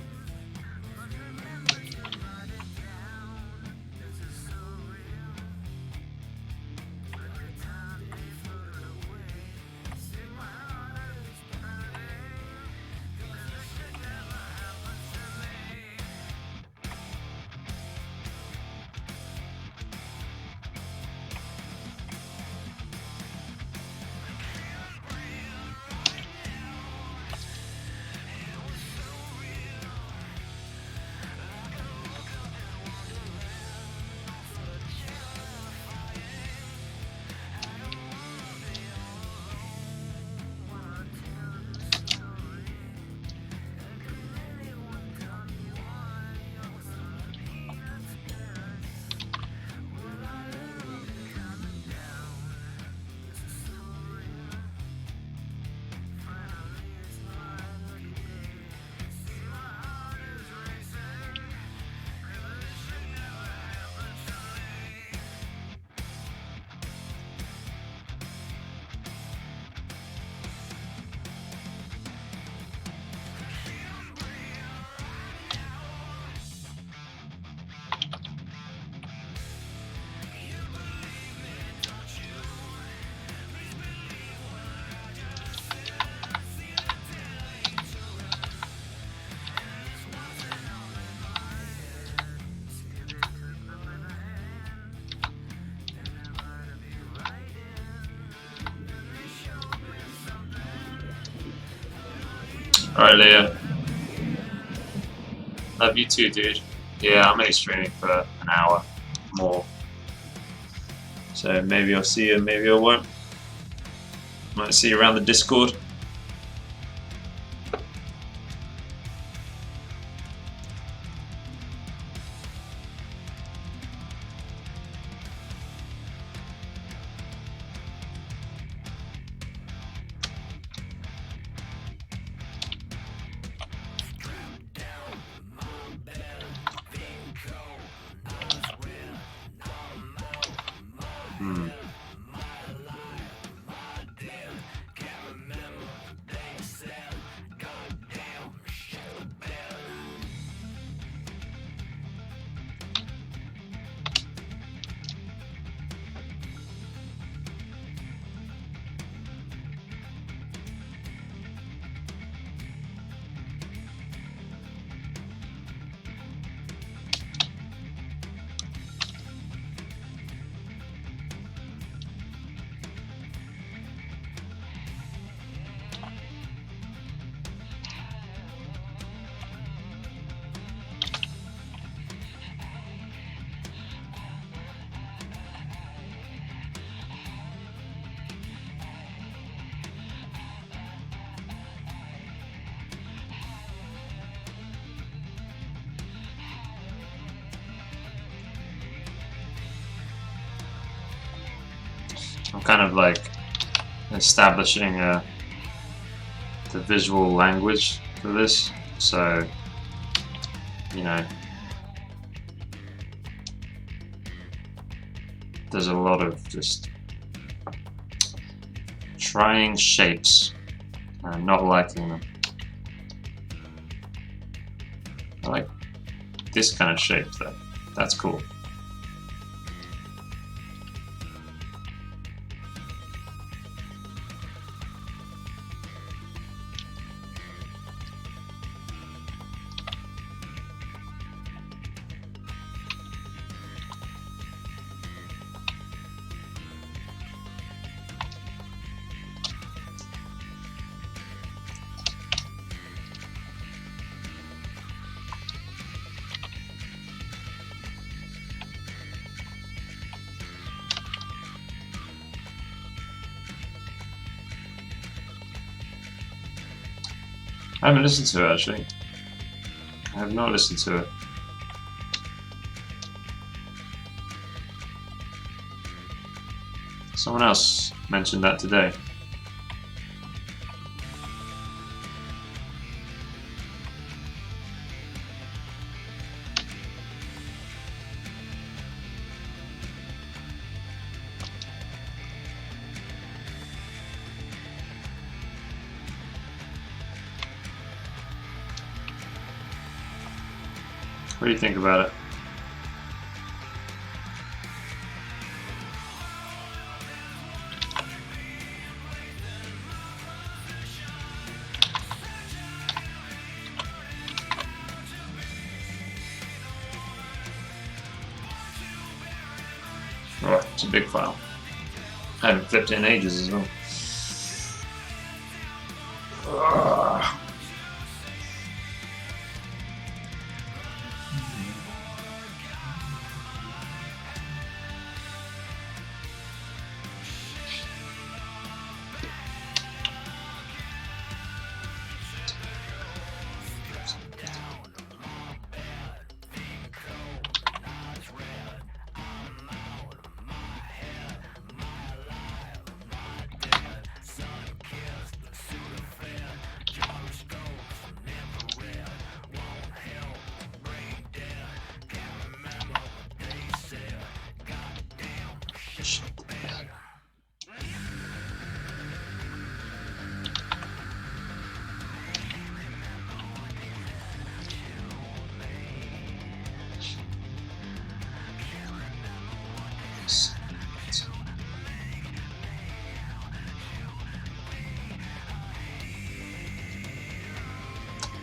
Alright, Leah. Love you too, dude. Yeah, I'm only streaming for an hour more. So maybe I'll see you, maybe I won't. Might see you around the Discord. I'm kind of like establishing the visual language for this, so you know there's a lot of just trying shapes and not liking them. I like this kind of shape though, that's cool. I haven't listened to it actually. I have not listened to it. Someone else mentioned that today. What do you think about it? Oh, it's a big file. I haven't flipped it in ages as well. Ugh.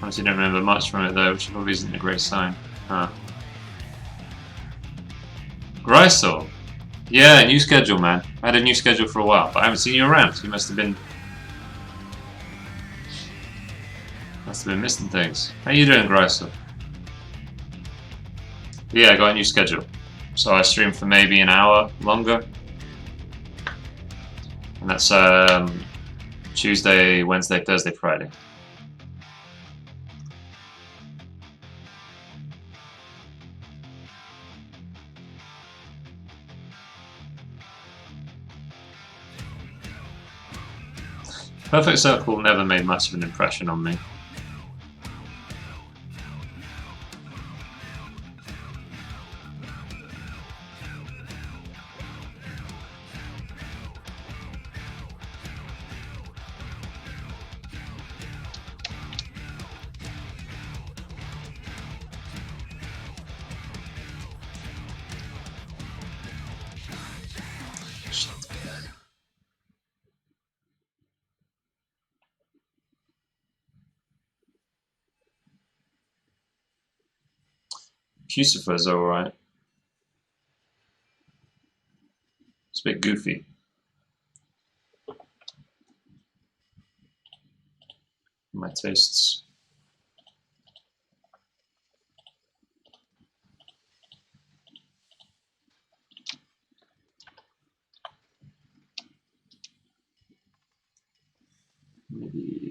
Honestly, don't remember much from it though, which probably isn't a great sign. Huh. Grisel! Yeah, new schedule, man. I had a new schedule for a while, but I haven't seen you around. You must have been missing things. How you doing, Grisel? Yeah, I got a new schedule. So I stream for maybe an hour longer. And that's Tuesday, Wednesday, Thursday, Friday. Perfect Circle never made much of an impression on me. Pucifer's alright. It's a bit goofy. My tastes. Maybe.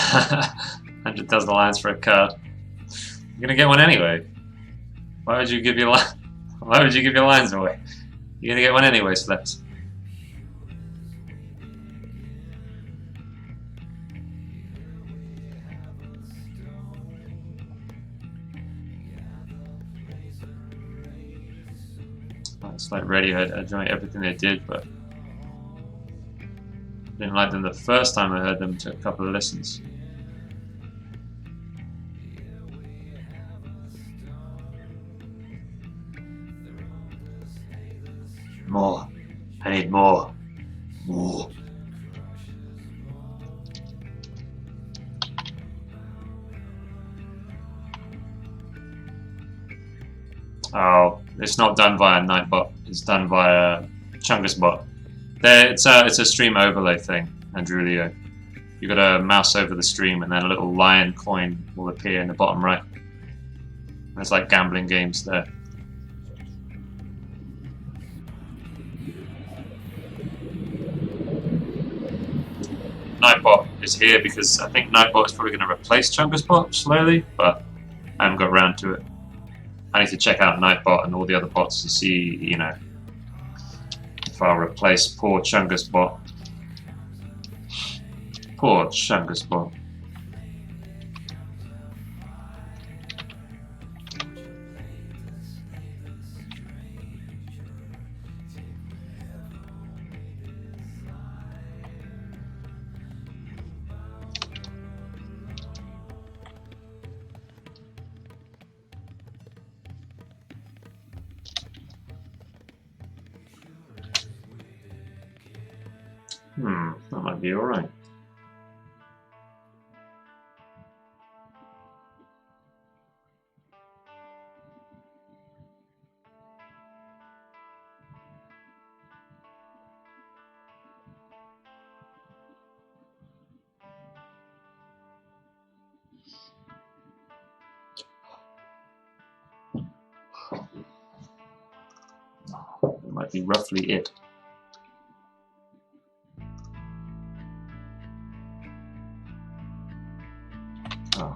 $100,000 for a card. You're gonna get one anyway. Why would you give your Why would you give your lines away? You're gonna get one anyway, Slept. Oh, it's like Radiohead. I enjoy everything they did, but Didn't like them the first time I heard them. Took a couple of listens. More. I need more. More. Oh, it's not done via Nightbot. It's done via ChungusBot. It's a stream overlay thing, Andrewlio. You got to mouse over the stream, and then a little lion coin will appear in the bottom right. It's like gambling games there. Nightbot is here because I think Nightbot is probably going to replace ChungusBot slowly, but I haven't got around to it. I need to check out Nightbot and all the other bots to see, you know, if I'll replace poor ChungusBot. Poor ChungusBot. That might be alright. That might be roughly it. Oh.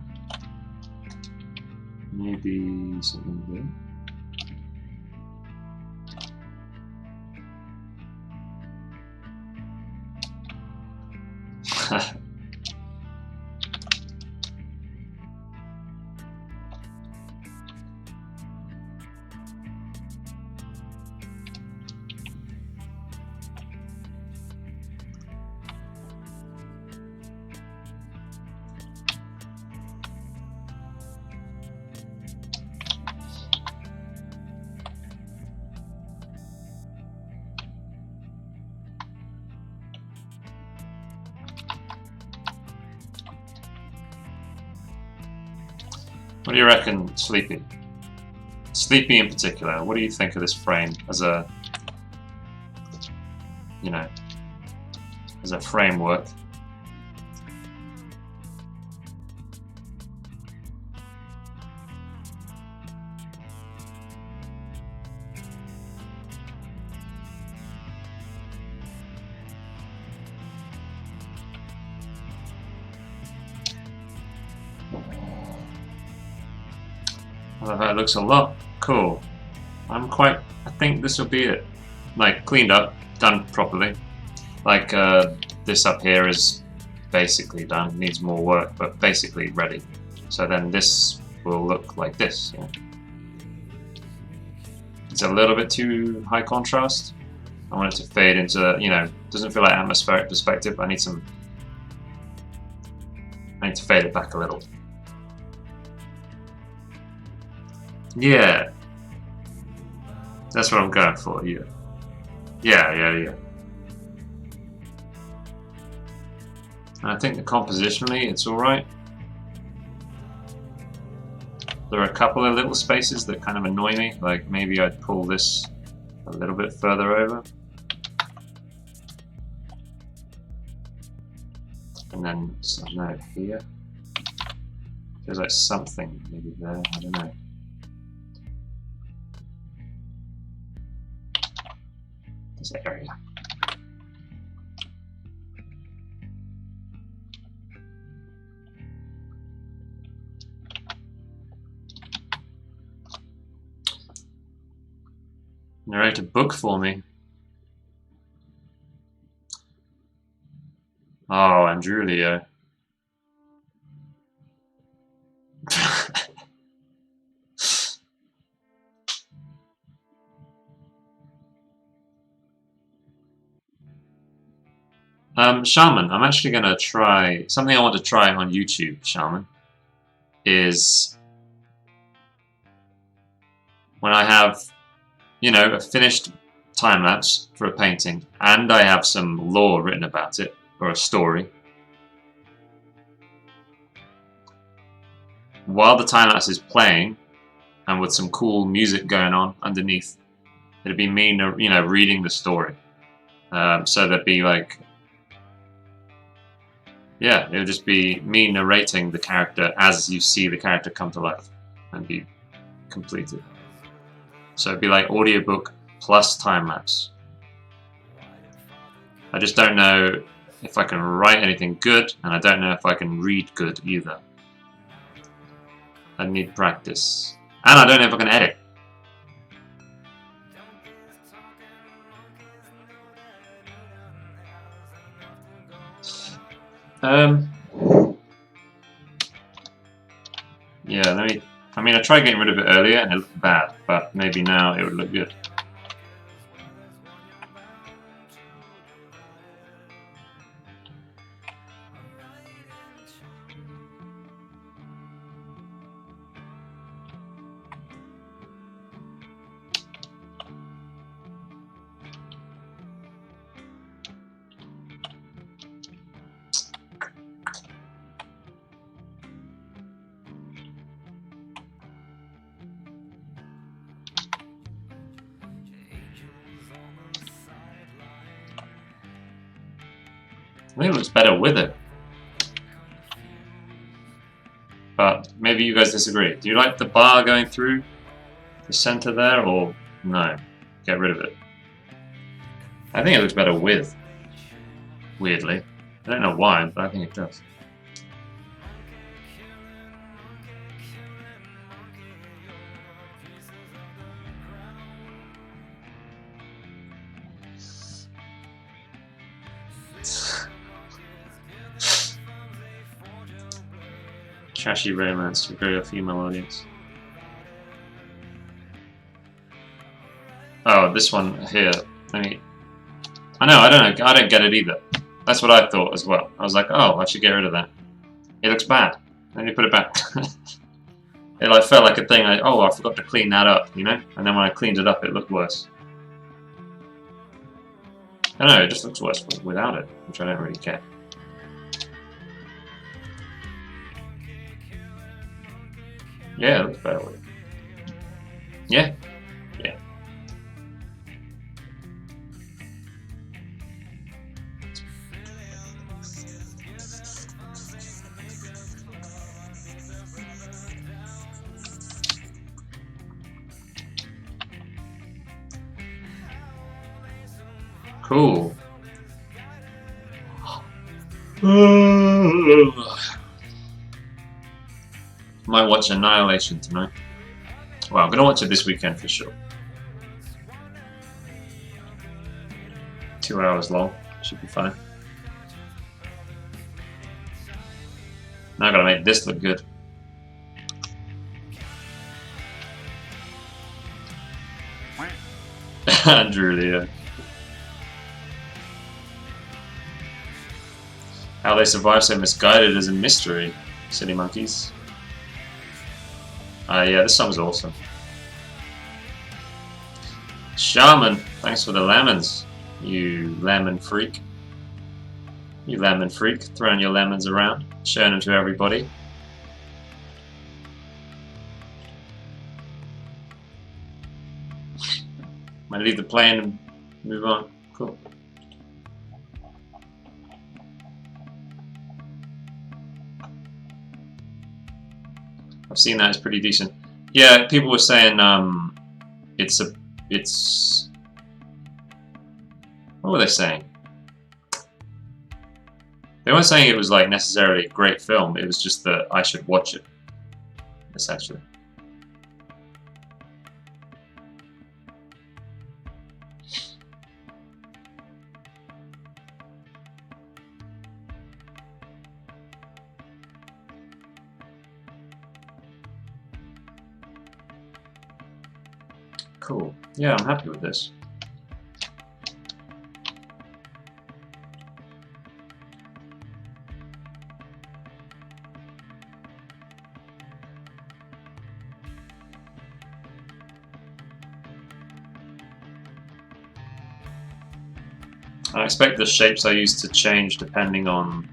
Maybe something there. What do you reckon, Sleepy? Sleepy in particular, what do you think of this frame as a, you know, as a framework? It looks a lot. Cool. I think this will be it. Like, cleaned up, done properly. Like, this up here is basically done. Needs more work, but basically ready. So then this will look like this. Yeah. It's a little bit too high contrast. I want it to fade into, you know, doesn't feel like atmospheric perspective. I need to fade it back a little. Yeah. That's what I'm going for, yeah. Yeah. And I think that compositionally it's alright. There are a couple of little spaces that kind of annoy me, like maybe I'd pull this a little bit further over. And then, I don't know, here. Feels like something maybe there, I don't know. This area. Narrate a book for me. Oh, Andrewlio. Shaman, I'm actually going to try something I want to try on YouTube. Shaman is when I have, you know, a finished time lapse for a painting, and I have some lore written about it or a story. While the time lapse is playing, and with some cool music going on underneath, it'd be me, you know, reading the story. So there'd be like, yeah, it would just be me narrating the character as you see the character come to life and be completed. So it'd be like audiobook plus time lapse. I just don't know if I can write anything good, and I don't know if I can read good either. I need practice. And I don't know if I can edit. Yeah, I mean, I tried getting rid of it earlier and it looked bad, but maybe now it would look good. I think it looks better with it. But maybe you guys disagree. Do you like the bar going through the center there, or no? Get rid of it. I think it looks better with. Weirdly. I don't know why, but I think it does. Trashy romance to grow a female audience. Oh, this one here. I know, I don't know, I don't get it either. That's what I thought as well. I was like, oh, I should get rid of that. It looks bad. Then you put it back. It like felt like a thing. Like, oh, I forgot to clean that up, you know. And then when I cleaned it up, it looked worse. I don't know, it just looks worse without it, which I don't really care. Yeah, it looks better with it. Yeah. Yeah. Cool. Might watch Annihilation tonight. Well, I'm gonna watch it this weekend for sure. 2 hours long. Should be fine. Now I gotta make this look good. Andrew Leah. How they survive so misguided is a mystery, City Monkeys. Yeah, this song's awesome. Shaman, thanks for the lemons, you lemon freak. You lemon freak, throwing your lemons around, showing them to everybody. Might leave the plane and move on. Cool. I've seen that, it's pretty decent. Yeah, people were saying it's what were they saying? They weren't saying it was like necessarily a great film, it was just that I should watch it, essentially. Cool. Yeah, I'm happy with this. I expect the shapes I use to change depending on,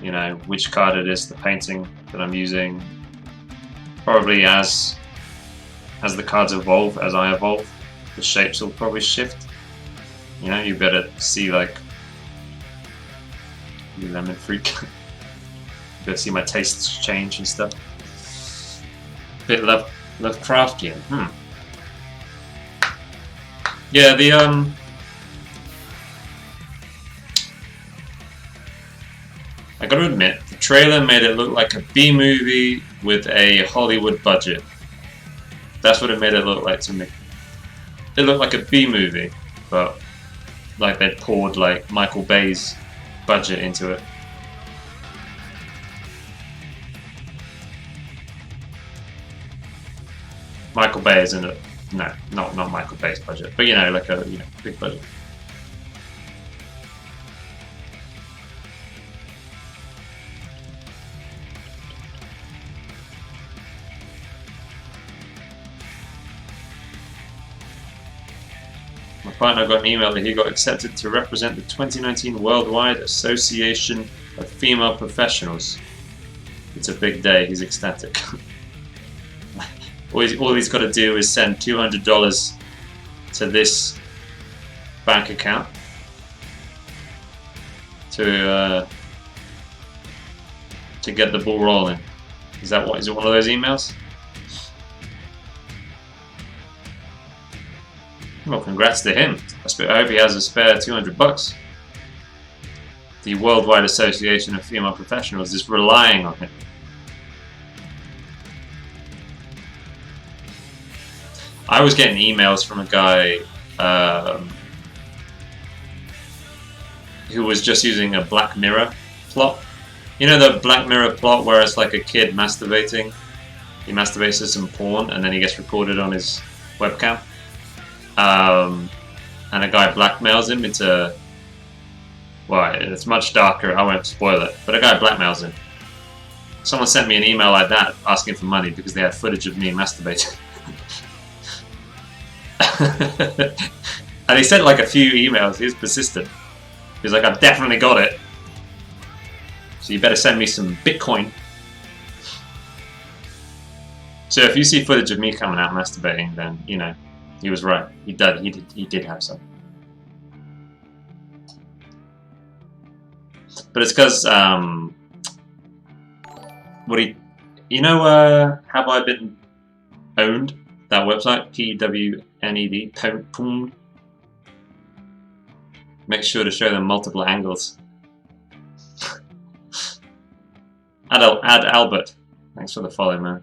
you know, which card it is, the painting that I'm using. Probably as the cards evolve, as I evolve, the shapes will probably shift. You know, you better see like you lemon freak. You better see my tastes change and stuff. Bit Lovecraftian. Yeah, the I gotta admit, the trailer made it look like a B movie with a Hollywood budget. That's what it made it look like to me. It looked like a B movie, but like they'd poured like Michael Bay's budget into it. Michael Bay isn't it? No, not Michael Bay's budget, but you know, like a big budget. My partner got an email that he got accepted to represent the 2019 Worldwide Association of Female Professionals. It's a big day, he's ecstatic. All he's got to do is send $200 to this bank account to get the ball rolling. Is it one of those emails? Well, congrats to him. I hope he has a spare $200. The Worldwide Association of Female Professionals is relying on him. I was getting emails from a guy who was just using a Black Mirror plot. You know the Black Mirror plot where it's like a kid masturbating? He masturbates to some porn and then he gets recorded on his webcam. And a guy blackmails him into... Well, it's much darker, I won't spoil it, but a guy blackmails him. Someone sent me an email like that asking for money because they had footage of me masturbating. And he sent like a few emails. He was persistent. He was like, I've definitely got it, so you better send me some Bitcoin. So if you see footage of me coming out masturbating, then you know he was right. He did have some. But it's because you know, have I been owned? That website, PWNED, Pwned. Make sure to show them multiple angles. Add Albert. Thanks for the follow, man.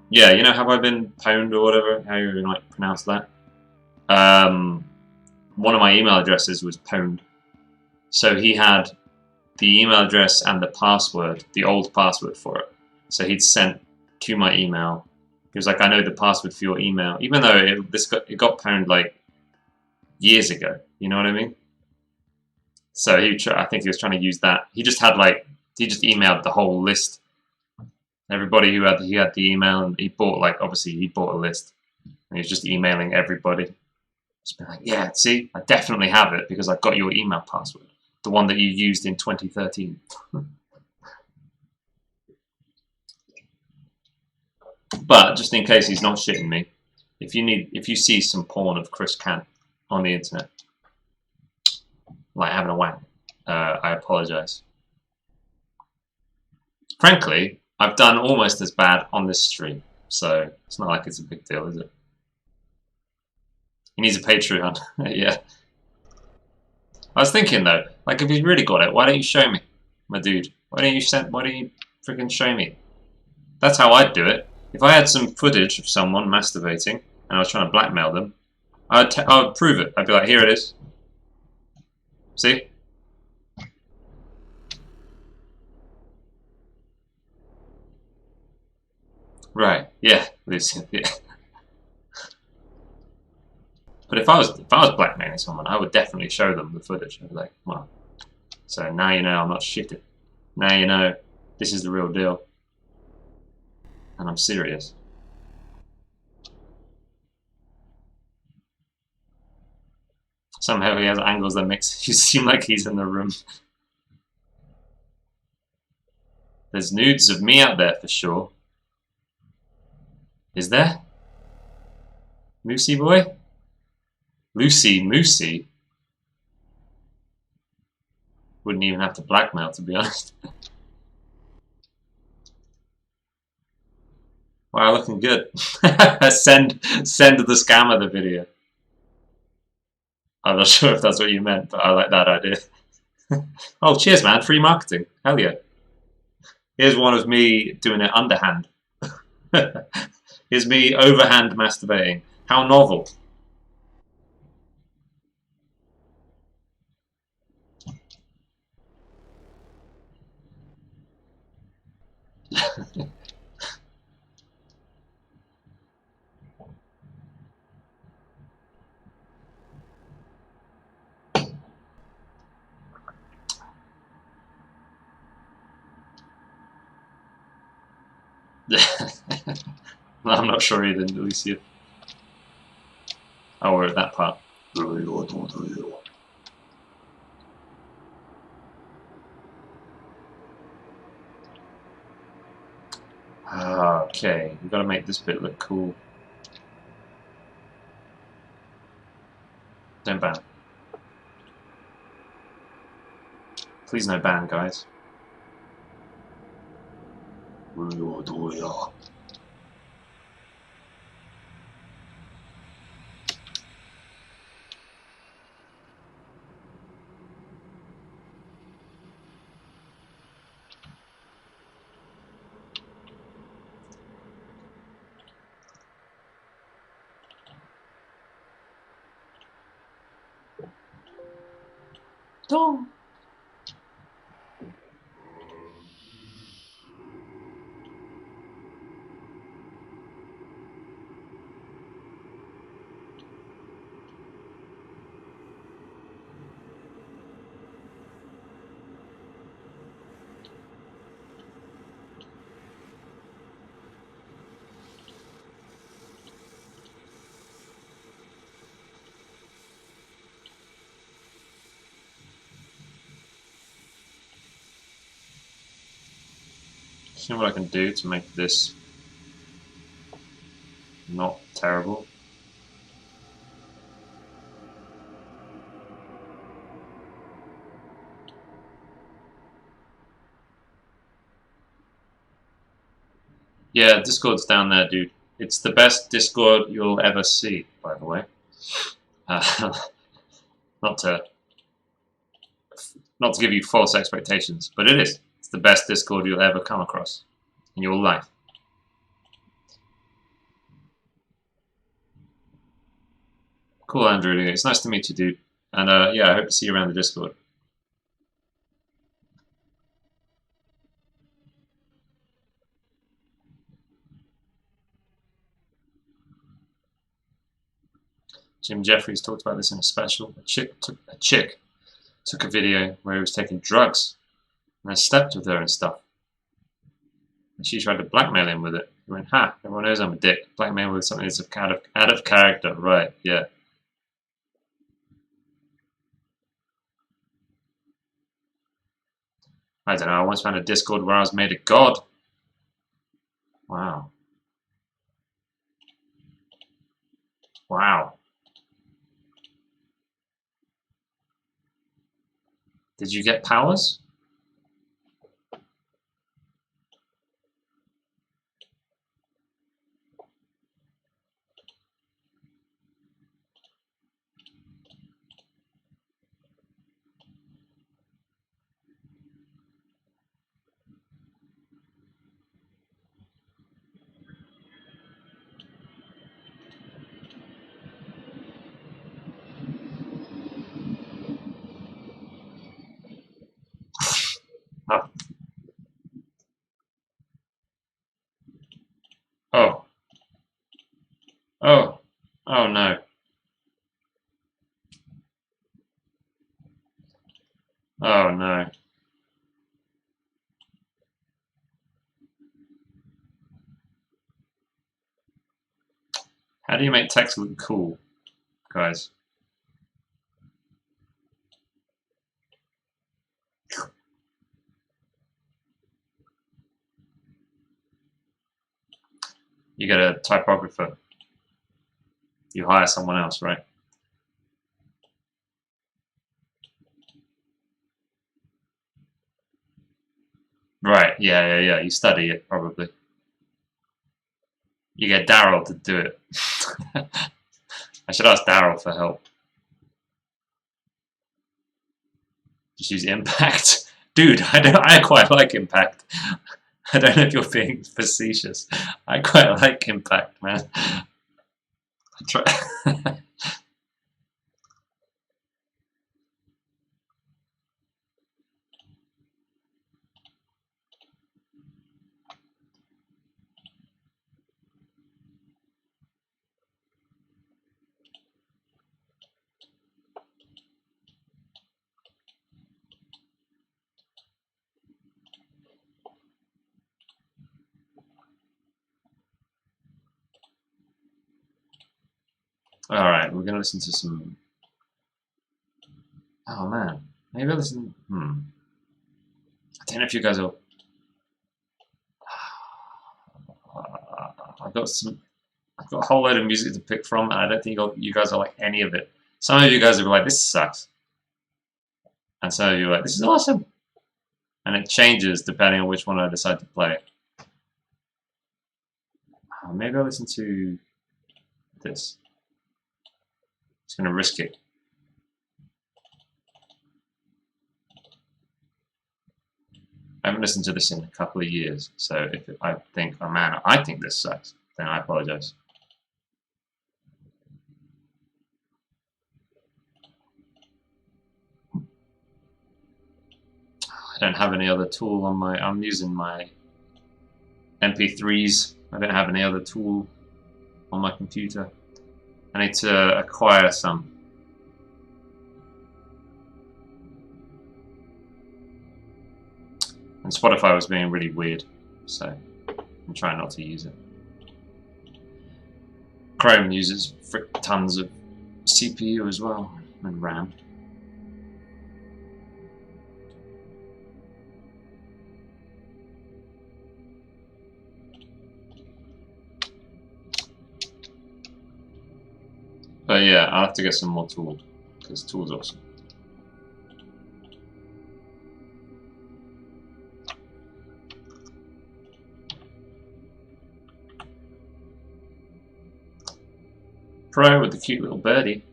Yeah, you know, have I been pwned or whatever, how you might pronounce that? One of my email addresses was pwned. So he had the email address and the password, the old password for it. So he'd sent to my email. He was like, I know the password for your email, even though it got pwned like years ago. You know what I mean? So I think he was trying to use that. He just emailed the whole list. Everybody he had the email, and he bought a list, and he was just emailing everybody. Just been like, yeah, see, I definitely have it because I've got your email password, the one that you used in 2013. But just in case he's not shitting me, if you see some porn of Chris Cant on the internet, like having a wank, I apologize. Frankly, I've done almost as bad on this stream, so it's not like it's a big deal, is it? He needs a Patreon. Yeah. I was thinking though, like if he's really got it, why don't you show me, my dude? Why don't you freaking show me? That's how I'd do it. If I had some footage of someone masturbating and I was trying to blackmail them, I would prove it. I'd be like, here it is. See? Right. Yeah. Yeah. But if I was blackmailing someone, I would definitely show them the footage. I'd be like, well, so now you know I'm not shitting. Now you know this is the real deal. And I'm serious. Somehow he has angles that makes you seem like he's in the room. There's nudes of me out there for sure. Is there? Moosey boy? Lucy Moosey? Wouldn't even have to blackmail, to be honest. Wow, looking good. send the scammer the video. I'm not sure if that's what you meant, but I like that idea. Oh, cheers, man. Free marketing. Hell yeah. Here's one of me doing it underhand. Here's me overhand masturbating. How novel. I'm not sure either, Alicia. Oh, we're at that part. Okay, we've got to make this bit look cool. Don't ban. Please no ban, guys. Don't. See what I can do to make this not terrible. Yeah, Discord's down there, dude. It's the best Discord you'll ever see, by the way. Not to give you false expectations, but it is. It's the best Discord you'll ever come across in your life. Cool, Andrew. It's nice to meet you, dude. And yeah, I hope to see you around the Discord. Jim Jeffries talked about this in a special. A chick took a video where he was taking drugs, and I slept with her and stuff. And she tried to blackmail him with it. He went, "Ha! Everyone knows I'm a dick. Blackmail with something that's out of character, right? Yeah." I don't know. I once found a Discord where I was made a god. Wow. Wow. Did you get powers? Oh. Oh. Oh. Oh no. Oh no. How do you make text look cool, guys? You get a typographer. You hire someone else, right? Right, yeah. You study it, probably. You get Daryl to do it. I should ask Daryl for help. Just use Impact. Dude, I quite like Impact. I don't know if you're being facetious. I quite like Impact, man. Try. Alright, we're gonna listen to some. Oh man. Maybe I'll listen. I don't know if you guys will. I've got a whole load of music to pick from, and I don't think you guys are like any of it. Some of you guys will be like, this sucks. And some of you are like, this is awesome. And it changes depending on which one I decide to play. Maybe I'll listen to this. Just gonna risk it. I haven't listened to this in a couple of years, so if I think, oh man, I think this sucks, then I apologize. I don't have any other tool on my. I'm using my MP3s. I don't have any other tool on my computer. I need to acquire some. And Spotify was being really weird, so I'm trying not to use it. Chrome uses tons of CPU as well, and RAM. But yeah, I'll have to get some more tools, because tools are awesome. Pro with the cute little birdie.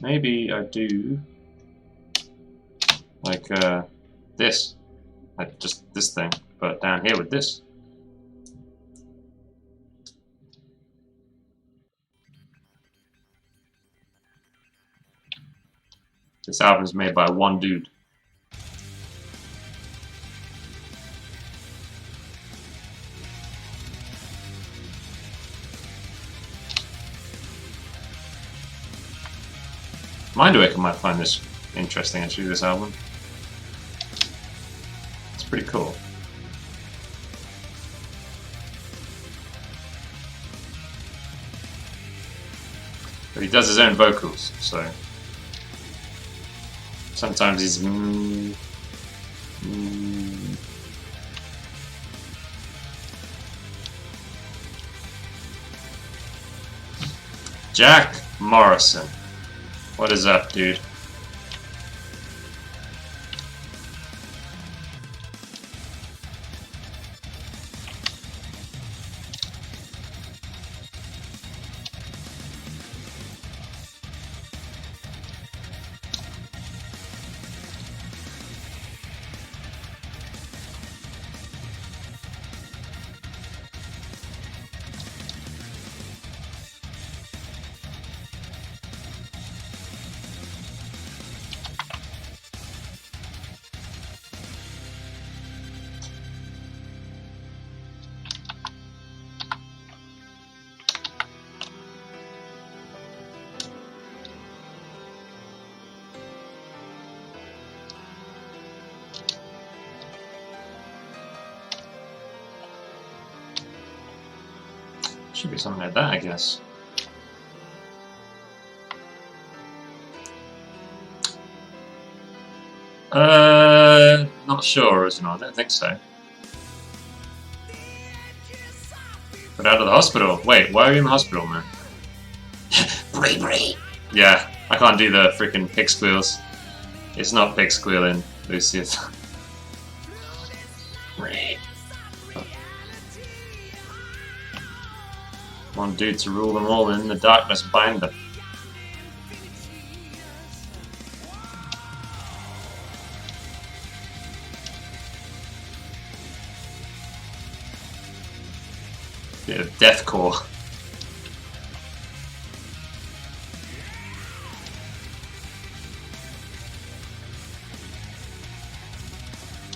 Maybe I do like this, like just this thing, but down here with this. This album is made by one dude. Mindwaker might find this interesting actually, this album. It's pretty cool. But he does his own vocals, so sometimes he's Jack Morrison. What is up, dude? Should be something like that, I guess. Not sure, original. I don't think so. But out of the hospital. Wait, why are you in the hospital, man? Bree bree. Yeah, I can't do the freaking pig squeals. It's not pig squealing, Lucius. One dude to rule them all, and in the darkness bind them. Bit of deathcore.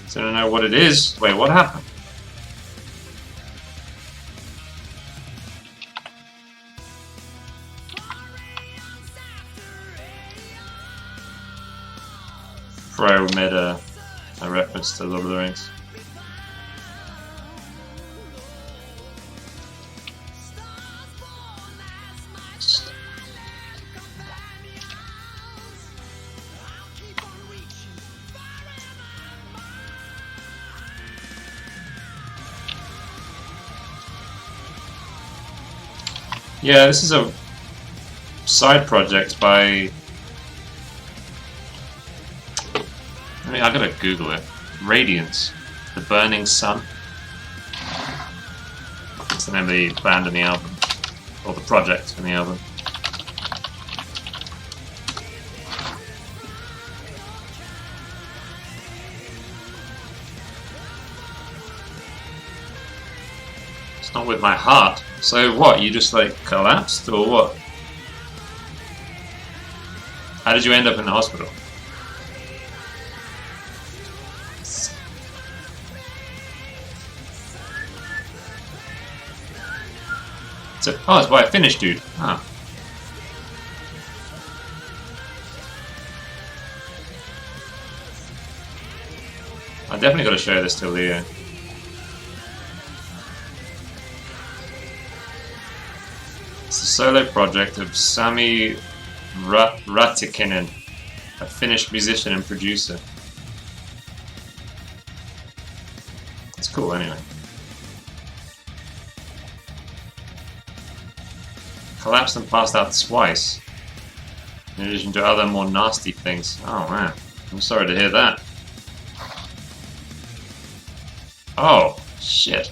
So I don't know what it is. Wait, what happened? Pro made a reference to Lord of the Rings. Yeah, this is a side project by... I mean, I gotta Google it. Radiance. The Burning Sun. That's the name of the band in the album. Or the project in the album. It's not with my heart. So what, you just like collapsed or what? How did you end up in the hospital? So, oh, it's by a Finnish dude. Ah. I definitely got to show this to Leo. It's a solo project of Sami Ratikinen, a Finnish musician and producer. It's cool anyway. Collapsed and passed out twice, in addition to other more nasty things. Oh man, I'm sorry to hear that. Oh, shit.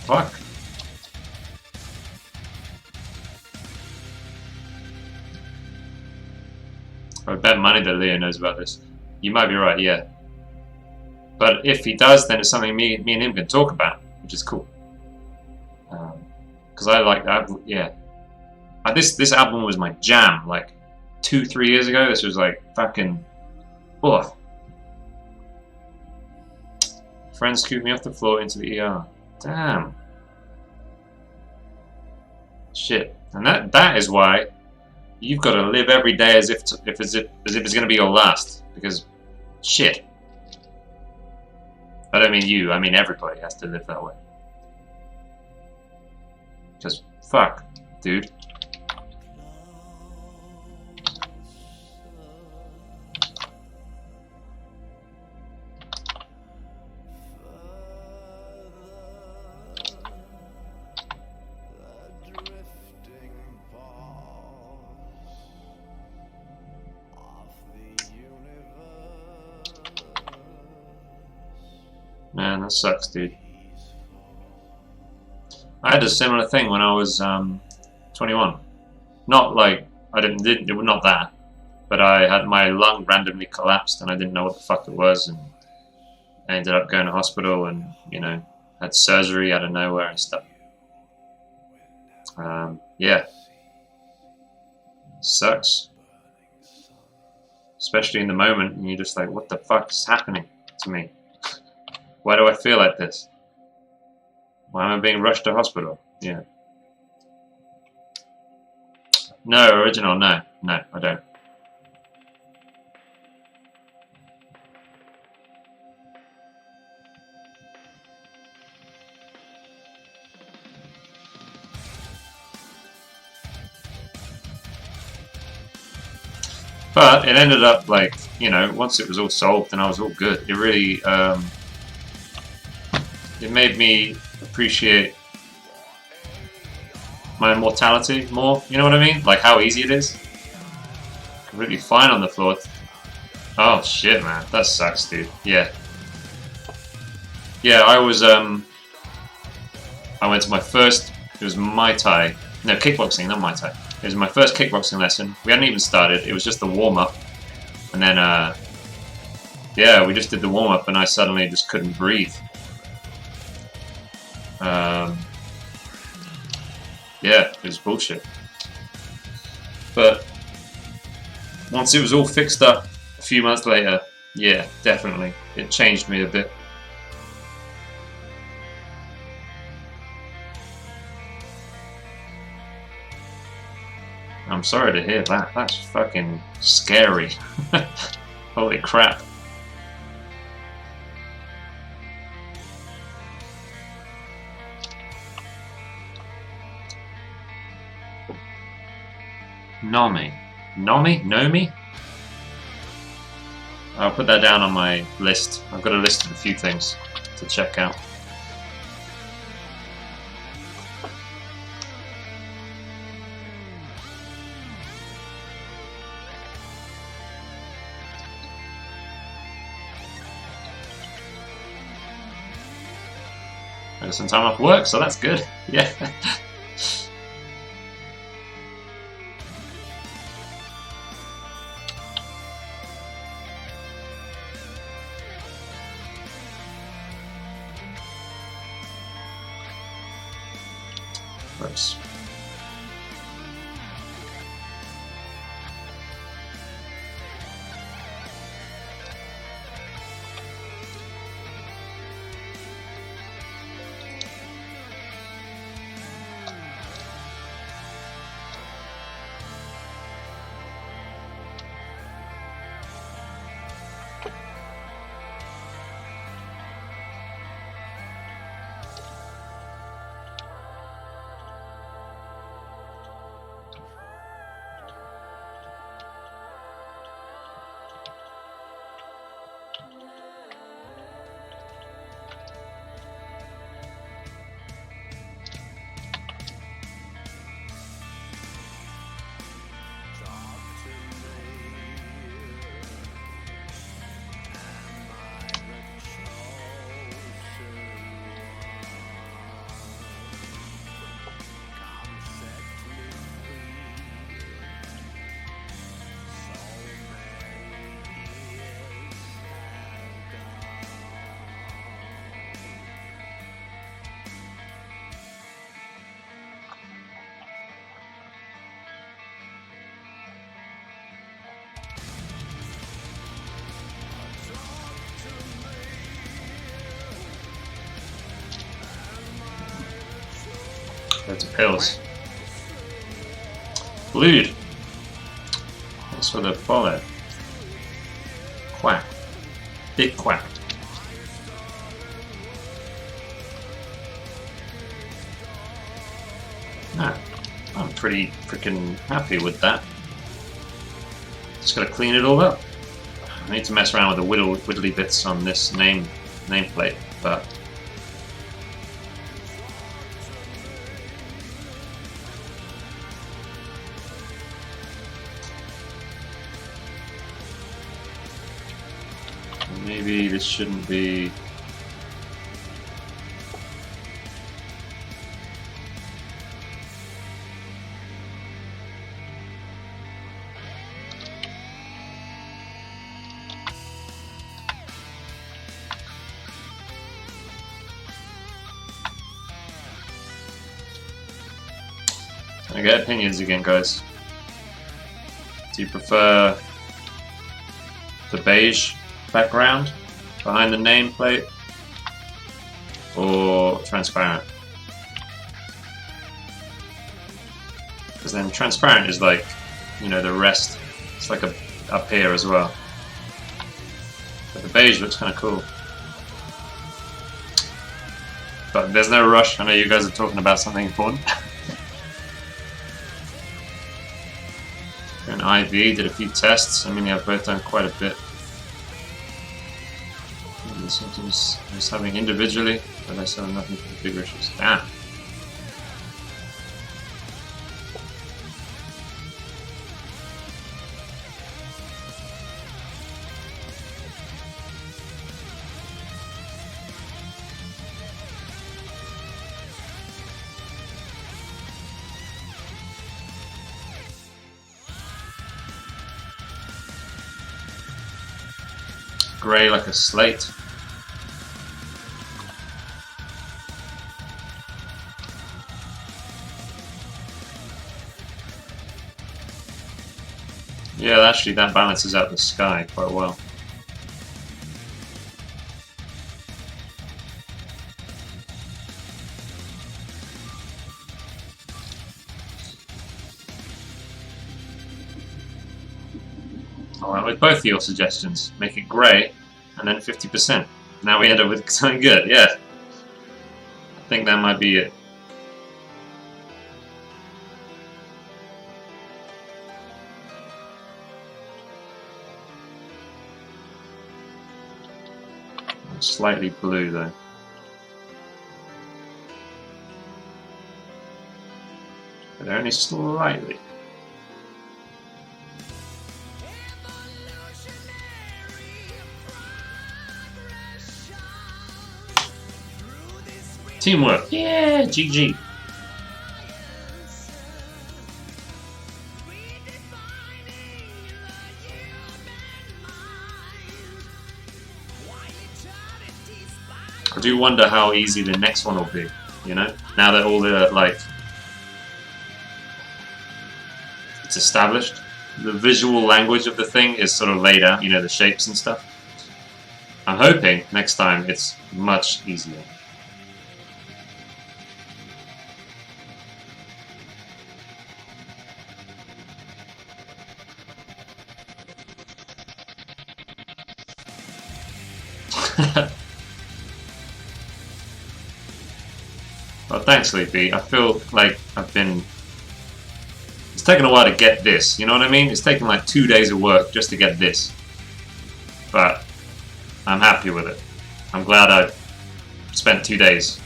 Fuck. I bet money that Leo knows about this. You might be right, yeah. But if he does, then it's something me and him can talk about, which is cool. Because I like that, yeah. This album was my jam, like 2-3 years ago. This was like fucking, ugh. Friends scooped me off the floor into the ER. Damn. Shit. And that is why you've got to live every day as if it's going to be your last. Because shit. I don't mean you. I mean everybody has to live that way. Because fuck, dude. Man, that sucks, dude. I had a similar thing when I was 21. Not like it was not that, but I had my lung randomly collapsed and I didn't know what the fuck it was, and I ended up going to hospital and had surgery out of nowhere and stuff. Yeah, sucks, especially in the moment, and you're just like, what the fuck is happening to me? Why do I feel like this? Why am I being rushed to hospital? Yeah. No, original, no, I don't. But it ended up like, you know, once it was all solved and I was all good, it really, it made me appreciate my mortality more, you know what I mean? Like how easy it is. Completely fine on the floor. Oh shit, man, that sucks, dude. Yeah. Yeah, I was, I went to my first, it was Muay Thai, no, kickboxing, not Muay Thai. It was my first kickboxing lesson. We hadn't even started, it was just the warm-up. And then, yeah, we just did the warm-up and I suddenly just couldn't breathe. Yeah, it was bullshit. But once it was all fixed up a few months later, yeah, definitely. It changed me a bit. I'm sorry to hear that. That's fucking scary. Holy crap. Nomi. Nomi? Nomi? I'll put that down on my list. I've got a list of a few things to check out. I got some time off work, so that's good. Yeah. Whoops. Loads of pills. Bleed. Thanks for the follow. Quack. Big quack. Nah, I'm pretty freaking happy with that. Just gotta clean it all up. I need to mess around with the widdly bits on this nameplate, but maybe this shouldn't be. I get opinions again, guys. Do you prefer the beige background behind the nameplate or transparent? Because then transparent is like, you know, the rest. It's like up here as well. But the beige looks kind of cool. But there's no rush. I know you guys are talking about something important. IV, did a few tests. I mean, I've both done quite a bit. The symptoms I was having individually, but I saw nothing for the bigger issues. Damn. Grey like a slate. Yeah, actually that balances out the sky quite well. Alright, with both of your suggestions, make it grey and then 50%. Now we end up with something good, yeah. I think that might be it. Slightly blue though. But only slightly. Teamwork. Yeah, GG. I do wonder how easy the next one will be, you know? Now that all the, like, it's established. The visual language of the thing is sort of laid out, you know, the shapes and stuff. I'm hoping next time it's much easier. Well, thanks, Sleepy. I feel like I've been... It's taken a while to get this, you know what I mean? It's taken like 2 days of work just to get this. But I'm happy with it. I'm glad I spent 2 days.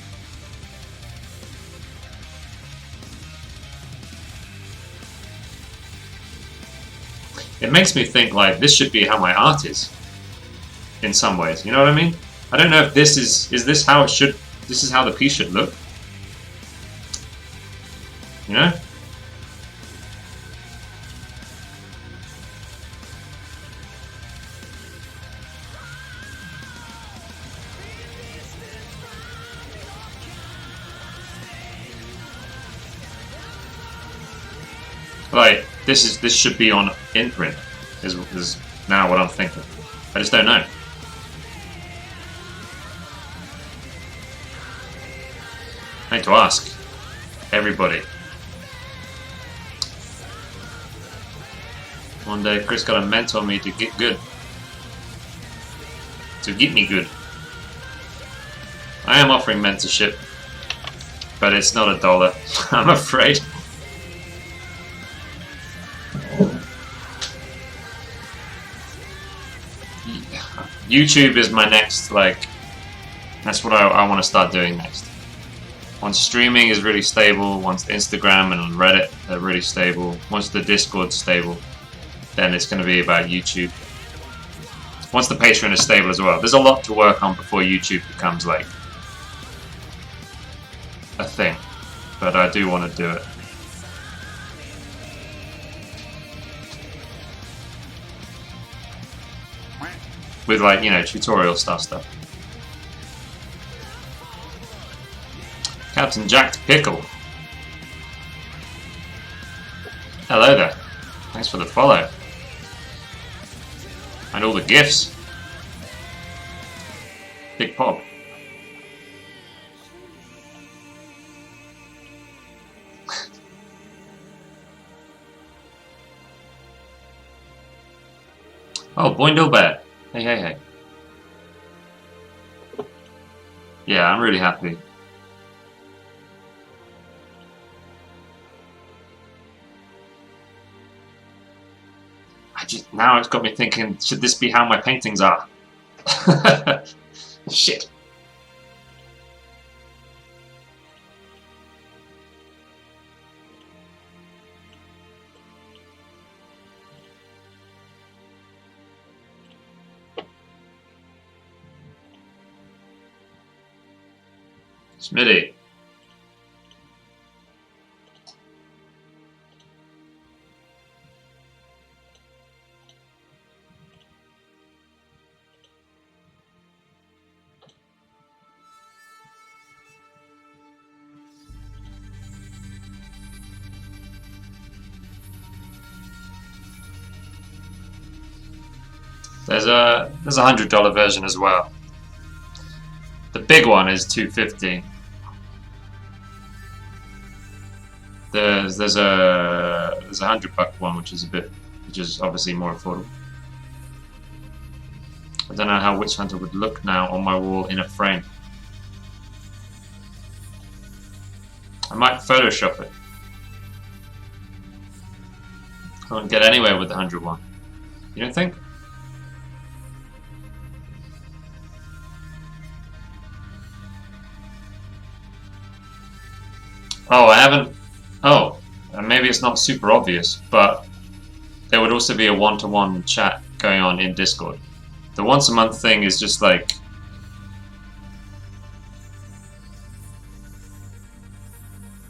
It makes me think like this should be how my art is. In some ways, you know what I mean? I don't know if this is this how it should, this is how the piece should look? You know? Like, this should be on imprint, is now what I'm thinking. I just don't know. I need to ask everybody. One day Chris got to mentor me to get good. To get me good. I am offering mentorship, but it's not $1, I'm afraid. YouTube is my next, like, that's what I want to start doing next. Once streaming is really stable, once the Instagram and Reddit are really stable, once the Discord's stable, then it's going to be about YouTube. Once the Patreon is stable as well. There's a lot to work on before YouTube becomes, like, a thing. But I do want to do it. With, like, you know, tutorial stuff. Captain Jack Pickle. Hello there. Thanks for the follow. And all the gifts. Big Pop. Oh, Boindle Bear. Hey. Yeah, I'm really happy. now it's got me thinking, should this be how my paintings are? Shit. Smitty. There's a $100 version as well. The big one is $250. There's a $100 one which is obviously more affordable. I don't know how Witch Hunter would look now on my wall in a frame. I might Photoshop it. I wouldn't get anywhere with the 100 one. You don't think? Oh, I haven't. Oh, maybe it's not super obvious, but there would also be a one-to-one chat going on in Discord. The once a month thing is just like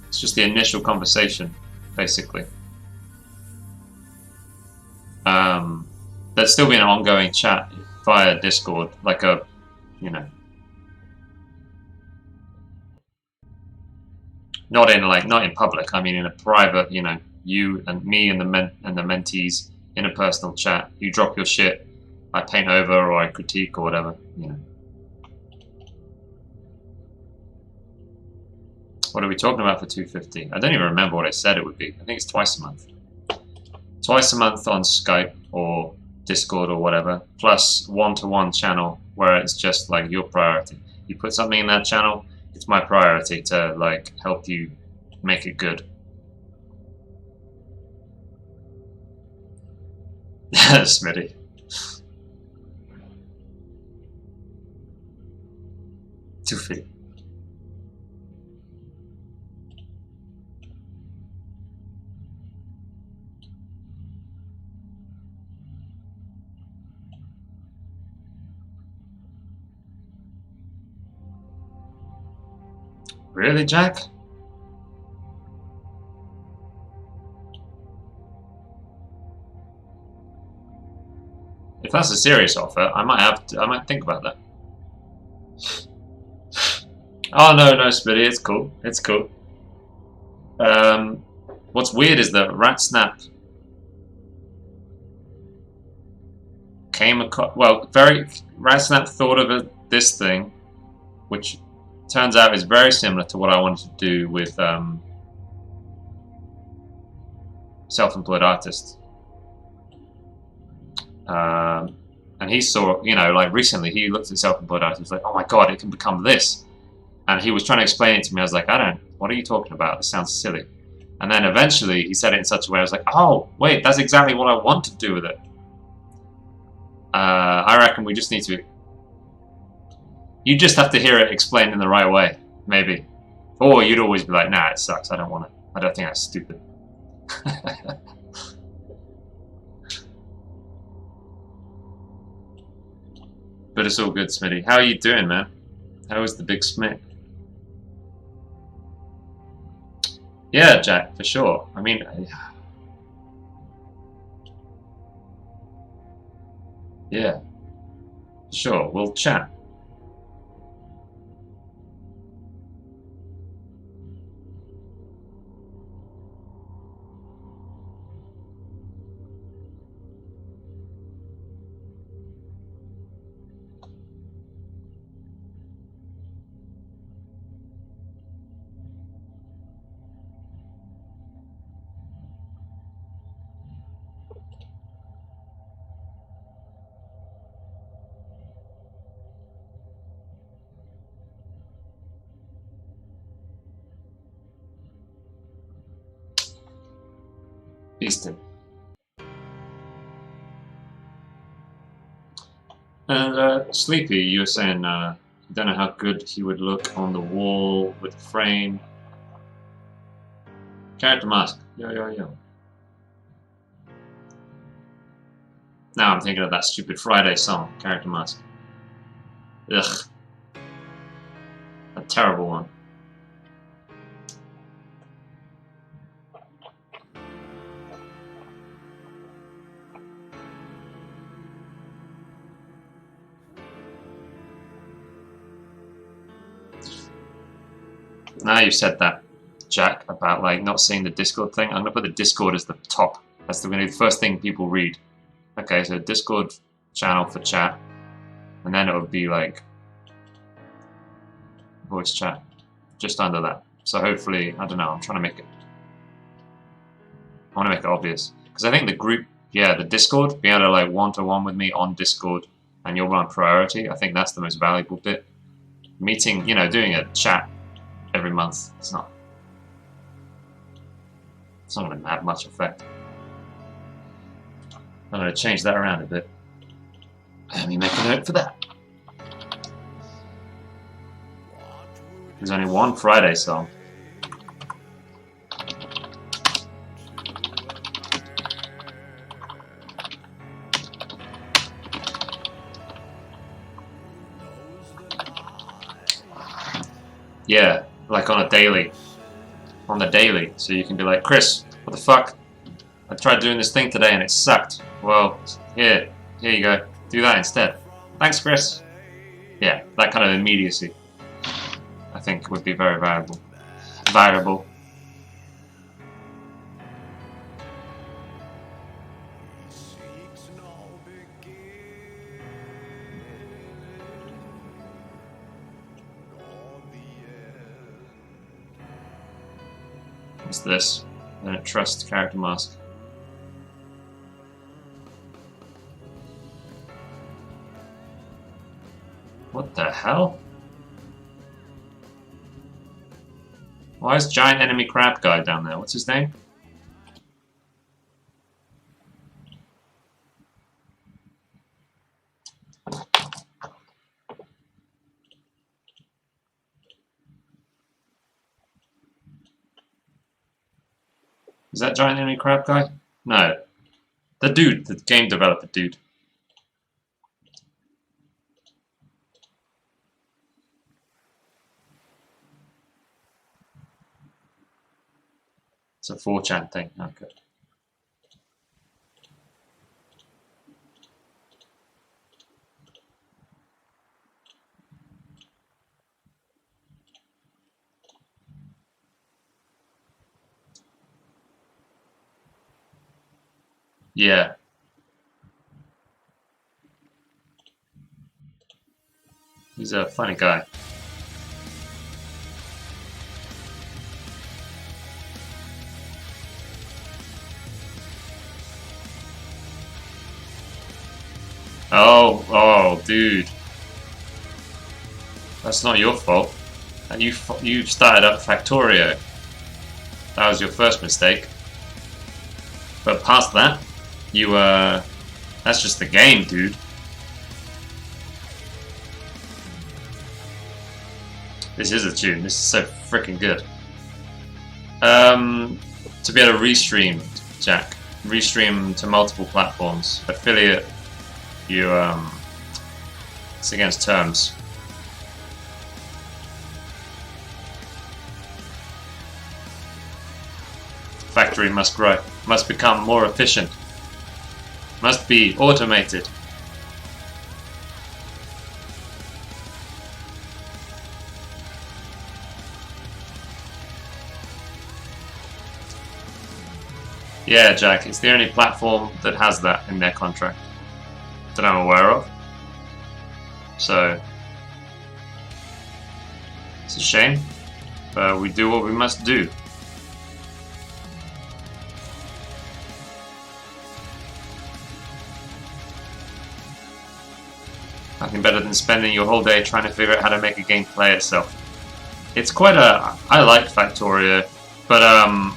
it's just the initial conversation, basically. There'd still be an ongoing chat via Discord, like a, you know, not in public. I mean, in a private, you know, you and me and the mentees in a personal chat. You drop your shit, I paint over or I critique or whatever, you know. What are we talking about for $250? I don't even remember what I said it would be. I think it's twice a month. Twice a month on Skype or Discord or whatever, plus one-to-one channel where it's just like your priority. You put something in that channel, it's my priority to like help you make it good. Smitty. $250. Really, Jack? If that's a serious offer, I might think about that. Oh no, Smitty, it's cool. It's cool. What's weird is that Ratsnap came across. Well, Ratsnap thought of this thing, which turns out is very similar to what I wanted to do with self-employed artists. And he saw, you know, like recently he looked at self-employed artists, he was like, oh my god, it can become this. And he was trying to explain it to me. I was like, what are you talking about? This sounds silly. And then eventually he said it in such a way, I was like, oh, wait, that's exactly what I want to do with it. I reckon we just need to... You just have to hear it explained in the right way, maybe. Or you'd always be like, nah, it sucks, I don't want it. I don't think that's stupid. But it's all good, Smitty. How are you doing, man? How is the big Smith? Yeah, Jack, for sure. I mean... Yeah. Sure, we'll chat. Easton. And Sleepy, you were saying you don't know how good he would look on the wall with the frame. Character mask. Yo, yo, yo. Now I'm thinking of that stupid Friday song, Character mask. Ugh. A terrible one. Now you've said that, Jack, about like not seeing the Discord thing. I'm gonna put the Discord as the top. That's gonna be the first thing people read. Okay, so Discord channel for chat, and then it would be like voice chat just under that. So hopefully, I don't know. I'm trying to make it. I want to make it obvious because I think the group, yeah, the Discord, being able to like one-to-one with me on Discord, and you're on priority. I think that's the most valuable bit. Meeting, you know, doing a chat every month. It's not going to have much effect. I'm going to change that around a bit. Let me make a note for that. There's only one Friday song. Yeah, like on a daily. On the daily. So you can be like, Chris, what the fuck? I tried doing this thing today and it sucked. Well, here you go. Do that instead. Thanks, Chris. Yeah, that kind of immediacy, I think, would be very valuable. What's this? I don't trust character mask. What the hell? Why is giant enemy crab guy down there? What's his name? Is that giant enemy crab guy? No. The dude, the game developer dude. It's a 4chan thing. Okay. Yeah. He's a funny guy. Oh, dude. That's not your fault. You started up Factorio. That was your first mistake. But past that, that's just the game, dude. This is a tune. This is so freaking good. To be able to restream, Jack. Restream to multiple platforms. Affiliate, it's against terms. Factory must grow. Must become more efficient. Must be automated. Yeah, Jack, it's the only platform that has that in their contract that I'm aware of. So, it's a shame, but we do what we must do. Nothing better than spending your whole day trying to figure out how to make a game play itself. It's quite I like Factorio, but I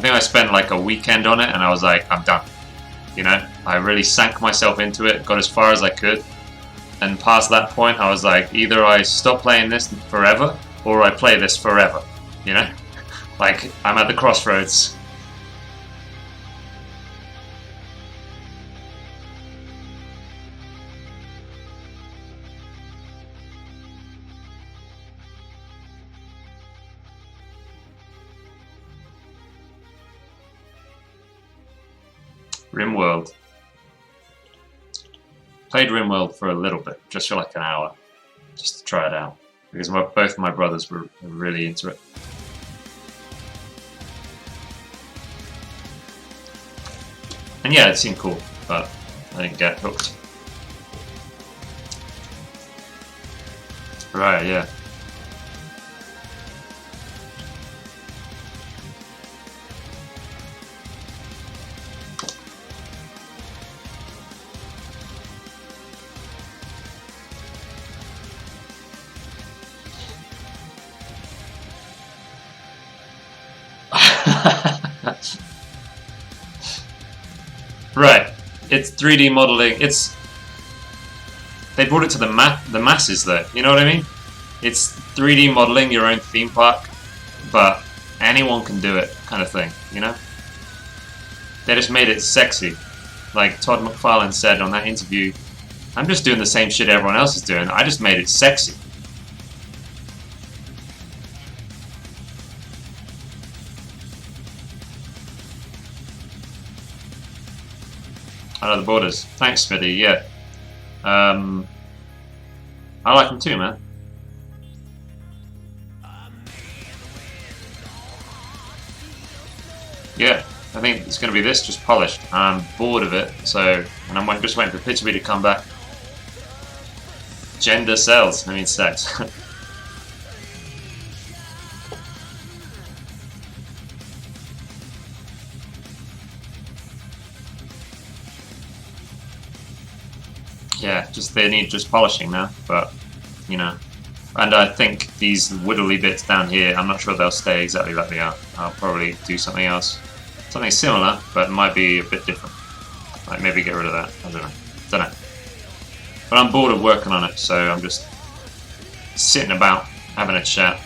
think I spent like a weekend on it and I was like, I'm done. You know, I really sank myself into it, got as far as I could, and past that point I was like, either I stop playing this forever or I play this forever, you know? Like, I'm at the crossroads. RimWorld. Played RimWorld for a little bit, just for like an hour, just to try it out, because both of my brothers were really into it. And yeah, it seemed cool, but I didn't get hooked. Right, yeah. Right, it's 3D modeling. They brought it to the masses though. You know what I mean? It's 3D modeling your own theme park, but anyone can do it, kind of thing. You know? They just made it sexy. Like Todd McFarlane said on that interview, "I'm just doing the same shit everyone else is doing. I just made it sexy." I know the borders. Thanks, Smitty. Yeah. I like them too, man. Yeah, I think it's going to be this, just polished. I'm bored of it, so, and I'm just waiting for Pitchy to come back. Gender sells. I mean, sex. Yeah, they need just polishing now, but, you know. And I think these widdly bits down here, I'm not sure they'll stay exactly like they are. I'll probably do something else. Something similar, but it might be a bit different. Like maybe get rid of that, I don't know. But I'm bored of working on it, so I'm just sitting about, having a chat.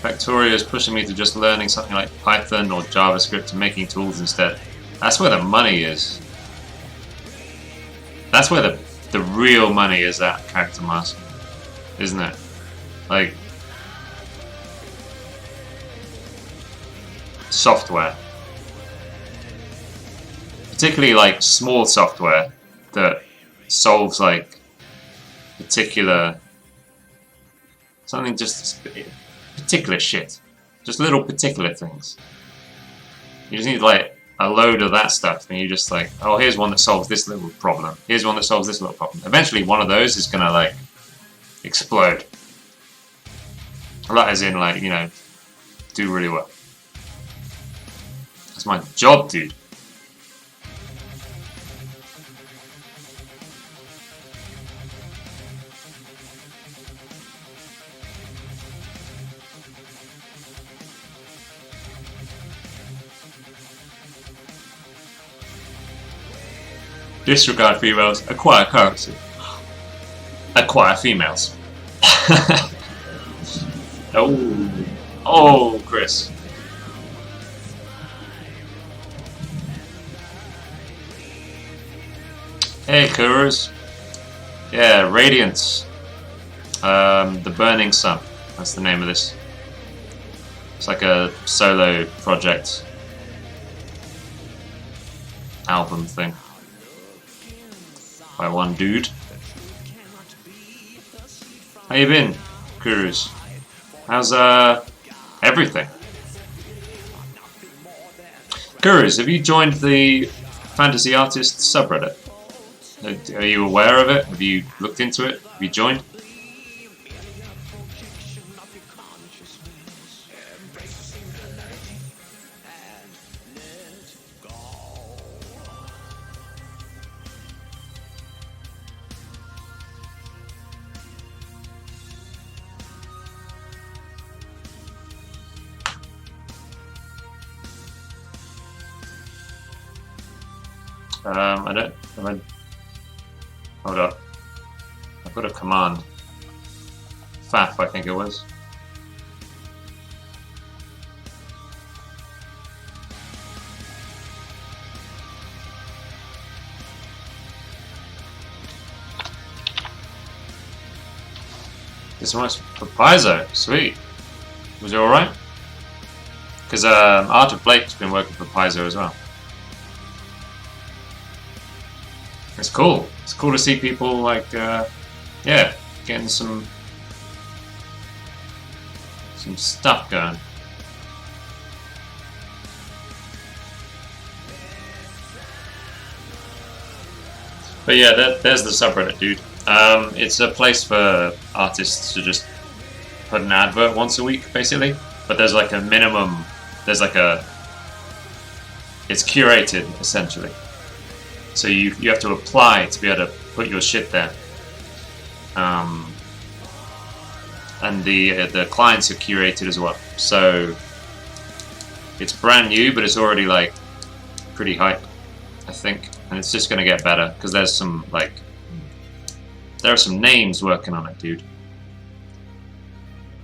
Factorio is pushing me to just learning something like Python or JavaScript and making tools instead. That's where the money is. That's where the real money is at, Character Mask, isn't it? Like, software. Particularly like small software that solves like something just particular shit. Just little particular things. You just need like a load of that stuff and you just like, oh, here's one that solves this little problem. Here's one that solves this little problem. Eventually one of those is gonna like explode. Like as in like, you know, do really well. That's my job, dude. Disregard females, acquire currency. Acquire females. Oh, Chris. Hey, Kurus. Yeah, Radiance. The Burning Sun. That's the name of this. It's like a solo project. Album thing. By one dude. How you been, Kurus? How's everything? Kurus, have you joined the Fantasy Artist subreddit? Are you aware of it? Have you looked into it? Have you joined? I don't. Hold up. I've got a command. FAF, I think it was. This one's Paizo. Sweet. Was it alright? Because Art of Blake's been working for Paizo as well. It's cool. It's cool to see people like, yeah, getting some stuff going. But yeah, there's the subreddit, dude. It's a place for artists to just put an advert once a week, basically. But there's like a minimum. There's like a. It's curated essentially. So you have to apply to be able to put your shit there. And the clients are curated as well. So it's brand new, but it's already like pretty hype, I think, and it's just gonna get better because there's some like there are some names working on it, dude.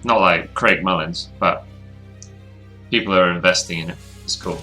Not like Craig Mullins, but people are investing in it. It's cool.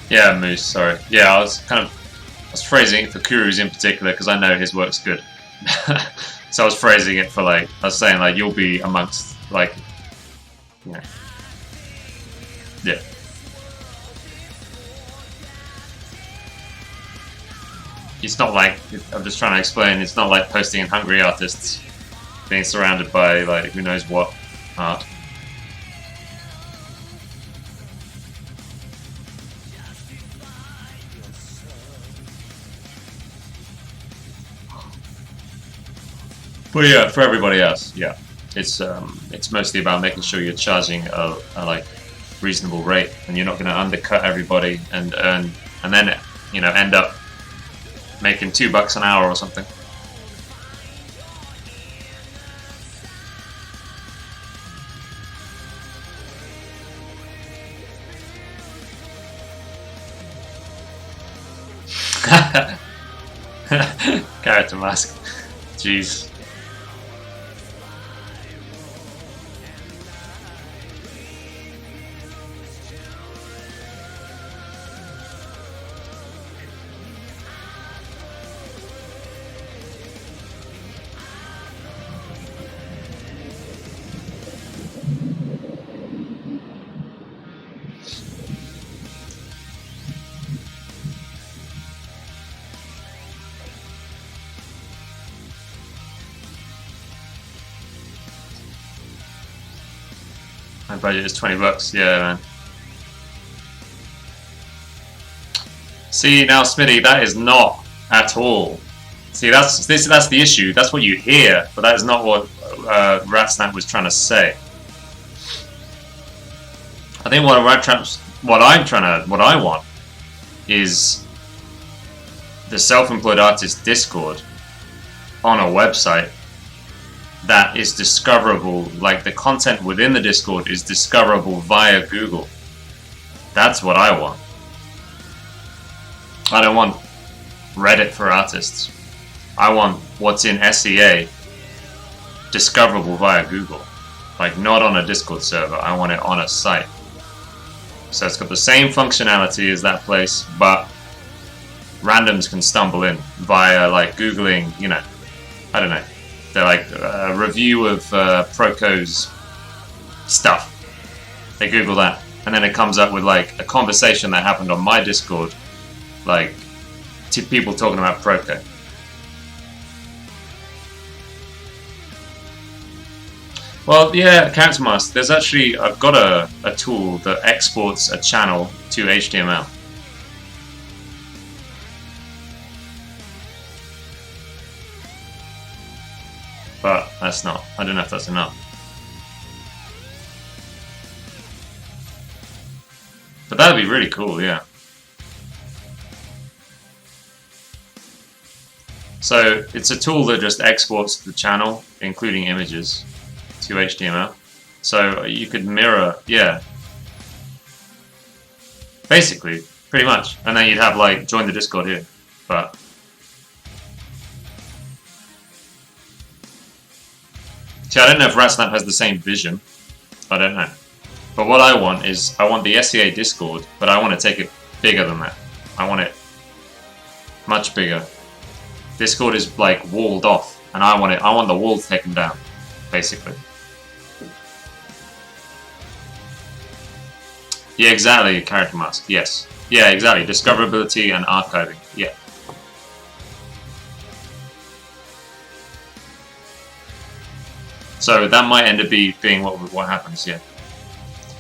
Yeah, Moose, sorry. Yeah, I was phrasing it for Kuru's in particular because I know his work's good. So I was phrasing it for like, I was saying like, you'll be amongst like, you know, yeah. It's not like, I'm just trying to explain, it's not like posting in Hungry Artists being surrounded by like, who knows what art. But yeah, for everybody else, yeah, it's mostly about making sure you're charging a like reasonable rate, and you're not going to undercut everybody and earn, and then you know end up making $2 an hour or something. Character mask, jeez. My budget is $20. Yeah, man. See now, Smitty, that is not at all. See, that's the issue. That's what you hear, but that is not what Ratsnap was trying to say. I think what I want is the self-employed artist Discord on a website that is discoverable, like the content within the Discord is discoverable via Google. That's what I want. I don't want Reddit for artists. I want what's in SEA discoverable via Google. Like not on a Discord server, I want it on a site. So it's got the same functionality as that place, but randoms can stumble in via like Googling, you know, I don't know. They're like a review of Proco's stuff. They Google that, and then it comes up with like a conversation that happened on my Discord, like to people talking about Proco. Well, yeah, Character Mask. There's actually, I've got a tool that exports a channel to HTML. But that's not, I don't know if that's enough. But that'd be really cool, yeah. So it's a tool that just exports the channel, including images, to HTML. So you could mirror, yeah. Basically, pretty much. And then you'd have like, join the Discord here. But see, I don't know if RatSnap has the same vision. I don't know. But what I want is, I want the SEA Discord, but I want to take it bigger than that. I want it much bigger. Discord is like walled off, and I want the walls taken down, basically. Yeah, exactly, Character Mask, yes. Yeah, exactly, discoverability and archiving, yeah. So that might end up being what happens, yeah.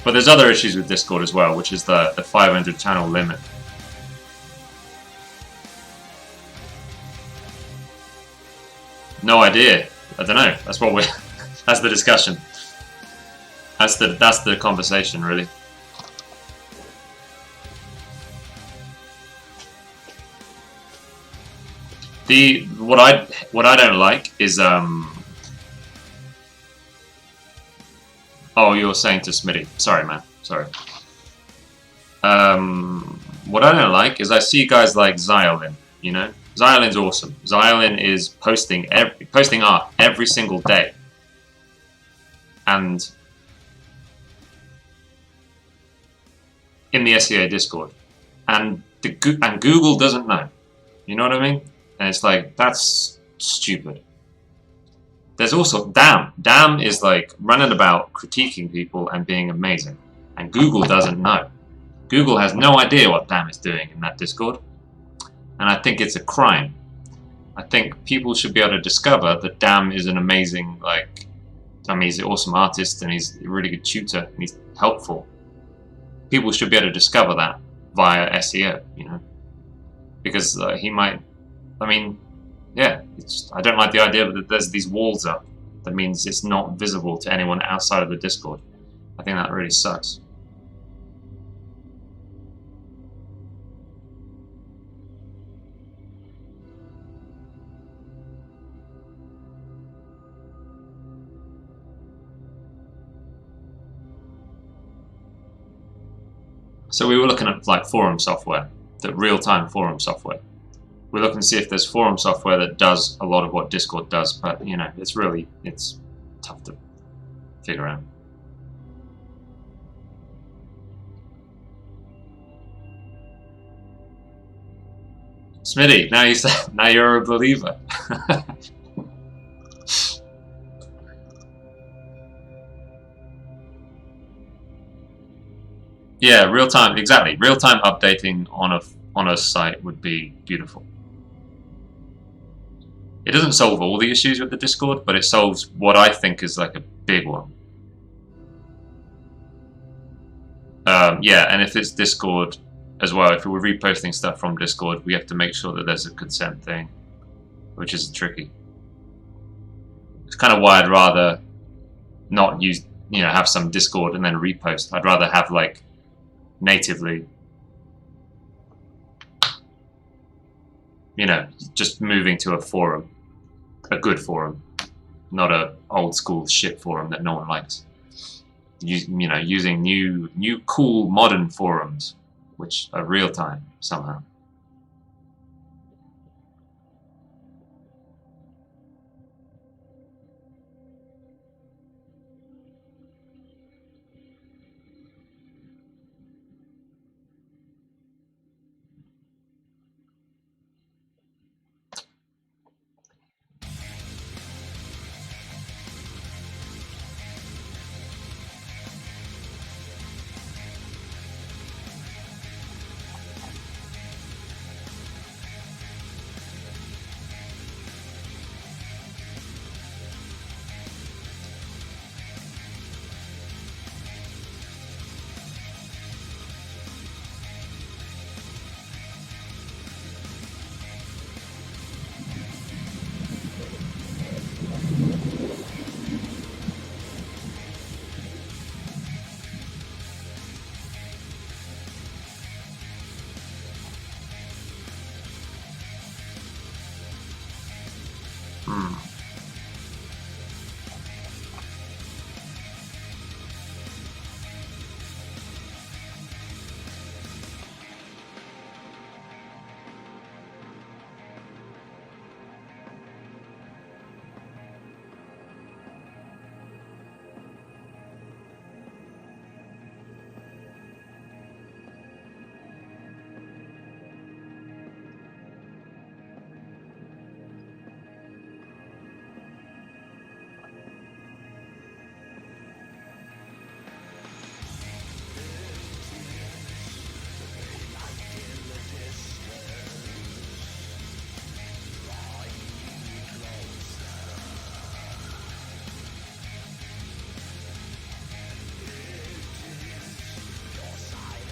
But there's other issues with Discord as well, which is the 500 channel limit. No idea. I don't know. That's what we're. That's the discussion. That's the conversation, really. What I don't like is Oh, you're saying to Smitty. Sorry, man. Sorry. What I don't like is I see guys like Xiolin, you know? Xiolin's awesome. Xiolin is posting art every single day. And in the SEA Discord. And Google doesn't know. You know what I mean? And it's like, that's stupid. There's also Damn. Damn is like running about critiquing people and being amazing. And Google doesn't know. Google has no idea what Damn is doing in that Discord. And I think it's a crime. I think people should be able to discover that Damn is an amazing, like, I mean, he's an awesome artist and he's a really good tutor and he's helpful. People should be able to discover that via SEO, you know? Because he might, I mean, yeah, I don't like the idea that there's these walls up. That means it's not visible to anyone outside of the Discord. I think that really sucks. So we were looking at like forum software, the real-time forum software. We're looking to see if there's forum software that does a lot of what Discord does, but you know, it's tough to figure out. Smitty, now you're a believer. Yeah, real time, exactly. Real time updating on a site would be beautiful. It doesn't solve all the issues with the Discord, but it solves what I think is like a big one. Yeah, and if it's Discord as well, if we're reposting stuff from Discord, we have to make sure that there's a consent thing, which is tricky. It's kind of why I'd rather not use, you know, have some Discord and then repost. I'd rather have like natively, you know, just moving to a forum, a good forum, not a old school shit forum that no one likes. You know, using new cool modern forums, which are real time somehow. Hmm.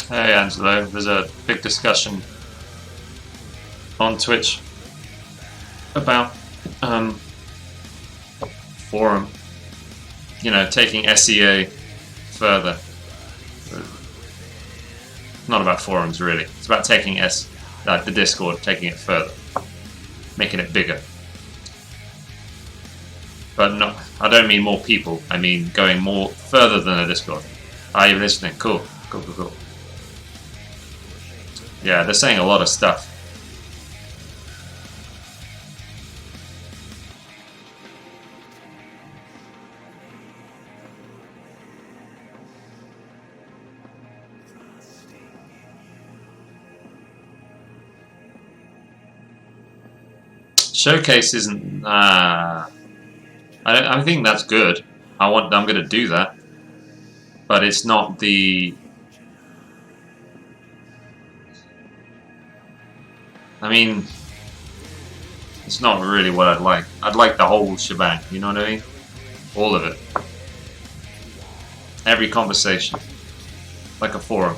Hey Angelo, there's a big discussion on Twitch about forum, you know, taking SEA further. Not about forums really. It's about taking the Discord, taking it further, making it bigger. But not. I don't mean more people. I mean going more further than a Discord. Are you listening? Cool. Cool. Yeah, they're saying a lot of stuff. Showcase isn't. I think that's good. I'm going to do that, but it's not the. I mean, it's not really what I'd like. I'd like the whole shebang. You know what I mean? All of it. Every conversation, like a forum.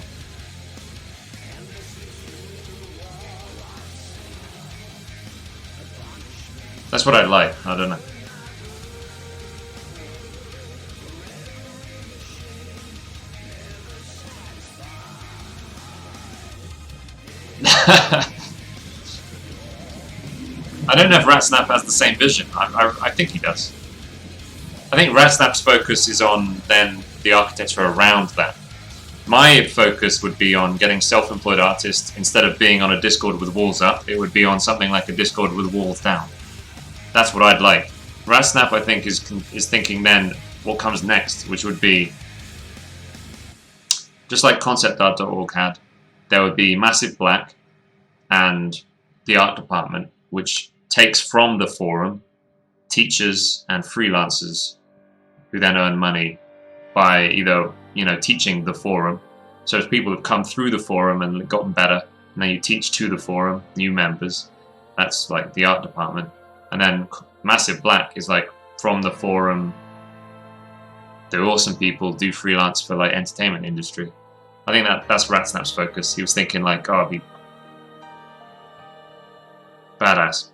That's what I'd like. I don't know. I don't know if Ratsnap has the same vision. I think he does. I think Ratsnap's focus is on then the architecture around that. My focus would be on getting self-employed artists. Instead of being on a Discord with walls up, it would be on something like a Discord with walls down. That's what I'd like. Ratsnap, I think, is thinking then what comes next, which would be just like conceptart.org had. There would be Massive Black and the art department, which takes from the forum teachers and freelancers who then earn money by either, you know, teaching the forum. So it's people who've come through the forum and gotten better, and then you teach to the forum, new members. That's like the art department. And then Massive Black is like from the forum, they're awesome people, do freelance for like entertainment industry. I think that's Ratsnap's focus. He was thinking like, oh, it'd be badass.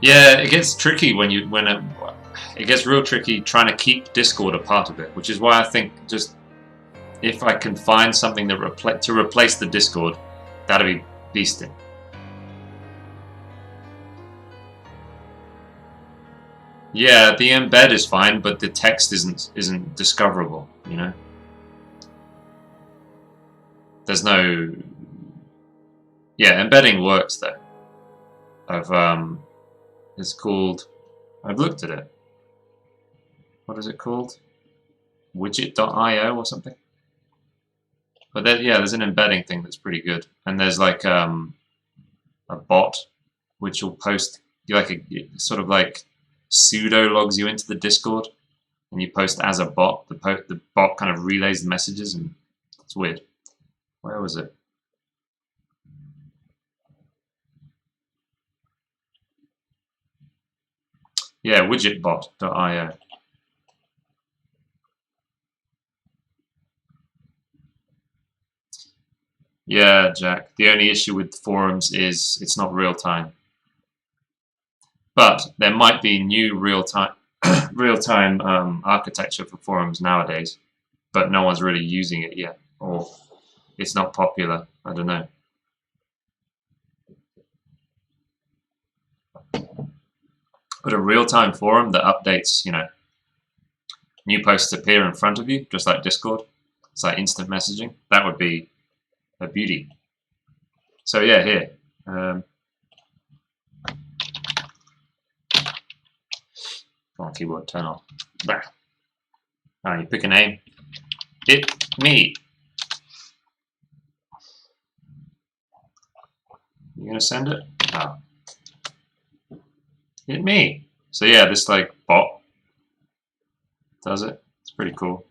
Yeah, it gets tricky it gets real tricky trying to keep Discord a part of it, which is why I think just if I can find something that to replace the Discord, that'd be beasting. Yeah, the embed is fine, but the text isn't discoverable, you know? There's no... Yeah, embedding works though. It's called... I've looked at it. What is it called? Widget.io or something? But there's an embedding thing that's pretty good. And there's like a bot which will post... sort of like pseudo logs you into the Discord, and you post as a bot. The bot kind of relays the messages, and it's weird. Where was it? Yeah, widgetbot.io. Yeah, Jack. The only issue with forums is it's not real time. But there might be new real-time real-time architecture for forums nowadays, but no one's really using it yet, or it's not popular. I don't know. But a real-time forum that updates, you know, new posts appear in front of you, just like Discord. It's like instant messaging. That would be a beauty. So yeah, here. Come on, keyboard, turn off. Bah. You pick a name. Hit me. You gonna send it? Oh. Hit me. So yeah, this like bot does it. It's pretty cool.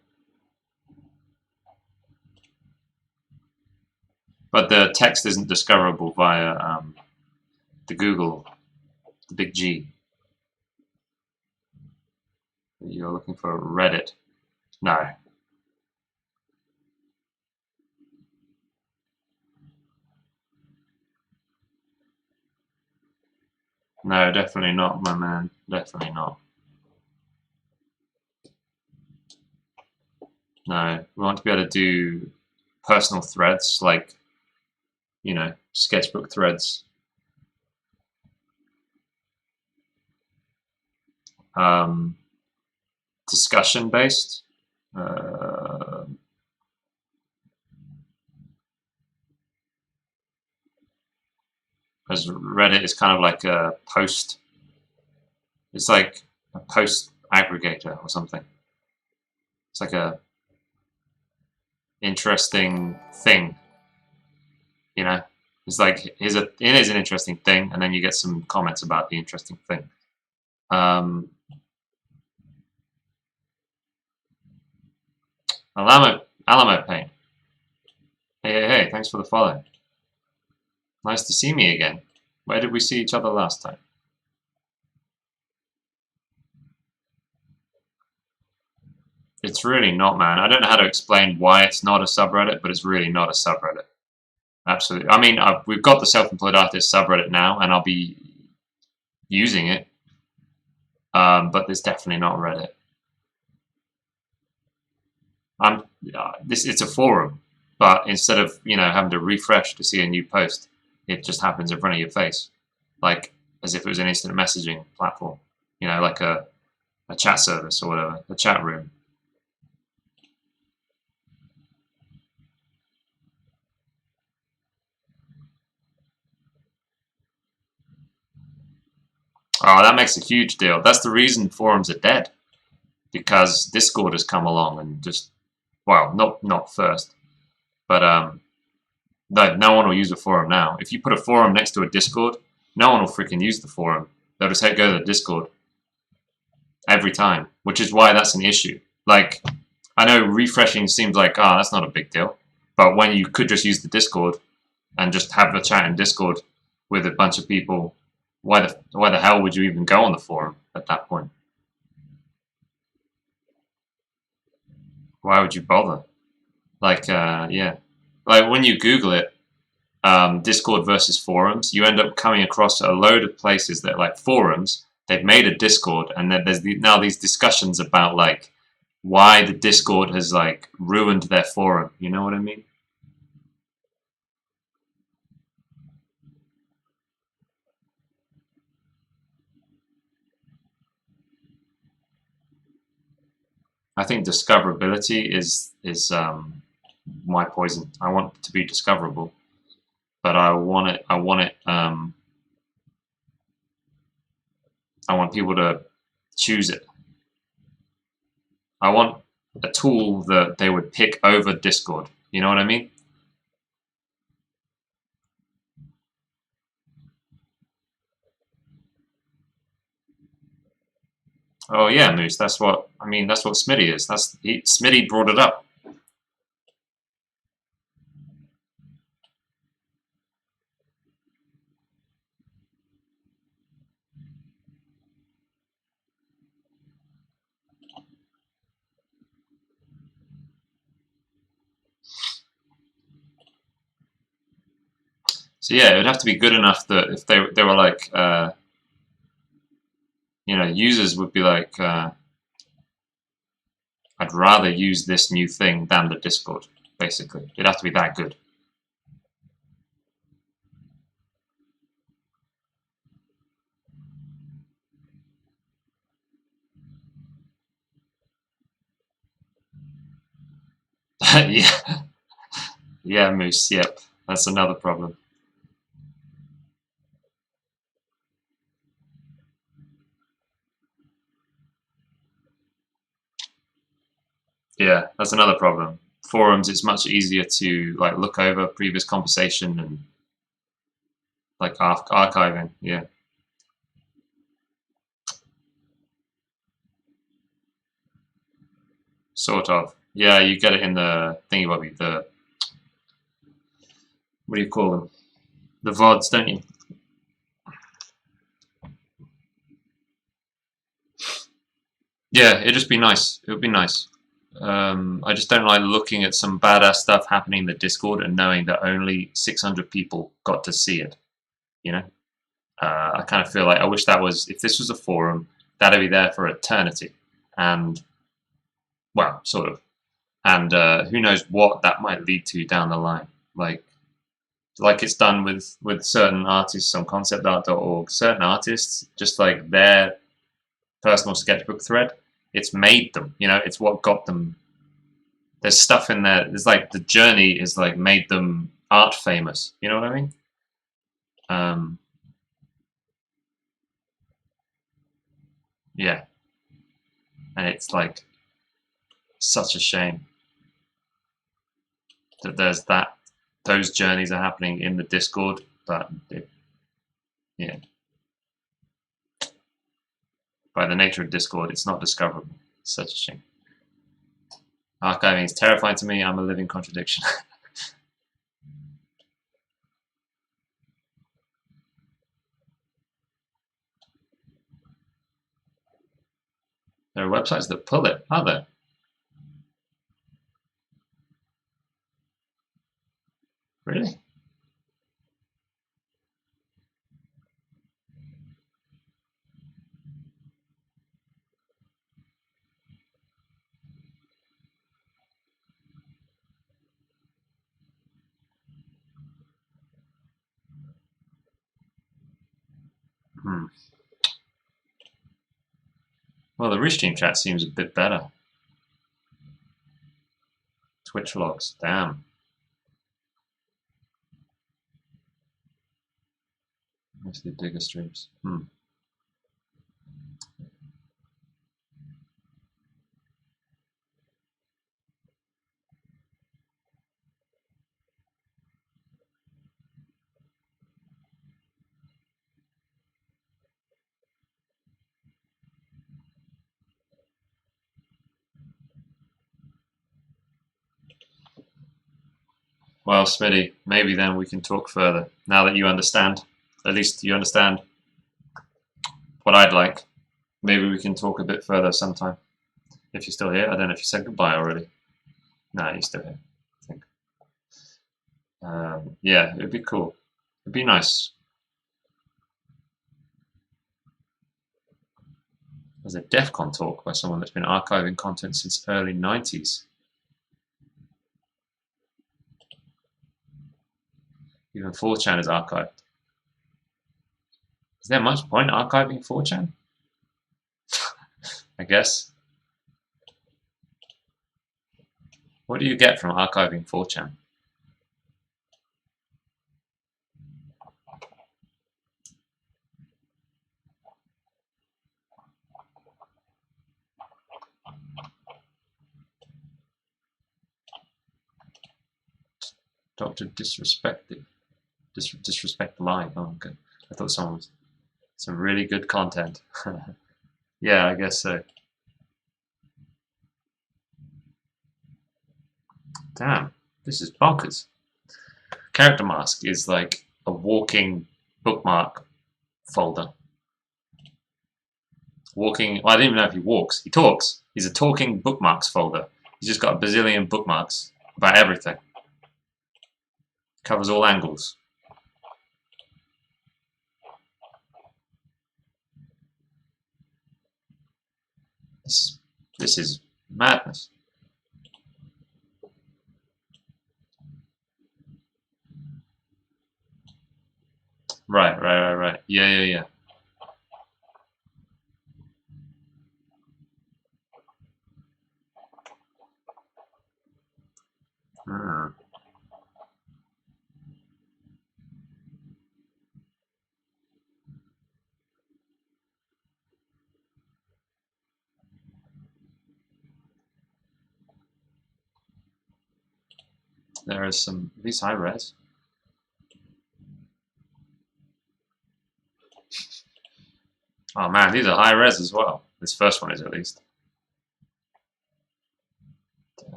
But the text isn't discoverable via the Google, the big G. You're looking for Reddit. No. No, definitely not, my man. Definitely not. No, we want to be able to do personal threads, like, you know, sketchbook threads. Discussion based. Because Reddit is kind of like a post. It's like a post aggregator or something. It's like a interesting thing, you know. It's like it is an interesting thing, and then you get some comments about the interesting thing. Alamo Paint. Hey, thanks for the follow. Nice to see me again. Where did we see each other last time? It's really not, man. I don't know how to explain why it's not a subreddit, but it's really not a subreddit. Absolutely. I mean, we've got the self-employed artist subreddit now, and I'll be using it. But it's definitely not Reddit. It's a forum, but instead of, you know, having to refresh to see a new post, it just happens in front of your face, like as if it was an instant messaging platform, you know, like a chat service or whatever, a chat room. Oh, that makes a huge deal. That's the reason forums are dead, because Discord has come along and just, well, not first, but no one will use a forum now. If you put a forum next to a Discord, no one will freaking use the forum. They'll just go to the Discord every time, which is why that's an issue. Like, I know refreshing seems like, oh, that's not a big deal, but when you could just use the Discord and just have a chat in Discord with a bunch of people, why the hell would you even go on the forum at that point? Why would you bother? Like, yeah. Like, when you Google it, Discord versus forums, you end up coming across a load of places that, like, forums, they've made a Discord, and then there's now these discussions about, like, why the Discord has, like, ruined their forum. You know what I mean? I think discoverability is my poison. I want it to be discoverable, but I want people to choose it. I want a tool that they would pick over Discord. You know what I mean? Oh yeah, Moose. That's what Smitty is. Smitty brought it up. So yeah, it would have to be good enough that if they were like, you know, users would be like, I'd rather use this new thing than the Discord, basically. It'd have to be that good. Yeah, yeah, Moose. Yep, that's another problem. Yeah, that's another problem. Forums, it's much easier to like look over previous conversation and like archiving. Yeah, sort of. Yeah, you get it in the thingy the what do you call them? The VODs, don't you? Yeah, it'd just be nice. It would be nice. I just don't like looking at some badass stuff happening in the Discord and knowing that only 600 people got to see it. You know, I kind of feel like I wish that was, if this was a forum, that'd be there for eternity, and well, sort of, and who knows what that might lead to down the line, like it's done with certain artists on conceptart.org. Certain artists, just like their personal sketchbook thread, it's made them. You know, it's what got them. There's stuff in there. There's like the journey is like made them art famous. You know what I mean? Yeah, and it's like such a shame that there's that those journeys are happening in the Discord, but yeah, by the nature of Discord, it's not discoverable. It's such a shame. Archiving is terrifying to me. I'm a living contradiction. There are websites that pull it, are there? Really? Hmm. Well, the Restream chat seems a bit better. Twitch logs, damn. Mostly bigger streams. Hmm. Well, Smitty, maybe then we can talk further. Now that you understand, at least you understand what I'd like. Maybe we can talk a bit further sometime. If you're still here, I don't know if you said goodbye already. No, you're still here, I think. Yeah, it'd be cool. It'd be nice. There's a DEF CON talk by someone that's been archiving content since early 90s. Even 4chan is archived. Is there much point archiving 4chan? I guess. What do you get from archiving 4chan? Dr. Disrespect Live. Oh, okay. I thought someone was some really good content. Yeah, I guess so. Damn, this is bonkers. Character Mask is like a walking bookmark folder. Walking, well, I didn't even know if he walks. He talks. He's a talking bookmarks folder. He's just got a bazillion bookmarks about everything. Covers all angles. This is madness. Right. Yeah. Hmm. There is some, these high res. Oh man, these are high res as well. This first one is at least.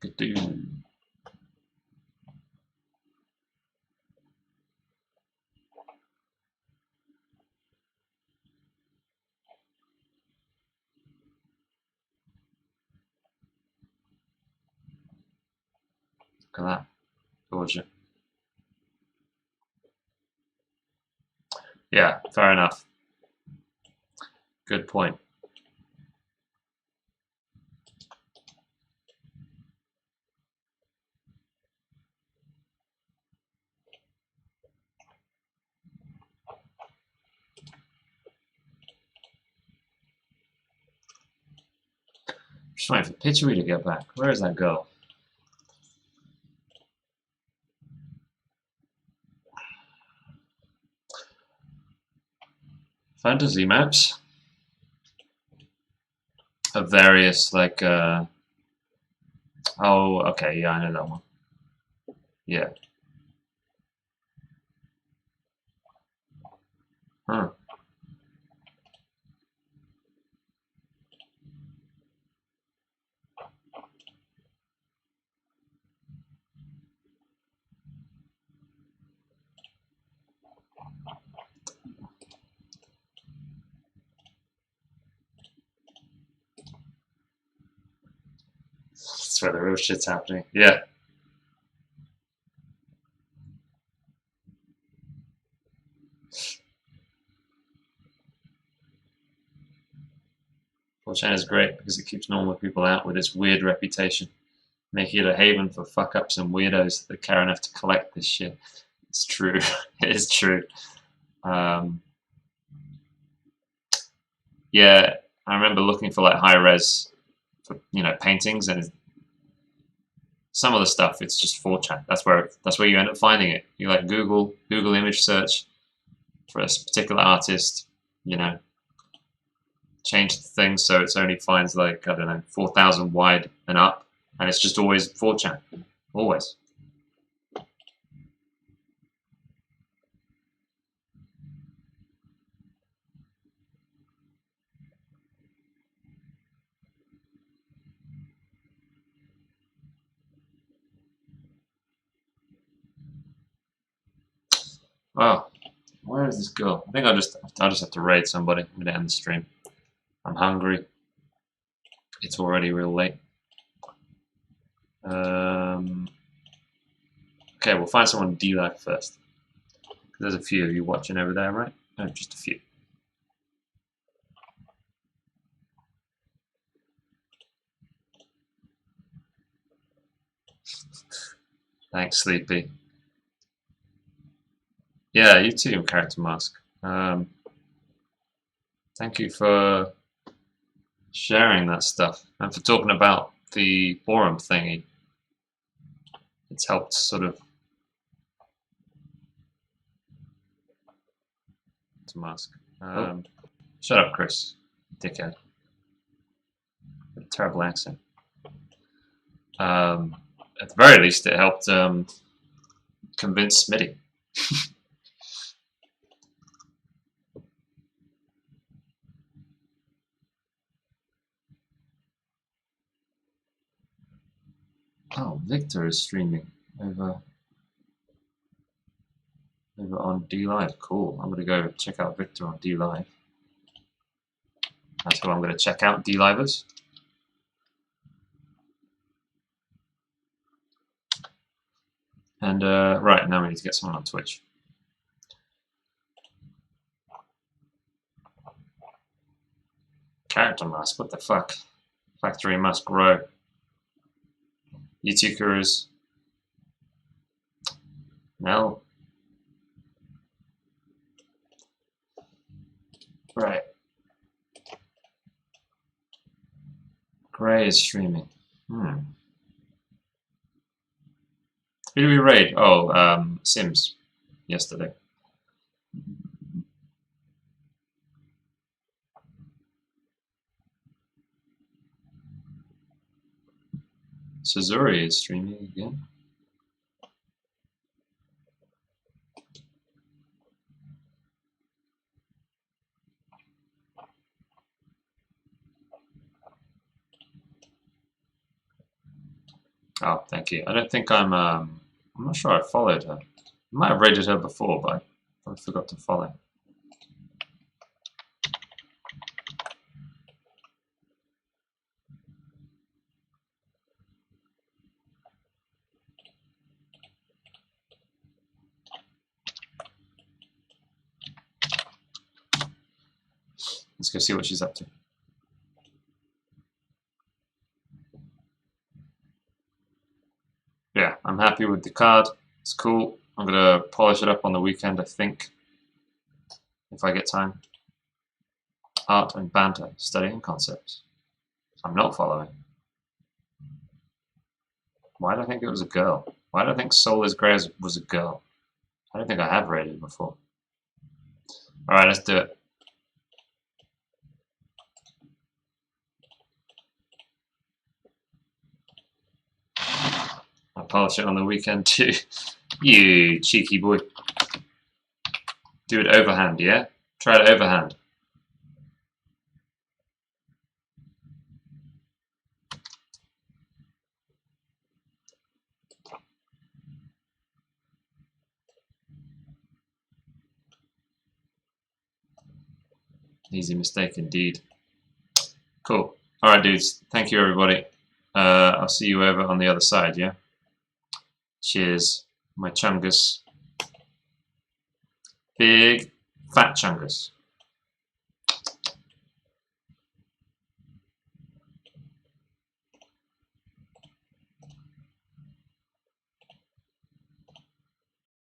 Good dude. Look at that. Gorgeous. Yeah, fair enough. Good point. Just waiting for Pitchery to get back. Where is that girl? Fantasy maps of various, like, oh, okay, yeah, I know that one. Yeah. Huh. That's where the real shit's happening. Yeah. Fortran is great because it keeps normal people out with its weird reputation, making it a haven for fuck-ups and weirdos that care enough to collect this shit. It's true. It is true. Yeah, I remember looking for like high-res, for, you know, paintings, and some of the stuff it's just 4chan. That's where you end up finding it. You like Google image search for a particular artist, you know, change the thing so it only finds like, I don't know, 4,000 wide and up, and it's just always 4chan, always. Oh, where is this girl? I think I'll just have to raid somebody. I'm gonna end the stream. I'm hungry. It's already real late. Okay, we'll find someone D-Live first. There's a few of you watching over there, right? No, just a few. Thanks, Sleepy. Yeah, you too, Character Mask. Thank you for sharing that stuff and for talking about the forum thingy. It's helped sort of to Mask. Shut up, Chris, dickhead. With a terrible accent. At the very least, it helped convince Smitty. Oh, Victor is streaming over on D-Live. Cool. I'm gonna go check out Victor on D-Live. That's who I'm gonna check out, D-Livers. And right, now we need to get someone on Twitch. Character mask, what the fuck? Factory must grow. YouTubers. No. Right. Gray is streaming. Who did we raid? Oh, Sims yesterday. Suzuri is streaming again. Oh, thank you. I don't think I'm not sure I followed her. I might have raided her before, but I forgot to follow. Let's go see what she's up to. Yeah, I'm happy with the card. It's cool. I'm gonna polish it up on the weekend, I think, if I get time. Art and banter, studying concepts. I'm not following. Why do I think it was a girl? Why do I think Soul is Grey was a girl? I don't think I have rated before. Alright, let's do it. I'll polish it on the weekend too. You cheeky boy. Do it overhand, yeah? Try it overhand. Easy mistake indeed. Cool. Alright, dudes. Thank you, everybody. I'll see you over on the other side, yeah? Cheers, my chungus. Big, fat chungus.